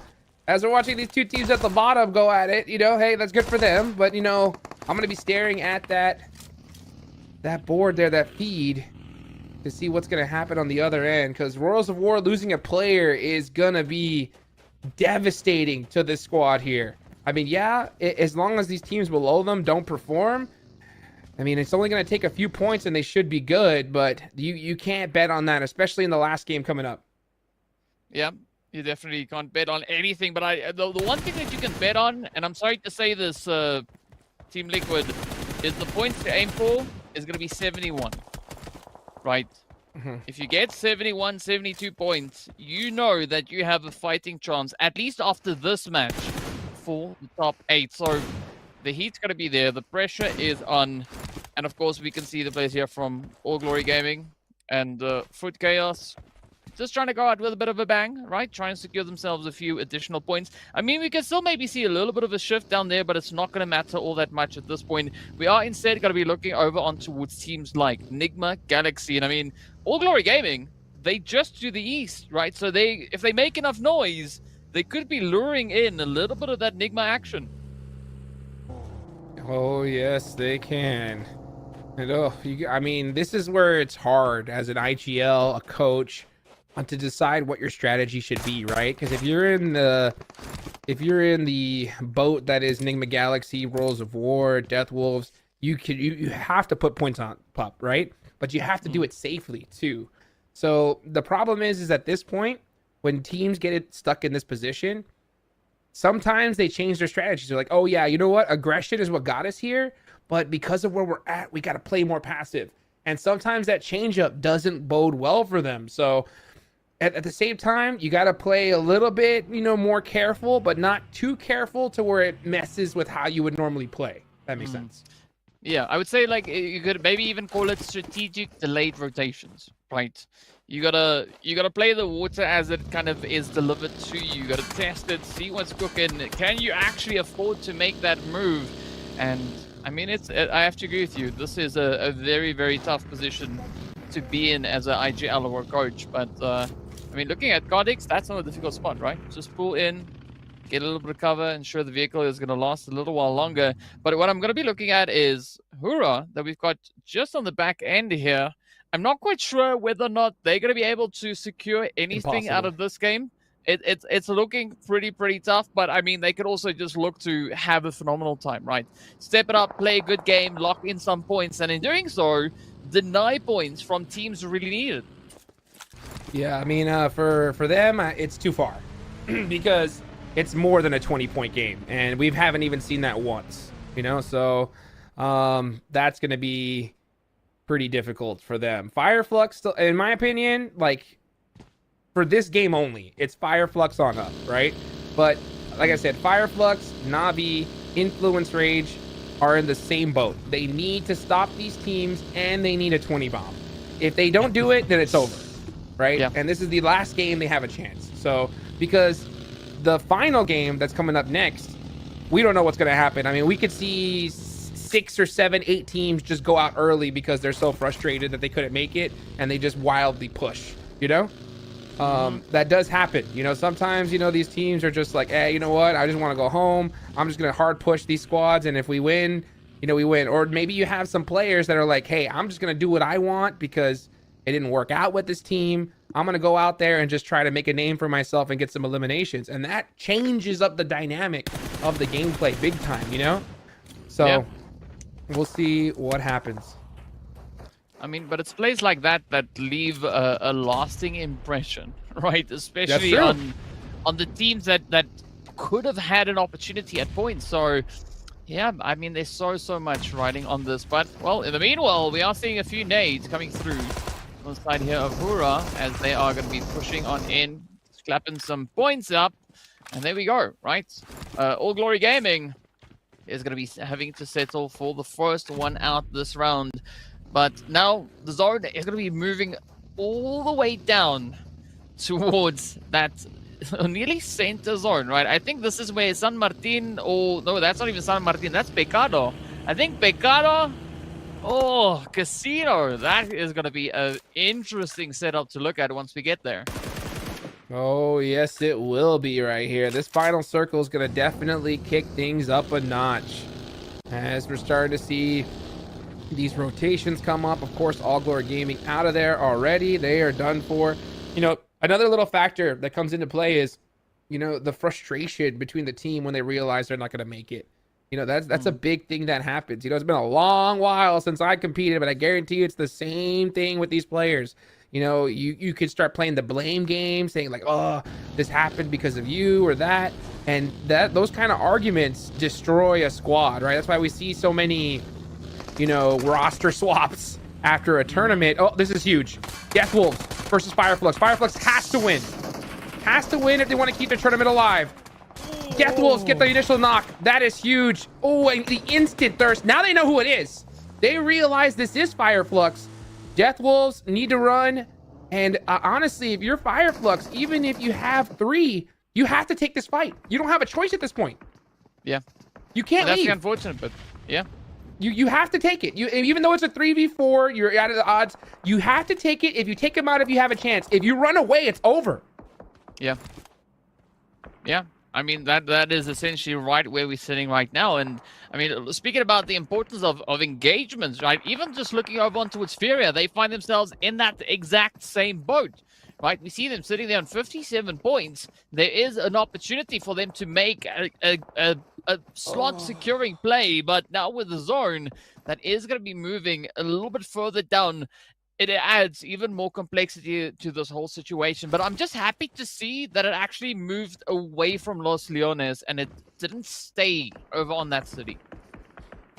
As we're watching these two teams at the bottom go at it, hey, that's good for them. But I'm gonna be staring at that board there, that feed, to see what's gonna happen on the other end. Because Worlds of War losing a player is gonna be devastating to this squad here. I mean, yeah, as long as these teams below them don't perform, I mean, it's only going to take a few points and they should be good, but you can't bet on that, especially in the last game coming up. Yeah, you definitely can't bet on anything, but the one thing that you can bet on, and I'm sorry to say this, Team Liquid, is the points to aim for is going to be 71, right? If you get 71, 72 points, you know that you have a fighting chance, at least after this match, for the top 8. So the heat's going to be there, the pressure is on, and of course we can see the players here from All Glory Gaming and Foot Chaos just trying to go out with a bit of a bang, right? Trying to secure themselves a few additional points. I mean, we can still maybe see a little bit of a shift down there, but it's not going to matter all that much at this point. We are instead going to be looking over on towards teams like Nigma, Galaxy, and I mean, All Glory Gaming, they just to the east, right? So if they make enough noise, they could be luring in a little bit of that Nigma action. Oh, yes, they can. And I mean, this is where it's hard as an IGL, a coach, to decide what your strategy should be, right? Because if you're in the boat that is Nigma Galaxy, Worlds of War, Death Wolves, you have to put points on PUP, right? But you have to do it safely too. So the problem is at this point, when teams get stuck in this position, sometimes they change their strategies. They're like, oh yeah, you know what? Aggression is what got us here, but because of where we're at, we got to play more passive. And sometimes that changeup doesn't bode well for them. So at the same time, you got to play a little bit, more careful, but not too careful to where it messes with how you would normally play. That makes sense. Yeah, I would say like you could maybe even call it strategic delayed rotations, right? You gotta play the water as it kind of is delivered to you. You gotta test it, see what's cooking. Can you actually afford to make that move? And I mean, I have to agree with you. This is a very, very tough position to be in as an IGL or a coach. But I mean, looking at Godix, that's not a difficult spot, right? Just pull in, get a little bit of cover, ensure the vehicle is going to last a little while longer. But what I'm going to be looking at is Hura that we've got just on the back end here. I'm not quite sure whether or not they're going to be able to secure anything out of this game. It's looking pretty tough, but I mean, they could also just look to have a phenomenal time, right? Step it up, play a good game, lock in some points, and in doing so, deny points from teams who really need it. Yeah, I mean, for them, it's too far because it's more than a 20-point game, and we haven't even seen that once, so that's going to be pretty difficult for them. Fireflux, still, in my opinion, like for this game only, it's Fireflux on up, right? But like I said, Fireflux, Navi, Influence Rage are in the same boat. They need to stop these teams, and they need a 20 bomb. If they don't do it, then it's over, right? Yeah. And this is the last game they have a chance. So because the final game that's coming up next, we don't know what's going to happen. I mean, we could see 6 or 7, 8 teams just go out early because they're so frustrated that they couldn't make it, and they just wildly push, that does happen. Sometimes, these teams are just like, hey, you know what? I just want to go home. I'm just going to hard push these squads. And if we win, we win. Or maybe you have some players that are like, hey, I'm just going to do what I want because it didn't work out with this team. I'm going to go out there and just try to make a name for myself and get some eliminations. And that changes up the dynamic of the gameplay big time, So we'll see what happens. I mean, but it's plays like that that leave a lasting impression, right? Especially on the teams that could have had an opportunity at points. So, yeah, I mean, there's so much riding on this. But, well, in the meanwhile, we are seeing a few nades coming through on the side here of Hura as they are going to be pushing on in, clapping some points up. And there we go, right? All Glory Gaming is going to be having to settle for the first one out this round. But now the zone is going to be moving all the way down towards that nearly center zone, right? I think this is where San Martin, no, that's not even San Martin, that's Pecado, I think Pecado. Oh, Casino. That is going to be an interesting setup to look at once we get there. Oh, yes, it will be right here. This final circle is going to definitely kick things up a notch. As we're starting to see these rotations come up. Of course, All Glory Gaming out of there already. They are done for. You know, another little factor that comes into play is, you know, the frustration between the team when they realize they're not going to make it. You know, that's a big thing that happens. You know, it's been a long while since I competed, but I guarantee you it's the same thing with these players. You know, you could start playing the blame game, saying like, oh, this happened because of you or that. And those kind of arguments destroy a squad, right? That's why we see so many, you know, roster swaps after a tournament. Oh, this is huge. Death Wolves versus Fireflux. Fireflux has to win. Has to win if they want to keep the tournament alive. Death Wolves get the initial knock. That is huge. Oh, and the instant thirst. Now they know who it is. They realize this is Fireflux. Death Wolves need to run. And honestly, if you're Fireflux, even if you have 3, you have to take this fight. You don't have a choice at this point. Yeah. You can't leave. That's unfortunate, but yeah. You have to take it. Even though it's a 3v4, you're out of the odds. You have to take it. If you take him out, if you have a chance. If you run away, it's over. Yeah. Yeah. I mean, that is essentially right where we're sitting right now. And I mean, speaking about the importance of engagements, right? Even just looking over onto Furia, they find themselves in that exact same boat, right? We see them sitting there on 57 points. There is an opportunity for them to make a slot securing play, but now with the zone, that is going to be moving a little bit further down. It adds even more complexity to this whole situation. But I'm just happy to see that it actually moved away from Los Leones and it didn't stay over on that city.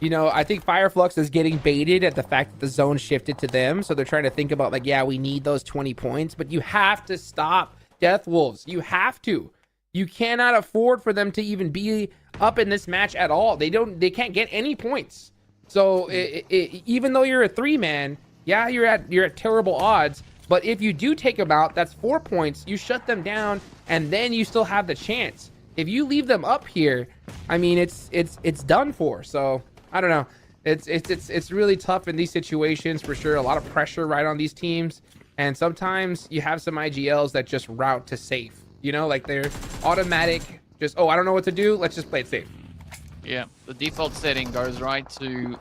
You know, I think Fireflux is getting baited at the fact that the zone shifted to them. So they're trying to think about like, yeah, we need those 20 points, but you have to stop Death Wolves. You have to. You cannot afford for them to even be up in this match at all. They can't get any points. So even though you're a 3-man, yeah, you're at terrible odds, but if you do take them out, that's 4 points. You shut them down, and then you still have the chance. If you leave them up here, I mean, it's done for. So I don't know. It's really tough in these situations for sure. A lot of pressure right on these teams, and sometimes you have some IGLs that just route to safe. You know, like they're automatic. Just I don't know what to do. Let's just play it safe. Yeah, the default setting goes right to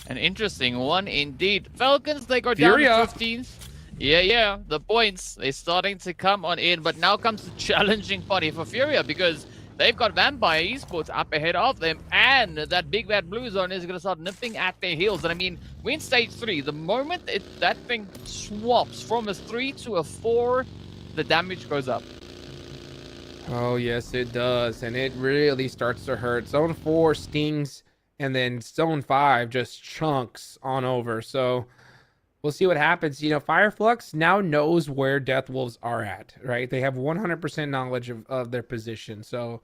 an interesting one indeed. Falcons, they go down to 15th. Yeah, the points, they're starting to come on in, but now comes the challenging party for Furia because they've got Vampire Esports up ahead of them, and that big bad blue zone is going to start nipping at their heels. And I mean, we're in stage 3. The moment that thing swaps from a 3 to a 4, the damage goes up. Oh, yes, it does. And it really starts to hurt. Zone 4 stings, and then Zone 5 just chunks on over. So we'll see what happens. You know, Fireflux now knows where Death Wolves are at, right? They have 100% knowledge of their position. So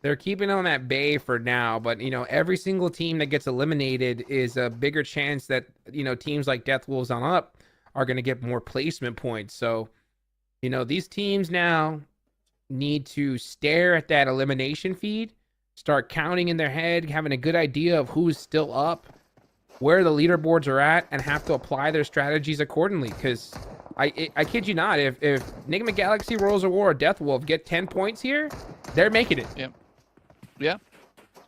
they're keeping them at bay for now. But, you know, every single team that gets eliminated is a bigger chance that, you know, teams like Death Wolves on up are going to get more placement points. So, you know, these teams now need to stare at that elimination feed, start counting in their head, having a good idea of who's still up, where the leaderboards are at, and have to apply their strategies accordingly. Because I kid you not, if Enigma Galaxy, Royals of War, or Death Wolf get 10 points here, they're making it. Yeah.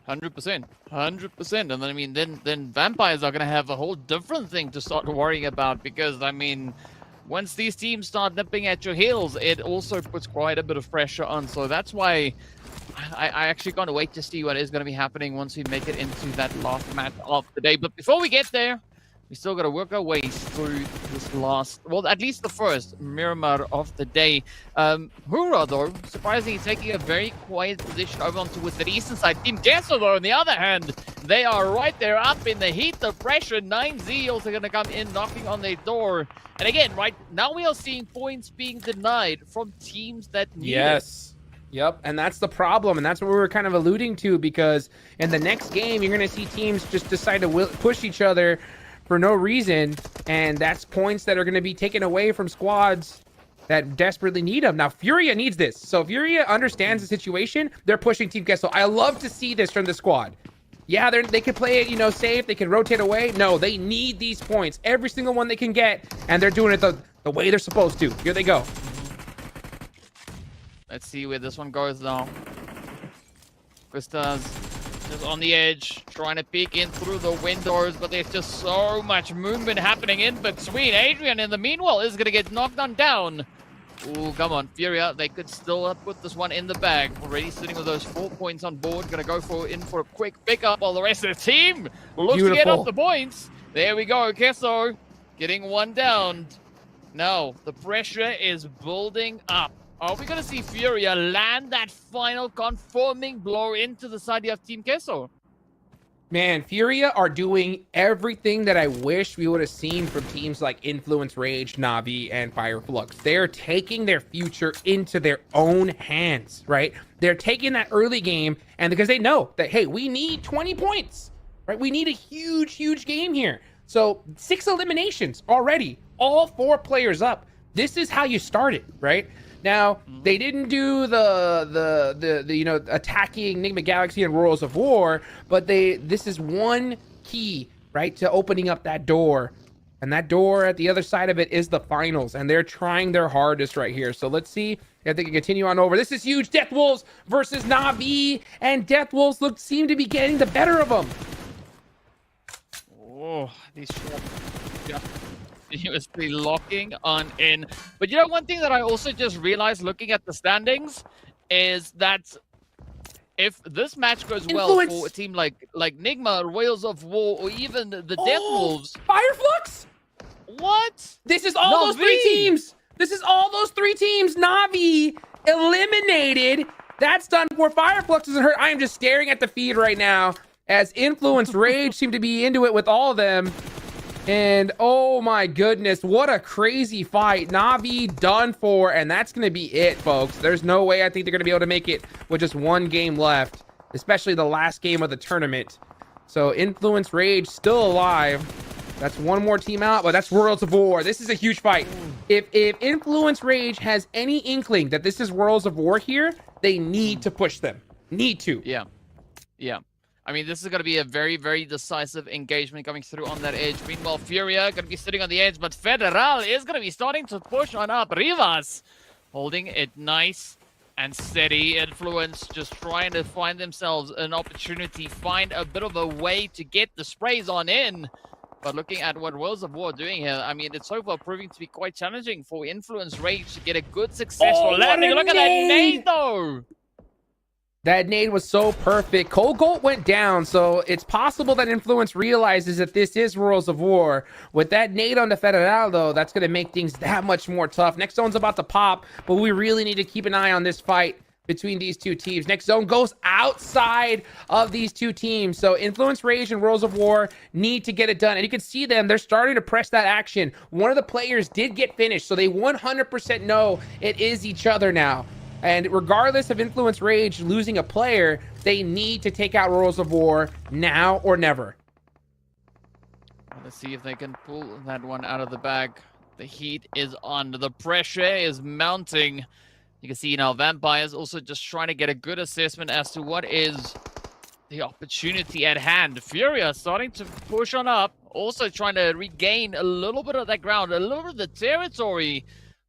100%. And then, I mean, then Vampires are going to have a whole different thing to start worrying about because, I mean, once these teams start nipping at your heels, it also puts quite a bit of pressure on. So that's why I actually can't wait to see what is going to be happening once we make it into that last match of the day. But before we get there, we still got to work our way through this last, well, at least the first Miramar of the day. Hura, though, surprisingly taking a very quiet position over onto with the eastern side. Team Gesso, though, on the other hand, they are right there up in the heat of pressure. 9Z also going to come in, knocking on their door. And again, right now we are seeing points being denied from teams that need it. Yep, and that's the problem, and that's what we were kind of alluding to, because in the next game, you're going to see teams just decide to push each other for no reason, and that's points that are going to be taken away from squads that desperately need them. Now, Furia needs this. So Furia understands the situation. They're pushing Team Gesso. I love to see this from the squad. Yeah, they could play it, you know, safe. They can rotate away. No, they need these points. Every single one they can get, and they're doing it the way they're supposed to. Here they go. Let's see where this one goes now. Krista's just on the edge, trying to peek in through the windows, but there's just so much movement happening in between. Adrian, in the meanwhile, is going to get knocked on down. Ooh, come on, Furia. They could still put this one in the bag. Already sitting with those 4 points on board. Going to go in for a quick pickup while the rest of the team looks to get up the points. There we go. Kesso getting one down. Now, the pressure is building up. Are we going to see Furia land that final confirming blow into the side of Team Kesso? Man, Furia are doing everything that I wish we would have seen from teams like Influence, Rage, Na'Vi, and Fireflux. They're taking their future into their own hands, right? They're taking that early game, and because they know that, hey, we need 20 points, right? We need a huge, huge game here. So 6 eliminations already, all 4 players up. This is how you start it, right? Now, they didn't do the you know, attacking Enigma Galaxy and Royals of War, but this is one key, right, to opening up that door. And that door at the other side of it is the finals, and they're trying their hardest right here. So let's see if they can continue on over. This is huge. Death Wolves versus Na'Vi, and Death Wolves seem to be getting the better of them. Oh, these continuously locking on in. But you know, one thing that I also just realized looking at the standings is that if this match goes well for a team like Nigma, Royals of War, or even the Death Wolves. Fireflux? What? This is all those 3 teams. This is all those 3 teams. Na'Vi eliminated. That's done for. Fireflux isn't hurt. I am just staring at the feed right now as Influence, Rage seem to be into it with all of them. And oh my goodness, what a crazy fight. Na'Vi done for, and that's going to be it, folks. There's no way I think they're going to be able to make it with just 1 game left, especially the last game of the tournament. So Influence, Rage still alive. That's 1 more team out, but that's Worlds of War. This is a huge fight. If Influence, Rage has any inkling that this is Worlds of War here, they need to push them. Need to. Yeah. Yeah. I mean, this is going to be a very, very decisive engagement coming through on that edge. Meanwhile, Furia going to be sitting on the edge, but Federal is going to be starting to push on up. Rivas holding it nice and steady. Influence just trying to find themselves an opportunity, find a bit of a way to get the sprays on in. But looking at what Worlds of War are doing here, I mean, it's so far proving to be quite challenging for Influence Rage to get a good successful landing. Look at that nade, though! That nade was so perfect. Cold Gold went down, so it's possible that Influence realizes that this is Worlds of War. With that nade on the Federal, though, that's going to make things that much more tough. Next zone's about to pop, but we really need to keep an eye on this fight between these 2 teams. Next zone goes outside of these 2 teams. So Influence, Rage, and Worlds of War need to get it done. And you can see them, they're starting to press that action. One of the players did get finished, so they 100% know it is each other now. And regardless of Influence, Rage losing a player, they need to take out Worlds of War now or never. Let's see if they can pull that one out of the bag. The heat is on. The pressure is mounting. You can see now Vampires also just trying to get a good assessment as to what is the opportunity at hand. Furia starting to push on up. Also trying to regain a little bit of that ground, a little bit of the territory.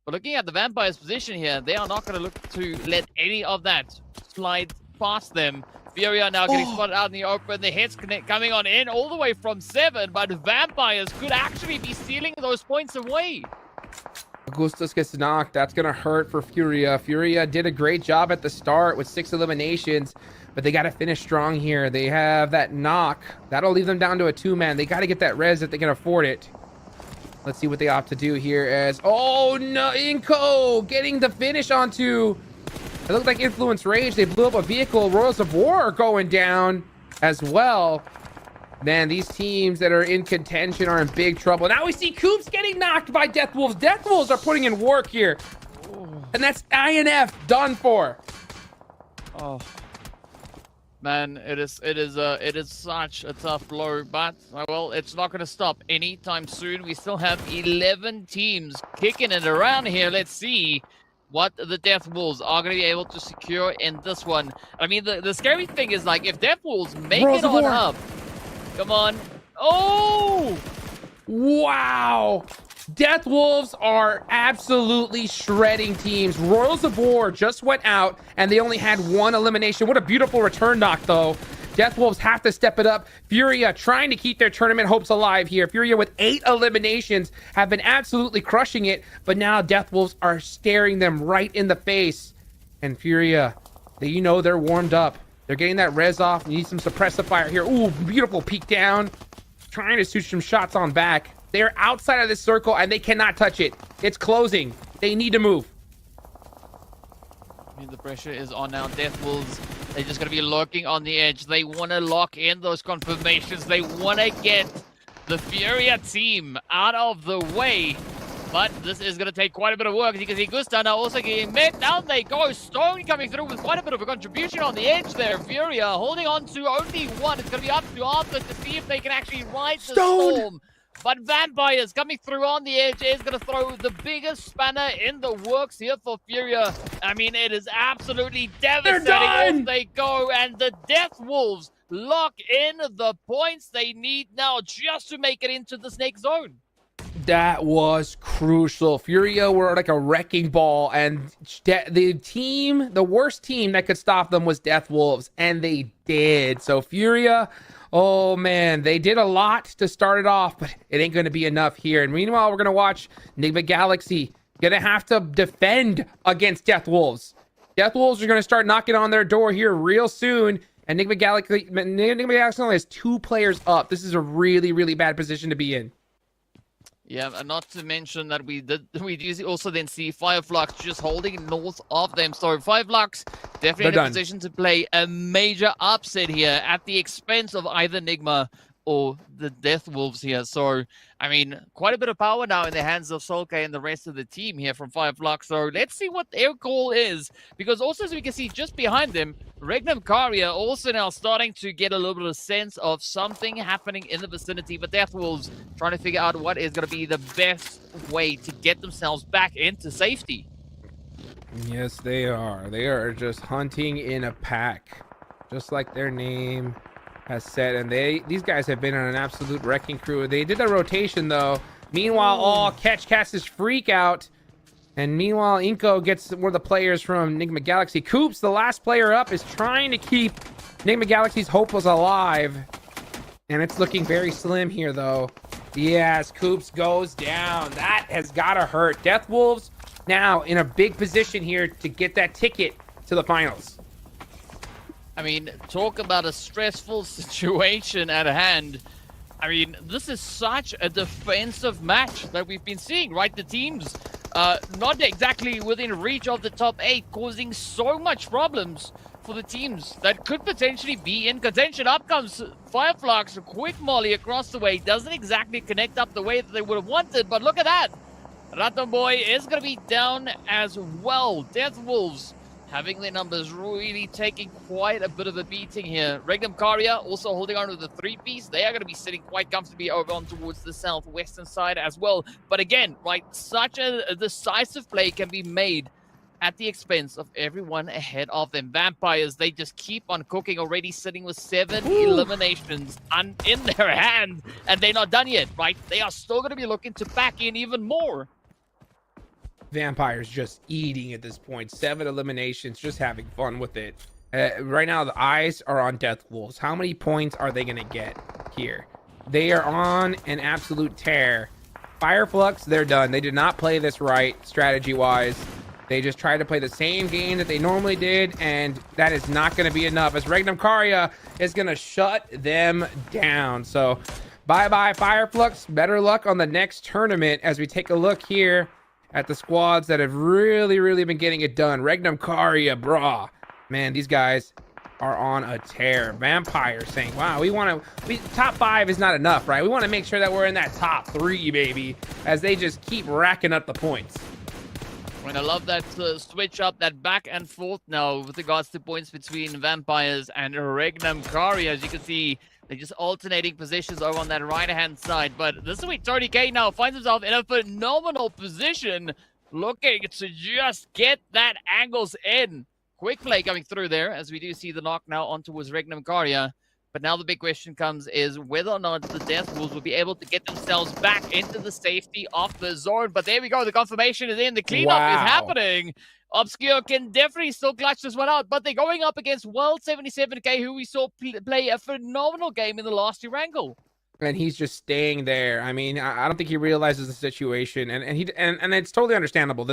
But looking at the Vampires' position here, they are not going to look to let any of that slide past them. Furia now getting spotted out in the open. The hits coming on in all the way from 7, but Vampires could actually be stealing those points away. Augustus gets knocked. That's going to hurt for Furia. Furia did a great job at the start with 6 eliminations, but they got to finish strong here. They have that knock. That'll leave them down to a 2-man. They got to get that res if they can afford it. Let's see what they opt to do here as... Oh, no! Inko getting the finish onto... It looked like Influence Rage. They blew up a vehicle. Royals of War are going down as well. Man, these teams that are in contention are in big trouble. Now we see Coops getting knocked by Death Wolves. Death Wolves are putting in work here. And that's INF done for. Oh. Man, it is such a tough blow, but well, it's not going to stop anytime soon. We still have 11 teams kicking it around here. Let's see what the Death Wolves are going to be able to secure in this one. I mean, the scary thing is, like, if Death Wolves make it on up, come on. Oh! Wow. Death Wolves are absolutely shredding teams. Royals of War just went out, and they only had one elimination. What a beautiful return knock, though. Death Wolves have to step it up. Furia trying to keep their tournament hopes alive here. Furia with 8 eliminations have been absolutely crushing it, but now Death Wolves are staring them right in the face. And Furia, you know they're warmed up. They're getting that res off. Need some suppressive fire here. Ooh, beautiful peek down. Trying to shoot some shots on back. They're outside of this circle and they cannot touch it. It's closing. They need to move. I mean, the pressure is on now. Death Wolves, they're just going to be lurking on the edge. They want to lock in those confirmations. They want to get the Furia team out of the way. But this is going to take quite a bit of work. As you can see, Gusta now also getting met. Down they go. Stone coming through with quite a bit of a contribution on the edge there. Furia holding on to only one. It's going to be up to Arthur to see if they can actually ride the storm. But Vampires coming through on the edge is going to throw the biggest spanner in the works here for Furia. I mean, it is absolutely devastating. Off they go, and the Death Wolves lock in the points they need now just to make it into the Snake Zone. That was crucial. Furia were like a wrecking ball, and the worst team that could stop them was Death Wolves, and they did. So Furia, oh man, they did a lot to start it off, but it ain't going to be enough here. And meanwhile, we're going to watch Enigma Galaxy going to have to defend against Death Wolves. Death Wolves are going to start knocking on their door here real soon. And Enigma Galaxy only has 2 players up. This is a really, really bad position to be in. Yeah, and not to mention that we do also then see Fireflux just holding north of them. So Fireflux definitely in a position to play a major upset here at the expense of either Nigma or the Death Wolves here. So, I mean, quite a bit of power now in the hands of Solke and the rest of the team here from Fireflux. So let's see what their call is. Because also, as we can see just behind them, Regnum Karia also now starting to get a little bit of sense of something happening in the vicinity. But Death Wolves trying to figure out what is going to be the best way to get themselves back into safety. Yes, they are. They are just hunting in a pack. Just like their name has said, and these guys have been on an absolute wrecking crew. They did a rotation though. Meanwhile, Catch casts his freak out, and meanwhile Inko gets one of the players from Enigma Galaxy. Coops, the last player up, is trying to keep Enigma Galaxy's hopeless alive, and it's looking very slim here though. Yes, Coops goes down. That has gotta hurt. Death Wolves now in a big position here to get that ticket to the finals. I mean, talk about a stressful situation at hand. I mean, this is such a defensive match that we've been seeing, right? The teams not exactly within reach of the top 8, causing so much problems for the teams that could potentially be in contention. Up comes Fireflux, a quick molly across the way. Doesn't exactly connect up the way that they would have wanted, but look at that. Raton Boy is going to be down as well. Death Wolves having their numbers really taking quite a bit of a beating here. Regnum Karia also holding on to the 3-piece. They are going to be sitting quite comfortably over on towards the southwestern side as well. But again, right, such a decisive play can be made at the expense of everyone ahead of them. Vampires, they just keep on cooking, already sitting with 7 eliminations in their hand, and they're not done yet, right? They are still going to be looking to back in even more. Vampires just eating at this point. 7 eliminations, just having fun with it. Right now, the eyes are on Death Wolves. How many points are they going to get here? They are on an absolute tear. Fireflux, they're done. They did not play this right, strategy-wise. They just tried to play the same game that they normally did, and that is not going to be enough, as Regnum Karia is going to shut them down. So, bye-bye, Fireflux. Better luck on the next tournament as we take a look here at the squads that have really been getting it done. Regnum Karia, brah. Man, these guys are on a tear. Vampire saying, wow, top 5 is not enough, right? We want to make sure that we're in that top 3, baby, as they just keep racking up the points. And I love that switch up, that back and forth now with regards to points between Vampires and Regnum Karia. As you can see, they're just alternating positions over on that right-hand side. But this is where Tony K now finds himself in a phenomenal position. looking to just get that angles in. Quick play coming through there, as we do see the knock now on towards Regnum Karya. But now the big question comes is whether or not the Death Wolves will be able to get themselves back into the safety of the zone. But there we go. The confirmation is in. The cleanup is happening. Obscure can definitely still clutch this one out. But they're going up against World 77K, who we saw play a phenomenal game in the last Erangel. And he's just staying there. I mean, I don't think he realizes the situation, and it's totally understandable.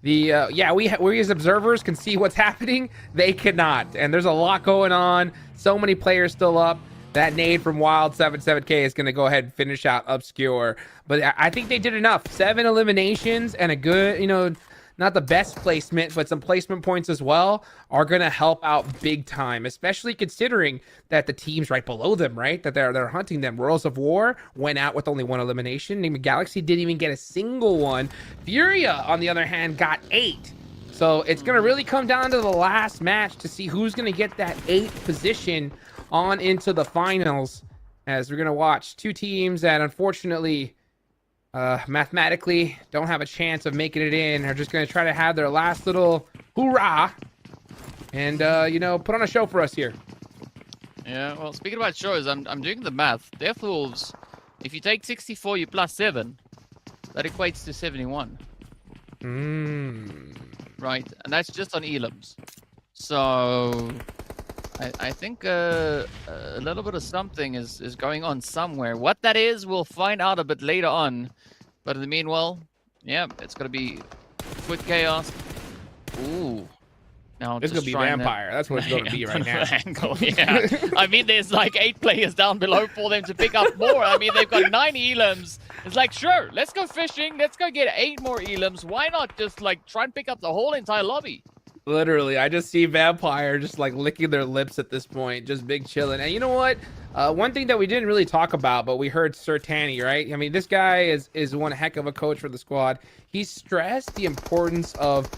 We as observers can see what's happening. They cannot, and there's a lot going on. So many players still up. That nade from Wild 77K is going to go ahead and finish out Obscure. But I think they did enough. 7 eliminations and a good, not the best placement, but some placement points as well are going to help out big time, especially considering that the teams right below them, right, that they're hunting them. Royals of War went out with only 1 elimination. Nigma Galaxy didn't even get a single one. Furia, on the other hand, got 8. So it's going to really come down to the last match to see who's going to get that 8th position on into the finals, as we're going to watch 2 teams that unfortunately mathematically don't have a chance of making it in. Are just going to try to have their last little hoorah and put on a show for us here. Yeah, well, speaking about shows, I'm doing the math. Death Wolves, if you take 64, you plus 7, that equates to 71. Right, and that's just on elims. So I think a little bit of something is going on somewhere. What that is, we'll find out a bit later on. But in the meanwhile, yeah, it's going to be Foot Chaos. Ooh. Now it's going to be Vampire. That's what it's going to be right now. Angle, yeah. I mean, there's like 8 players down below for them to pick up more. I mean, they've got 9 elims. It's like, sure, let's go fishing. Let's go get 8 more elims. Why not just like try and pick up the whole entire lobby? Literally, I just see Vampire just like licking their lips at this point, just big chilling. And you know what? One thing that we didn't really talk about, but we heard Sir Tanny, right? I mean, this guy is one heck of a coach for the squad. He stressed the importance of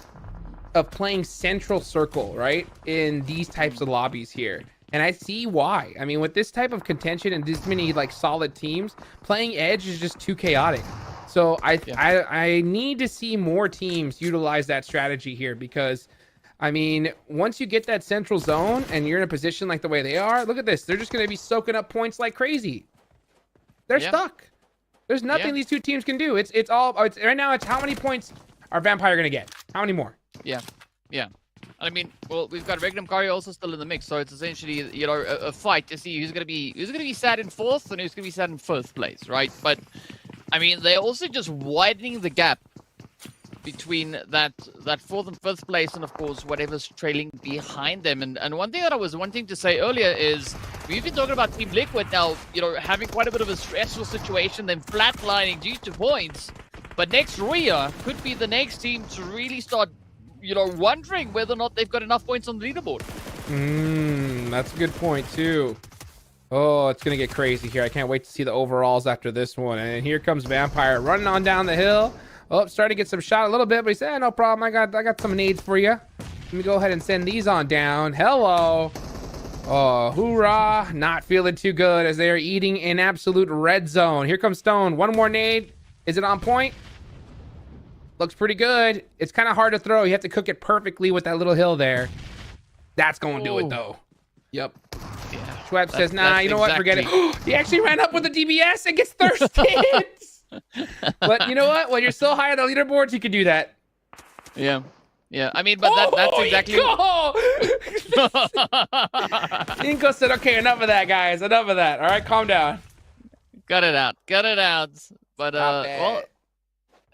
playing central circle, right, in these types of lobbies here. And I see why. I mean, with this type of contention and this many like solid teams, playing edge is just too chaotic. So I need to see more teams utilize that strategy here, because I mean, once you get that central zone and you're in a position like the way they are, look at this. They're just going to be soaking up points like crazy. They're stuck. There's nothing these 2 teams can do. It's right now, it's how many points are Vampire going to get? How many more? Yeah. I mean, well, we've got Regnum Karya also still in the mix, so it's essentially, a fight to see who's going to be sat in 4th and who's going to be sat in 1st place, right? But I mean, they're also just widening the gap between that 4th and 5th place and of course whatever's trailing behind them. And one thing that I was wanting to say earlier is we've been talking about Team Liquid now, having quite a bit of a stressful situation, then flatlining due to points. But next Ria could be the next team to really start, wondering whether or not they've got enough points on the leaderboard. That's a good point too. Oh, it's gonna get crazy here. I can't wait to see the overalls after this one. And here comes Vampire running on down the hill. Oh, starting to get some shot a little bit, but he said, no problem. I got some nades for you. Let me go ahead and send these on down. Hello. Oh, hoorah. Not feeling too good as they are eating an absolute red zone. Here comes Stone. One more nade. Is it on point? Looks pretty good. It's kind of hard to throw. You have to cook it perfectly with that little hill there. That's going to do it, though. Yep. Yeah. Schweb says, nah, you know what? Forget it. He actually ran up with the DBS and gets thirsty. But you know what? When you're so high on the leaderboards, you can do that. Yeah. I mean, but that's exactly. Inko said, "Okay, enough of that, guys. Enough of that. All right, calm down. Cut it out. But well,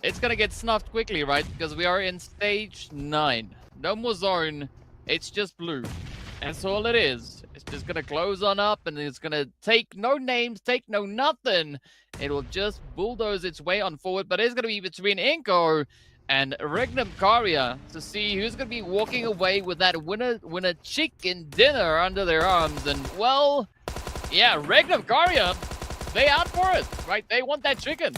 it's gonna get snuffed quickly, right? Because we are in stage 9. No more zone. It's just blue. That's all it is. It's just gonna close on up, and it's gonna take no names, take no nothing. It will just bulldoze its way on forward, but it's gonna be between Inko and Regnum Karya to see who's gonna be walking away with that winner chicken dinner under their arms. And well, yeah, Regnum Karya, they out for it, right? They want that chicken.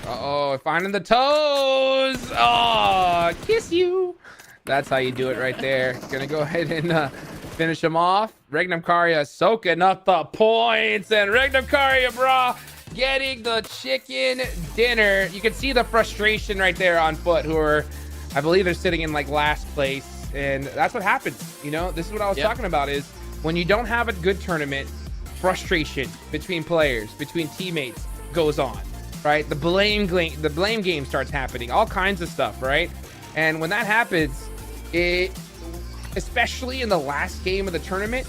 Uh-oh, finding the toes. Oh, kiss you. That's how you do it right there. Gonna go ahead and finish him off. Regnum Karya soaking up the points, and Regnum Karya, brah, getting the chicken dinner. You can see the frustration right there on Foot, who are, I believe they're sitting in like last place. And that's what happens. You know, this is what I was talking about, is when you don't have a good tournament, frustration between players, between teammates goes on, right? The blame game starts happening, all kinds of stuff, right? And when that happens, especially in the last game of the tournament,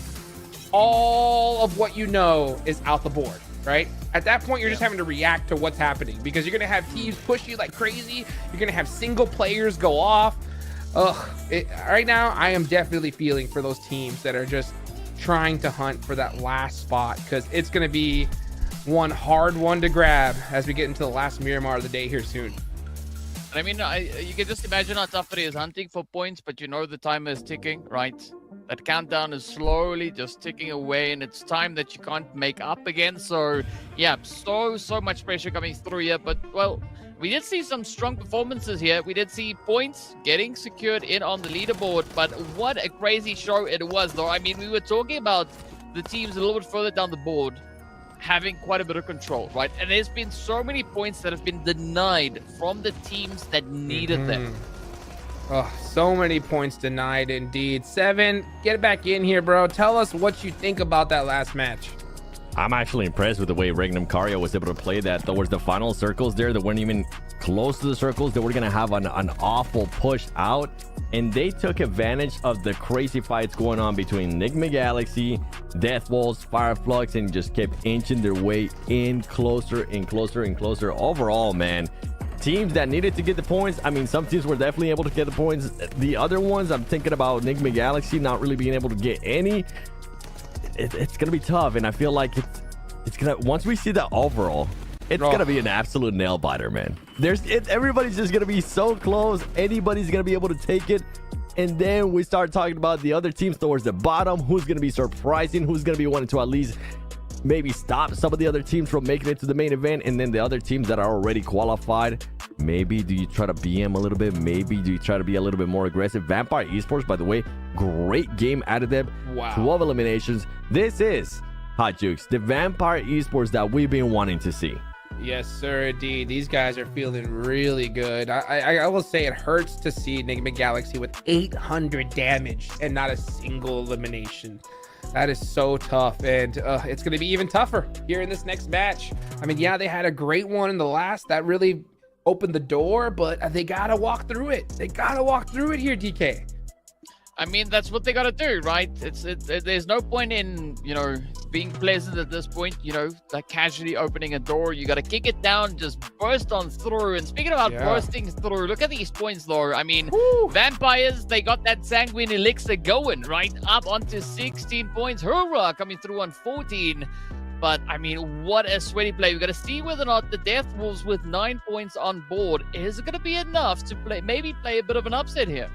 all of what you know is out the board, right? At that point, you're just having to react to what's happening, because you're going to have teams push you like crazy. You're going to have single players go off. Right now, I am definitely feeling for those teams that are just trying to hunt for that last spot, because it's going to be one hard one to grab as we get into the last Miramar of the day here soon. I mean, you can just imagine how tough it is hunting for points, but you know the timer is ticking, right? That countdown is slowly just ticking away, and it's time that you can't make up again. So, yeah, so much pressure coming through here. But, well, we did see some strong performances here. We did see points getting secured in on the leaderboard, but what a crazy show it was, though. I mean, we were talking about the teams a little bit further down the board having quite a bit of control, right? And there's been so many points that have been denied from the teams that needed them. Oh, so many points denied indeed. Seven, get back in here, bro. Tell us what you think about that last match. I'm actually impressed with the way Regnum Cario was able to play that towards the final circles there. They weren't even close to the circles. They were going to have an awful push out. And they took advantage of the crazy fights going on between Enigma Galaxy, Death Walls, Fireflux, and just kept inching their way in closer and closer and closer. Overall, man, teams that needed to get the points, I mean, some teams were definitely able to get the points. The other ones, I'm thinking about Enigma Galaxy not really being able to get any. It's going to be tough, and I feel like it's going to, once we see the overall, it's going to be an absolute nail biter, man. Everybody's just going to be so close. Anybody's going to be able to take it. And then we start talking about the other teams towards the bottom. Who's going to be surprising? Who's going to be wanting to at least maybe stop some of the other teams from making it to the main event? And then the other teams that are already qualified, maybe do you try to BM a little bit? Maybe do you try to be a little bit more aggressive? Vampire Esports, by the way, great game out of them. Wow. 12 eliminations. This is Hot Jukes, the Vampire Esports that we've been wanting to see. Yes, sir, indeed. These guys are feeling really good. I will say it hurts to see Enigma Galaxy with 800 damage and not a single elimination. That is so tough, and it's going to be even tougher here in this next match. I mean, yeah, they had a great one in the last that really opened the door, but they got to walk through it. They got to walk through it here, DK. I mean, that's what they got to do, right? There's no point in, being pleasant at this point, like casually opening a door. You got to kick it down, just burst on through. And speaking about bursting through, look at these points, though. I mean, Vampires, they got that Sanguine Elixir going, right? Up onto 16 points. Hoorah, coming through on 14. But, I mean, what a sweaty play. We've got to see whether or not the Death Wolves with 9 points on board is going to be enough to maybe play a bit of an upset here.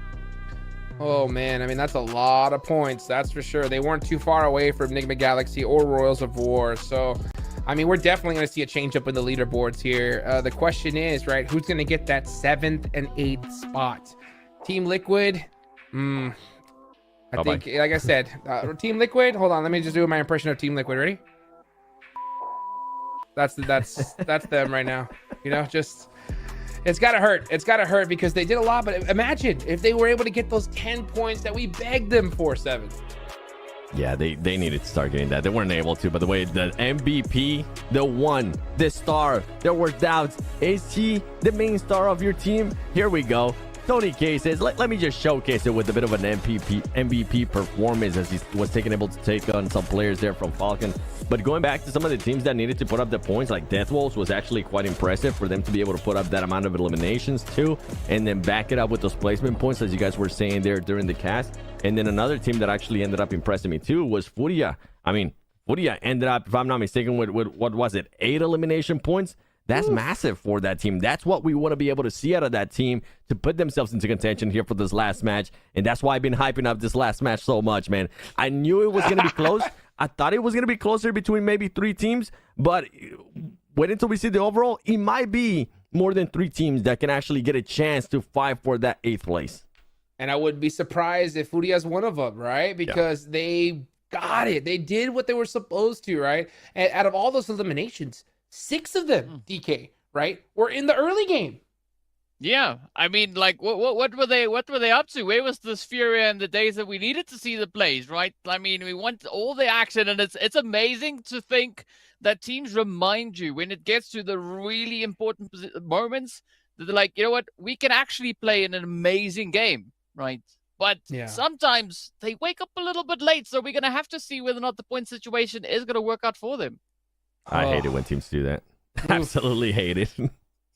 Oh, man. I mean, that's a lot of points. That's for sure. They weren't too far away from Enigma Galaxy or Royals of War. So, I mean, we're definitely going to see a change up in the leaderboards here. The question is, right, who's going to get that 7th and 8th spot? Team Liquid? I think, like I said, Team Liquid. Hold on. Let me just do my impression of Team Liquid. Ready? That's them right now. Just... It's got to hurt. It's got to hurt because they did a lot. But imagine if they were able to get those 10 points that we begged them for, 7. Yeah, they needed to start getting that. They weren't able to. By the way, the MVP, the one, the star, there were doubts. Is he the main star of your team? Here we go. Tony K says, let me just showcase it with a bit of an MVP performance as he was able to take on some players there from Falcon. But going back to some of the teams that needed to put up the points, like Death Wolves was actually quite impressive for them to be able to put up that amount of eliminations too, and then back it up with those placement points, as you guys were saying there during the cast. And then another team that actually ended up impressing me too was Furia. I mean, Furia ended up, if I'm not mistaken, with what was it, 8 elimination points? That's massive for that team. That's what we want to be able to see out of that team to put themselves into contention here for this last match. And that's why I've been hyping up this last match so much, man. I knew it was going to be close. I thought it was going to be closer between maybe 3 teams. But wait until we see the overall. It might be more than 3 teams that can actually get a chance to fight for that 8th place. And I would be surprised if Furia's one of them, right? Because they got it. They did what they were supposed to, right? And out of all those eliminations, 6 of them, DK, right, were in the early game. Yeah, I mean, like, what were they up to? Where was this fury in the days that we needed to see the plays, right? I mean, we want all the action, and it's amazing to think that teams remind you when it gets to the really important moments that they're like, you know what, we can actually play in an amazing game, right? But sometimes they wake up a little bit late, so we're going to have to see whether or not the point situation is going to work out for them. I hate it when teams do that. Absolutely hate it.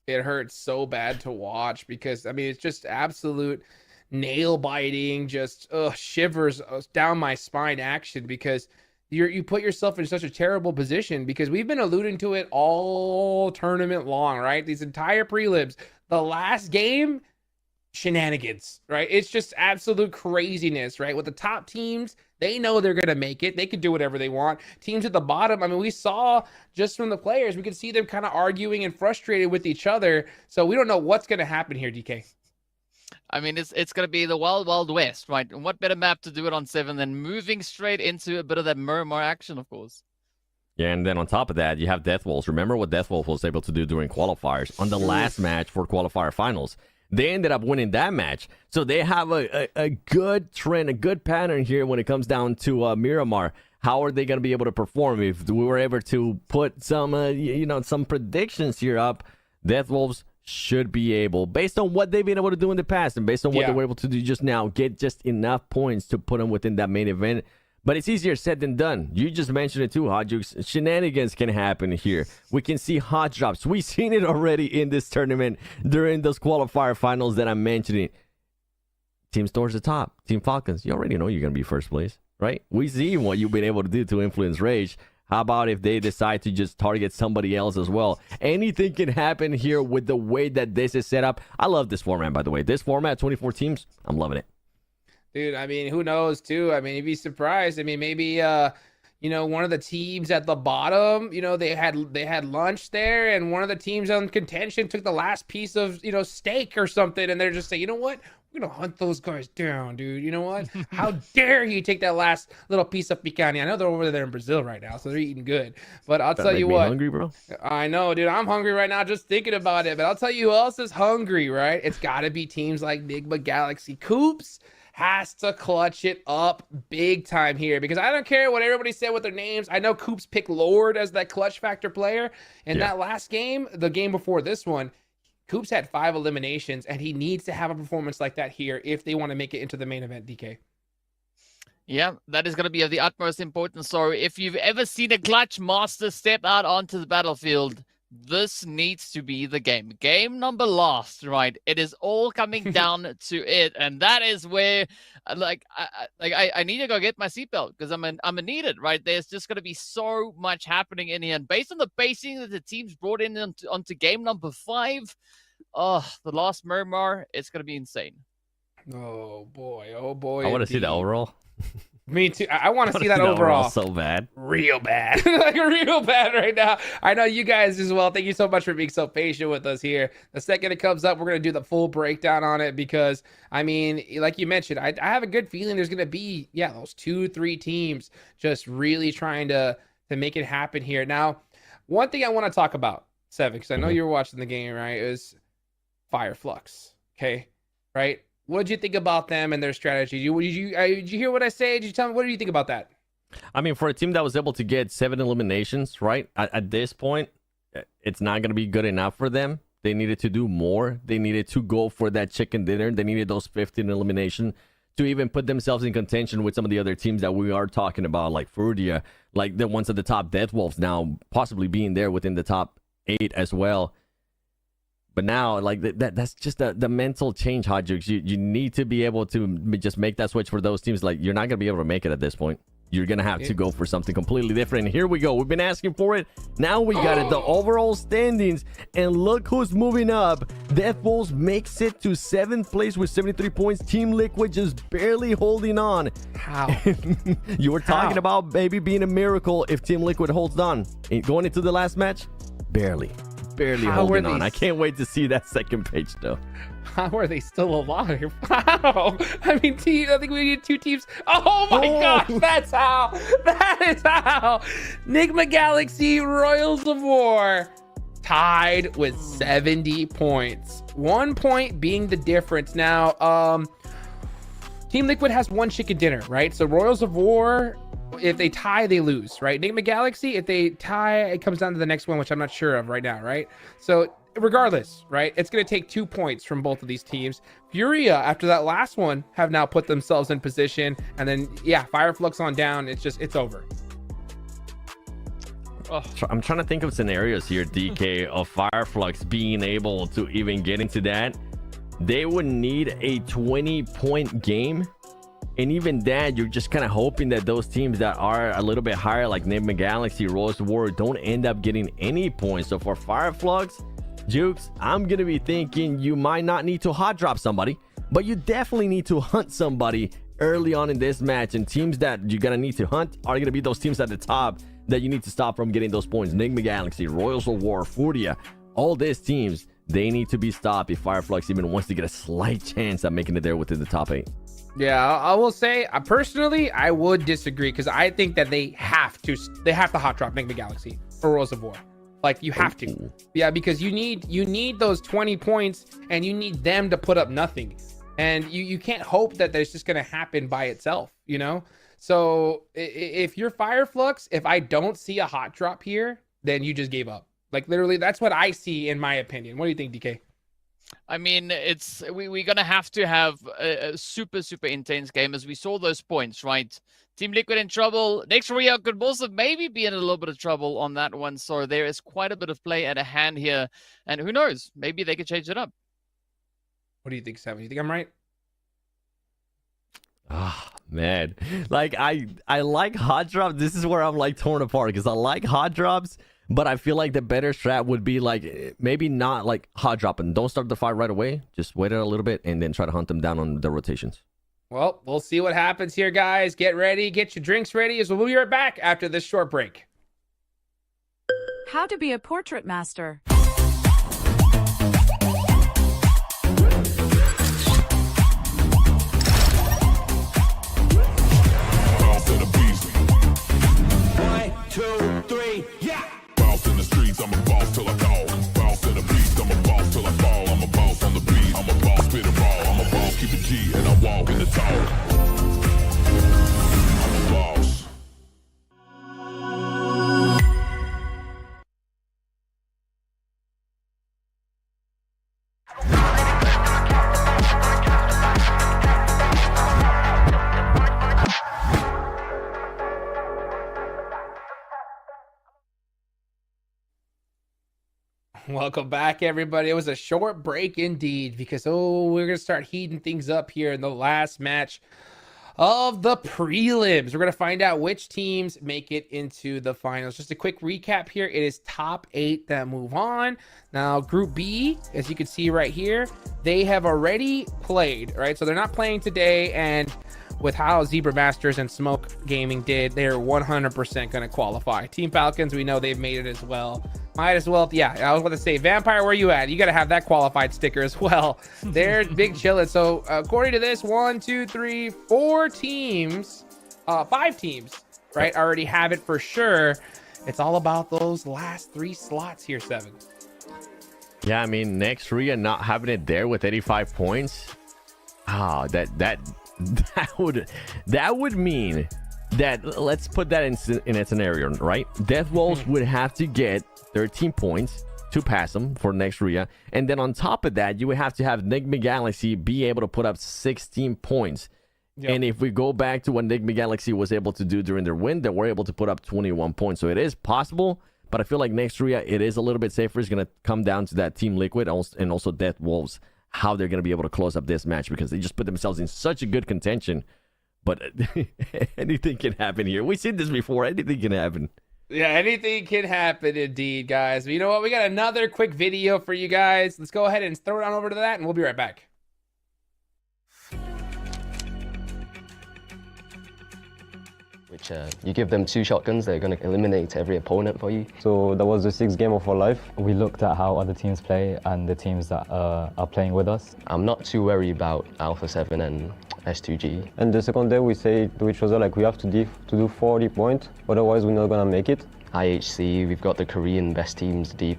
It hurts so bad to watch because, I mean, it's just absolute nail biting, just shivers down my spine action because you put yourself in such a terrible position because we've been alluding to it all tournament long, right? These entire prelims, the last game, shenanigans, right? It's just absolute craziness, right? With the top teams, they know they're going to make it. They can do whatever they want. Teams at the bottom, I mean, we saw just from the players, we could see them kind of arguing and frustrated with each other. So we don't know what's going to happen here, DK. I mean, it's going to be the wild, wild west, right? And what better map to do it on 7 than moving straight into a bit of that Miramar action, of course. Yeah, and then on top of that, you have Deathwolves. Remember what Deathwolf was able to do during qualifiers on the last match for qualifier finals. They ended up winning that match. So they have a good trend, a good pattern here when it comes down to Miramar. How are they going to be able to perform? If we were able to put some, some predictions here up, Deathwolves should be able, based on what they've been able to do in the past and based on what they were able to do just now, get just enough points to put them within that main event. But it's easier said than done. You just mentioned it too, Hot Jukes. Shenanigans can happen here. We can see hot drops. We've seen it already in this tournament during those qualifier finals that I'm mentioning. Teams towards the top. Team Falcons, you already know you're going to be first place, right? We see what you've been able to do to influence Rage. How about if they decide to just target somebody else as well? Anything can happen here with the way that this is set up. I love this format, by the way. This format, 24 teams, I'm loving it. Dude, I mean, who knows, too? I mean, you'd be surprised. I mean, maybe, one of the teams at the bottom, they had lunch there, and one of the teams on contention took the last piece of, steak or something, and they're just saying, you know what? We're going to hunt those guys down, dude. You know what? How dare you take that last little piece of picanha? I know they're over there in Brazil right now, so they're eating good. But I'll tell you what. Hungry, bro? I know, dude. I'm hungry right now just thinking about it. But I'll tell you who else is hungry, right? It's got to be teams like Enigma Galaxy. Coops has to clutch it up big time here because I don't care what everybody said with their names. I know Coops picked Lord as that clutch factor player. And that last game, the game before this one, Coops had 5 eliminations, and he needs to have a performance like that here if they want to make it into the main event, DK. Yeah, that is going to be of the utmost importance. So if you've ever seen a clutch master step out onto the battlefield, this needs to be the game. Game number last, right? It is all coming down to it, and that is where, I need to go get my seatbelt because I'm gonna need it, right? There's just going to be so much happening in here, and based on the pacing that the team's brought in onto game number 5, the last Miramar, it's going to be insane. Oh boy! I want to see the overall. Me too. I want to see that overall so bad. Real bad. Like real bad right now. I know you guys as well. Thank you so much for being so patient with us here. The second it comes up, we're going to do the full breakdown on it because, I mean, like you mentioned, I have a good feeling there's going to be, those 2-3 teams just really trying to make it happen here. Now, one thing I want to talk about, Seven, because I know you were watching the game, right, is Fireflux, okay? Right? What did you think about them and their strategy? Did you hear what I say? Did you tell me? What do you think about that? I mean, for a team that was able to get 7 eliminations, right? At this point, it's not going to be good enough for them. They needed to do more. They needed to go for that chicken dinner. They needed those 15 eliminations to even put themselves in contention with some of the other teams that we are talking about, like Furia, like the ones at the top, Deathwolves now possibly being there within the top 8 as well. But now, like, that's just the mental change, Hot Jukes. You need to be able to just make that switch for those teams. Like, you're not going to be able to make it at this point. You're going to have to go for something completely different. And here we go. We've been asking for it. Now we got it. The overall standings. And look who's moving up. Deathwolves makes it to 7th place with 73 points. Team Liquid just barely holding on. How? You were talking about maybe being a miracle if Team Liquid holds on. Going into the last match? Barely. barely holding on. I can't wait to see that second page though. How are they still alive? Wow. I mean, I think we need 2 teams. Oh my gosh, that's how. That is how. Enigma Galaxy Royals of War tied with 70 points. 1 point being the difference. Now, Team Liquid has 1 chicken dinner, right? So Royals of War, if they tie, they lose, right? Enigma Galaxy, if they tie, it comes down to the next one, which I'm not sure of right now, right? So regardless, right, it's going to take 2 points from both of these teams. Furia, after that last one, have now put themselves in position, and then yeah, Fireflux on down. It's over. I'm trying to think of scenarios here, DK, of Fireflux being able to even get into that. They would need a 20-point game, and even that, you're just kind of hoping that those teams that are a little bit higher, like Enigma Galaxy, Royals of War, don't end up getting any points. So for Fireflux, Jukes, I'm gonna be thinking you might not need to hot drop somebody, but you definitely need to hunt somebody early on in this match. And teams that you're gonna need to hunt are gonna be those teams at the top that you need to stop from getting those points. Enigma Galaxy, Royals of War, Furia, all these teams, they need to be stopped if Fireflux even wants to get a slight chance at making it there within the top 8. Yeah, I will say, personally, I would disagree, because I think that they have to hot drop Enigma Galaxy or Royals of War. Like, you have to. Yeah, because you need those 20 points, and you need them to put up nothing. And you can't hope that that's just going to happen by itself, you know? So if you're Fireflux, if I don't see a hot drop here, then you just gave up. Like, literally, that's what I see in my opinion. What do you think, DK? I mean, we're going to have a super, super intense game, as we saw those points, right? Team Liquid in trouble. Next Rio could also maybe be in a little bit of trouble on that one. So there is quite a bit of play at a hand here. And who knows? Maybe they could change it up. What do you think, Seven? You think I'm right? Ah, man. Like, I like hot drops. This is where I'm like torn apart, because I like hot drops, but I feel like the better strat would be like maybe not like hot drop and don't start the fight right away. Just wait a little bit and then try to hunt them down on the rotations. Well, we'll see what happens here, guys. Get ready. Get your drinks ready, as we'll be right back after this short break. How to be a portrait master. Bounce in the streets, I'm a boss till I call. Bounce in the beast, I'm a boss till I fall. I'm a boss on the beat, I'm a boss, spit it raw. I'm a boss, keep it G, and I walk in the talk. I'm a boss. Welcome back, everybody. It was a short break indeed, because we're gonna start heating things up here in the last match of the prelims. We're gonna find out which teams make it into the finals. Just a quick recap here. It is top 8 that move on. Now, Group B, as you can see right here, they have already played, right? So they're not playing today, and with how Zebra Masters and Smoke Gaming did, they're 100% going to qualify. Team Falcons, we know they've made it as well. Might as well, yeah, I was about to say, Vampire, where you at? You got to have that qualified sticker as well. They're big chillin'. So according to this, 1, 2, 3, 4 teams, 5 teams, right, already have it for sure. It's all about those last 3 slots here, 7. Yeah, I mean, next Ria not having it there with 85 points. Oh, that would mean that, let's put that in a scenario, right? Death Wolves would have to get 13 points to pass them for next Ria, and then on top of that, you would have to have Enigma Galaxy be able to put up 16 points. Yep. And if we go back to what Enigma Galaxy was able to do during their win, they were able to put up 21 points. So it is possible, but I feel like next Ria, it is a little bit safer. It's going to come down to that Team Liquid and also Death Wolves, how they're going to be able to close up this match, because they just put themselves in such a good contention. But anything can happen here. We've seen this before. Anything can happen. Yeah, anything can happen indeed, guys. But you know what? We got another quick video for you guys. Let's go ahead and throw it on over to that, and we'll be right back. which you give them 2 shotguns, they're going to eliminate every opponent for you. So that was the 6th game of our life. We looked at how other teams play and the teams that are playing with us. I'm not too worried about Alpha 7 and S2G. And the second day we say to each other, like, we have to do 40 points, otherwise we're not going to make it. IHC, we've got the Korean best teams, D+.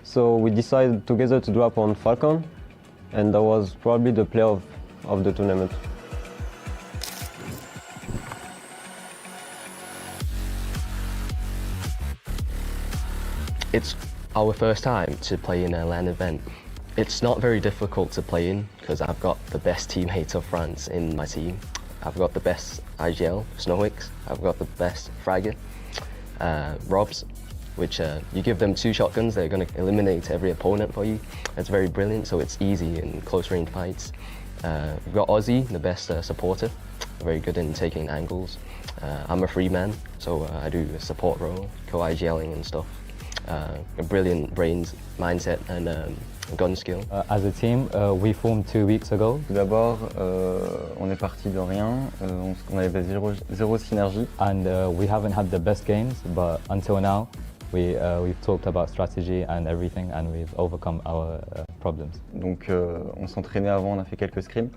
So we decided together to drop on Falcon, and that was probably the play of the tournament. It's our first time to play in a LAN event. It's not very difficult to play in because I've got the best teammate of France in my team. I've got the best IGL, Snowix. I've got the best Fragger, Robs, which you give them 2 shotguns, they're going to eliminate every opponent for you. It's very brilliant, so it's easy in close range fights. We've got Ozzy, the best supporter, very good in taking angles. I'm a free man, so I do a support role, co-IGLing and stuff. A brilliant brains, mindset and gun skill. As a team, we formed 2 weeks ago. Tout d'abord, on est parti de rien, on avait zéro synergie. And we haven't had the best games, but until now, we've talked about strategy and everything, and we've overcome our problems. Donc on s'entraînait avant, on a fait quelques scrims.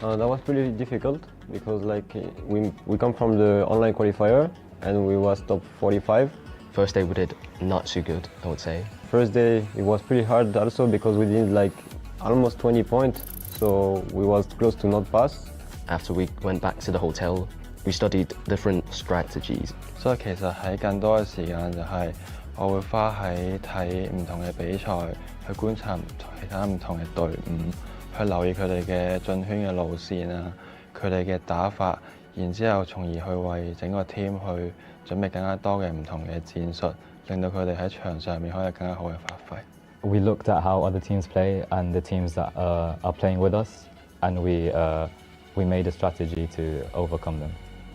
That was pretty difficult because like we come from the online qualifier and we was top 45. First day we did not too good, I would say. First day it was pretty hard also because we did like almost 20 points, so we was close to not pass. After we went back to the hotel, we studied different strategies. 所以其實喺更多嘅時間就係我會花喺睇唔同嘅比賽，去觀察其他唔同嘅隊伍，去留意佢哋嘅進圈嘅路線啊，佢哋嘅打法，然之後從而去為整個 team 去準備更加多嘅唔同嘅戰術，令到佢哋喺場上面可以有更加好嘅發揮。We looked at how other teams play and the teams that are playing with us, and we made a strategy to overcome them.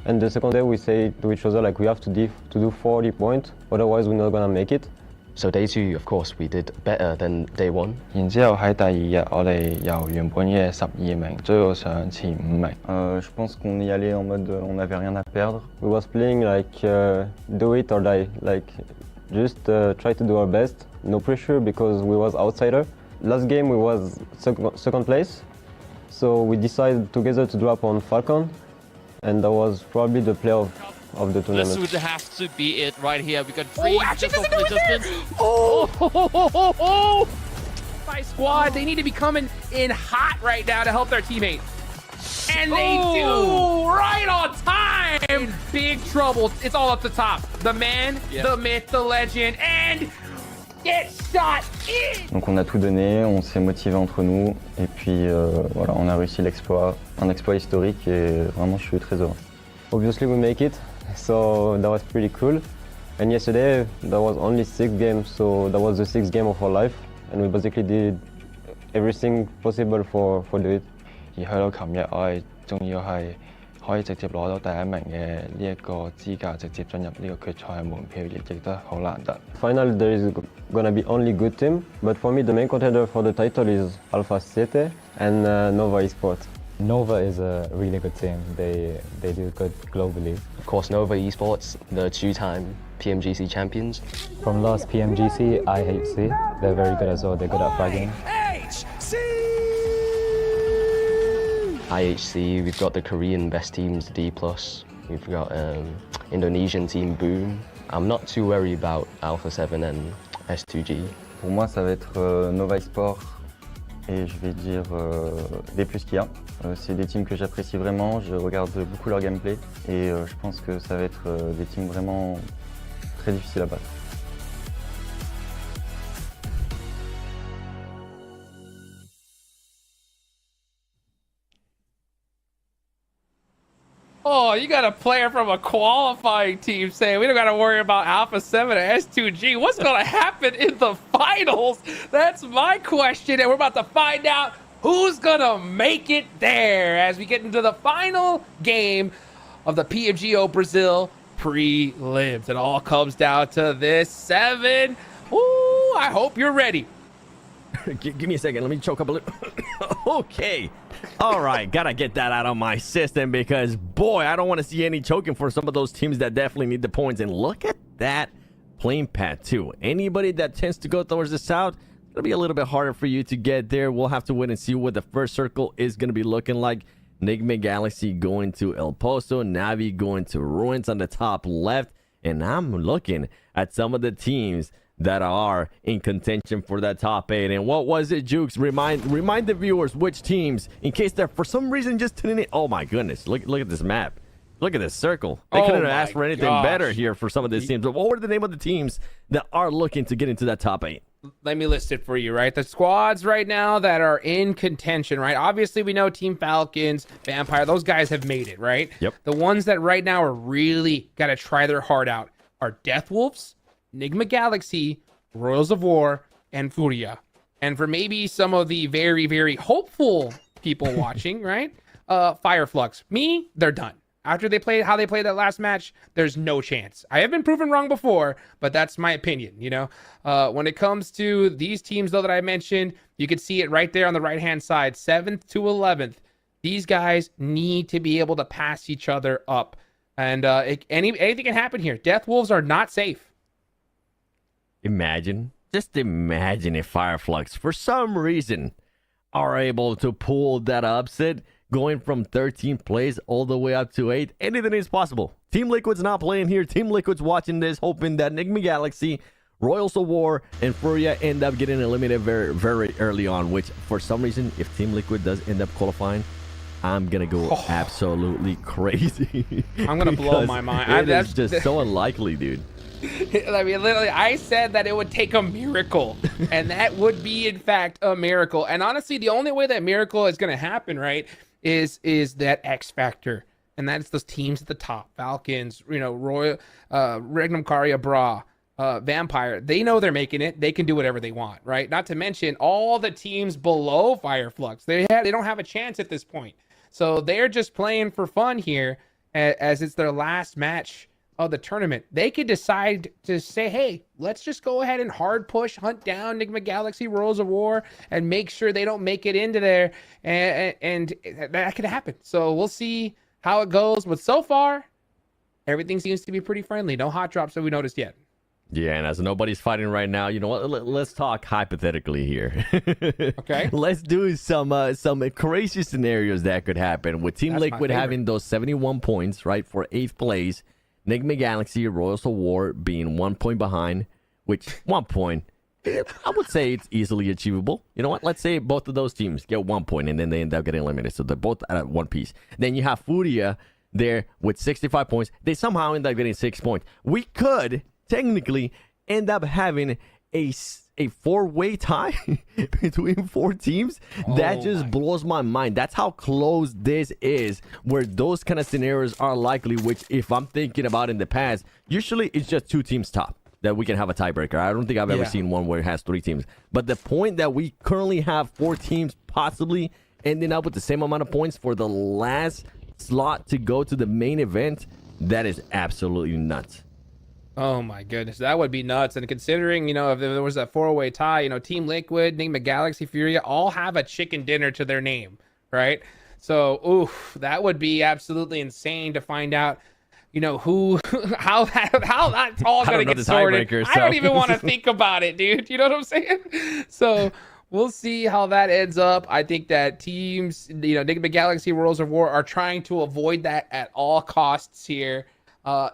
And the second day we say to each other, like, we have to do 40 points, otherwise we're not gonna make it. So day 2, of course, we did better than day 1. 然之後喺第2日，我哋由原本嘅12名追到上前5名。Je pense qu'on y allait en mode on n'avait rien à perdre. We was playing like do it or die, like just try to do our best. No pressure because we was outsider. Last game we was second place, so we decided together to drop on Falcon. And that was probably the play of the tournament. This would have to be it right here. We got 3 just off the distance. My squad, they need to be coming in hot right now to help their teammate. And they do, right on time. Big trouble. It's all up the top. The man, the myth, the legend, and get shot in. Donc on a tout donné, on s'est motivé entre nous, et puis voilà, on a réussi l'exploit, un exploit historique, et vraiment je suis très heureux. Obviously we make it, so that was pretty cool. And yesterday that was only 6 games, so that was the 6th game of our life, and we basically did everything possible for do it. 而去到琴日，我係仲要係可以直接攞到第1名嘅呢一個資格，直接進入呢個決賽嘅門票，亦都好難得。Finally, there is gonna be only good team, but for me the main contender for the title is Alpha 7 and Nova Esports. Nova is a really good team. They do good globally. Of course, Nova Esports, the 2-time PMGC champions. From last PMGC, IHC, they're very good as well. They're good at fragging. IHC, we've got the Korean best teams, D+. We've got Indonesian team, Boom. I'm not too worried about Alpha 7 and S2G. Pour moi, ça va être Nova Esports et je vais dire des plus qu'il y a. C'est des teams que j'apprécie vraiment, je regarde beaucoup leur gameplay et je pense que ça va être des teams vraiment très difficiles à battre. Oh, you got a player from a qualifying team saying we don't got to worry about Alpha 7 or S2G. What's going to happen in the finals? That's my question, and we're about to find out who's going to make it there as we get into the final game of the PMGO Brazil prelims. It all comes down to this 7. Ooh, I hope you're ready. Give me a second. Let me choke up a little. Okay. All right. Gotta get that out of my system because, boy, I don't want to see any choking for some of those teams that definitely need the points. And look at that playing path, too. Anybody that tends to go towards the south, it'll be a little bit harder for you to get there. We'll have to wait and see what the first circle is going to be looking like. Enigma Galaxy going to El Pozo, Navi going to Ruins on the top left. And I'm looking at some of the teams that are in contention for that top 8. And what was it, Jukes? Remind the viewers which teams, in case they're for some reason just tuning in. Oh my goodness, look at this map. Look at this circle. They couldn't have asked for anything better here for some of these teams. But what were the name of the teams that are looking to get into that top 8? Let me list it for you, right? The squads right now that are in contention, right? Obviously, we know Team Falcons, Vampire, those guys have made it, right? Yep. The ones that right now are really got to try their heart out are Death Wolves, Enigma Galaxy, Royals of War, and Furia. And for maybe some of the very, very hopeful people watching, right? Fireflux. Me, they're done. After they played how they played that last match, there's no chance. I have been proven wrong before, but that's my opinion, you know? When it comes to these teams, though, that I mentioned, you can see it right there on the right-hand side, 7th to 11th. These guys need to be able to pass each other up. And anything can happen here. Death Wolves are not safe. Just imagine if Fireflux, for some reason, are able to pull that upset, going from 13th place all the way up to 8. Anything is possible. Team Liquid's not playing here. Team Liquid's watching this, hoping that Enigma Galaxy, Royals of War, and Furia end up getting eliminated very, very early on, which, for some reason, if Team Liquid does end up qualifying, I'm going to go absolutely crazy. I'm going to blow my mind. That's just so unlikely, dude. I mean, literally, I said that it would take a miracle, and that would be, in fact, a miracle. And honestly, the only way that miracle is going to happen, right, is that X factor, and that's those teams at the top: Falcons, you know, Royal, Regnum Caria, Bra, Vampire. They know they're making it. They can do whatever they want, right? Not to mention all the teams below Fireflux. They don't have a chance at this point, so they're just playing for fun here, as it's their last match of the tournament. They could decide to say, hey, let's just go ahead and hard push, hunt down Enigma Galaxy, Royals of War, and make sure they don't make it into there, and that could happen. So we'll see how it goes, but so far everything seems to be pretty friendly. No hot drops that we noticed yet. Yeah, and as nobody's fighting right now, you know what? Let's talk hypothetically here. Okay. Let's do some crazy scenarios that could happen with Team Liquid having those 71 points, right, for 8th place. Enigma Galaxy, Royals of War being 1 point behind, which 1 point, I would say it's easily achievable. You know what? Let's say both of those teams get 1 point and then they end up getting eliminated. So they're both at one piece. Then you have Furia there with 65 points. They somehow end up getting 6 points. We could technically end up having a 4-way tie between 4 teams. That just blows my mind. That's how close this is, where those kind of scenarios are likely, which if I'm thinking about in the past, usually it's just 2 teams top that we can have a tiebreaker. I don't think I've ever seen one where it has 3 teams. But the point that we currently have 4 teams possibly ending up with the same amount of points for the last slot to go to the main event, that is absolutely nuts. Oh my goodness, that would be nuts. And considering, you know, if there was a 4-way tie, you know, Team Liquid, Enigma Galaxy, Furia all have a chicken dinner to their name, right? So, oof, that would be absolutely insane to find out, you know, how that's all going to get sorted. I don't even want to think about it, dude. You know what I'm saying? So we'll see how that ends up. I think that teams, you know, Enigma Galaxy, Worlds of War are trying to avoid that at all costs here.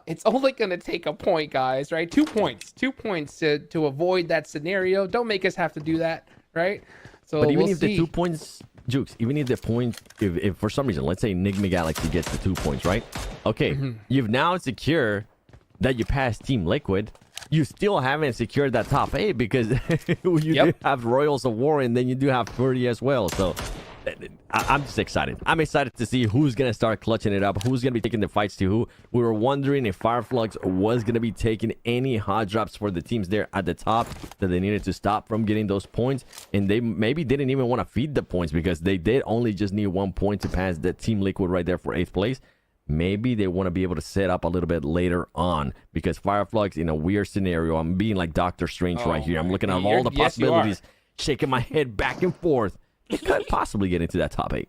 It's only going to take a point, guys, right? 2 points. 2 points to avoid that scenario. Don't make us have to do that, right? So but even if the 2 points, Jukes, even if the point, if for some reason, let's say Enigma Galaxy gets the 2 points, right? Okay, you've now secured that you pass Team Liquid. You still haven't secured that top 8 because you do have Royals of War and then you do have Fury as well. So I'm just excited. I'm excited to see who's going to start clutching it up, who's going to be taking the fights to who. We were wondering if Fireflux was going to be taking any hot drops for the teams there at the top that they needed to stop from getting those points. And they maybe didn't even want to feed the points because they did only just need 1 point to pass the Team Liquid right there for 8th place. Maybe they want to be able to set up a little bit later on because Fireflux in a weird scenario. I'm being like Doctor Strange right here. I'm looking at all the possibilities. shaking my head back and forth. It could possibly get into that top 8.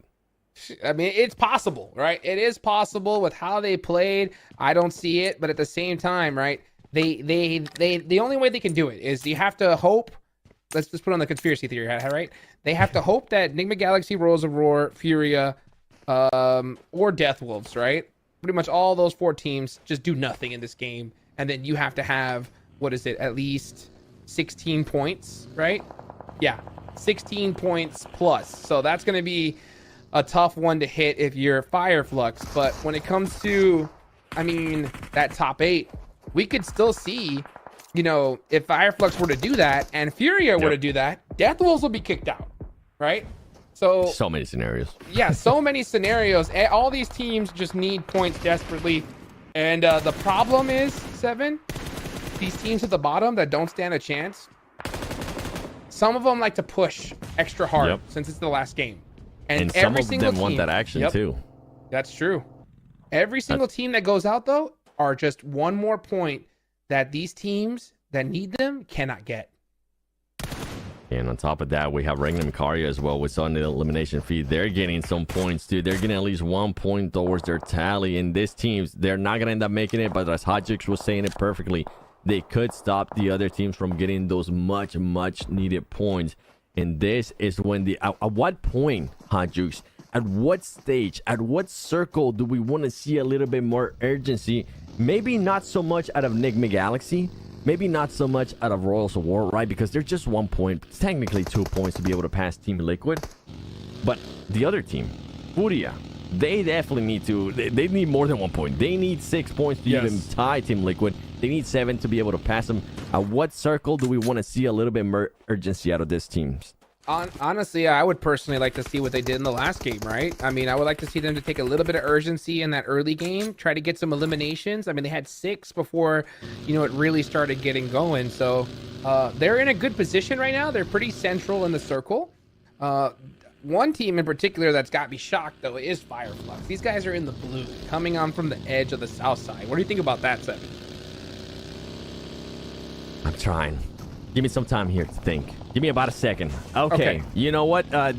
I mean, it's possible, right? It is possible with how they played. I don't see it, but at the same time, right? The only way they can do it is you have to hope. Let's just put on the conspiracy theory hat, right? They have to hope that Enigma Galaxy, Royals of Roar, Furia, or Death Wolves, right? Pretty much all those 4 teams just do nothing in this game, and then you have to have, what is it, at least 16 points, right? Yeah, 16 points plus. So that's going to be a tough one to hit if you're Fireflux. But when it comes to, I mean, that top 8, we could still see, you know, if Fireflux were to do that and Furia were to do that, Death Wolves will be kicked out, right? So many scenarios. Yeah, so many scenarios. All these teams just need points desperately. And the problem is, Seven, these teams at the bottom that don't stand a chance, some of them like to push extra hard since it's the last game. And some every of single them want that action too. That's true. Every single team that goes out, though, are just one more point that these teams that need them cannot get. And on top of that, we have Regnum Karia as well. We saw in the elimination feed, they're getting some points too. They're getting at least 1 point towards their tally. And this teams, they're not going to end up making it. But as Hajix was saying it perfectly, they could stop the other teams from getting those much needed points. And this is when at what point, Hajix, at what stage, at what circle do we want to see a little bit more urgency? Maybe not so much out of Enigma Galaxy. Maybe not so much out of Royals of War, right? Because they're just 1 point, technically 2 points to be able to pass Team Liquid. But the other team, Furia, they definitely need to, they need more than 1 point. They need 6 points to even tie Team Liquid. They need 7 to be able to pass them. At what circle do we want to see a little bit more urgency out of this team? Honestly, I would personally like to see what they did in the last game, right? I mean, I would like to see them to take a little bit of urgency in that early game, try to get some eliminations. I mean, they had 6 before, you know, it really started getting going. So they're in a good position right now. They're pretty central in the circle. One team in particular that's got me shocked, though, is Fireflux. These guys are in the blue, coming on from the edge of the south side. What do you think about that, Seth? I'm trying. Give me some time here to think. Give me about a second. Okay. You know what? As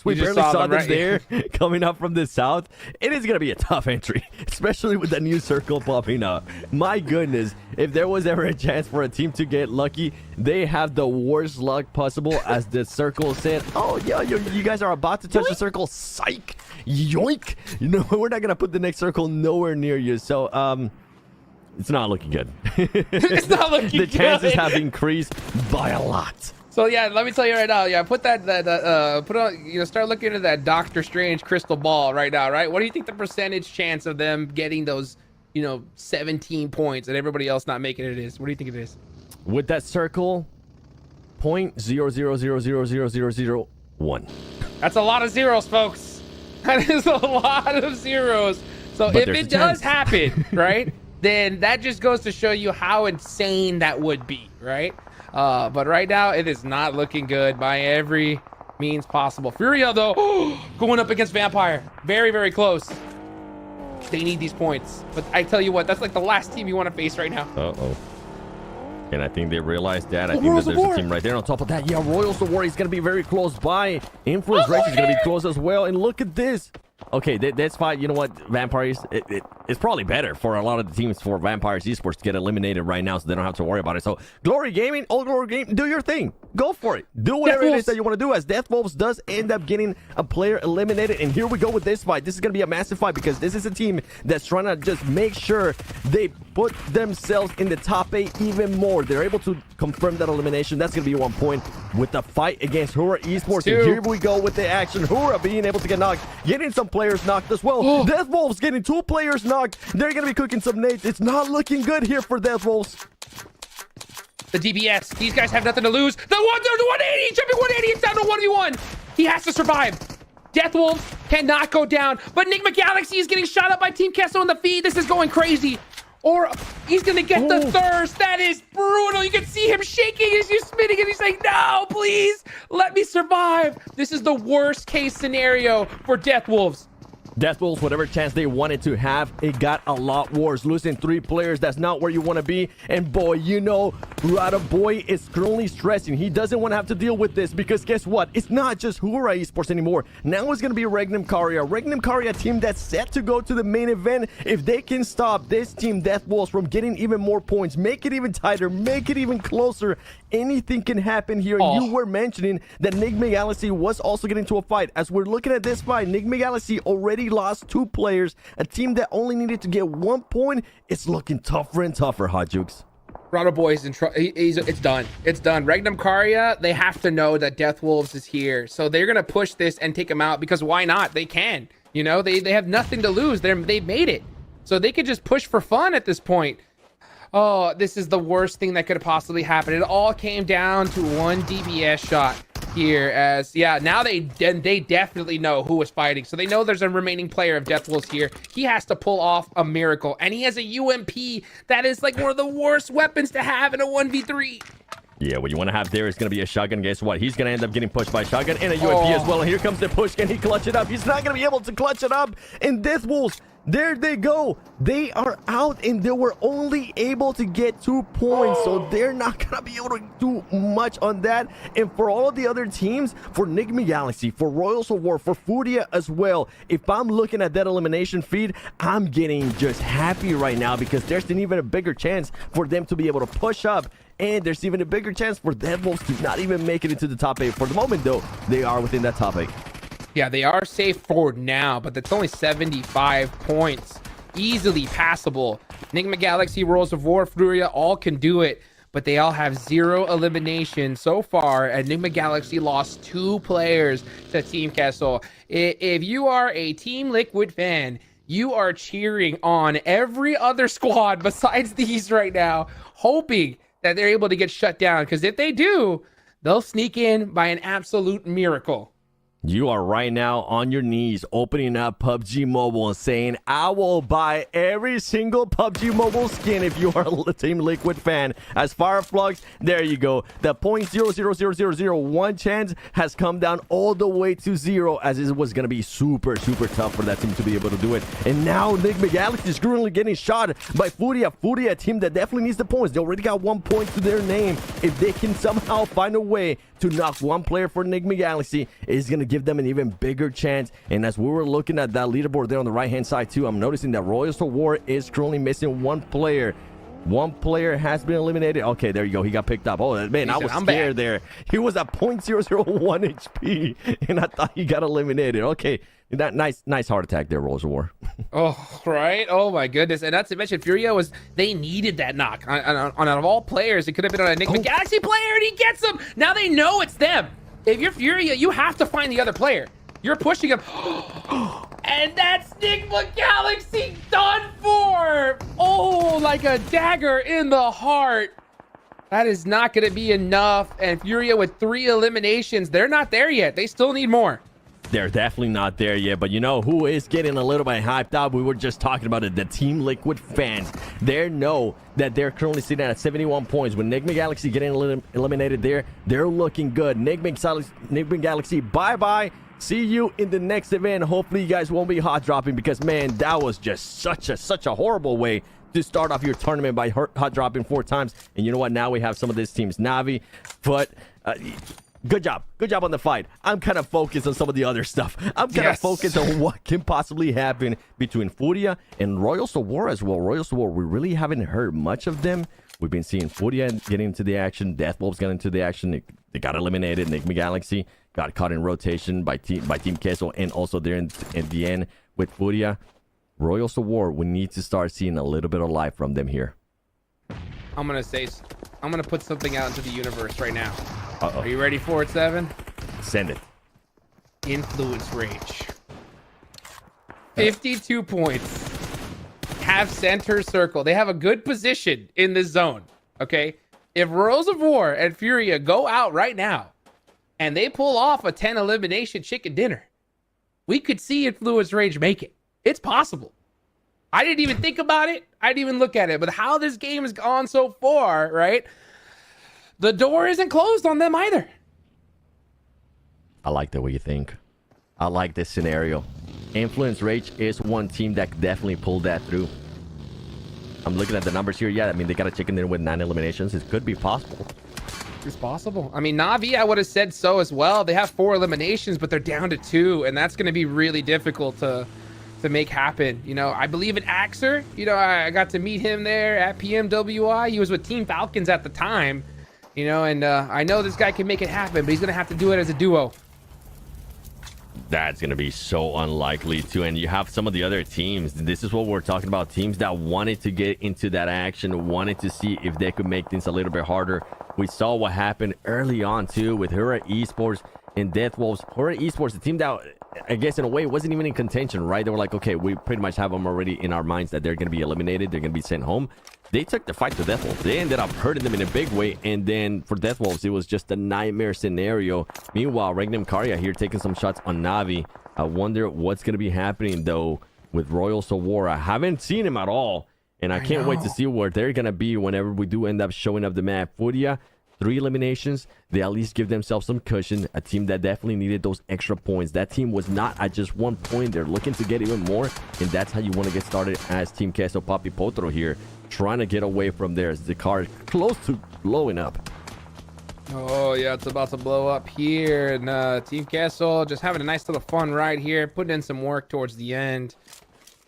we barely saw them there coming up from the south, it is going to be a tough entry, especially with the new circle popping up. My goodness, if there was ever a chance for a team to get lucky, they have the worst luck possible as the circle said, oh, yeah, you guys are about to touch the circle. Psych. Yoink. You know, we're not going to put the next circle nowhere near you. So, it's not looking good. It's not looking good. The chances have increased by a lot. So yeah, let me tell you right now. Yeah, put on, you know, start looking at that Doctor Strange crystal ball right now, right? What do you think the percentage chance of them getting those, you know, 17 points and everybody else not making it is? What do you think it is? With that circle, 0.000000001. That's a lot of zeros, folks. That is a lot of zeros. So if it does happen, right? Then that just goes to show you how insane that would be, right? But right now, it is not looking good by every means possible. Furia, though, going up against Vampire. Very, very close. They need these points. But I tell you what, that's like the last team you want to face right now. Uh-oh. And I think they realized that. I think that there's a team right there on top of that. Yeah, Royals of War is going to be very close by. Influence Rage is going to be close as well. And look at this. Okay, that's fine. You know what? Vampires, it's probably better for a lot of the teams for Vampires Esports to get eliminated right now so they don't have to worry about it. So, Glory Gaming, Old Glory Gaming, do your thing. Go for it. Do whatever it is that you want to do, as Death Wolves does end up getting a player eliminated. And here we go with this fight. This is going to be a massive fight because this is a team that's trying to just make sure they put themselves in the top 8 even more. They're able to confirm that elimination. That's going to be 1 point with the fight against Hura Esports. And here we go with the action. Hura being able to get knocked, getting some players knocked as well. Death Wolves getting 2 players knocked. They're going to be cooking some nades. It's not looking good here for Death Wolves. The DBS. These guys have nothing to lose. The 180. Jumping 180. It's down to 1v1. He has to survive. Death Wolves cannot go down. But Enigma Galaxy is getting shot up by Team Kesso in the feed. This is going crazy. Or he's going to get the thirst. That is brutal. You can see him shaking as he's spinning and he's like, no, please let me survive. This is the worst case scenario for Death Wolves. Death Wolves, whatever chance they wanted to have, it got a lot worse. Losing 3 players, that's not where you want to be. And boy, you know, Rada Boy is currently stressing. He doesn't want to have to deal with this because guess what? It's not just Hura Esports anymore. Now it's going to be Regnum Karya. Regnum Karya team that's set to go to the main event. If they can stop this team, Death Wolves, from getting even more points, make it even tighter, make it even closer, anything can happen here. And you were mentioning that Enigma Galaxy was also getting into a fight. As we're looking at this fight, Enigma Galaxy already lost 2 players. A team that only needed to get 1 point. It's looking tougher and tougher, Hot Jukes. Rada Boy's in trouble. It's done. It's done. Regnum Karya, they have to know that Death Wolves is here. So they're going to push this and take him out because why not? They can. You know, they have nothing to lose. They've made it. So they could just push for fun at this point. Oh, this is the worst thing that could have possibly happened. It all came down to 1 DBS shot here as, yeah, now they definitely know who was fighting. So they know there's a remaining player of Death Wolves here. He has to pull off a miracle. And he has a UMP that is like one of the worst weapons to have in a 1v3. Yeah, what you want to have there is going to be a shotgun. Guess what? He's going to end up getting pushed by a shotgun and a UMP as well. And here comes the push. Can he clutch it up? He's not going to be able to clutch it up. And Death Wolves, there they go. They are out and they were only able to get 2 points. So they're not going to be able to do much on that. And for all of the other teams, for Enigma Galaxy, for Royals of War, for Furia as well, if I'm looking at that elimination feed, I'm getting just happy right now because there's an even a bigger chance for them to be able to push up. And there's even a bigger chance for Death Wolves to not even make it into the top 8. For the moment, though, they are within that top 8. Yeah, they are safe for now, but that's only 75 points. Easily passable. Enigma Galaxy, Royals of War, Furia, all can do it, but they all have 0 eliminations so far. Enigma Galaxy lost 2 players to Team Kessel. If you are a Team Liquid fan, you are cheering on every other squad besides these right now, hoping that they're able to get shut down, because if they do, they'll sneak in by an absolute miracle. You are right now on your knees opening up PUBG Mobile and saying, I will buy every single PUBG Mobile skin if you are a Team Liquid fan. As Fireflux, there you go. The 0.00001 chance has come down all the way to 0, as it was going to be super tough for that team to be able to do it. And now Enigma Galaxy is currently getting shot by Furia. Furia, a team that definitely needs the points. They already got 1 point to their name. If they can somehow find a way to knock 1 player for Enigma Galaxy, it's going to give them an even bigger chance. And as we were looking at that leaderboard there on the right hand side too, I'm noticing that Royals of War is currently missing 1 player. 1 player has been eliminated. Okay, there you go. He got picked up. Oh man, I was scared there. He was at 0.001 HP and I thought he got eliminated. Okay, that nice heart attack there, Royals of War. Oh, right. Oh my goodness. And not to mention, Furia they needed that knock on out of all players. It could have been on a Enigma Galaxy player and he gets them. Now they know it's them. If you're Furia, you have to find the other player. You're pushing him. And that's Enigma Galaxy done for. Oh, like a dagger in the heart. That is not going to be enough. And Furia with 3 eliminations, they're not there yet. They still need more. They're definitely not there yet, but you know who is getting a little bit hyped up? We were just talking about it. The Team Liquid fans. They know that they're currently sitting at 71 points. When Enigma Galaxy getting eliminated there, they're looking good. Enigma Galaxy, bye-bye. See you in the next event. Hopefully you guys won't be hot dropping because, man, that was just such a horrible way to start off your tournament by hot dropping 4 times. And you know what? Now we have some of these teams. Navi, but... Good job on the fight. I'm kind of focused on some of the other stuff. I'm kind of focused on what can possibly happen between Furia and Royals of War as well. Royals of War, we really haven't heard much of them. We've been seeing Furia getting into the action. Death Wolves got into the action. They got eliminated. Enigma Galaxy got caught in rotation by Team Kessel, and also there in the end with Furia. Royals of War, we need to start seeing a little bit of life from them here. I'm gonna put something out into the universe right now. Uh-oh. Are you ready for it, 7? Send it. Influence Rage. 52 points. Have center circle. They have a good position in this zone. Okay? If Royals of War and Furia go out right now and they pull off a 10 elimination chicken dinner, we could see Influence Rage make it. It's possible. I didn't even think about it. I didn't even look at it. But how this game has gone so far, right? The door isn't closed on them either. I like the way you think. I like this scenario. Influence Rage is one team that definitely pulled that through. I'm looking at the numbers here. Yeah, I mean, they got a chicken dinner with 9 eliminations. It could be possible. It's possible. I mean, Na'Vi, I would have said so as well. They have 4 eliminations, but they're down to 2, and that's going to be really difficult to make happen. You know, I believe in Axer. You know, I got to meet him there at PMWI. He was with Team Falcons at the time, you know, and I know this guy can make it happen, but he's going to have to do it as a duo. That's going to be so unlikely too. And you have some of the other teams. This is what we're talking about. Teams that wanted to get into that action, wanted to see if they could make things a little bit harder. We saw what happened early on too with Hura Esports and Death Wolves. Hura Esports, the team that I guess in a way wasn't even in contention, right? They were like, okay, we pretty much have them already in our minds that they're going to be eliminated. They're going to be sent home. They took the fight to Death Wolves. They ended up hurting them in a big way. And then for Death Wolves, it was just a nightmare scenario. Meanwhile, Regnum Karya here taking some shots on Na'Vi. I wonder what's going to be happening, though, with Royal Sawara. I haven't seen him at all. And I can't wait to see where they're going to be whenever we do end up showing up the map. Furia, 3 eliminations. They at least give themselves some cushion. A team that definitely needed those extra points. That team was not at just 1 point. They're looking to get even more. And that's how you want to get started as Team Queso Papi Potro here. Trying to get away from there as the car is close to blowing up. Oh, yeah, it's about to blow up here. And Team Castle just having a nice little fun ride here, putting in some work towards the end.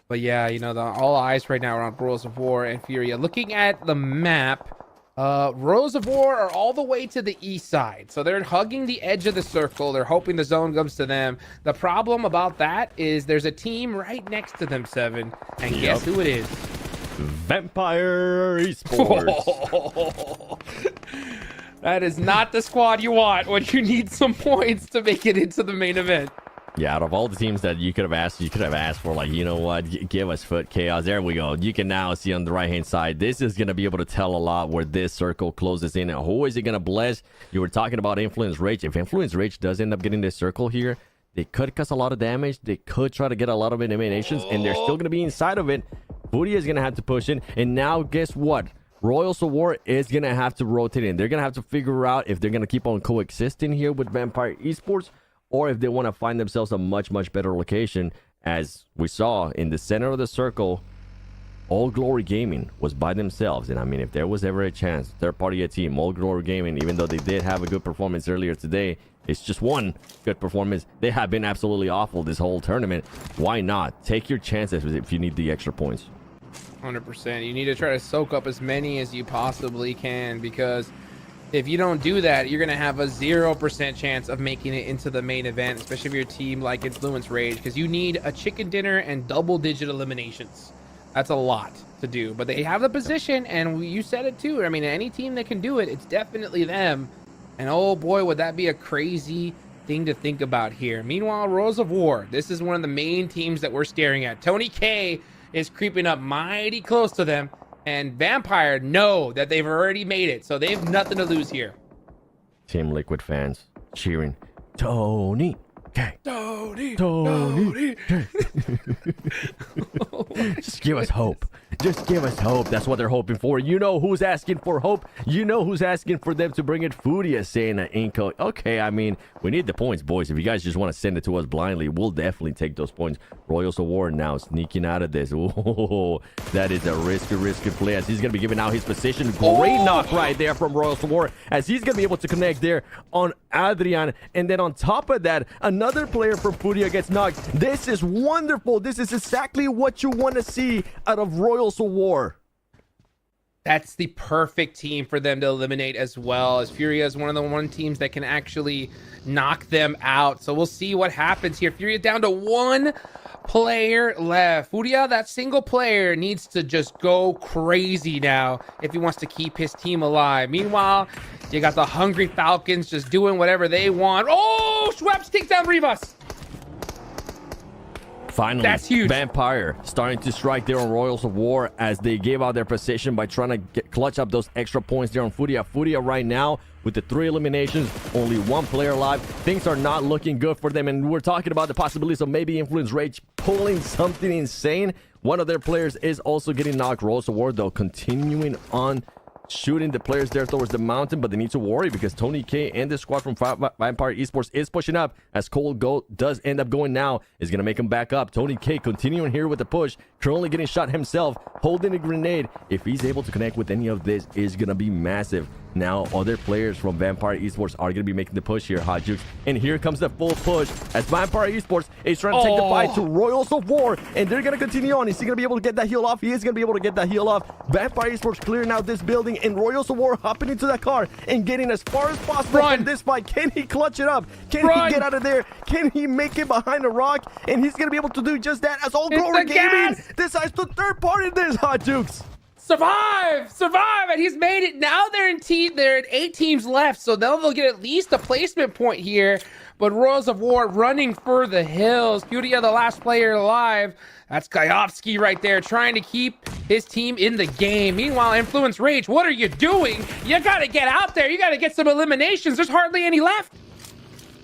But yeah, you know, all eyes right now are on Royals of War and Furia. Looking at the map, Royals of War are all the way to the east side. So they're hugging the edge of the circle. They're hoping the zone comes to them. The problem about that is there's a team right next to them, Seven. And guess who it is? Vampire Esports. That is not the squad you want when you need some points to make it into the main event. Yeah, out of all the teams that you could have asked for, like, you know what, give us Foot Chaos. There we go. You can now see on the right hand side, this is going to be able to tell a lot where this circle closes in. And who is it going to bless? You were talking about Influence Rage. If Influence Rage does end up getting this circle here, they could cause a lot of damage. They could try to get a lot of eliminations, and they're still going to be inside of it. Furia is going to have to push in. And now, guess what? Royal War is going to have to rotate in. They're going to have to figure out if they're going to keep on coexisting here with Vampire Esports, or if they want to find themselves a much, much better location. As we saw in the center of the circle, All Glory Gaming was by themselves. And I mean, if there was ever a chance, third-party team, All Glory Gaming, even though they did have a good performance earlier today, it's just one good performance. They have been absolutely awful this whole tournament. Why not? Take your chances if you need the extra points. 100%. You need to try to soak up as many as you possibly can, because if you don't do that, you're going to have a 0% chance of making it into the main event, especially if your team like Influence Rage, because you need a chicken dinner and double-digit eliminations. That's a lot to do, but they have the position, and you said it too. I mean, any team that can do it, it's definitely them. And oh boy, would that be a crazy thing to think about here. Meanwhile, Royals of War, this is one of the main teams that we're staring at. Tony K is creeping up mighty close to them, and Vampire know that they've already made it, so they have nothing to lose here. Team Liquid fans cheering, Tony K. Tony K. Just give us hope. Just give us hope. That's what they're hoping for. You know who's asking for hope. You know who's asking for them to bring it. Furia saying that Inco. Okay, I mean, we need the points, boys. If you guys just want to send it to us blindly, we'll definitely take those points. Royals of War now sneaking out of this. Ooh, that is a risky play as he's going to be giving out his position. Great knock right there from Royals of War as he's going to be able to connect there on Adrian. And then on top of that, another player from Furia gets knocked. This is wonderful. This is exactly what you want to see out of Royals of War. That's the perfect team for them to eliminate as well, as Furia is one of the teams that can actually knock them out. So we'll see what happens here. Furia down to 1 player left. Furia, that single player, needs to just go crazy now if he wants to keep his team alive. Meanwhile, you got the Hungry Falcons just doing whatever they want. Oh, Schweppes takes down Rivas. Finally, that's huge. Vampire starting to strike there on Royals of War as they gave out their position by trying to clutch up those extra points there on Furia. Furia right now with the 3 eliminations, only 1 player alive. Things are not looking good for them, and we're talking about the possibilities of maybe Influence Rage pulling something insane. One of their players is also getting knocked. Royals of War, though, continuing on shooting the players there towards the mountain, but they need to worry because Tony K and the squad from Vampire Esports is pushing up as Cole does end up going now. Is going to make him back up. Tony K continuing here with the push, currently getting shot himself, holding a grenade. If he's able to connect with any of this, is going to be massive. Now, other players from Vampire Esports are going to be making the push here, Hot Jukes. And here comes the full push as Vampire Esports is trying to take the fight to Royals of War. And they're going to continue on. Is he going to be able to get that heal off? He is going to be able to get that heal off. Vampire Esports clearing out this building. And Royals of War hopping into that car and getting as far as possible from this fight. Can he clutch it up? Can he get out of there? Can he make it behind a rock? And he's going to be able to do just that as All Glory Gaming decides to third party this, Hot Jukes. Survive! And he's made it. Now they're at 8 teams left, so they'll get at least a placement point here. But Royals of War running for the hills. Furia, the last player alive. That's Kayovsky right there, trying to keep his team in the game. Meanwhile, Influence Rage, what are you doing? You gotta get out there. You gotta get some eliminations. There's hardly any left.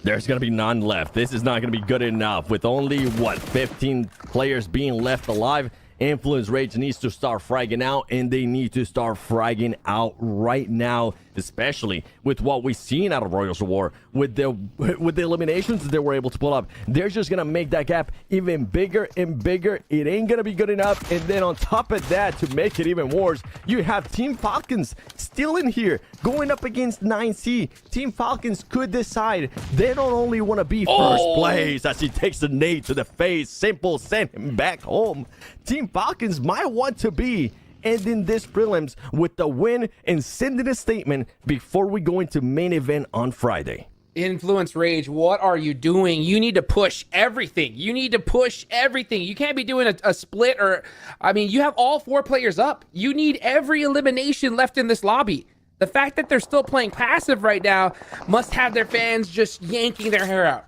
There's going to be none left. This is not going to be good enough. With only, 15 players being left alive, Influence Rage needs to start fragging out, and they need to start fragging out right now, especially with what we've seen out of Royals of War. With the eliminations they were able to pull up, they're just going to make that gap even bigger and bigger. It ain't going to be good enough. And then on top of that, to make it even worse, you have Team Falcons still in here going up against 9C. Team Falcons could decide they don't only want to be first place as he takes a nade to the face. Simple, send him back home. Team Falcons might want to be ending this prelims with the win and sending a statement before we go into main event on Friday. Influence Rage, what are you doing? You need to push everything. You can't be doing a split you have all 4 players up. You need every elimination left in this lobby. The fact that they're still playing passive right now must have their fans just yanking their hair out.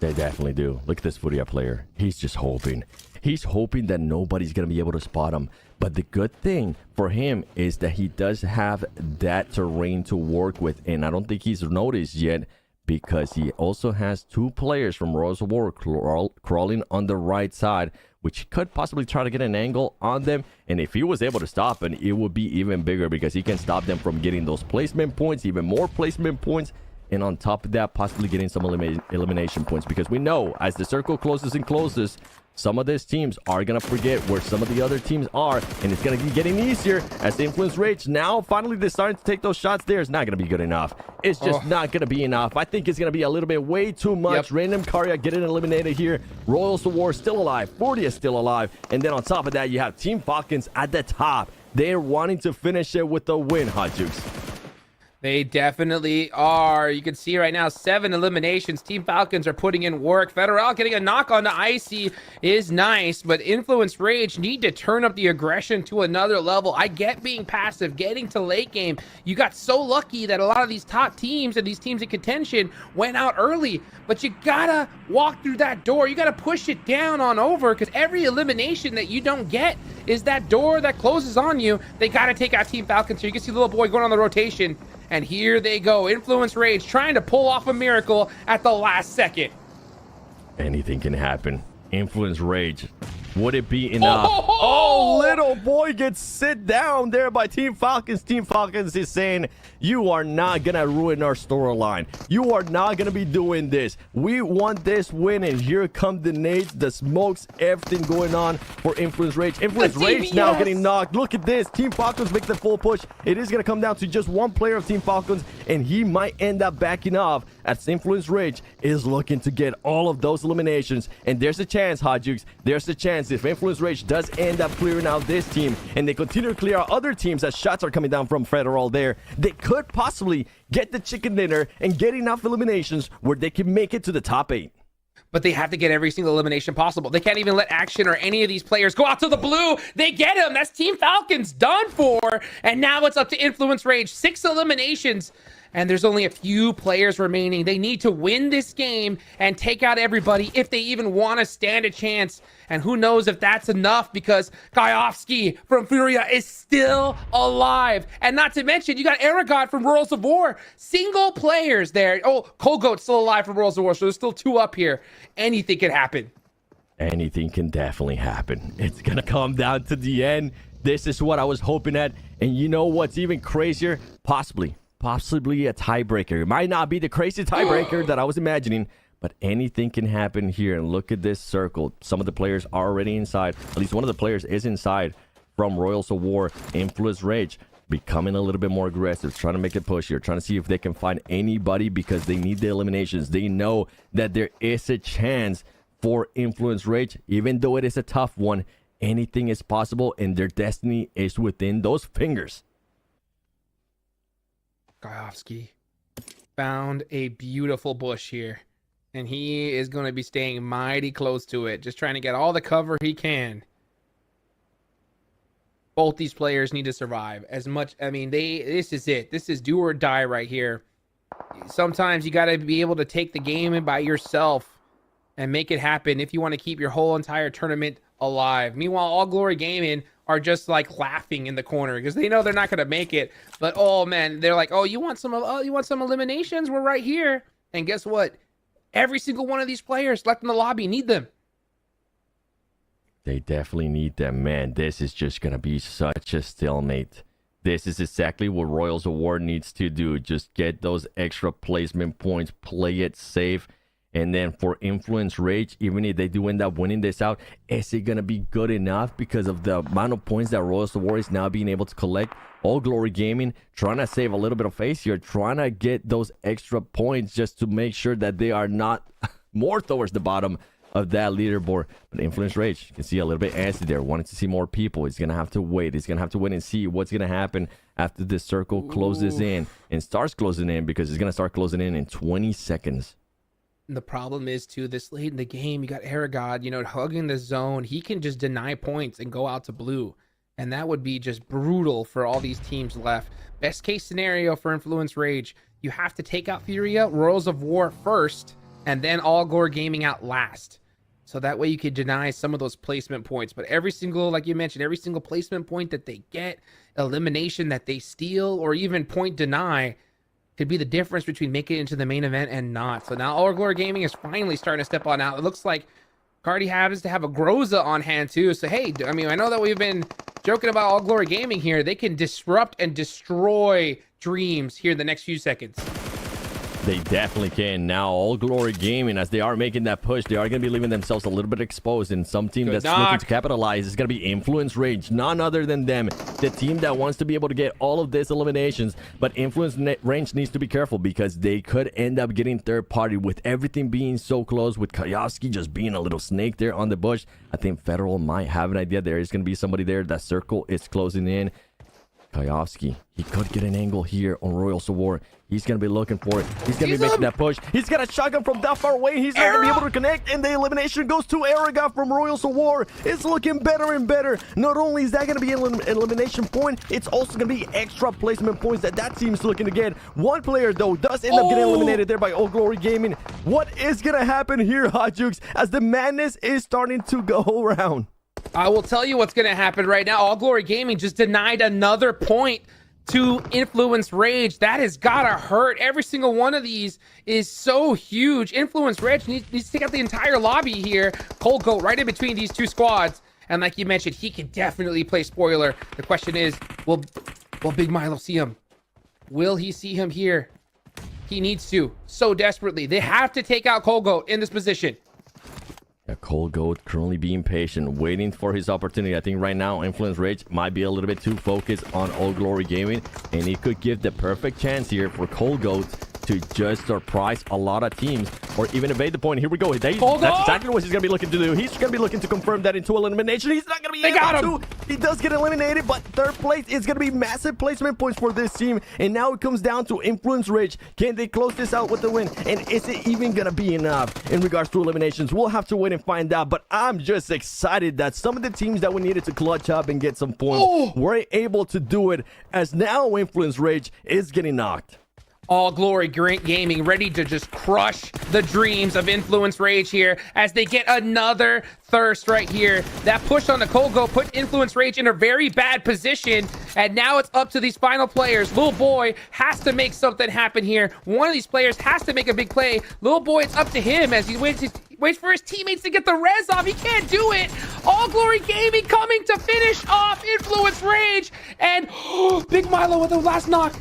They definitely do. Look at this Furia player. He's just hoping. He's hoping that nobody's going to be able to spot him. But the good thing for him is that he does have that terrain to work with. And I don't think he's noticed yet because he also has 2 players from Royals of War crawling on the right side, which could possibly try to get an angle on them. And if he was able to stop it, it would be even bigger because he can stop them from getting those placement points, even more placement points. And on top of that, possibly getting some elimination points, because we know as the circle closes and closes, some of these teams are going to forget where some of the other teams are, and it's going to be getting easier as the Influence Rage now finally they're starting to take those shots there. It's not going to be good enough. It's just not going to be enough. I think it's going to be a little bit way too much. Random Karya getting eliminated here. Royals of War still alive. 40 is still alive. And then on top of that, you have Team Falcons at the top. They're wanting to finish it with a win, Hot Jukes. They definitely are. You can see right now 7 eliminations. Team Falcons are putting in work. Federal getting a knock on the Icy is nice, but Influence Rage need to turn up the aggression to another level. I get being passive, getting to late game. You got so lucky that a lot of these top teams and these teams in contention went out early, but you gotta walk through that door. You gotta push it down on over, because every elimination that you don't get is that door that closes on you. They gotta take out Team Falcons. So you can see the little boy going on the rotation. And here they go. Influence Rage trying to pull off a miracle at the last second. Anything can happen. Influence Rage. Would it be enough? Oh, little boy gets sit down there by Team Falcons. Team Falcons is saying, you are not going to ruin our storyline. You are not going to be doing this. We want this win, and here come the nades, the smokes, everything going on for Influence Rage. Influence Rage now getting knocked. Look at this. Team Falcons make the full push. It is going to come down to just 1 player of Team Falcons, and he might end up backing off as Influence Rage is looking to get all of those eliminations. And there's a chance, Hot Jukes. There's a chance if Influence Rage does end up clearing out this team and they continue to clear out other teams as shots are coming down from Federal there, they could possibly get the chicken dinner and get enough eliminations where they can make it to the top 8. But they have to get every single elimination possible. They can't even let Action or any of these players go out to the blue. They get him. That's Team Falcons done for. And now it's up to Influence Rage. 6 eliminations. And there's only a few players remaining. They need to win this game and take out everybody if they even want to stand a chance. And who knows if that's enough, because Kayovsky from Furia is still alive. And not to mention, you got Aragon from Royals of War. Single players there. Oh, Colgoat's still alive from Royals of War, so there's still 2 up here. Anything can happen. Anything can definitely happen. It's going to come down to the end. This is what I was hoping at. And you know what's even crazier? Possibly a tiebreaker. It might not be the crazy tiebreaker that I was imagining, but anything can happen here. And look at this circle. Some of the players are already inside. At least one of the players is inside from Royals of War. Influence Rage becoming a little bit more aggressive, trying to make a push here, trying to see if they can find anybody because they need the eliminations. They know that there is a chance for Influence Rage, even though it is a tough one. Anything is possible, and their destiny is within those fingers. Kayovski found a beautiful bush here, and he is going to be staying mighty close to it, just trying to get all the cover he can. Both these players need to survive as much. I mean, this is it. This is do or die right here. Sometimes you got to be able to take the game in by yourself and make it happen if you want to keep your whole entire tournament alive. Meanwhile, All Glory Gaming are just like laughing in the corner because they know they're not going to make it. But oh man, they're like, oh, you want some eliminations? We're right here. And guess what? Every single one of these players left in the lobby need them. They definitely need them, man. This is just going to be such a stalemate. This is exactly what Royals of War needs to do. Just get those extra placement points, play it safe. And then for Influence Rage, even if they do end up winning this out, is it going to be good enough because of the amount of points that Royals of War is now being able to collect? All Glory Gaming trying to save a little bit of face here, trying to get those extra points just to make sure that they are not more towards the bottom of that leaderboard. But Influence Rage, you can see a little bit antsy there, wanting to see more people. He's gonna have to wait. He's gonna have to wait and see what's gonna happen after this circle closes in and starts closing in, because it's gonna start closing in 20 seconds. The problem is too, this late in the game, you got Aragod, you know, hugging the zone. He can just deny points and go out to blue, and that would be just brutal for all these teams left. Best case scenario for Influence Rage, you have to take out Furia, Royals of War first, and then All Glory Gaming out last. So that way you could deny some of those placement points. But every single, like you mentioned, every single placement point that they get, elimination that they steal, or even point deny, could be the difference between making it into the main event and not. So now All Glory Gaming is finally starting to step on out. It looks like Cardi happens to have a Groza on hand too. So hey, I mean, I know that we've been joking about All Glory Gaming here. They can disrupt and destroy dreams here in the next few seconds. They definitely can. Now, All Glory Gaming, as they are making that push, they are going to be leaving themselves a little bit exposed. And some team that's looking to capitalize is going to be Influence Rage. None other than them. The team that wants to be able to get all of these eliminations. But Influence Rage needs to be careful because they could end up getting third party with everything being so close, with Kayovski just being a little snake there on the bush. I think Federal might have an idea. There is going to be somebody there. That circle is closing in. Kayovski, he could get an angle here on Royals of War. He's going to be looking for it. He's going to be making that push. He's got a shotgun from that far away. He's not going to be able to connect, and the elimination goes to Aragod from Royals of War. It's looking better and better. Not only is that going to be an elimination point, it's also going to be extra placement points that team's looking to get. One player, though, does end up getting eliminated there by All Glory Gaming. What is going to happen here, Hot Jukes, as the madness is starting to go around? I will tell you what's going to happen right now. All Glory Gaming just denied another point to Influence Rage. That has gotta hurt. Every single one of these is so huge. Influence Rage needs to take out the entire lobby here. Cold Goat right in between these two squads. And like you mentioned, he can definitely play spoiler. The question is, will Big Milo see him? Will he see him here? He needs to so desperately. They have to take out Cold Goat in this position. Yeah, Cold Goat currently being patient, waiting for his opportunity. I think right now, Influence Rage might be a little bit too focused on All Glory Gaming, and he could give the perfect chance here for Cold Goat to just surprise a lot of teams, or even evade the point. Here we go. That's exactly what he's going to be looking to do. He's going to be looking to confirm that into elimination. He's not going to be able to. He does get eliminated, but third place is going to be massive placement points for this team. And now it comes down to Influence Rage. Can they close this out with the win? And is it even going to be enough in regards to eliminations? We'll have to wait and find out. But I'm just excited that some of the teams that we needed to clutch up and get some points were able to do it, as now Influence Rage is getting knocked. All Glory Gaming ready to just crush the dreams of Influence Rage here as they get another thirst right here. That push on the Cold Goat put Influence Rage in a very bad position, and now it's up to these final players. Lil Boy has to make something happen here. One of these players has to make a big play. Lil Boy, it's up to him as he waits. Waits for his teammates to get the res off. He can't do it. All Glory Gaming coming to finish off Influence Rage. And Big Milo with the last knock.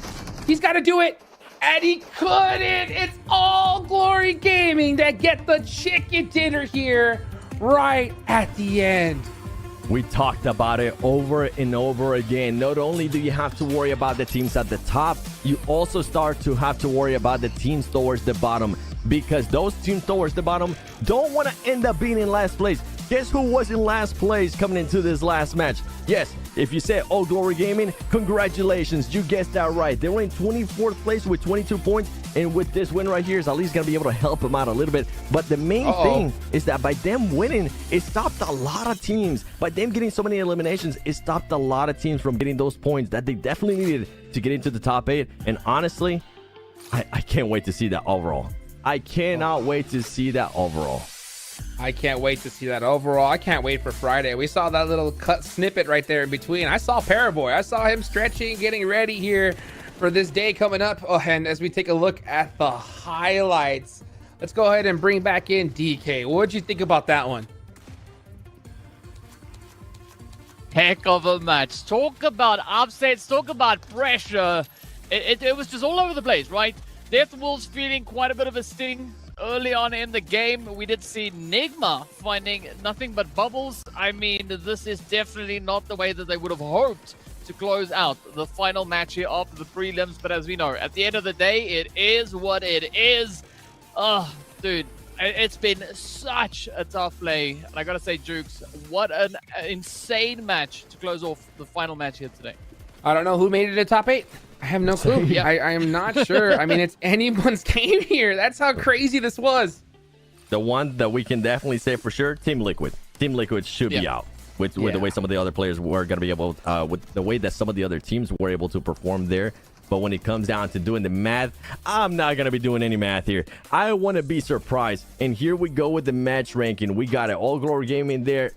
He's got to do it. And he couldn't. It's All Glory Gaming that get the chicken dinner here right at the end. We talked about it over and over again. Not only do you have to worry about the teams at the top, you also start to have to worry about the teams towards the bottom, because those teams towards the bottom don't want to end up being in last place. Guess who was in last place coming into this last match? Yes, if you said All Glory Gaming, congratulations, you guessed that right. They were in 24th place with 22 points, and with this win right here is at least going to be able to help them out a little bit. But the main thing is that by them winning, it stopped a lot of teams. By them getting so many eliminations, it stopped a lot of teams from getting those points that they definitely needed to get into the top 8. And honestly, I can't wait to see that overall. I cannot wait to see that overall. I can't wait to see that overall. I can't wait for Friday. We saw that little cut snippet right there in between. I saw Paraboy. I saw him stretching, getting ready here for this day coming up. Oh, and as we take a look at the highlights, let's go ahead and bring back in DK. What did you think about that one? Heck of a match. Talk about upsets, talk about pressure. It was just all over the place, right? Death Wolves feeling quite a bit of a sting early on in the game. We did see Nigma finding nothing but bubbles. I mean, this is definitely not the way that they would have hoped to close out the final match here after the prelims. But as we know, at the end of the day, it is what it is. Oh, dude, it's been such a tough play. And I gotta say, Jukes, what an insane match to close off the final match here today. I don't know who made it a top 8. I have no clue. I am not sure. I mean, it's anyone's game here. That's how crazy this was. The one that we can definitely say for sure, Team Liquid. Team Liquid should be out with the way some of the other players were going to be able, with the way that some of the other teams were able to perform there. But when it comes down to doing the math, I'm not going to be doing any math here. I want to be surprised. And here we go with the match ranking. We got it. All Glory Gaming there.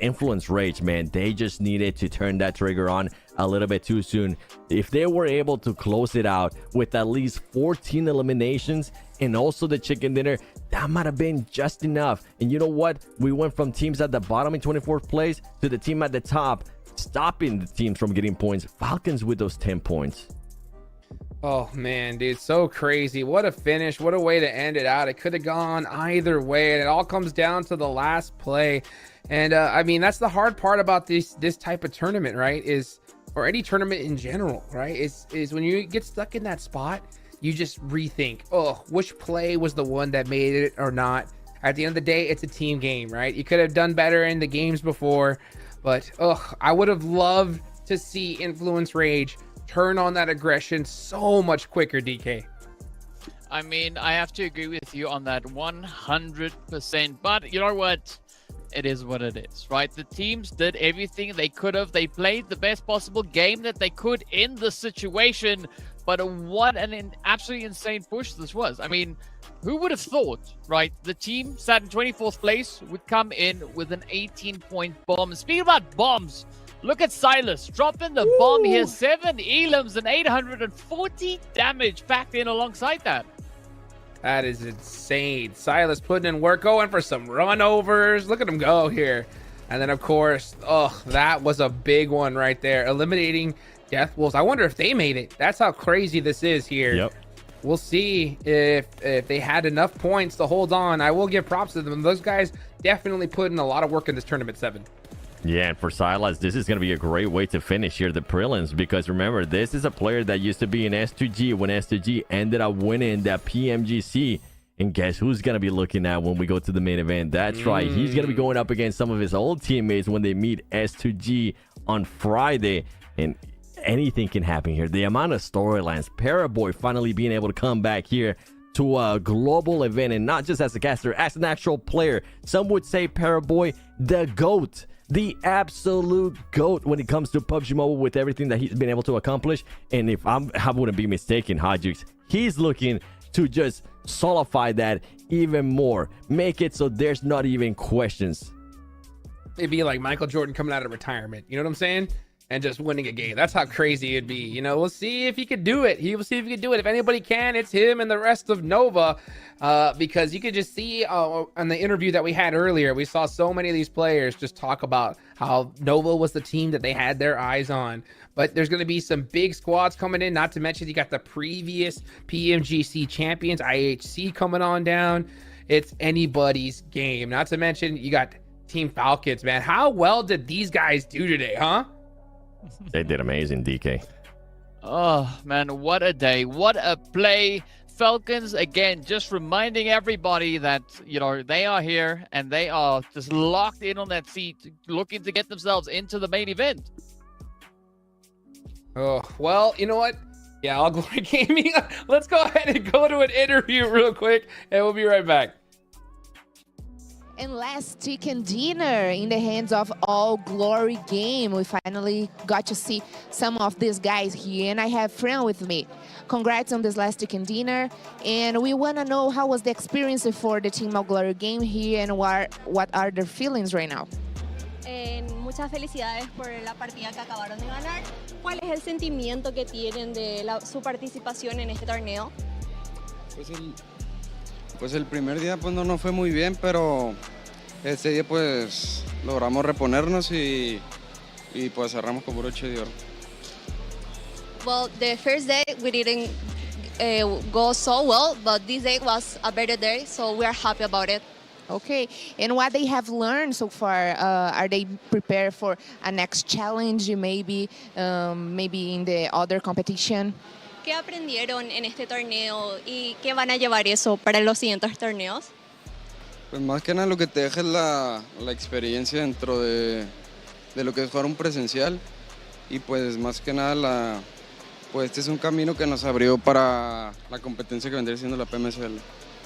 Influence Rage, man. They just needed to turn that trigger on a little bit too soon. If they were able to close it out with at least 14 eliminations and also the chicken dinner, that might have been just enough. And you know what? We went from teams at the bottom in 24th place to the team at the top, stopping the teams from getting points. Falcons with those 10 points. Oh man, dude, so crazy. What a finish. What a way to end it out. It could have gone either way, and it all comes down to the last play. And I mean, that's the hard part about this type of tournament, right? Or any tournament in general, right? Is when you get stuck in that spot, you just rethink, which play was the one that made it or not. At the end of the day, it's a team game, right? You could have done better in the games before, but I would have loved to see Influence Rage turn on that aggression so much quicker, DK. I mean, I have to agree with you on that 100%. But you know what? It is what it is, right? The teams did everything they could have. They played the best possible game that they could in the situation. But what an absolutely insane push this was. I mean, who would have thought, right? The team sat in 24th place would come in with an 18-point bomb. Speaking about bombs, look at Silas dropping the bomb here. 7 elims and 840 damage packed in alongside that. That is insane. Silas putting in work, going for some runovers. Look at him go here. And then, of course, that was a big one right there. Eliminating Death Wolves. I wonder if they made it. That's how crazy this is here. Yep. We'll see if they had enough points to hold on. I will give props to them. Those guys definitely put in a lot of work in this tournament, 7. Yeah, and for Silas, this is going to be a great way to finish here the prelims, because remember, this is a player that used to be in S2G when S2G ended up winning that PMGC. And guess who's going to be looking at when we go to the main event? That's right. He's going to be going up against some of his old teammates when they meet S2G on Friday. And anything can happen here. The amount of storylines, Paraboy finally being able to come back here to a global event, and not just as a caster, as an actual player. Some would say Paraboy, the GOAT. The absolute GOAT when it comes to PUBG Mobile, with everything that he's been able to accomplish. And if I wouldn't be mistaken, Hajux, he's looking to just solidify that even more. Make it so there's not even questions. It'd be like Michael Jordan coming out of retirement. You know what I'm saying? and just winning a game. That's how crazy it'd be. You know, we'll see if he could do it. He will see if he can do it. If anybody can, it's him and the rest of Nova, because you could just see on the interview that we had earlier, we saw so many of these players just talk about how Nova was the team that they had their eyes on. But there's going to be some big squads coming in, not to mention you got the previous PMGC champions, IHC, coming on down. It's anybody's game. Not to mention you got Team Falcons, man. How well did these guys do today, huh? They did amazing, DK. Oh, man, what a day. What a play. Falcons, again, just reminding everybody that, you know, they are here and they are just locked in on that seat, looking to get themselves into the main event. Oh, well, you know what? Yeah, All Glory Gaming. Let's go ahead and go to an interview real quick, and we'll be right back. And last chicken dinner in the hands of All Glory Game. We finally got to see some of these guys here, and I have Fran with me. Congrats on this last chicken dinner, and we want to know how was the experience for the team All Glory Game here, and what are their feelings right now. Muchas felicidades por la partida que acabaron de ganar. ¿Cuál es el sentimiento que tienen de su participación en este torneo? Pues el primer día pues no nos fue muy bien, pero este día pues logramos reponernos y pues cerramos con broche de oro. Well, the first day we didn't go so well, but this day was a better day, so we are happy about it. Okay, and what they have learned so far, are they prepared for a next challenge, maybe in the other competition? ¿Qué aprendieron en este torneo y qué van a llevar eso para los siguientes torneos? Pues más que nada lo que te deja es la experiencia dentro de lo que es jugar un presencial y pues más que nada pues este es un camino que nos abrió para la competencia que vendría siendo la PMSL.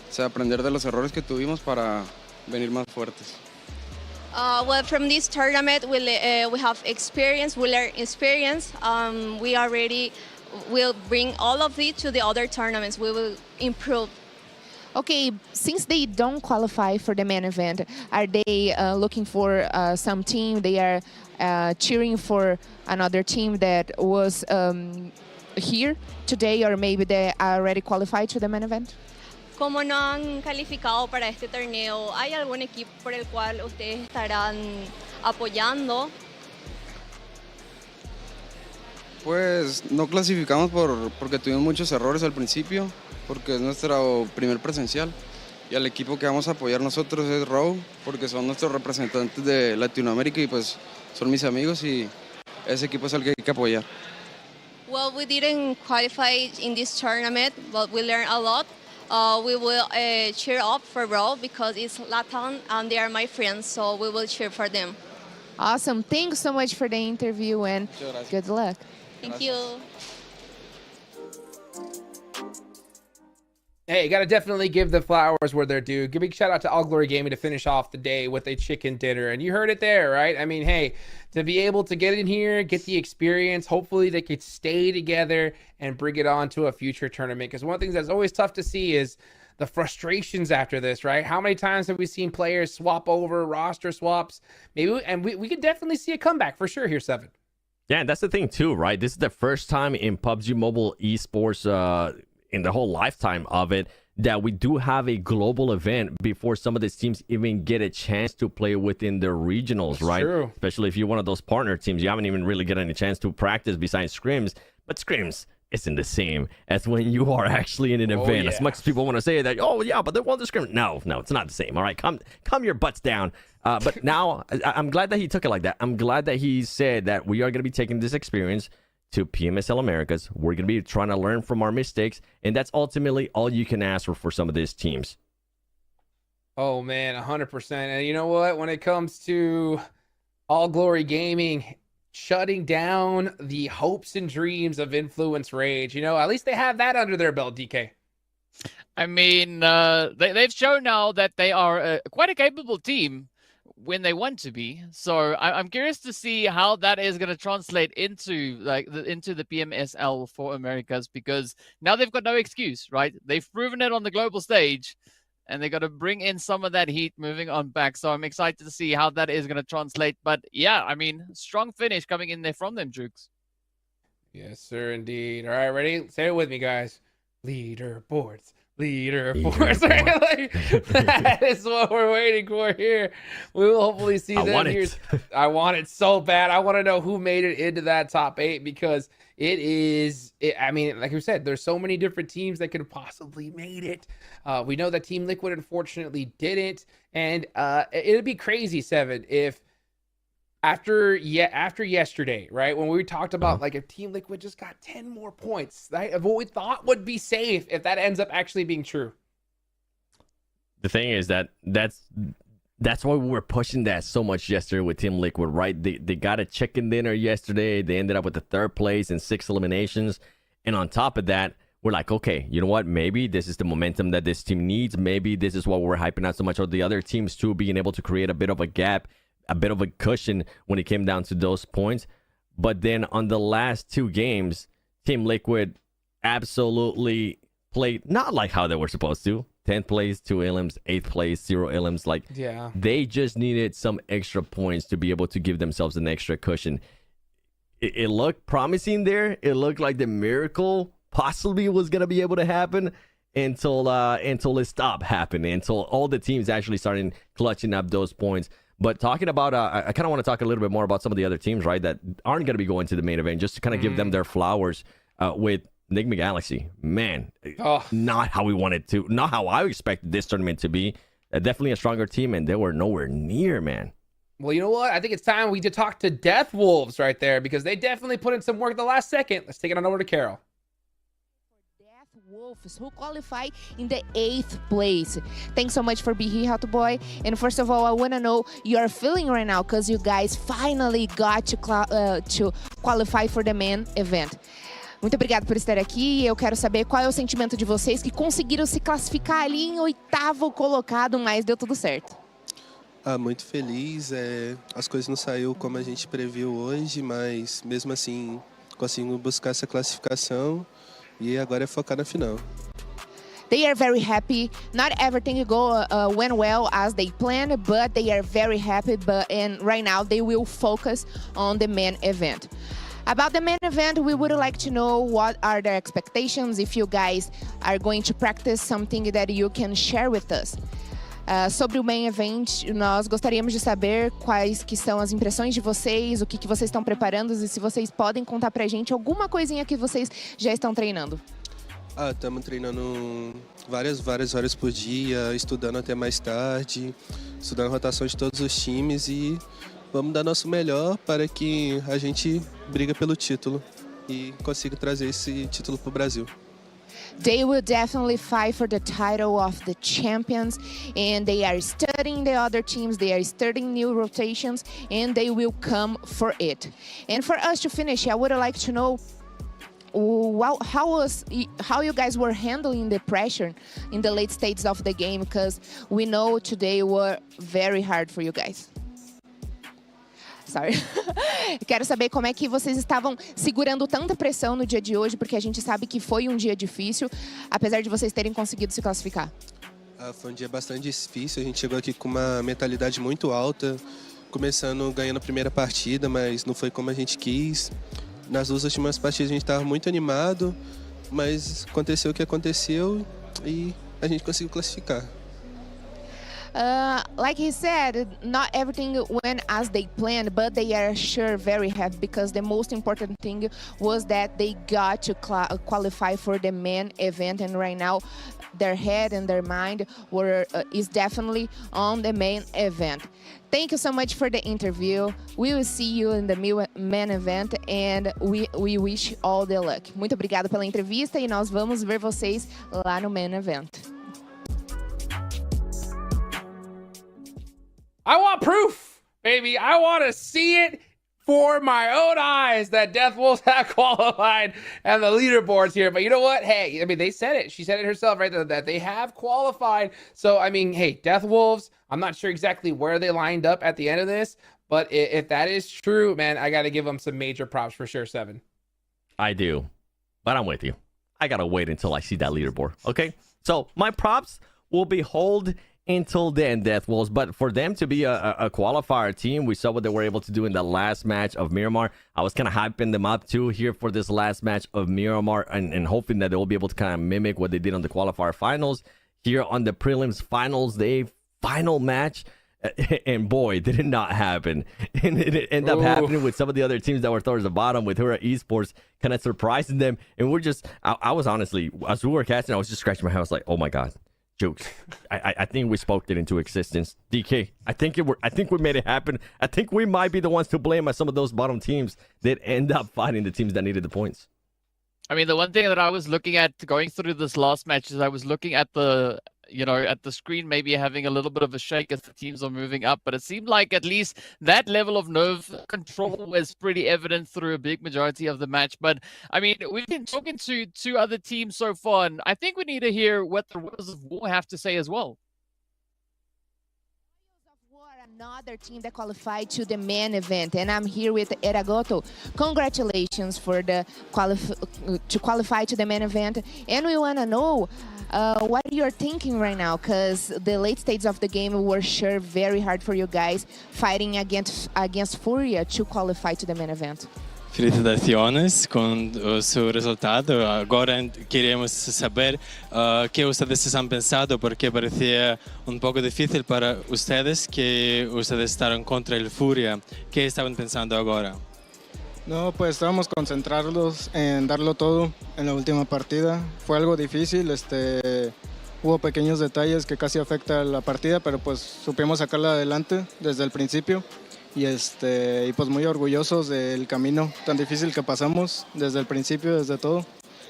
O sea, aprender de los errores que tuvimos para venir más fuertes. Well, from this tournament, we have experience, we learn experience. We are ready, we'll bring all of it to the other tournaments. We will improve. Okay, since they don't qualify for the main event, are they looking for some team? They are cheering for another team that was here today, or maybe they are already qualified to the main event? Como no han calificado para este torneo, ¿hay algún equipo por el cual ustedes estarán apoyando? Pues no clasificamos porque tuvimos muchos errores al principio, porque es nuestro primer presencial. Y al equipo que vamos a apoyar nosotros es Raw, porque son nuestros representantes de Latinoamérica y pues son mis amigos y ese equipo es el que hay que apoyar. Well, we didn't qualify in this tournament, but we learned a lot. We will cheer up for Raw because it's Latin and they are my friends, so we will cheer for them. Awesome. Thanks so much for the interview and good luck. Thank you. Hey, gotta definitely give the flowers where they're due. Give a big shout out to All Glory Gaming to finish off the day with a chicken dinner. And you heard it there, right? I mean, hey, to be able to get in here, get the experience, hopefully they could stay together and bring it on to a future tournament. Because one of the things that's always tough to see is the frustrations after this, right? How many times have we seen players swap over, roster swaps? Maybe, and we could definitely see a comeback for sure here, Seven. Yeah, and that's the thing too, right? This is the first time in PUBG Mobile esports in the whole lifetime of it that we do have a global event before some of these teams even get a chance to play within their regionals. That's right? True. Especially if you're one of those partner teams, you haven't even really get any chance to practice besides scrims. But scrims isn't the same as when you are actually in an event. Yeah. As much as people want to say that, oh yeah, but they won the scrim. No, it's not the same. All right, come your butts down. But now I'm glad that he took it like that. I'm glad that he said that we are going to be taking this experience to PMSL Americas. We're going to be trying to learn from our mistakes, and that's ultimately all you can ask for some of these teams. Oh man, 100%. And you know what? When it comes to All Glory Gaming shutting down the hopes and dreams of Influence Rage, you know, at least they have that under their belt, DK. I mean, they've shown now that they are quite a capable team when they want to be. So I'm curious to see how that is going to translate into into the PMSL for Americas, because now they've got no excuse, right? They've proven it on the global stage. and they're going to bring in some of that heat moving on back. So I'm excited to see how that is going to translate. But yeah, I mean, strong finish coming in there from them, Jukes. Yes, sir, indeed. All right, ready? Say it with me, guys. Leaderboards. Leaderboards. Right? Like, that is what we're waiting for here. We will hopefully see them here. I want it so bad. I want to know who made it into that top 8 because I mean, like we said, there's so many different teams that could have possibly made it. We know that Team Liquid unfortunately didn't. And it'd be crazy, Seven, if after yesterday, right, when we talked about like if Team Liquid just got 10 more points, right, of what we thought would be safe, if that ends up actually being true. The thing is that's why we were pushing that so much yesterday with Team Liquid, right? They got a chicken dinner yesterday. They ended up with the 3rd place and 6 eliminations. And on top of that, we're like, okay, you know what? Maybe this is the momentum that this team needs. Maybe this is what we're hyping out so much of the other teams too, being able to create a bit of a gap, a bit of a cushion when it came down to those points. But then on the last 2 games, Team Liquid absolutely played not like how they were supposed to. 10th place, 2 elims, 8th place, 0 elims. Like, yeah, they just needed some extra points to be able to give themselves an extra cushion. It looked promising there. It looked like the miracle possibly was going to be able to happen until it stopped happening, until all the teams actually started clutching up those points. But talking about, I kind of want to talk a little bit more about some of the other teams, right, that aren't going to be going to the main event, just to kind of give them their flowers with Enigma Galaxy. Man, not how we wanted to, not how I expected this tournament to be. Definitely a stronger team, and they were nowhere near, man. Well, you know what? I think it's time we did talk to Death Wolves right there because they definitely put in some work at the last second. Let's take it on over to Carol. Wolves who qualify in the 8th place. Thanks so much for being here, Hot Boy. And first of all, I want to know your feeling right now because you guys finally got to qualify for the main event. Muito obrigado por estar aqui e eu quero saber qual é o sentimento de vocês que conseguiram se classificar ali em 8º colocado, mas deu tudo certo. Muito feliz. As coisas não saíram como a gente previu hoje, mas mesmo assim conseguimos buscar essa classificação. E agora é focar na final. They are very happy. Not everything went well as they planned, but they are very happy. And right now they will focus on the main event. About the main event, we would like to know what are the expectations, if you guys are going to practice something that you can share with us. Sobre o main event, nós gostaríamos de saber quais que são as impressões de vocês, o que vocês estão preparando e se vocês podem contar pra gente alguma coisinha que vocês já estão treinando. Estamos treinando várias horas por dia, estudando até mais tarde, estudando a rotação de todos os times e vamos dar nosso melhor para que a gente briga pelo título e consiga trazer esse título para o Brasil. They will definitely fight for the title of the champions, and they are studying the other teams, they are studying new rotations, and they will come for it. And for us to finish, I would like to know how you guys were handling the pressure in the late stages of the game, because we know today were very hard for you guys. Sorry. Quero saber como é que vocês estavam segurando tanta pressão no dia de hoje, porque a gente sabe que foi um dia difícil, apesar de vocês terem conseguido se classificar. Foi um dia bastante difícil, a gente chegou aqui com uma mentalidade muito alta, começando ganhando a primeira partida, mas não foi como a gente quis. Nas duas últimas partidas a gente estava muito animado, mas aconteceu o que aconteceu e a gente conseguiu classificar. Like he said, not everything went as they planned, but they are sure very happy because the most important thing was that they got to qualify for the main event, and right now their head and their mind is definitely on the main event. Thank you so much for the interview. We will see you in the main event and we wish all the luck. Muito obrigado pela entrevista e nós vamos ver vocês lá no main event. I want proof, baby. I want to see it for my own eyes that Death Wolves have qualified and the leaderboards here. But you know what? Hey, I mean, they said it. She said it herself, right? That they have qualified. So, I mean, hey, Death Wolves, I'm not sure exactly where they lined up at the end of this, but if that is true, man, I got to give them some major props for sure, Seven. I do, but I'm with you. I got to wait until I see that leaderboard, okay? So my props will behold until then, Death Wolves. But for them to be a qualifier team, we saw what they were able to do in the last match of Miramar. I was kind of hyping them up too here for this last match of Miramar and hoping that they will be able to kind of mimic what they did on the qualifier finals here on the prelims finals day final match. And boy, did it not happen. And it ended up happening with some of the other teams that were towards the bottom, with Hura Esports kind of surprising them. And we're just, I was honestly, as we were catching, I was just scratching my head. I was like, oh my God. Jukes. I think we spoke it into existence. DK, I think we made it happen. I think we might be the ones to blame as some of those bottom teams that end up fighting the teams that needed the points. I mean, the one thing that I was looking at going through this last match is I was looking at the screen, maybe having a little bit of a shake as the teams are moving up. But it seemed like at least that level of nerve control was pretty evident through a big majority of the match. But I mean, we've been talking to two other teams so far, and I think we need to hear what the Royals of War have to say as well. Another team that qualified to the main event, and I'm here with Eragoto. Congratulations for the to qualify to the main event, and we want to know what you're thinking right now, because the late stages of the game were sure very hard for you guys, fighting against Furia to qualify to the main event. Felicitaciones con su resultado. Agora queremos saber qué ustedes han pensado, porque parecía un poco difícil para ustedes que ustedes estaban contra el Furia. ¿Qué estaban pensando ahora? No, pues estábamos concentrados en darlo todo en la última partida. Fue algo difícil, hubo pequeños detalles que casi afectan la partida, pero pues supimos sacarla adelante desde el principio. Y pues muy orgullosos del camino tan difícil que pasamos desde el principio, desde todo.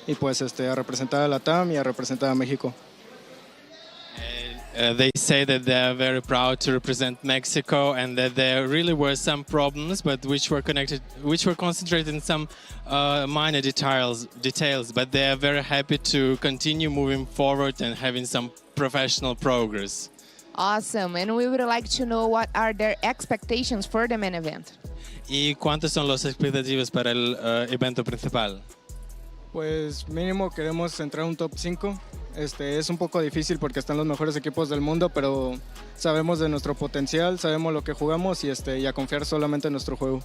Y pues a representar a la TAM y a representar a México. They say that they are very proud to represent Mexico, and that there really were some problems, but which were concentrated in some minor details. But they are very happy to continue moving forward and having some professional progress. Awesome, and we would like to know what are their expectations for the main event. ¿Y cuántas son las expectativas para el evento principal? Pues mínimo queremos entrar a un top 5. Es un poco difícil porque están los mejores equipos del mundo, pero sabemos de nuestro potencial, sabemos lo que jugamos y a confiar solamente en nuestro juego.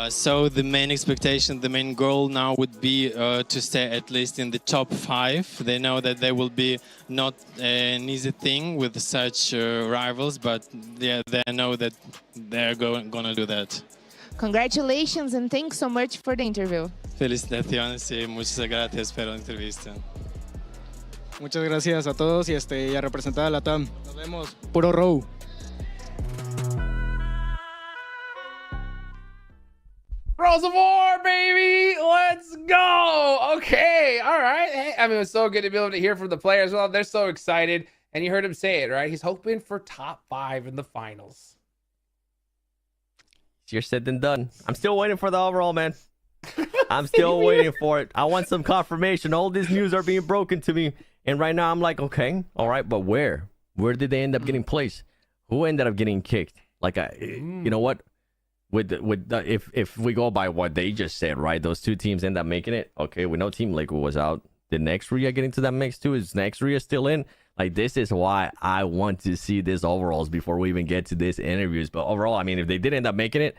So the main expectation, the main goal now would be to stay at least in the top 5. They know that they will be not an easy thing with such rivals, but they know that they're gonna do that. Congratulations and thanks so much for the interview. Felicitaciones y muchas gracias por la entrevista. Muchas gracias a todos y a representar a la TAM. Nos vemos. Puro row. Royals of War, baby! Let's go! Okay, all right. Hey, I mean, it was so good to be able to hear from the players. Well, they're so excited. And you heard him say it, right? He's hoping for top 5 in the finals. Easier said than done. I'm still waiting for the overall, man. I'm still waiting for it. I want some confirmation. All these news are being broken to me. And right now I'm like, okay, all right, but where? Where did they end up getting placed? Who ended up getting kicked? Like, you know what? If we go by what they just said, right? Those two teams end up making it. Okay, we know Team Lakewood was out. Did Nexria get into that mix too? Is Nexria still in? Like, this is why I want to see this overalls before we even get to this interviews. But overall, I mean, if they did end up making it,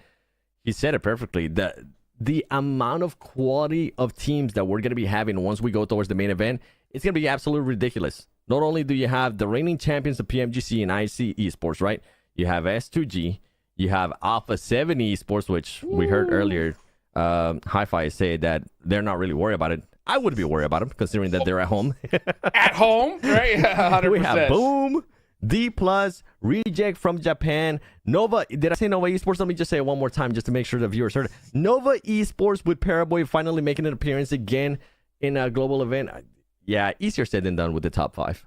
he said it perfectly. The amount of quality of teams that we're going to be having once we go towards the main event, it's going to be absolutely ridiculous. Not only do you have the reigning champions of PMGC and IC Esports, right? You have S2G. You have Alpha 7 Esports, which we heard earlier. Hi-Fi say that they're not really worried about it. I would be worried about them, considering that they're at home. At home, right? 100%. We have Boom, D+, Reject from Japan, Nova. Did I say Nova Esports? Let me just say it one more time just to make sure the viewers heard it. Nova Esports with Paraboy finally making an appearance again in a global event. Yeah, easier said than done with the top 5.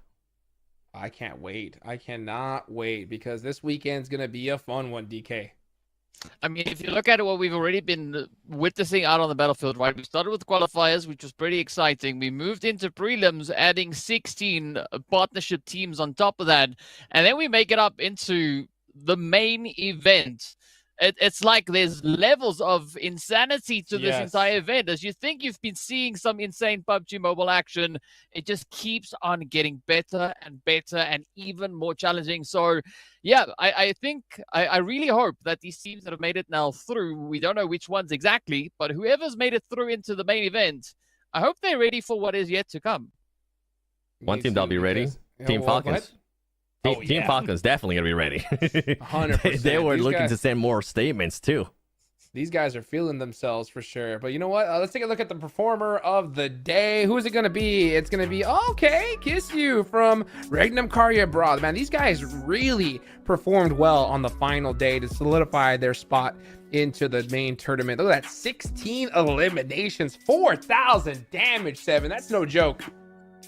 I can't wait. I cannot wait because this weekend's going to be a fun one, DK. I mean, if you look at what we've already been witnessing out on the battlefield, right? We started with qualifiers, which was pretty exciting. We moved into prelims, adding 16 partnership teams on top of that. And then we make it up into the main event. it's like there's levels of insanity to this Yes. entire event. As you think you've been seeing some insane PUBG Mobile action, it just keeps on getting better and better and even more challenging. So, yeah, I think I really hope that these teams that have made it now through, we don't know which ones exactly, but whoever's made it through into the main event, I hope they're ready for what is yet to come. One team that'll be ready. Team Falcons. Team Falcons definitely gonna be ready. 100%. They were These looking guys- to send more statements too. These guys are feeling themselves for sure. But you know what? Let's take a look at the performer of the day. Who is it going to be? It's going to be, okay, Kiss You from Regnum Karya Broad. Man, these guys really performed well on the final day to solidify their spot into the main tournament. Look at that, 16 eliminations, 4,000 damage, 7. That's no joke.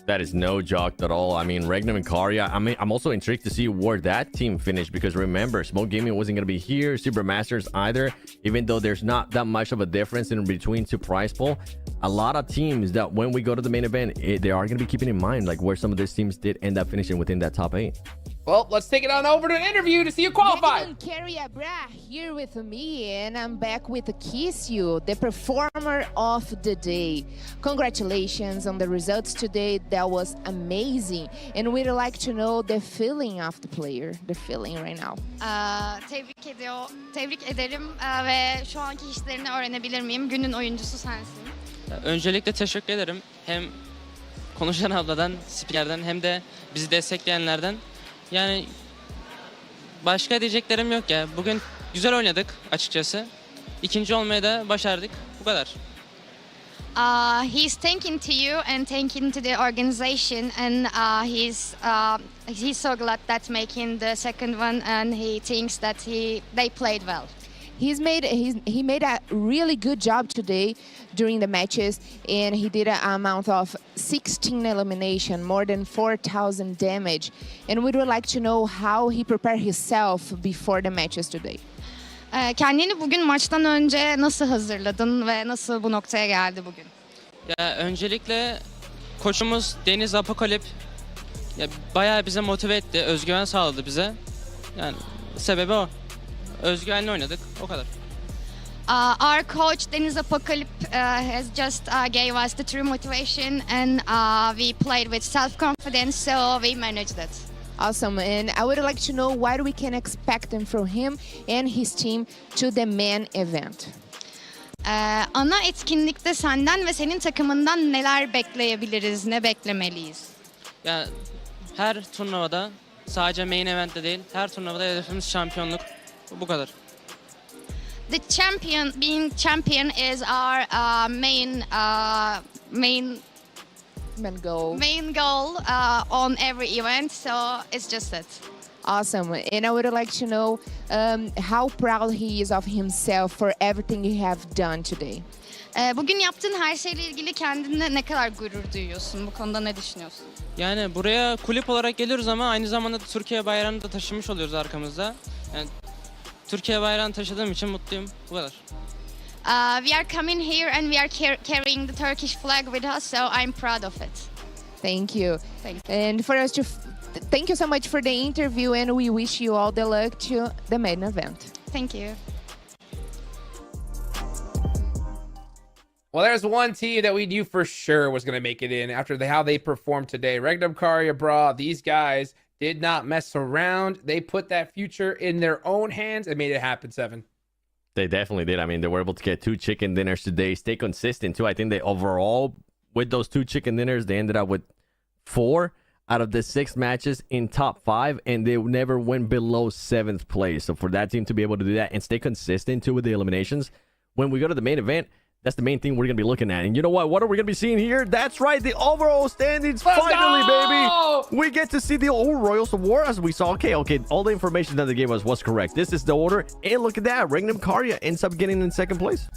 That is no joke at all. I mean, Regnum and Karya. I mean, I'm also intrigued to see where that team finished because remember, Smoke Gaming wasn't going to be here, Super Masters either. Even though there's not that much of a difference in between two prize pool, a lot of teams that when we go to the main event, they are going to be keeping in mind like where some of these teams did end up finishing within that top 8. Well, let's take it on over to an interview to see who qualified. Carrie Abra here with me, and I'm back with Kiss You, the performer of the day. Congratulations on the results today. That was amazing. And we'd like to know the feeling of the player, the feeling right now. Tebrik ederim ve şu anki işlerini öğrenebilir miyim? Günün oyuncusu sensin. Öncelikle teşekkür ederim. Hem konuşan abladan, spikerden hem de bizi destekleyenlerden. Yani başka diyeceklerim yok ya. Bugün güzel oynadık açıkçası. İkinci olmayı da başardık. Bu kadar. He's thanking to you and thanking to the organization, and he's so glad that making the second one, and he thinks that they played well. He made a really good job today during the matches, and he did an amount of 16 elimination, more than 4,000 damage. And we would like to know how he prepared himself before the matches today. Kendini bugün maçtan önce nasıl hazırladın ve nasıl bu noktaya geldi bugün? Ya öncelikle koçumuz Deniz Apokalip ya bayağı bize motive etti, özgüven sağladı bize. Yani sebebi o. Özgüvenle oynadık, o kadar. Our coach Deniz Apokalip has just gave us the true motivation, and we played with self-confidence, so we managed it. Awesome, and I would like to know what we can expect from him and his team to the main event. Ana etkinlikte senden ve senin takımından neler bekleyebiliriz, ne beklemeliyiz? Ya her turnuvada, sadece main event'te değil, her turnuvada hedefimiz şampiyonluk. Bu kadar. The champion, being champion is our main goal on every event, so it's just it. Awesome, and I would like to know how proud he is of himself for everything you have done today. Bugün yaptığın her şeyle ilgili kendine ne kadar gurur duyuyorsun? Bu konuda ne düşünüyorsun? Yani buraya kulüp olarak geliyoruz ama aynı zamanda Türkiye bayrağını da taşımış oluyoruz arkamızda. Yani Türkiye bayrağını taşıdığım için mutluyum. Bu kadar. We are coming here and we are carrying the Turkish flag with us, so I'm proud of it. Thank you. And for us to thank you so much for the interview, and we wish you all the luck to the main event. Thank you. Well, there's one team that we knew for sure was going to make it in after how they performed today. Regnum Karya Bra, these guys did not mess around. They put that future in their own hands and made it happen, 7. They definitely did. I mean, they were able to get 2 chicken dinners today. Stay consistent, too. I think they overall, with those 2 chicken dinners, they ended up with 4 out of the 6 matches in top 5, and they never went below 7th place. So for that team to be able to do that and stay consistent, too, with the eliminations, when we go to the main event, that's the main thing we're going to be looking at. And you know what? What are we going to be seeing here? That's right. The overall standings. Finally, baby. We get to see the old Royals of War as we saw. Okay. All the information that they gave us was correct. This is the order. And look at that. Regnum Karya ends up getting in 2nd place.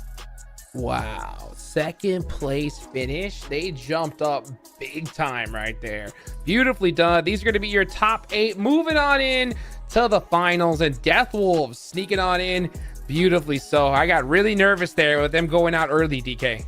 Wow. 2nd place finish. They jumped up big time right there. Beautifully done. These are going to be your top 8. Moving on in to the finals. And Death Wolves sneaking on in. Beautifully so. I got really nervous there with them going out early, DK.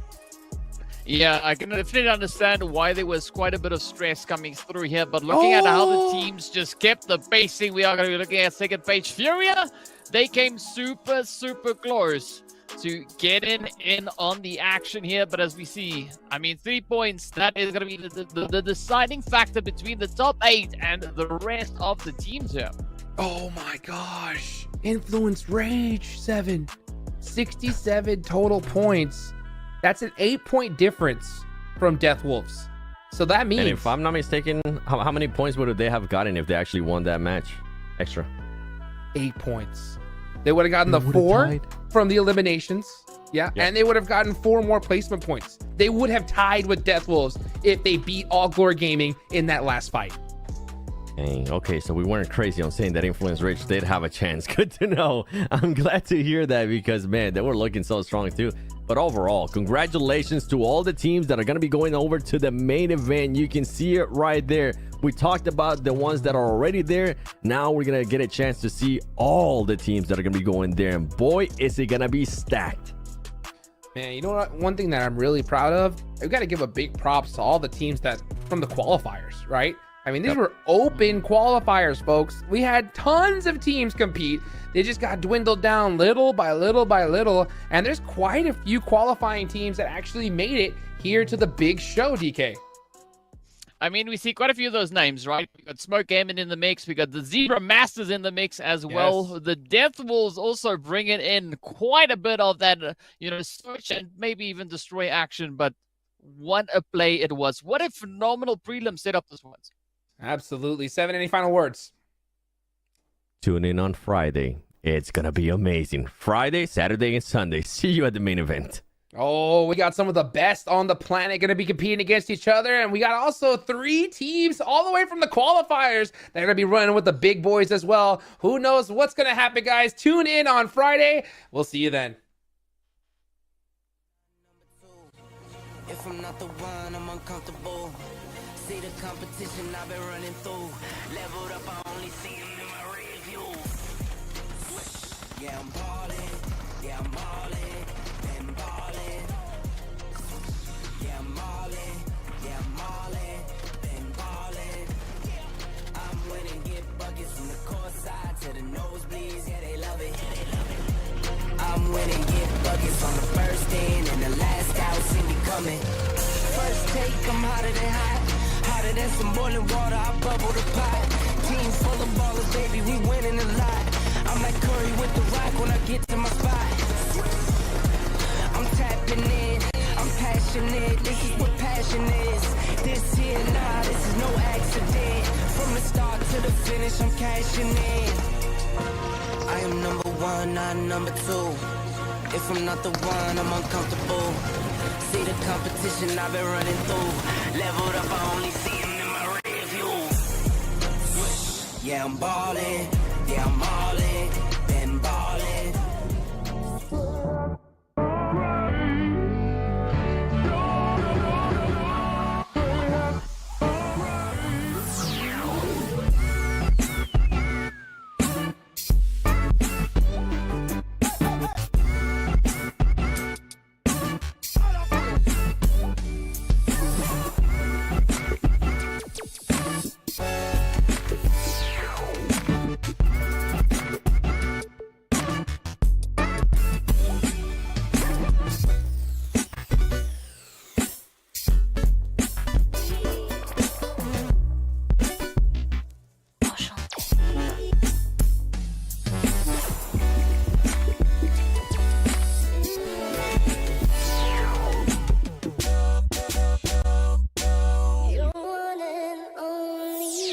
Yeah, I can definitely understand why there was quite a bit of stress coming through here, but looking at how the teams just kept the pacing, we are going to be looking at 2nd page Furia They came super, super close to getting in on the action here. But as we see, I mean, 3 points, that is going to be the deciding factor between the top 8 and the rest of the teams here. Oh my gosh. Influence Rage 7. 67 total points. That's an 8-point difference from Death Wolves. So that means... And if I'm not mistaken, how many points would they have gotten if they actually won that match? Extra. 8 points. They would have gotten the 4 from the eliminations. Yeah. And they would have gotten 4 more placement points. They would have tied with Death Wolves if they beat All Glory Gaming in that last fight. Dang, okay, so we weren't crazy on saying that Influence Rage did have a chance. Good to know. I'm glad to hear that because, man, they were looking so strong too. But overall, congratulations to all the teams that are going to be going over to the main event. You can see it right there. We talked about the ones that are already there. Now we're going to get a chance to see all the teams that are going to be going there. And boy, is it going to be stacked. Man, you know what? One thing that I'm really proud of, I've got to give a big props to all the teams that from the qualifiers, right? I mean, these were open qualifiers, folks. We had tons of teams compete. They just got dwindled down little by little by little. And there's quite a few qualifying teams that actually made it here to the big show, DK. I mean, we see quite a few of those names, right? We got Smoke Gaming in the mix. We got the Zebra Masters in the mix as well. The Death Wolves also bringing in quite a bit of that, search and maybe even destroy action. But what a play it was. What a phenomenal prelim setup this was. Absolutely. 7, any final words? Tune in on Friday. It's going to be amazing. Friday, Saturday, and Sunday. See you at the main event. Oh, we got some of the best on the planet going to be competing against each other. And we got also 3 teams all the way from the qualifiers that are going to be running with the big boys as well. Who knows what's going to happen, guys? Tune in on Friday. We'll see you then. If I'm not the one, I'm uncomfortable. See the competition I've been running through. Leveled up, I only see them in my rear view. Yeah, I'm ballin'. Yeah, I'm ballin'. Been ballin'. Yeah, I'm ballin'. Yeah, I'm ballin'. Been ballin'. I'm winning, get buckets from the court side to the nosebleeds. Yeah, they love it. Yeah, they love it. I'm winning, get buckets on the first in and the last out. See me coming. First take, I'm hotter than hot. Hotter than some boiling water, I bubble the pot. Team full of ballers, baby, we winning a lot. I'm like Curry with the rock when I get to my spot. I'm tapping in, I'm passionate. This is what passion is. This here, nah, this is no accident. From the start to the finish, I'm cashing in. I am number 1, not number 2. If I'm not the one, I'm uncomfortable. See the competition I've been running through. Leveled up, I only see them in my rear view. Yeah, I'm ballin'. Yeah, I'm ballin'. Been ballin'. You're one and only.